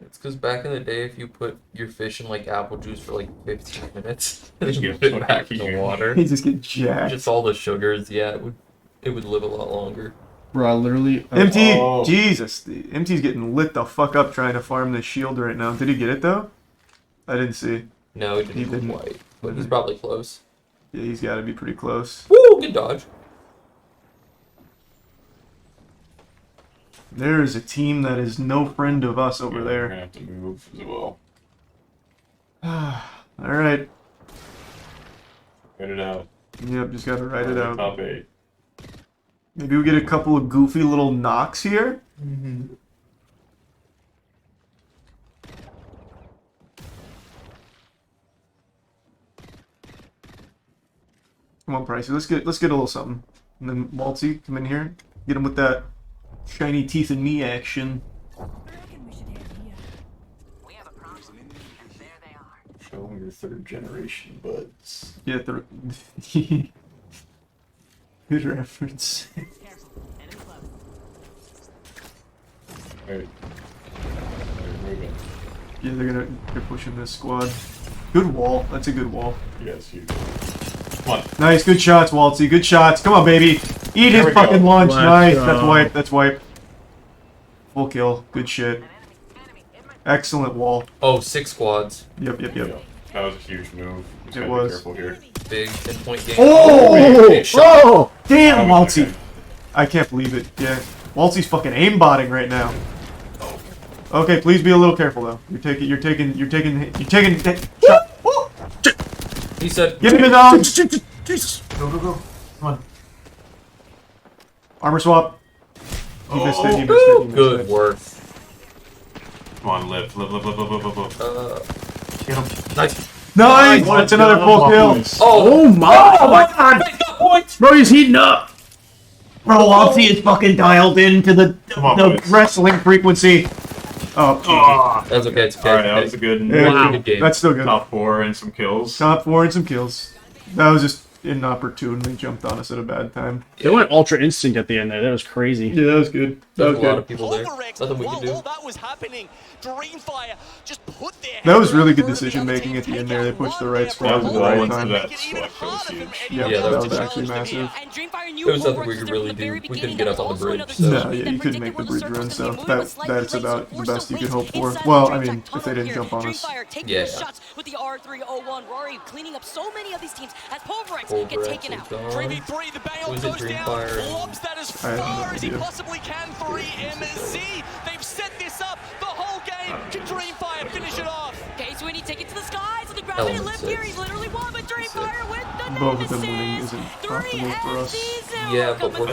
It's because back in the day, if you put your fish in like apple juice for like 15 minutes and then you put it back in the water, you just get jacked. Just all the sugars, yeah, it would live a lot longer. Bro, I literally... MT, Jesus. MT's getting lit the fuck up trying to farm this shield right now. Did he get it though? I didn't see. No, he didn't quite, but he's probably close. Yeah, he's got to be pretty close. Woo! Good dodge. There is a team that is no friend of us over there. We're gonna have to move as well. Alright. Get it out. Yep, just gotta write it out. Top 8. Maybe we get a couple of goofy little knocks here? Mm-hmm. Come on, Pricey. Let's get a little something. And then Waltzy, come in here. Get him with that shiny teeth and me action. Show them your 3rd generation buds. Yeah, good reference. Alright. Yeah, they're pushing this squad. Good wall. That's a good wall. Yes, you. Come on. Nice, good shots, Waltzy. Good shots. Come on, baby. Eat his fucking lunch. Nice. That's wipe. That's wipe. Full kill. Good shit. Excellent wall. Oh, 6 squads. Yep. That was a huge move. It was. Be careful here. Big 10-point game. Oh, damn, Waltzy. I can't believe it. Yeah. Waltzy's fucking aimbotting right now. Okay, please be a little careful though. You're taking shot. He said, "Give me the dog." Jesus. Go. Come on. Armor swap. You missed it. Good work. Come on, live. Get him. Nice. Nice! That's another full kill. Oh my god! Point. Bro, he's heating up! Bro, Lopsy is fucking dialed into the wrestling frequency. Oh, That's okay, it's okay. Alright, that was a good, good game. That's still good. Top 4 and some kills. Top 4 and some kills. That was just inopportune. They jumped on us at a bad time. They went ultra instinct at the end there. That was crazy. Yeah, that was good. There's a lot of people there. Nothing we can do. While that was happening, Dreamfire just put their That was really good decision making at the end there. They pushed the right squad at the right time. Yeah, that was actually massive. There was nothing we could really do. We couldn't get up on the bridge. So. No, yeah, you couldn't make the bridge run, so that's about the best you could hope for. Well, I mean, if they didn't jump on us. Yeah. Shots with the R301. Rory cleaning up so many of these teams as Pulverex get taken out. 3v3, the Bayo goes down, lobs that as far as he possibly can for EMZ. They've set this up the whole game. Can Dreamfire finish it off? Okay, Sweeney take it to the skies with the gravity lift here. He's literally won, but Dreamfire with the Both of them winning isn't optimal for us. Yeah, but we're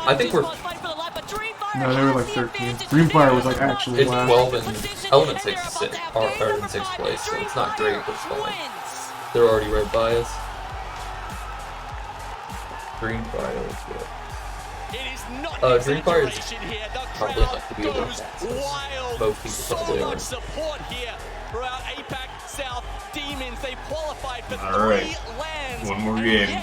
I think we're. No, they were like 13. Dreamfire was like actually It's last. 12 and Element 6 is are in 6th place, so it's not great, but it's fine. They're already right by us. Dreamfire is good. Dreamfire is probably enough to be able to both people probably are. Support here throughout APAC South Demons. They qualified for Alright. 3 lands. One more game.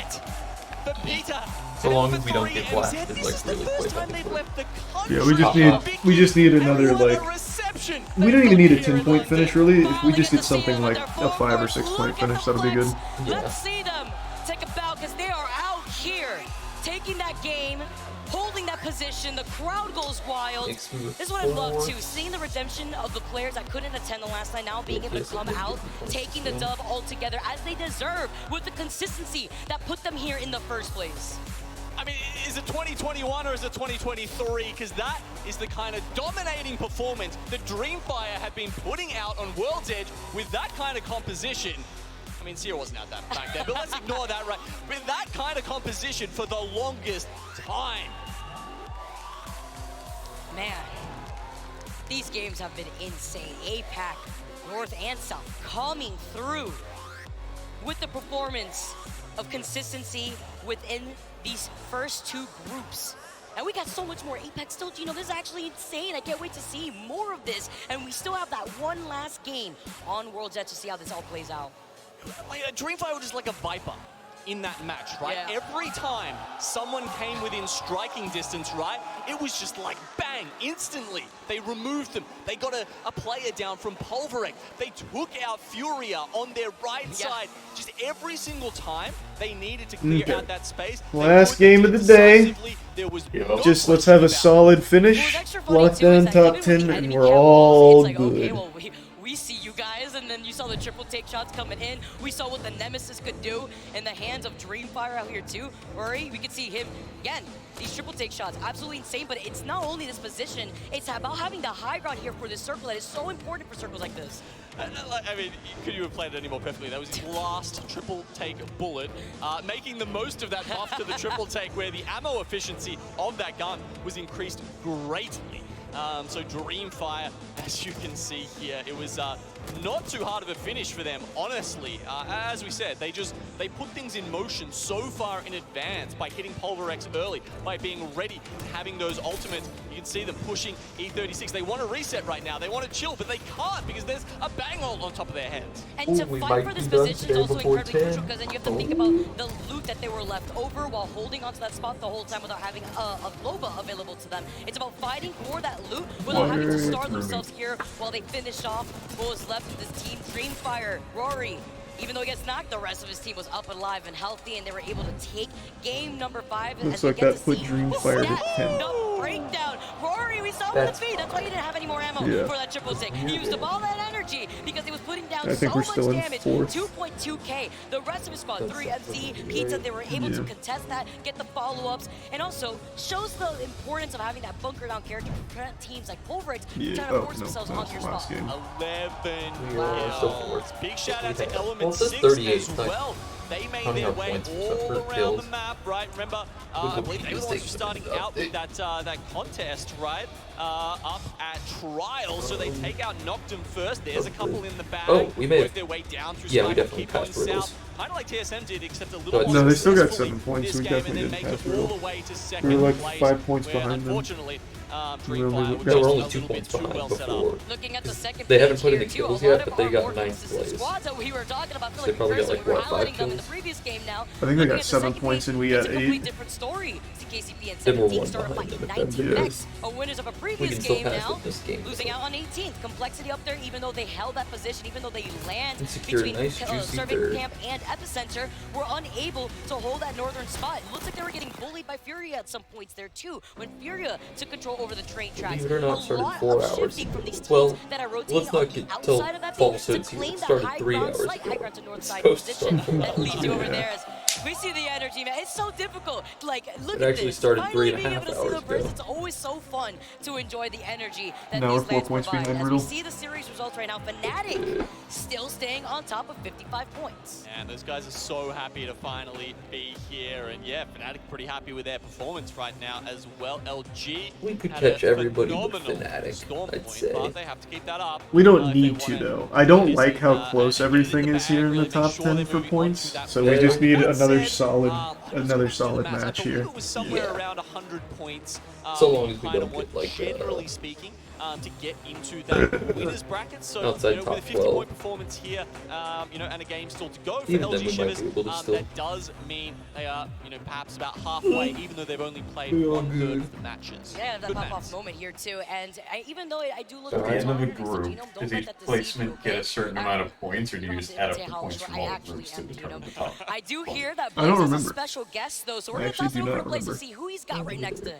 For Peter. So long as we don't get blasted like really quick. Yeah, we just need another like. We don't even need a 10-point finish really. If we just get something like a 5 or 6 point finish, that'll be good. Let's see them take a bow because they are out here taking that game, holding that position. The crowd goes wild. This is what I love too, seeing the redemption of the players that couldn't attend the last night now being able to come out, taking the dub all together as they deserve with the consistency that put them here in the first place. I mean, is it 2021 or is it 2023? Because that is the kind of dominating performance that Dreamfire have been putting out on World's Edge with that kind of composition. I mean, Sierra wasn't out that back there, but let's ignore that, right? With that kind of composition for the longest time. Man, these games have been insane. APAC, North and South, coming through with the performance of consistency within these first 2 groups. And we got so much more APAC still. You know, this is actually insane. I can't wait to see more of this. And we still have that one last game on World's Edge to see how this all plays out. Like, Dreamfire was just like a Viper in that match, right? Yeah. Every time someone came within striking distance, right, it was just like bang, instantly. They removed them. They got a player down from Pulverec. They took out Furia on their right side. Just every single time they needed to clear out that space. Last game of the day. Just let's have a solid finish, lock down top 10, and we're all good. We see you guys, and then you saw the triple take shots coming in. We saw what the Nemesis could do in the hands of Dreamfire out here too. Rory, we could see him, again, these triple take shots, absolutely insane, but it's not only this position, it's about having the high ground here for this circle that is so important for circles like this. I mean, could you have played it any more perfectly? That was his last triple take bullet, making the most of that buff to the triple take where the ammo efficiency of that gun was increased greatly. So Dreamfire, as you can see here, it was not too hard of a finish for them, honestly. As we said, they put things in motion so far in advance by hitting Pulverex early, by being ready, having those ultimates. You can see them pushing E36. They want to reset right now. They want to chill, but they can't because there's a bang ult on top of their heads. And to fight for this position is also incredibly crucial because then you have to think about the loot that they were left over while holding onto that spot the whole time without having a Loba available to them. It's about fighting for that loot without having to starve themselves here while they finish off what was left of this team. Dreamfire, Rory, even though he gets knocked, the rest of his team was up and alive and healthy, and they were able to take game number 5. Looks like that put Dreamfire to 10. Breakdown. Rory, we saw him with the feed. That's why he didn't have any more ammo for that triple take. He used up all that energy because he was putting down so much damage. 2.2k. The rest of his squad, 3MZ, Pizza, they were able to contest that, get the follow-ups, and also shows the importance of having that bunker down character to prevent teams like Pulverex trying to force themselves onto your spot. 11 kills. Big shout out to Element 6 38, as well. They made Counting their our way points for all separate around kills. the map, right? Remember, I believe they were the ones who were starting out with that contest, right? Up at Trial, so they take out Noctum first. There's a couple in the bag. Oh, we may have. Work their way down through Yeah, we Spike, definitely keep going passed riddles. south. Kind of like TSM did, except a little more No, they still got successfully 7 points. this We game, definitely and then didn't make pass it all riddle. the way to We second were like place, 5 points where behind them. unfortunately, Really Dreamfire good. were No, we're just only a 2 little bit points too behind well set up. before. Looking at the second They haven't page put here any too, a kills lot yet, of but they our got more 9th consistent place. squads that we were talking about. So they probably got like, we were what, 5 highlighting them in the kills? previous game now. I think they got 7 points and we got It's a completely 8. different story. CKCP and Then we're 17 one started behind by them if them 19 do. next. Winners of a We previous can still game pass now, it this game. losing out on 18th. Complexity up there, even though they held that position, even though they land And secured a between nice, juicy Survey third. Camp and Epicenter, were unable to hold that northern spot. It looks like they were getting bullied by Furia at some points there too, when Furia took control over the train tracks. Believe it or not, A started lot 4 of hours shifting ago. from these teams Well, that are rotating let's not on the get till outside of that thing to falsehoods here. claim It that started high 3 ground, hours slight high ago. ground to north It's side supposed to position start 4 that leads you over hours there. ago. As we see the energy, man. It's so difficult. Like, look It at actually this. started Finally 3.5 being able to see the hours burst. ago. It's always so fun to enjoy the energy that Now we're these 4 lands points provide. behind As we Riddle. see the series results right now, Fnatic still staying on top of 55 points. And those guys are so happy to finally be here. And yeah, Fnatic pretty happy with their performance right now as well. LG We could had catch a everybody with phenomenal Fnatic, storm I'd point, say. but they have to keep that up. We don't if they need to wanna though. I don't this like how and, close get it in everything the is bag, here in really the make top sure 10 they're for moving on points. to that So we win. just need That another said, solid I was looking at the match I here. believe it was somewhere around 100 points. So long as we kind don't of what, get, like, generally speaking, to get into that winners bracket. So Outside with a top 50-point performance here, and a game still to go for Even LG then we might Shivers, be able to still. that does mean they are, perhaps about halfway, even though they've only played 1/3 of the matches. Yeah, that Good pop-off match. moment here too. And even though I do look At at the end of the Genome, group, don't does let each that deceive placement you, get okay? a certain amount of points, or do you just add up say the how points sure from I all the actually groups to am, determine the top? I do hear that I don't Blaze is a remember. special guest though, so we're I gonna actually toss it do over not to Blaze to remember. see who he's got right next to him.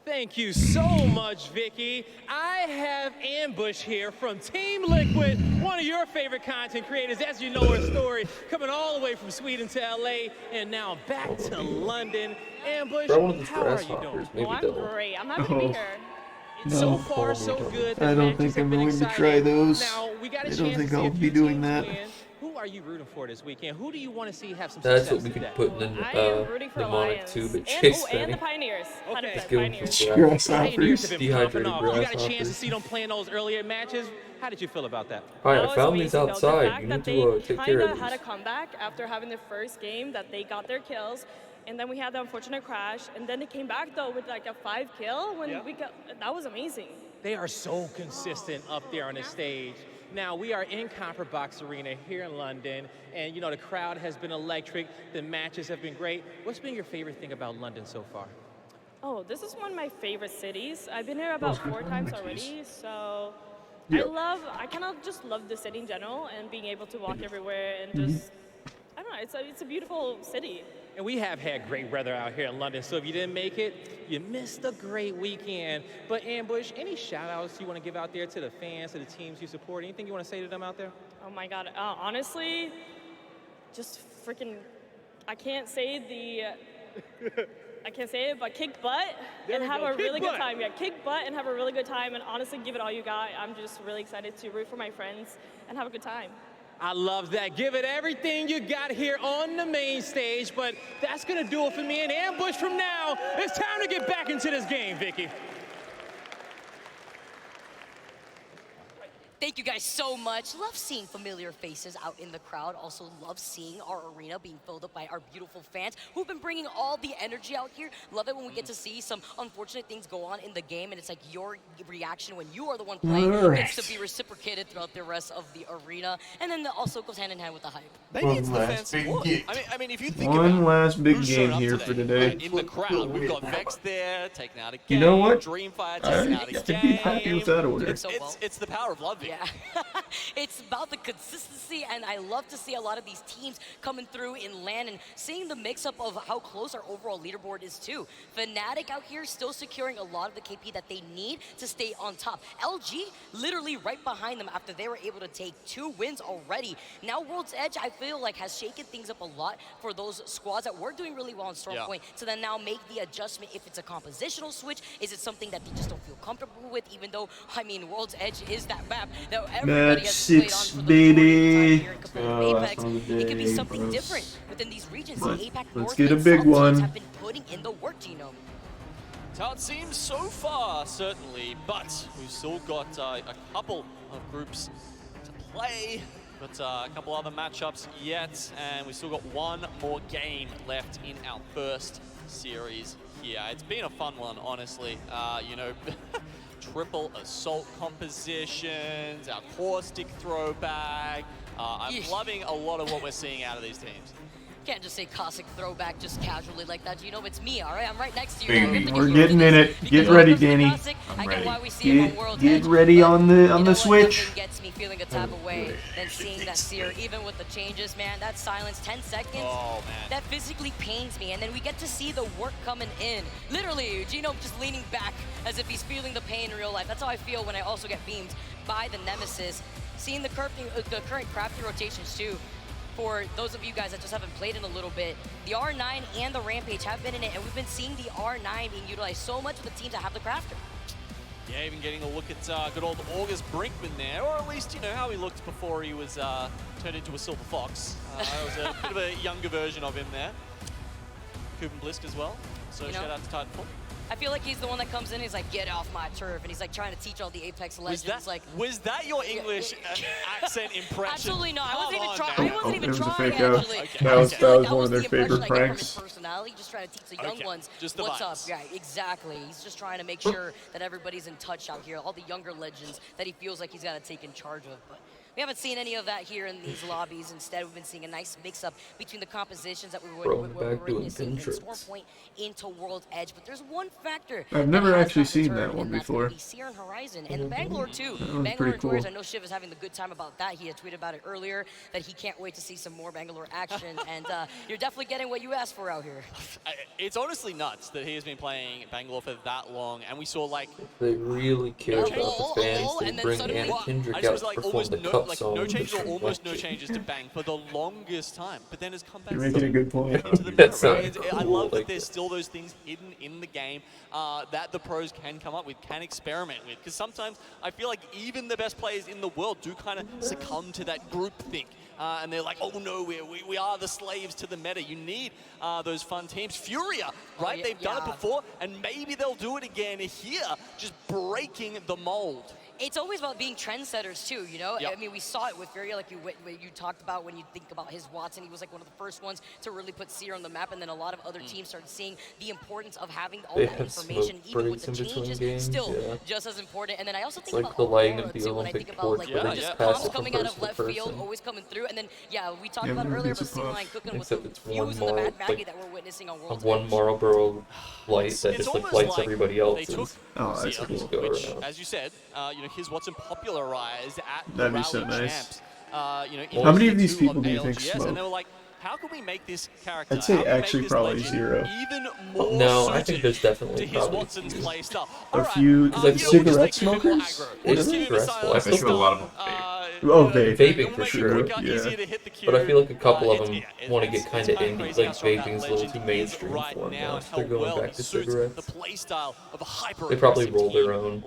Thank you so much, Vicky. I have Ambush here from Team Liquid, one of your favorite content creators, as you know her story, coming all the way from Sweden to LA, and now back to London. Ambush, Try one of these how are you grasshoppers, doing? maybe I'm double. great. I'm happy to be here. So No. far, so good. The I don't matches think have I'm been going to exciting. try those. Now, we got a I don't chance think to see I'll a be few doing teams that. win. Who are you rooting for this weekend? Who do you want to see have some That's success what we could today? put in I am rooting for mnemonic Alliance. too, but And, Chase and the Pioneers. 100% Let's go Pioneers. for Pioneers Grasshoppers. have been Dehydrated popping off. You got a chance to grasshoppers. see them playing those earlier matches. How did you feel about that? Alright, That I was found these amazing, though. The outside. fact You that need they to take care of kinda had a these. comeback after having the first game, that they got their kills, and then we had the unfortunate crash, and then they came back though with like a 5 kill when we got. That was amazing. They are so consistent up there on the stage. Now, we are in Copper Box Arena here in London, and the crowd has been electric. The matches have been great. What's been your favorite thing about London so far? Oh, this is one of my favorite cities. I've been here about 4 times already, so Yep. I kind of just love the city in general, and being able to walk everywhere and just, I don't know, it's a beautiful city. And we have had great weather out here in London, so if you didn't make it, you missed a great weekend. But Ambush, any shout outs you want to give out there to the fans, to the teams you support? Anything you want to say to them out there? Oh my God, honestly, just freaking, I can't say it, but kick butt There and we have go, a kick really butt. good time. Yeah, kick butt and have a really good time, and honestly, give it all you got. I'm just really excited to root for my friends and have a good time. I love that. Give it everything you got here on the main stage, but that's going to do it for me. And Ambush from now, it's time to get back into this game, Vicky. Thank you guys so much. Love seeing familiar faces out in the crowd. Also love seeing our arena being filled up by our beautiful fans who've been bringing all the energy out here. Love it when we get to see some unfortunate things go on in the game, and it's like your reaction when you are the one playing gets to be reciprocated throughout the rest of the arena. And then that also goes hand in hand with the hype. Maybe it's the fans' support. I mean, if you think One about last big who game showed up here for today. right, in the crowd, we've got Vex there, taking out a game. You know what? Dreamfire I taking out a could be game. happy with that order. It's the power of love. Yeah. It's about the consistency, and I love to see a lot of these teams coming through in LAN and seeing the mix-up of how close our overall leaderboard is too. Fnatic out here still securing a lot of the KP that they need to stay on top. LG literally right behind them after they were able to take 2 wins already. Now World's Edge, I feel like, has shaken things up a lot for those squads that were doing really well on Stormpoint to then now make the adjustment. If it's a compositional switch, is it something that they just don't feel comfortable with, even though, I mean, World's Edge is that map that everybody Match has played on 6, for the baby. majority of the time here in Apex, it could be something different within these regions. APAC Let's North get a and big South teams one. have been putting in the work, Genome. That's how it seems so far, certainly, but we've still got a couple of groups to play, but a couple other matchups yet, and we've still got one more game left in our first series here. It's been a fun one, honestly. You know, triple assault compositions, our caustic throwback. I'm loving a lot of what we're seeing out of these teams. Can't just say caustic throwback just casually like that. You know, it's me, all right? I'm right next to you. Baby, we're getting in it. Get ready, Danny. I'm ready. Get ready on the Switch. Nothing gets me feeling a type of way than seeing that Seer, even with the changes, man. That silence, 10 seconds, that physically pains me. And then we get to see the work coming in. Literally, Genome just leaning back as if he's feeling the pain in real life. That's how I feel when I also get beamed by the Nemesis. Seeing the current crafty rotations too. For those of you guys that just haven't played in a little bit, the R9 and the Rampage have been in it, and we've been seeing the R9 being utilized so much with the teams that have the Crafter. Yeah, even getting a look at good old August Brinkman there, or at least, you know, how he looked before he was turned into a Silver Fox. That was a bit of a younger version of him there. Kuben Blisk as well, so shout out to Titanfall. I feel like he's the one that comes in, he's like, get off my turf, and he's like trying to teach all the Apex legends. Was that your English accent impression? Absolutely not. I wasn't even trying. I wasn't even trying, actually. Okay. That was one of their the favorite pranks. pranks. Personality, just trying to teach the young ones just the what's vibes. up. Yeah, exactly. He's just trying to make sure that everybody's in touch out here. All the younger legends that he feels like he's got to take in charge of. But we haven't seen any of that here in these lobbies. Instead, we've been seeing a nice mix-up between the compositions that we were witnessing in Stormpoint into World's Edge. But there's one factor. I've never actually seen that one before. The Seer and Horizon, and the Bangalore too. That was Bangalore pretty and Tours, cool. I know Shiv is having the good time about that. He had tweeted about it earlier, that he can't wait to see some more Bangalore action. And you're definitely getting what you asked for out here. It's honestly nuts that he has been playing Bangalore for that long, and we saw like... They really care about the fans. They bring Anna Kendrick out to perform the cup song. No changes or almost no changes to Bang for the longest time, but then has come back. You're making a good point. Into the meta, right? I love that there's still those things hidden in the game that the pros can come up with, can experiment with. Because sometimes I feel like even the best players in the world do kind of succumb to that group think. And they're like, oh no, we are the slaves to the meta. You need those fun teams. Furia, right? They've done it before, and maybe they'll do it again here, just breaking the mold. It's always about being trendsetters too, you know? Yep. I mean, we saw it with Furia, like you talked about when you think about his Watson. He was like one of the first ones to really put Seer on the map, and then a lot of other teams started seeing the importance of having all that information, even with the changes, still just as important. And then I also think about the lighting of Aurora, the too, when I think Olympic about like torch, just pass comms it from coming out of person to left field, person. always coming through. And then, we talked about it earlier, but C-Line cooking with the Except it's views and the Mad Maggie that we're witnessing on World's one Edge. Marlboro light that just like lights everybody else's. Oh, that's cool. Which, as you said, you know, here's what's popularized at That'd be Rally so nice. Champs. You know, How many of these two people do you think ALGS, smoke? And they were like, how can we make this character? I'd say how can we actually make this probably legend 0. Even more No, I think suited there's definitely to his probably Watson's play style. A few like cigarette smokers. I still feel a lot of them Oh, vaping for sure. Yeah. But I feel like a couple of them want to get kind of indie, like vaping's a little too mainstream for them now. They're going back to cigarettes. They probably roll their own,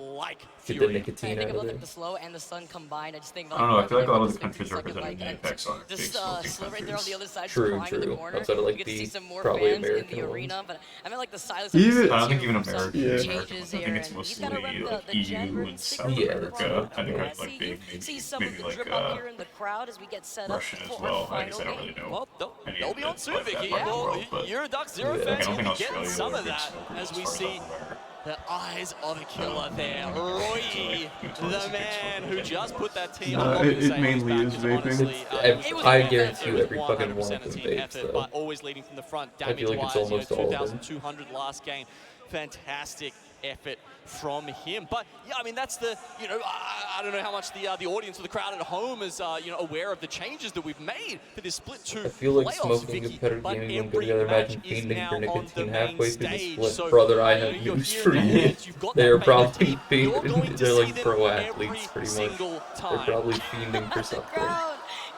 get the nicotine I think out about of like it. the slow and the sun combined. I just think I don't know, I feel like a lot of the just countries thinking represented in like, Apex are big just smoking slow right there on the other side, True, crying in the true. corner. Outside of, like, You get to see the some more probably fans in American the ones. arena, but I mean like the silence. Even- I don't think even American. Yeah. Changes I think it's here, and he's mostly gotta rep like the EU gender and South Yeah, America. I think Yeah, I'd like big, see some of maybe the like drip up here in the crowd as we get set Russian up as for well. our I guess I final don't really game. know. Well, any they'll of be it on soon, like that Vicky. part of the Well, world, but you're a Duck Zero Yeah. fan, I so don't you'll think be getting Australia some are of big that smokers as we as far as see I'm aware. the eyes of a killer there. Roy, the man who just put that team on it mainly is vaping. I guarantee you every fucking one of them vapes, effort, though. but always leading from the front. I feel like it's almost all of them. 2,200 last game. Fantastic effort from him. But yeah, I mean that's the I don't know how much the audience or the crowd at home is aware of the changes that we've made for this split 2 I feel like playoffs, smoking Vicky, competitive but gaming wouldn't go every together. match Imagine is fiending now for on the nicotine main halfway through the stage. split. So, Brother, I you're have here news in for the you. heads, you've got They're that probably You're going to they're see like them pro every athletes pretty much. single They're time. probably fiending for something.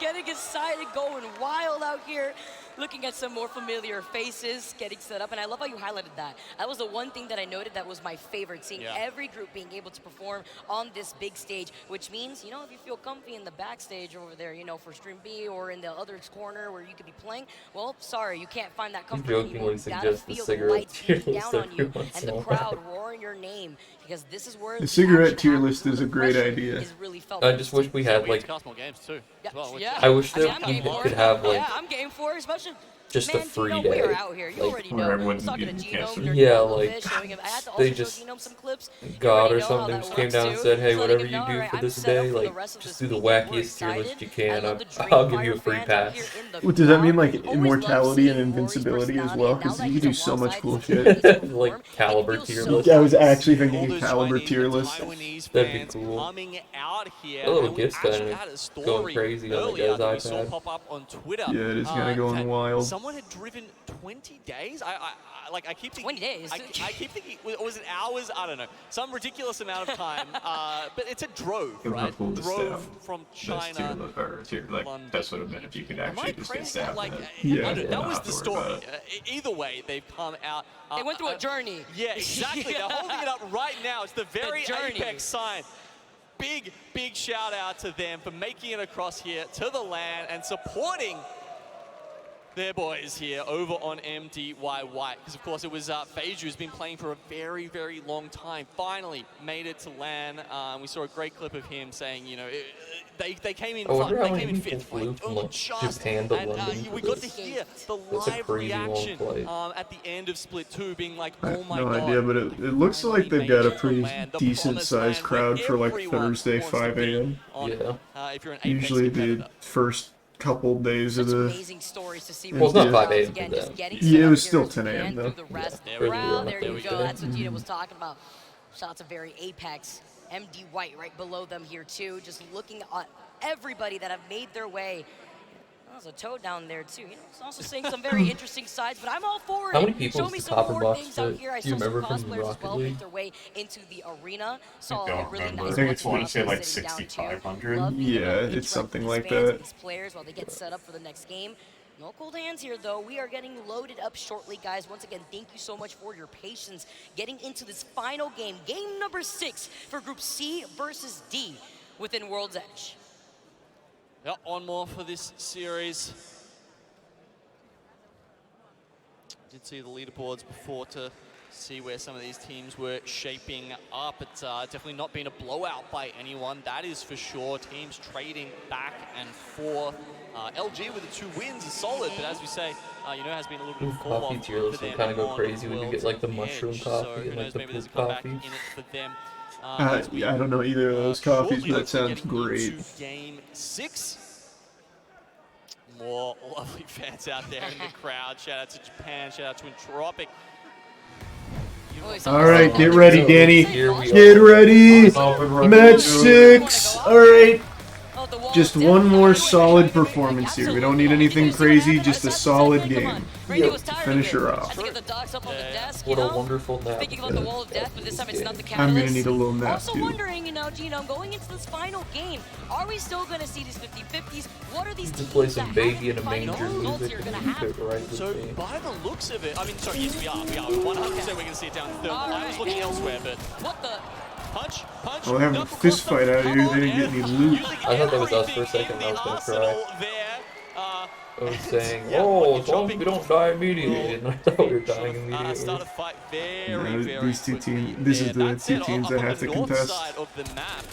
Getting getting excited, going wild out here. Looking at some more familiar faces, getting set up, and I love how you highlighted that. That was the one thing that I noted that was my favorite, seeing every group being able to perform on this big stage, which means, you know, if you feel comfy in the backstage over there, you know, for Stream B or in the other corner where you could be playing, well, sorry, you can't find that comfort anymore. You gotta feel the lights beating down on you and the crowd roaring your name, because this is where The cigarette tier list is a great idea. I just wish we had like. games too. Well, I wish that we could have like. Yeah, I'm game for it, especially. Just Man, a free Gino, day. we are out here. You already know. I was talking to Gino during yeah, the like bit, showing him. I had to they also just show Gino some clips. God or something just came down and said, "Hey, whatever you do for this day, like just do the wackiest tier list you can. I'll give you a free pass." What does that mean? Like immortality and invincibility as well? Because you can do so much cool shit. Like caliber tier list. I was actually thinking a caliber tier list. That'd be cool. A little gift kind of going crazy on the guy's iPad. Yeah, it is kind of going wild. Someone had driven 20 days? I keep thinking 20 days. I keep thinking, was it hours? I don't know. Some ridiculous amount of time. But it's a drove, right? Drove from China. That's what it meant if you could actually just get stabbed. That was the story. Either way, they've come out. They went through a journey. Yeah, exactly. They're holding it up right now. It's the very apex sign. Big shout out to them for making it across here to the LAN and supporting their boys here over on MDY White, because of course it was Phaedra who's been playing for a very, very long time. Finally made it to LAN. We saw a great clip of him saying, you know, they came in fifth, like, just, and we got to hear the live reaction at the end of Split 2 being like, oh my god. No idea, but it looks like they've got a pretty decent sized crowd for like Thursday 5 a.m. Yeah. Usually the first couple days of the. Well, it's not 5 a.m. for them. Yeah, it was still 10 a.m. though. There you go. That's what Gina was talking about. Shots of very apex. MD White right below them here too. Just looking at everybody that have made their way. There's a Toad down there too. You know, it's also seeing some very interesting sides, but I'm all for it. How many people Show me is the some copper more box things out here. I saw some cosplayers as well make their way into the arena. Saw a really nice. I think it's want to say like 6,500. Yeah, it's something like that. These players while they get set up for the next game. No cold hands here, though. We are getting loaded up shortly, guys. Once again, thank you so much for your patience getting into this final game. Game number 6 for Group C versus D within World's Edge. Yeah, one more for this series. Did see the leaderboards before to see where some of these teams were shaping up. It's definitely not been a blowout by anyone, that is for sure. Teams trading back and forth. LG with the 2 wins is solid, but as we say, you know, has been a little bit of fall coffee off tier list for them can kind of go on crazy when you get like the mushroom coffee and like the poop coffee. Yeah, I don't know either of those coffees, but that sounds great. Game 6. More lovely fans out there in the crowd. Shout out to Japan, shout out to Entropic. All right, get ready, Danny. Get ready. Match 6. All right. Just one more solid performance here. We don't need anything crazy, just a solid game. Finish her off. What a wonderful nap. I'm gonna need a little nap Also too. wondering, you know, Gino, going into this final game, are we still going to see these 50-50s? What are these To teams play some that baby in a haven't manger final results music you're and gonna keep it right with So me. by the looks of it, I mean, sorry, yes, we are. 100% we're going to see it down to third. I was looking elsewhere, but what the? Punch. Well, they're having a fist fight out here. They didn't get any loot. I thought that was us for a second. I was going to cry. I was saying, oh, as long as we don't die immediately. And I thought we were dying immediately. Start a fight These two teams. This is the 2 teams that have to contest. Side of the map,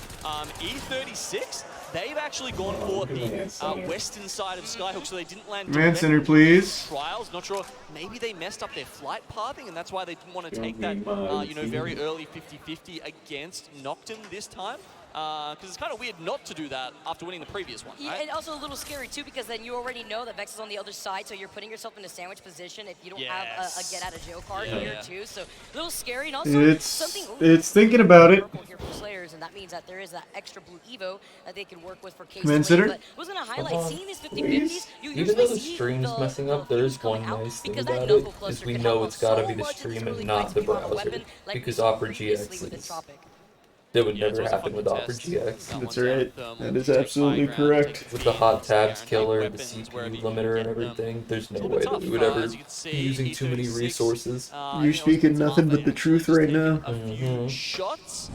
E36. They've actually gone for the western side of Skyhook, so they didn't land Command center, please. Trials. Not sure. Maybe they messed up their flight pathing, and that's why they didn't want to take that, you know, very early 50-50 against Nocturne this time. Because it's kind of weird not to do that after winning the previous one, Yeah, right? and also a little scary too, because then you already know that Vex is on the other side, so you're putting yourself in a sandwich position if you don't have a get-out-of-jail card here too. So a little scary, and also It's thinking about it. Here for Slayers, and that means that there is that extra blue Evo that they can work with for case Command center. But was going to highlight seeing these 50-50s. Even though the stream's messing up, there is one nice thing about it, is we know it's got to be the stream and not the browser, because Opera GX is That would never happen with ALGS. That's right. That is absolutely correct. With the hot tabs killer, the CPU limiter, and everything, there's no way that we would ever be using too many resources. You're speaking nothing but the truth right now. Shots.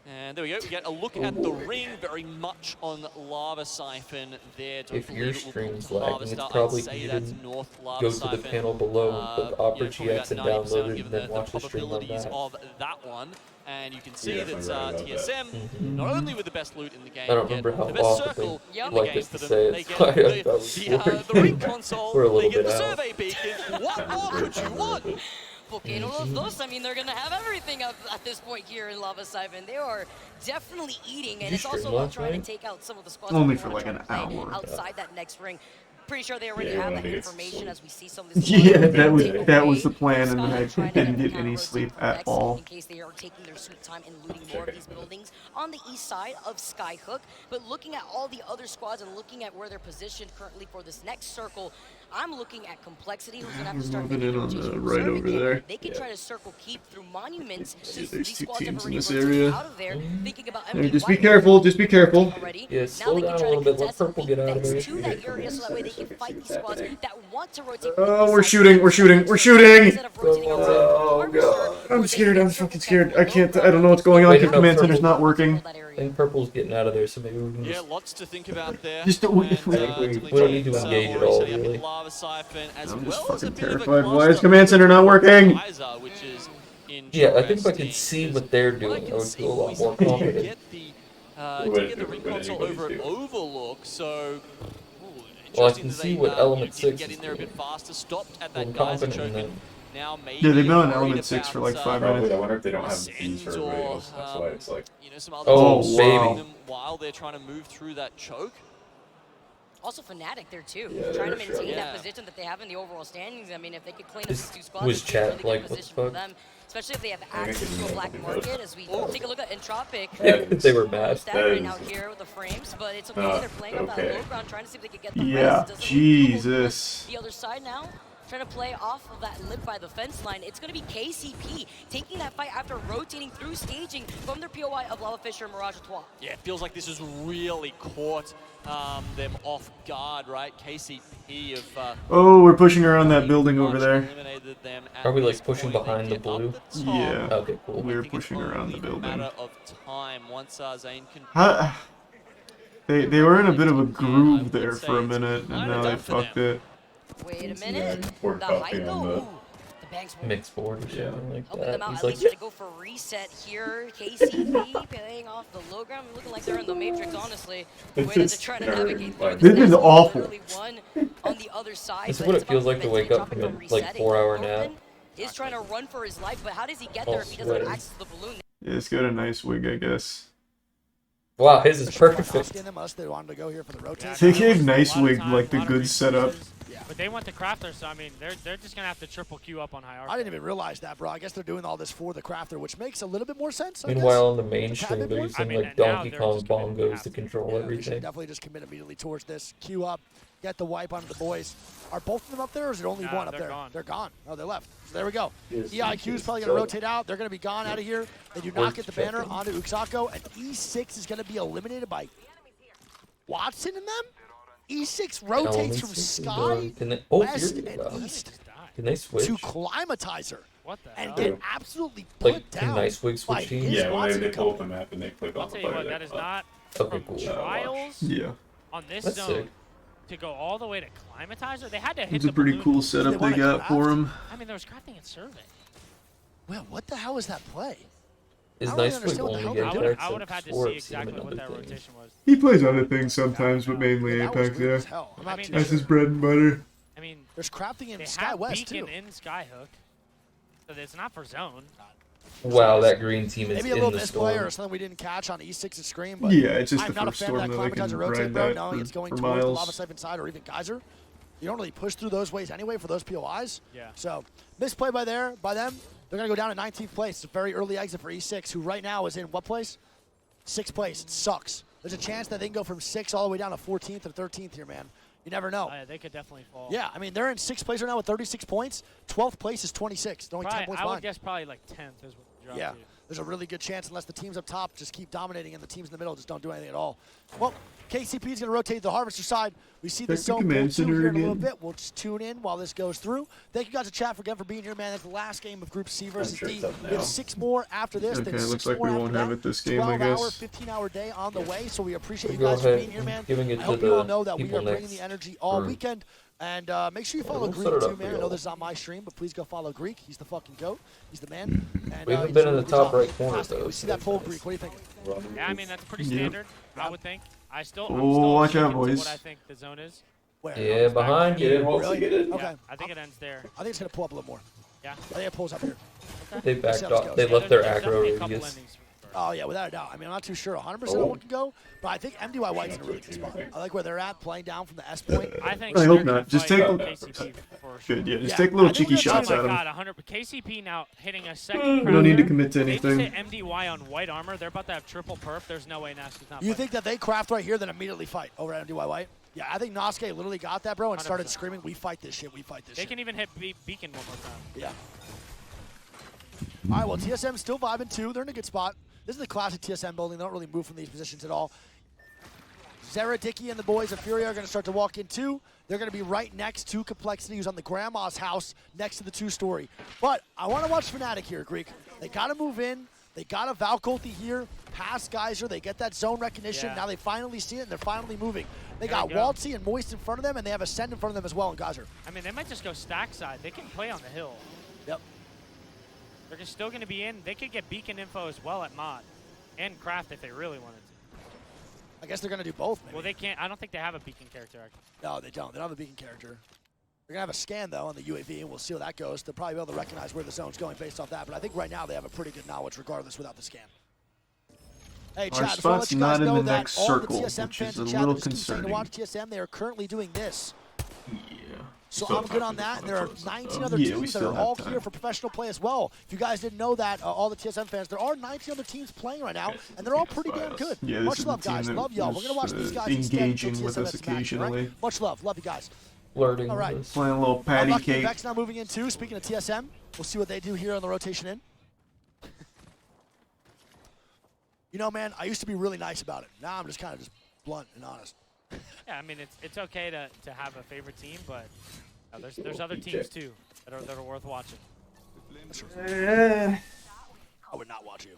And there we go. We get a look at the ring, very much on Lava Siphon there. If your stream's lagging, it's probably even go to the panel below, put AlGS and download it, and then watch the stream on that. Of that one. And you can see that TSM, not only with the best loot in the game, I don't remember how the best often circle they in the like game us for to them. say They it. get the ring console, We're a they little get bit the out. survey beacon. What more could you want? Volcano of those, I mean, they're going to have everything at this point here in Lava Siphon. They are definitely eating, and it's also about trying to take out some of the squads. Only for like an hour. Outside that next ring. Pretty sure they already have that information as we see some of this. Yeah, that was the plan, and then I didn't get any sleep at all. In case they are taking their sweet time and looting more of these buildings on the east side of Skyhook. But looking at all the other squads and looking at where they're positioned currently for this next circle, I'm looking at Complexity, who's going to have to start moving in on the right over there. They can try to circle keep through monuments. See, there's two teams in this area. Out of there, thinking about Just be careful, just be careful. Yeah, slow down a little bit, let Purple get out of there. To that area so that way they can fight these squads that want to rotate. Oh, we're shooting! Oh god, I'm scared. I'm fucking scared. I can't. I don't know what's going on. Command center's not working. I think Purple's getting out of there, so maybe we can just... lots to think about there. Just don't. we don't need to engage at all, really. I'm just fucking terrified. Why is command center not working? Yeah, I think if I could see what they're doing, I would feel a lot more confident. To get the ring console over at Overlook, so... Well, I can see what Element 6 get in there a bit faster, stopped at I'm that guy's confident in choke. Now maybe Yeah, they've been on Element 6 for like 5 minutes. I wonder if they don't have keys for everybody else. That's why it's like... You know, some other oh, baby. While they're trying to move through that choke. Also Fnatic there too, Yeah, trying to they're maintain sure. that position that they have in the overall standings. I mean, if they could clean up This these two squads, was it'd be a chat, really like, good what the position for fuck? them. Especially if they have access to a black market, as we take a look at Entropic. They were mad. Staggering out here with the frames, but it's okay. They're playing on that low ground, trying to see if they can get the Yeah, res. Doesn't Jesus. the other side now. Trying to play off of that lip by the fence line. It's going to be KCP taking that fight after rotating through staging from their POI of Lava Fisher and Mirage Etoile. Yeah, it feels like this has really caught them off guard, right? KCP of... Oh, we're pushing around that building over there. Are we like pushing behind the blue? Yeah. Okay, cool. We're pushing around the building. Of time once Zane can... They were in a bit of a groove there for a minute, and now they fucked it. Wait a minute. Poor The Coffee height on though. the The banks were Mixed board or something like helping them that. out. He's At like, least trying to go for reset here. KCP playing off the low ground, looking like they're in the Matrix, honestly. The way that they're trying to navigate through This is awful. one on the other side. This is but what it's it feels about like to wake up from a like 4-hour nap. Northman is trying to run for his life, but how does he get there if he doesn't have access to the balloon? Yeah, it's got a nice wig, I guess. Wow, his is perfect. They wanted to go here for the rotate. They gave Nice Wig like the good setup. But they want the crafter, so I mean, they're just gonna have to triple queue up on hierarchy. I didn't even realize that, bro. I guess they're doing all this for the crafter, which makes a little bit more sense. Meanwhile, on the mainstream, they're using like Donkey Kong bongos to control We should everything. definitely just commit immediately towards this. Queue up, get the wipe onto the boys. Are both of them up there, or is it only one up there? Gone. They're gone. Oh, they left. So there we go. Yes, EIQ is probably going to rotate out. They're going to be gone out of here. They do not get the banner onto Uxako, and E6 is going to be eliminated by Watson and them? E6 rotates from Sky, West, and East Can they switch? to Climatizer. What the and hell? get absolutely put Like, down. can Nice Wig by switch teams? his Yeah, when Watson they pull up the company. map and they click I'll on the tell you what, player, that is they not Okay, from cool. trials Yeah. on this That's zone sick. to go all the way to Climatizer. They had to hit It's a the pretty balloon. cool setup they got for him. I mean, there was crafting and survey. Well, what the hell is that play? Is I don't really Nice Wig understand what the only hell get they're doing. attacks I would like have had to Swarps see and exactly what other that things? rotation was. He plays other things sometimes, but mainly That was Apex, weird yeah. as hell. I'm not too That's sure. his bread and butter. I mean, There's crafting in they Sky have West Beacon too. in Skyhook, so it's not for zone. Wow, that green team is Maybe a in little the misplay storm. or something we didn't catch on E6's screen, but Yeah, it's just I'm the not a first fan of storm that that they can Climatizer rotate, ride bro, that knowing it's going for towards the miles. Lava Siphon side or even Geyser. You don't really push through those ways anyway for those POIs. Yeah. So, misplay by them. They're going to go down to 19th place. It's a very early exit for E6, who right now is in what place? 6th place. It sucks. There's a chance that they can go from 6th all the way down to 14th or 13th here, man. You never know. Yeah, they could definitely fall. Yeah, I mean, they're in 6th place right now with 36 points. 12th place is 26. They're only 10 points I would behind. guess probably like 10th is what the drop Yeah. to. there's a really good chance, unless the teams up top just keep dominating and the teams in the middle just don't do anything at all. Well, KCP is going to rotate to the Harvester side. We see the zone build 2 here in a little bit. We'll just tune in while this goes through. Thank you guys to chat again for being here, man. That's the last game of Group C versus D. We have 6 more after this. Okay, looks like we won't have it this game, I 12-hour, guess. 15-hour day on the way, so we appreciate you Go guys for ahead, being here, man. giving it I to hope you the all know that we people are bringing next the energy all group. weekend. And make sure you follow we'll Greek set it too, up for man. I know y'all. this is on my stream, but please go follow Greek. He's the fucking GOAT. He's the man. And, We haven't he's been doing in a the good top job. right corner, Fantastic. though, We see so that poll, Greek. What do you think? Yeah, I mean, that's pretty Yeah. standard, I would think. I'm still watch out, sticking to boys. what I think the zone is. Where? Yeah, behind you. Really? Okay. Yeah, I think it ends there. I think it's going to pull up a little more. Yeah. I think it pulls up here. They Let's backed see how this off. goes. They Yeah, left their there's aggro definitely a couple radius. endings. Oh, yeah, without a doubt. I mean, I'm not too sure 100% Oh. what can go, but I think MDY White's in a really good spot. I like where they're at, playing down from the S point. I think I they're hope gonna not. Just fight take KCP for sure. good. Yeah, just Yeah, take little I think cheeky we're gonna shots Oh at my him. god, 100. KCP now hitting a second We crowd. don't need to commit to They just anything. hit MDY on white armor. They're about to have triple perf. There's no way Nasty's not You playing. think that they craft right here, then immediately fight over at MDY White? Yeah, I think Nosuke literally got that, bro, and started 100%. screaming, "We fight this shit, we fight this They shit." can even hit Beacon one more time. Yeah. All right, well, TSM still vibing too. They're in a good spot. This is the classic TSM building. They don't really move from these positions at all. Zara, Dickey, and the boys of Fury are going to start to walk in too. They're going to be right next to Complexity, who's on the grandma's house next to the 2-story. But I want to watch Fnatic here, Greek. They got to move in. They got a Valculti here, past Geyser. They get that zone recognition. Yeah. Now they finally see it, and they're finally moving. They There got we go. Waltzy and Moist in front of them, and they have Ascend in front of them as well in Geyser. I mean, they might just go stack side. They can play on the hill. Yep. They're still going to be in. They could get Beacon info as well at Mod and Craft if they really wanted to. I guess they're going to do both, maybe. Well, they can't. I don't think they have a Beacon character, actually. No, they don't. They don't have a beacon character. They're going to have a scan, though, on the UAV, and we'll see how that goes. They'll probably be able to recognize where the zone's going based off that, but I think right now they have a pretty good knowledge regardless without the scan. Hey, Our chat, before I let spot's you guys not in know the that next all circle, the TSM which fans is in a chat little that just keep saying to watch concerning. TSM, they are currently doing this. Yeah. So Still I'm good on have that. time There are for 19 those, other though. Yeah, we teams that still are have all time. here for professional play as well. If you guys didn't know that, all the TSM fans, there are 19 other teams playing right now, and they're all pretty damn good. Yeah, this Much is love, the team guys. that Love y'all. We're was, going to watch these guys instead engaging until with TSM us gets back, all right? occasionally. Much love. Love you guys. Flirting All right. with us. Playing a little patty Unlucky cake. Vex now moving in too. Speaking of TSM, we'll see what they do here on the rotation in. You know, man, I used to be really nice about it. Now I'm just kind of just blunt and honest. Yeah, I mean, it's okay to have a favorite team, but there's other teams too that are worth watching. I would not watch you.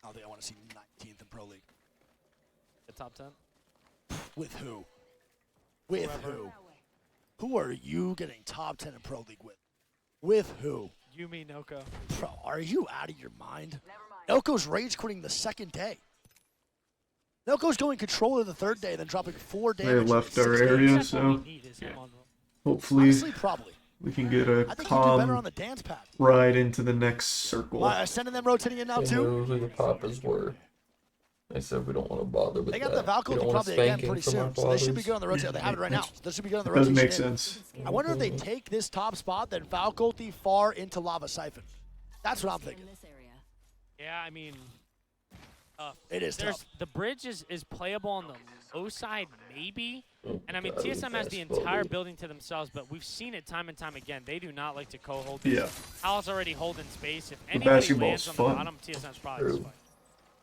I don't think I want to see 19th in Pro League. The top 10. With who? With who? Who are you getting top 10 in Pro League with? With who? You, me, Noko. Bro, are you out of your mind? Noko's rage quitting the second day. Noko's going controller the third day, then dropping 4 They damage. left in our 6 days. area, so hopefully Honestly, probably. we can get a I think you do better on calm the dance pad. ride into the next circle. Sending them rotating in now They too. knew who the Papas were. They said we don't want to bother with They got that. the We Valkyrie don't want probably a again spanking pretty from our soon, so they should be fathers. good on the rotation. They have it right now. They should be good on the Does rotation. make in. sense. I wonder if they take this top spot, then Valkyrie far into Lava Siphon. That's what I'm thinking. Yeah, I mean, It is tough. The bridge is playable on the low side, maybe. And I mean, God, TSM has the fast entire forward. building to themselves, but we've seen it time and time again. They do not like to co-hold. Yeah. Hal's already holding space. If The anybody basketball's lands on fun. the bottom, TSM's probably True. just fine.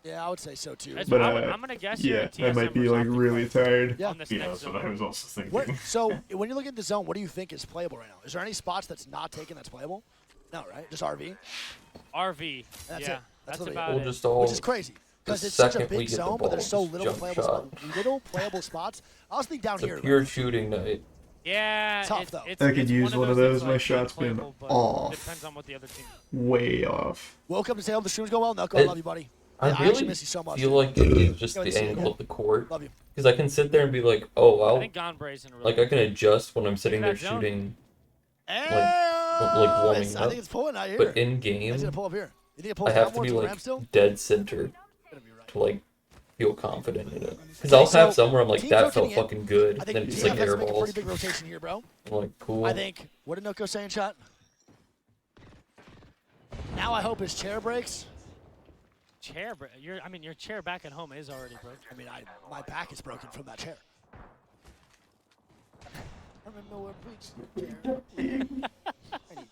Yeah, I would say so too. That's But what I'm gonna guess. yeah, here, I might TSM be versus like Optic really fight tired. Yeah. on this Yeah, next that's what zone. I was also thinking. What, so when you look at the zone, what do you think is playable right now? Is there any spots that's not taken that's playable? No, right? Just RV. RV. That's yeah, it. that's literally about We'll it. just all. Which is crazy because the it's such a second we big get the zone, but there's so ball, little just playable jump spots. Little playable spots. I also think down It's a here. pure shooting night. Yeah, Tough, though. I could it's use one of those. that's, My like, shot's been playable, but off. Depends on what the other team. Way off. Welcome to say hope the streams go well. Nucko, I love you, buddy. I actually really miss you so much. feel like it is just Go ahead the and see it, angle yeah. of the court. Love you. Because I can sit there and be like, oh, I well, think Gonbray's in a really like I can adjust when I'm sitting there that zone. shooting, And like warming I up. think it's pulling out here. But in I think game, it's gonna pull up here. You think it I pulls have out to more be to the like ramp still? dead center to like feel confident in it. Because Okay, I'll have so some where I'm like, teams that rotating felt in. fucking good, I and think then it's just TF like has to make a airballs. pretty big rotation here, bro. I'm like, cool. I think. What did Nucko say in chat? Now I hope his chair breaks. Chair, I mean, your chair back at home is already broken. I mean, my back is broken from that chair. I don't know where bleach chair. I need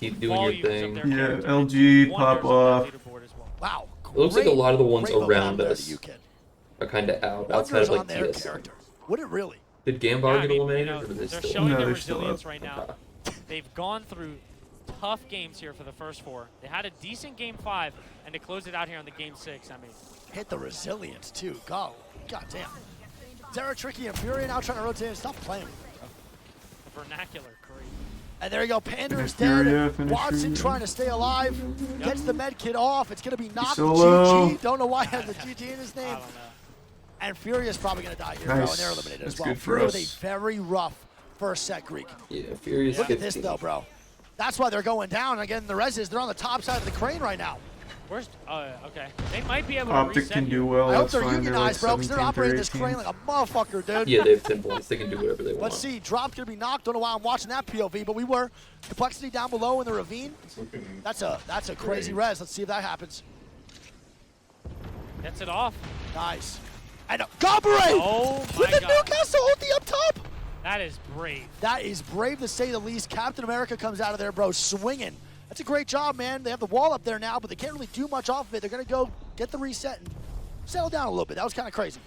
keep doing your thing. Yeah, LG, pop off. Wow. It looks like a lot of the ones great vote around there to us UKIN. are kind of out, Wonders outside of like on their TS. character. Would it really? Did Gambar Yeah, I get mean, eliminated, you know, or are they they're still? showing their still resilience up. right now. They've gone through tough games here for the first 4. They had a decent game 5, and to close it out here on the game 6, I mean. Hit the resilience, too. God damn. Zera, Tricky, and Fury now trying to rotate and stop playing. The vernacular, great. And there you go, Panda is Furia, dead. finish Watson Furia. trying to stay alive. Gets the med kit off. It's going to be knocked Solo. GG. Don't know why he has the GG in his name. And Furia's probably going to die here, bro, and they're eliminated That's as well. good for Furia with us. a very rough first set, Greek. Yeah, Furious. Look at this, though, bro. That's why they're going down. Again, the res is they're on the top side of the crane right now. Where's? Okay. They might be able to Optic reset can here. do well. I hope That's they're fine. They're like unionized, bro, because they're 17 operating through this 18. crane like a motherfucker, dude. Yeah, they have 10 points. They can do whatever they want. Let's see. Drop's going to be knocked. Don't know why I'm watching that POV, but we were. Complexity down below in the ravine. That's a crazy res. Let's see if that happens. Gets it off. Nice. And Gabare Oh my with the God. Newcastle ulti up top. That is brave. That is brave to say the least. Captain America comes out of there, bro, swinging. That's a great job, man. They have the wall up there now, but they can't really do much off of it. They're going to go get the reset and settle down a little bit. That was kind of crazy.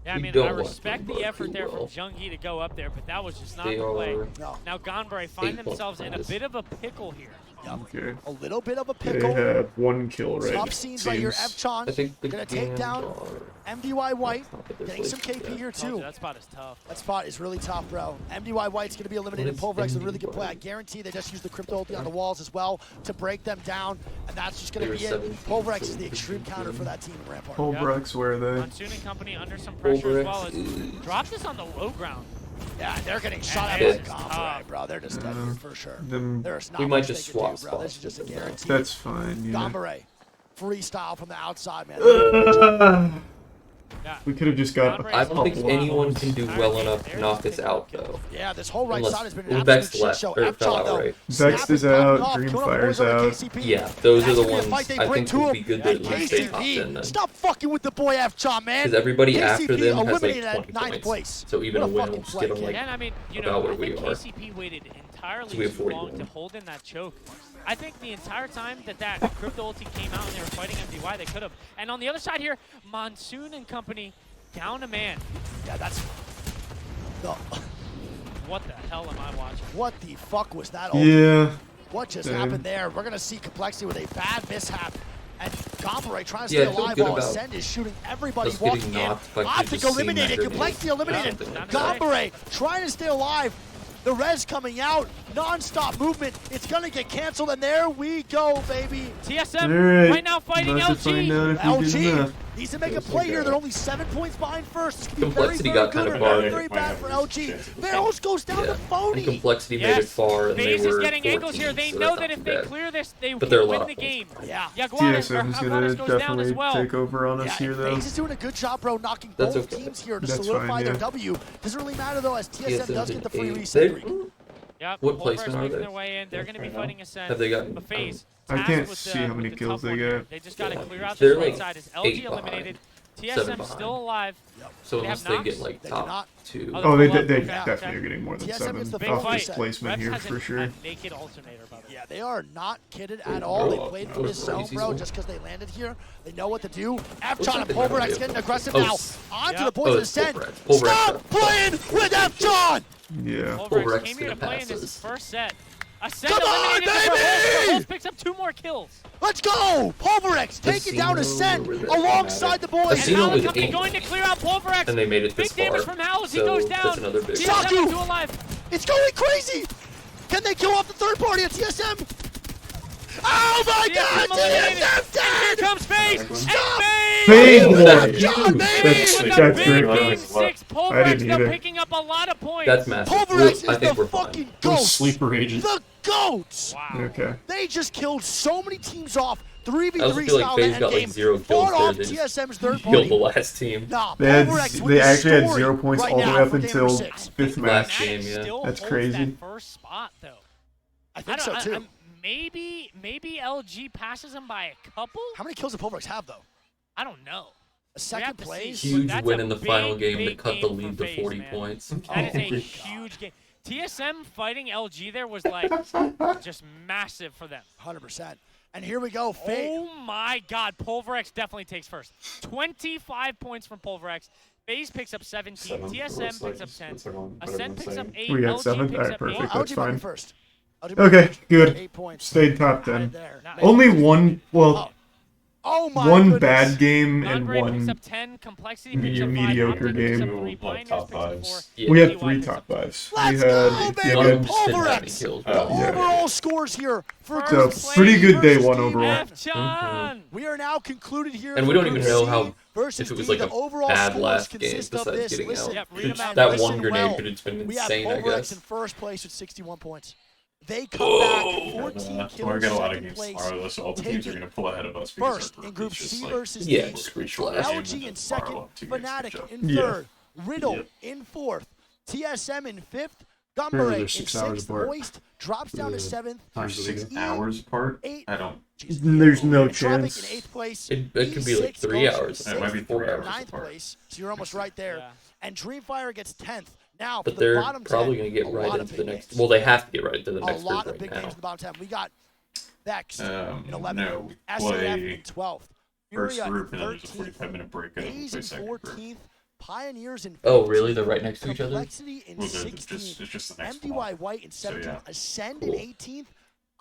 Yeah, I mean, I respect the effort there from Jungi to go up there, but that was just not the play. No. Now Gonbray find themselves in a bit of a pickle here. Okay. A little bit of a They pickle. have 1 kill right Tough scenes right here. seems. F-Chon going to take down MDY White. Getting some KP here, too. That spot is tough. That spot is really tough, bro. MDY White's going to be eliminated. Pulverex is a really good play. I guarantee they just use the crypto ulti on the walls as well to break them down, and that's just going to be it. Pulverex is the extreme counter for that team in Rampart. Holbrook's where are they? Monsoon and company under some pressure as well. As drop this on the low ground. Yeah, they're getting shot at And by Gombre, bro. They're just dead here for sure. There's not we might much just they can swap do, bro. This spots. is just a guarantee. That's fine, yeah. Gombre, freestyle from the outside, man. We could have just got a I don't think couple anyone can do well enough to knock us out, though. Yeah, this whole right Unless side has been an Vex absolute shit left, show. or fell F-Chon, out, though, right? Vex is out, Dreamfire's out. Yeah, those are the That's gonna be a ones fight they I bring think to would him. be good to And at least stay top 10 then. Stop fucking with the boy F-Chon, man. Because everybody KCP after them has like eliminated 20 at 9th points. place. So even a What win fucking will just play, get them kid. like And I mean, you about know, where I we think are. KCP waited entirely So we have too long 41. to hold in that choke. I think the entire time that crypto ulti came out and they were fighting MDY, they could have. And on the other side here, Monsoon and company down a man. Yeah, that's... No. What the hell am I watching? What the fuck was that? Yeah. What just Damn. happened there? We're going to see Complexity with a bad mishap. And Gombre trying to Yeah, stay I feel alive good while about Ascend is shooting everybody us getting walking in. knocked, like, Optic just seeing that eliminated. grenade. Complexity eliminated. Yeah. Gombre trying to stay alive. The res coming out. Non-stop movement. It's going to get canceled. And there we go, baby. TSM right now fighting About to find out LG. if we did LG enough. needs to make a play here. They're only 7 points behind first. This could be Complexity very, got very kind good of or far. very bad for LG. Barrels goes down to And Phony. Complexity made it far, and FaZe they is were getting 14, angles here. They so know that's that not if too they bad. clear this, they But they're a can win lot the of game. Yeah. TSM's Jaguares gonna goes down as definitely well. take over on us Yeah, here, and though. FaZe is doing a good job, bro, knocking That's both okay. teams here to That's solidify fine, their yeah. W. Doesn't really matter, though, as TSM TSM's does get the free in reset. eighth. Greek. Yep, What Pulverex placement are making they? their way in. They're going to be fighting Ascent. Have they got- But FaZe I tasked can't with see how many with the kills tough they one here. get. They just got to clear out They're this right like side. As 8 LG eliminated, behind. TSM 7 still alive. So They unless have they get knocks? like They top cannot. 2. Oh, they Okay. definitely are getting more than TSM 7 gets the Big off fight. this placement Reps here has for a sure. naked alternator, by the way. Yeah, they are not kidded at all. They Oh, played that for was this zone, crazy bro, zone. just because they landed here. They know what to do. F-Chon Looks like and they got Pulverex away. getting aggressive Oh, now. On to the boys oh, of it's Ascent. Pulverex. Pulverex Stop got playing with F-Chon! Yeah. Pulverex Pulverex came here to gonna play pass in this us. first set. Ascent Come on, eliminated the baby! Holes picks up 2 more kills. Let's go! Pulverex taking down Casino Ascent over there. alongside the boys. And Casino Howell was company 8. going to clear out Pulverex. And they made it this Big damage far. from Howell as he So goes down. that's another big TSM Saku! is still alive. It's going crazy! Can they kill off the third party at TSM? Oh my god! eliminated. TSM Here dead! comes FaZe. And Stop! FaZe! FaZe That's won! John, baby! That's With a great. big Guys. game 6, I Pulverex didn't though either. picking up a lot of points. That's massive. Pulverex I is think the we're fine. fucking Those GOAT! sleeper agents. The GOAT! Wow. Okay. They just killed so many teams off. I 3v3 also feel like style FaZe in got like endgame. 0 kills Fought there. off They just TSM's third killed the party. last team. Nah, They, had, Pulverex with they the actually had story 0 points right all the now way up for game until 6. 5th Last match. game, yeah. Still That's holds crazy. That first spot though. I think so too. Maybe LG passes him by a couple. How many kills did Pulverex have though? I don't know. A second to place? see. Huge That's win a in the final big, game to big cut the game lead for to FaZe, 40 man. points. That is a huge game. TSM fighting LG there was like just massive for them. 100%. And here we go. Oh my God, Pulverex definitely takes first. 25 points from Pulverex. FaZe picks up 17. Seven. TSM picks up 10. Ascent picks up 8. We got LG 7th? picks Alright, up perfect. 8. That's LG might be fine. first. LG might be Okay, first. good. 8 points. Stayed top 10. There. Only one, well, Oh my one goodness. bad game Non and Brave picks one up 10, Complexity picks up 5, mediocre Optic picks up game. 3, Pioneers picks up 4. Yeah. We had DY 3 picks top up 5s. Let's We go, had baby! yeah, we had- Pulverex! yeah. Overall scores here for So Group C pretty good day versus one Team overall. F-John! We are now concluded here. And we for don't even Group know C how versus if it was D. like The a overall bad scores last game consist of besides this. getting Listen, out. read 'em out. That listen one grenade well. could have been We insane, have I Pulverex guess. in first place with 61 points. They come back 14 We're kills gonna get a lot of second games place. tomorrow, though, so all the teams are Taking gonna pull ahead of us because first our in Group is just, C like, versus Yeah, D. just pretty short flash. LG in second, Fnatic in Yeah. third, Riddle Yep. in fourth, TSM in fifth, Remember, Gumbare they're in 6 hours sixth, apart. Moist drops down to seventh, Times the 6 league. hours apart? 8, I don't. There's no Tropic in chance. 8th place. It could be like E6 3 goes hours. from It might be 6th 4 to hours 9th apart. place, so you're almost right there. And Dreamfire gets 10th. Now, But for the they're bottom 10, probably going to get a right lot of into the big next. games. Well, they have to get right into the A next lot group of big right games now. in the bottom 10. We got Vex in 11th, No, we SAF play in 12th, first Furia group in and then there's a 13th, 45-minute break and then we A's play in second group. 14th, Pioneers in 15th. Oh, really? They're right next to each other? Complexity in Well, they're 16th. it's just the next MDY one. White in 17th. yeah. Ascend Cool. in 18th.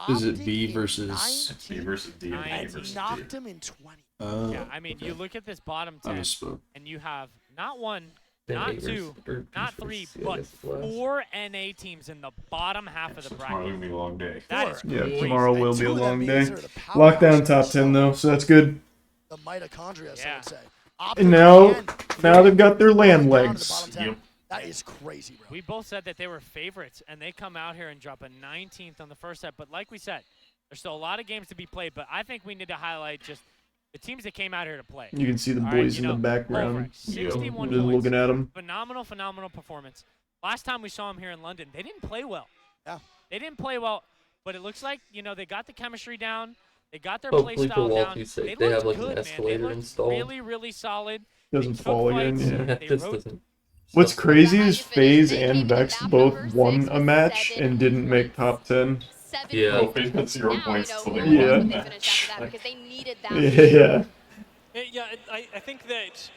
Is it Optic B in versus- 19th, It's B versus D and A and versus D. Noctum in 20th. Yeah, I mean, you look at this bottom I 10, misspoke. and you have not one, Then not A two, versus- not 3, yeah, but that's the last. 4 NA teams in the bottom half of the Tomorrow's bracket. gonna be a long day. That is Yeah, crazy. tomorrow will And be a two of them long being day. sort of the powerhouse Lockdown top 10 though, so that's good. The mitochondria, so Yeah. would say. Optic And now again, they've got their land down to the legs. bottom 10. Yep. That is crazy, bro. We both said that they were favorites, and they come out here and drop a 19th on the first set. But like we said, there's still a lot of games to be played, but I think we need to highlight just the teams that came out here to play. You can see the All right, boys you in the know, background. Pulverex, 61 Just points. looking at them. Phenomenal performance. Last time we saw them here in London, they didn't play well. Yeah. They didn't play well, but it looks like, you know, they got the chemistry down. They got their Hopefully play for style down. Waltie's sake, They they have, looked like, an good, man. They escalator looked installed. really solid. Doesn't They took fall again, fights. yeah. They This wrote- doesn't. What's crazy is FaZe They and came in Vex map both number won 6 a with match 7 and didn't make top 10. 7 Yeah. Oh, FaZe got 0 now, points you know, till they who won. knows Yeah. when they finish after that because they needed that. Yeah. Yeah, I think that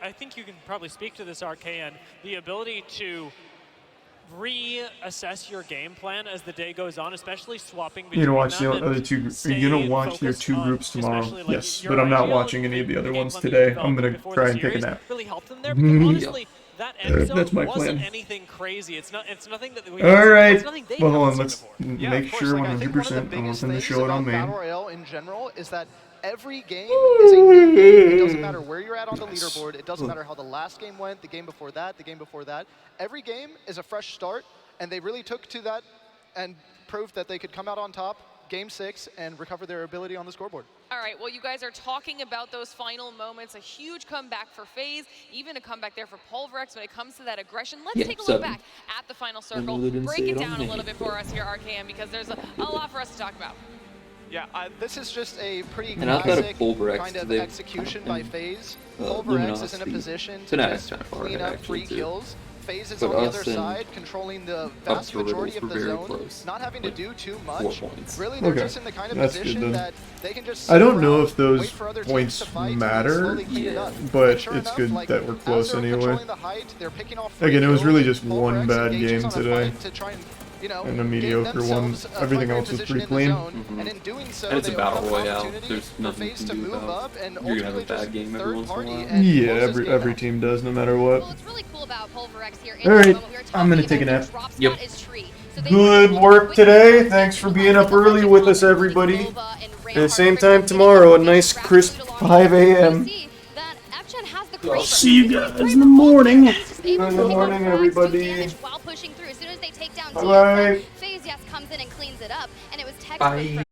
I think you can probably speak to this, RKN. The ability to reassess your game plan as the day goes on, especially swapping between You gonna watch them the and other two? Are you staying gonna watch your focused 2 on groups tomorrow? especially, like, Yes, your but I'm not ideal watching any of the other game ones plan that you today. I'm developed gonna before try the and take a series nap. really helped them there because honestly, that end zone That's my wasn't plan. anything crazy. It's nothing that we. All right. It's nothing they Well, hold haven't on. seen Let's before. Yeah, make of course. sure Like, I think one of the 100%. I want biggest them to things show it about on Battle main. Royale in general is that every game is a new game. It doesn't matter where you're at on the leaderboard. It doesn't matter how the last game went, the game before that, the game before that. Every game is a fresh start, and they really took to that and proved that they could come out on top, game 6, and recover their ability on the scoreboard. All right, well, you guys are talking about those final moments. A huge comeback for FaZe, even a comeback there for Pulverex when it comes to that aggression. Let's Yeah, take a look 7. back at the final I know circle. they didn't Break say it it on down a little me. bit for us here, RKM, because there's a lot for us to talk about. Yeah, this is just a pretty And outside of classic Pulverex, kind of they've execution by FaZe. Pulverex is in a Luminosity. position to Tonight, just kind of far clean ahead, up free actually, too. kills. FaZe is But on the us other and side, controlling the up vast to Riddles majority of were the very zone, close. not having to Like, do too 4 much. points. Really, they're Okay. just in the kind of That's good position then. that they can just I sit don't know around, if those wait for other teams points to fight, and matter, slowly clean it up. but sure it's enough, good like, that we're as close they're anyway. controlling the height, they're picking off free Again, it was kills, really just one Pulverex bad engages game on a today. fight to try and, you know, And a gain mediocre one. themselves a Everything primary else was position pretty in the clean. zone, and in doing so, And it's a they battle open up royale. opportunity There's for nothing FaZe you to can do move about up and it. You're gonna have a ultimately just bad game every third once in a party while. and Yeah, close this game every out. team does, no matter what. Well, it's really cool about Pulverex here. All right, I'm gonna take a nap. Good work today. Thanks for being up early with us, everybody. At the same time tomorrow, a nice crisp 5 a.m. I'll see you guys in the morning. In the morning, everybody. Bye-bye. FaZe, yes, comes in and cleans it up, and it was textbook. Bye.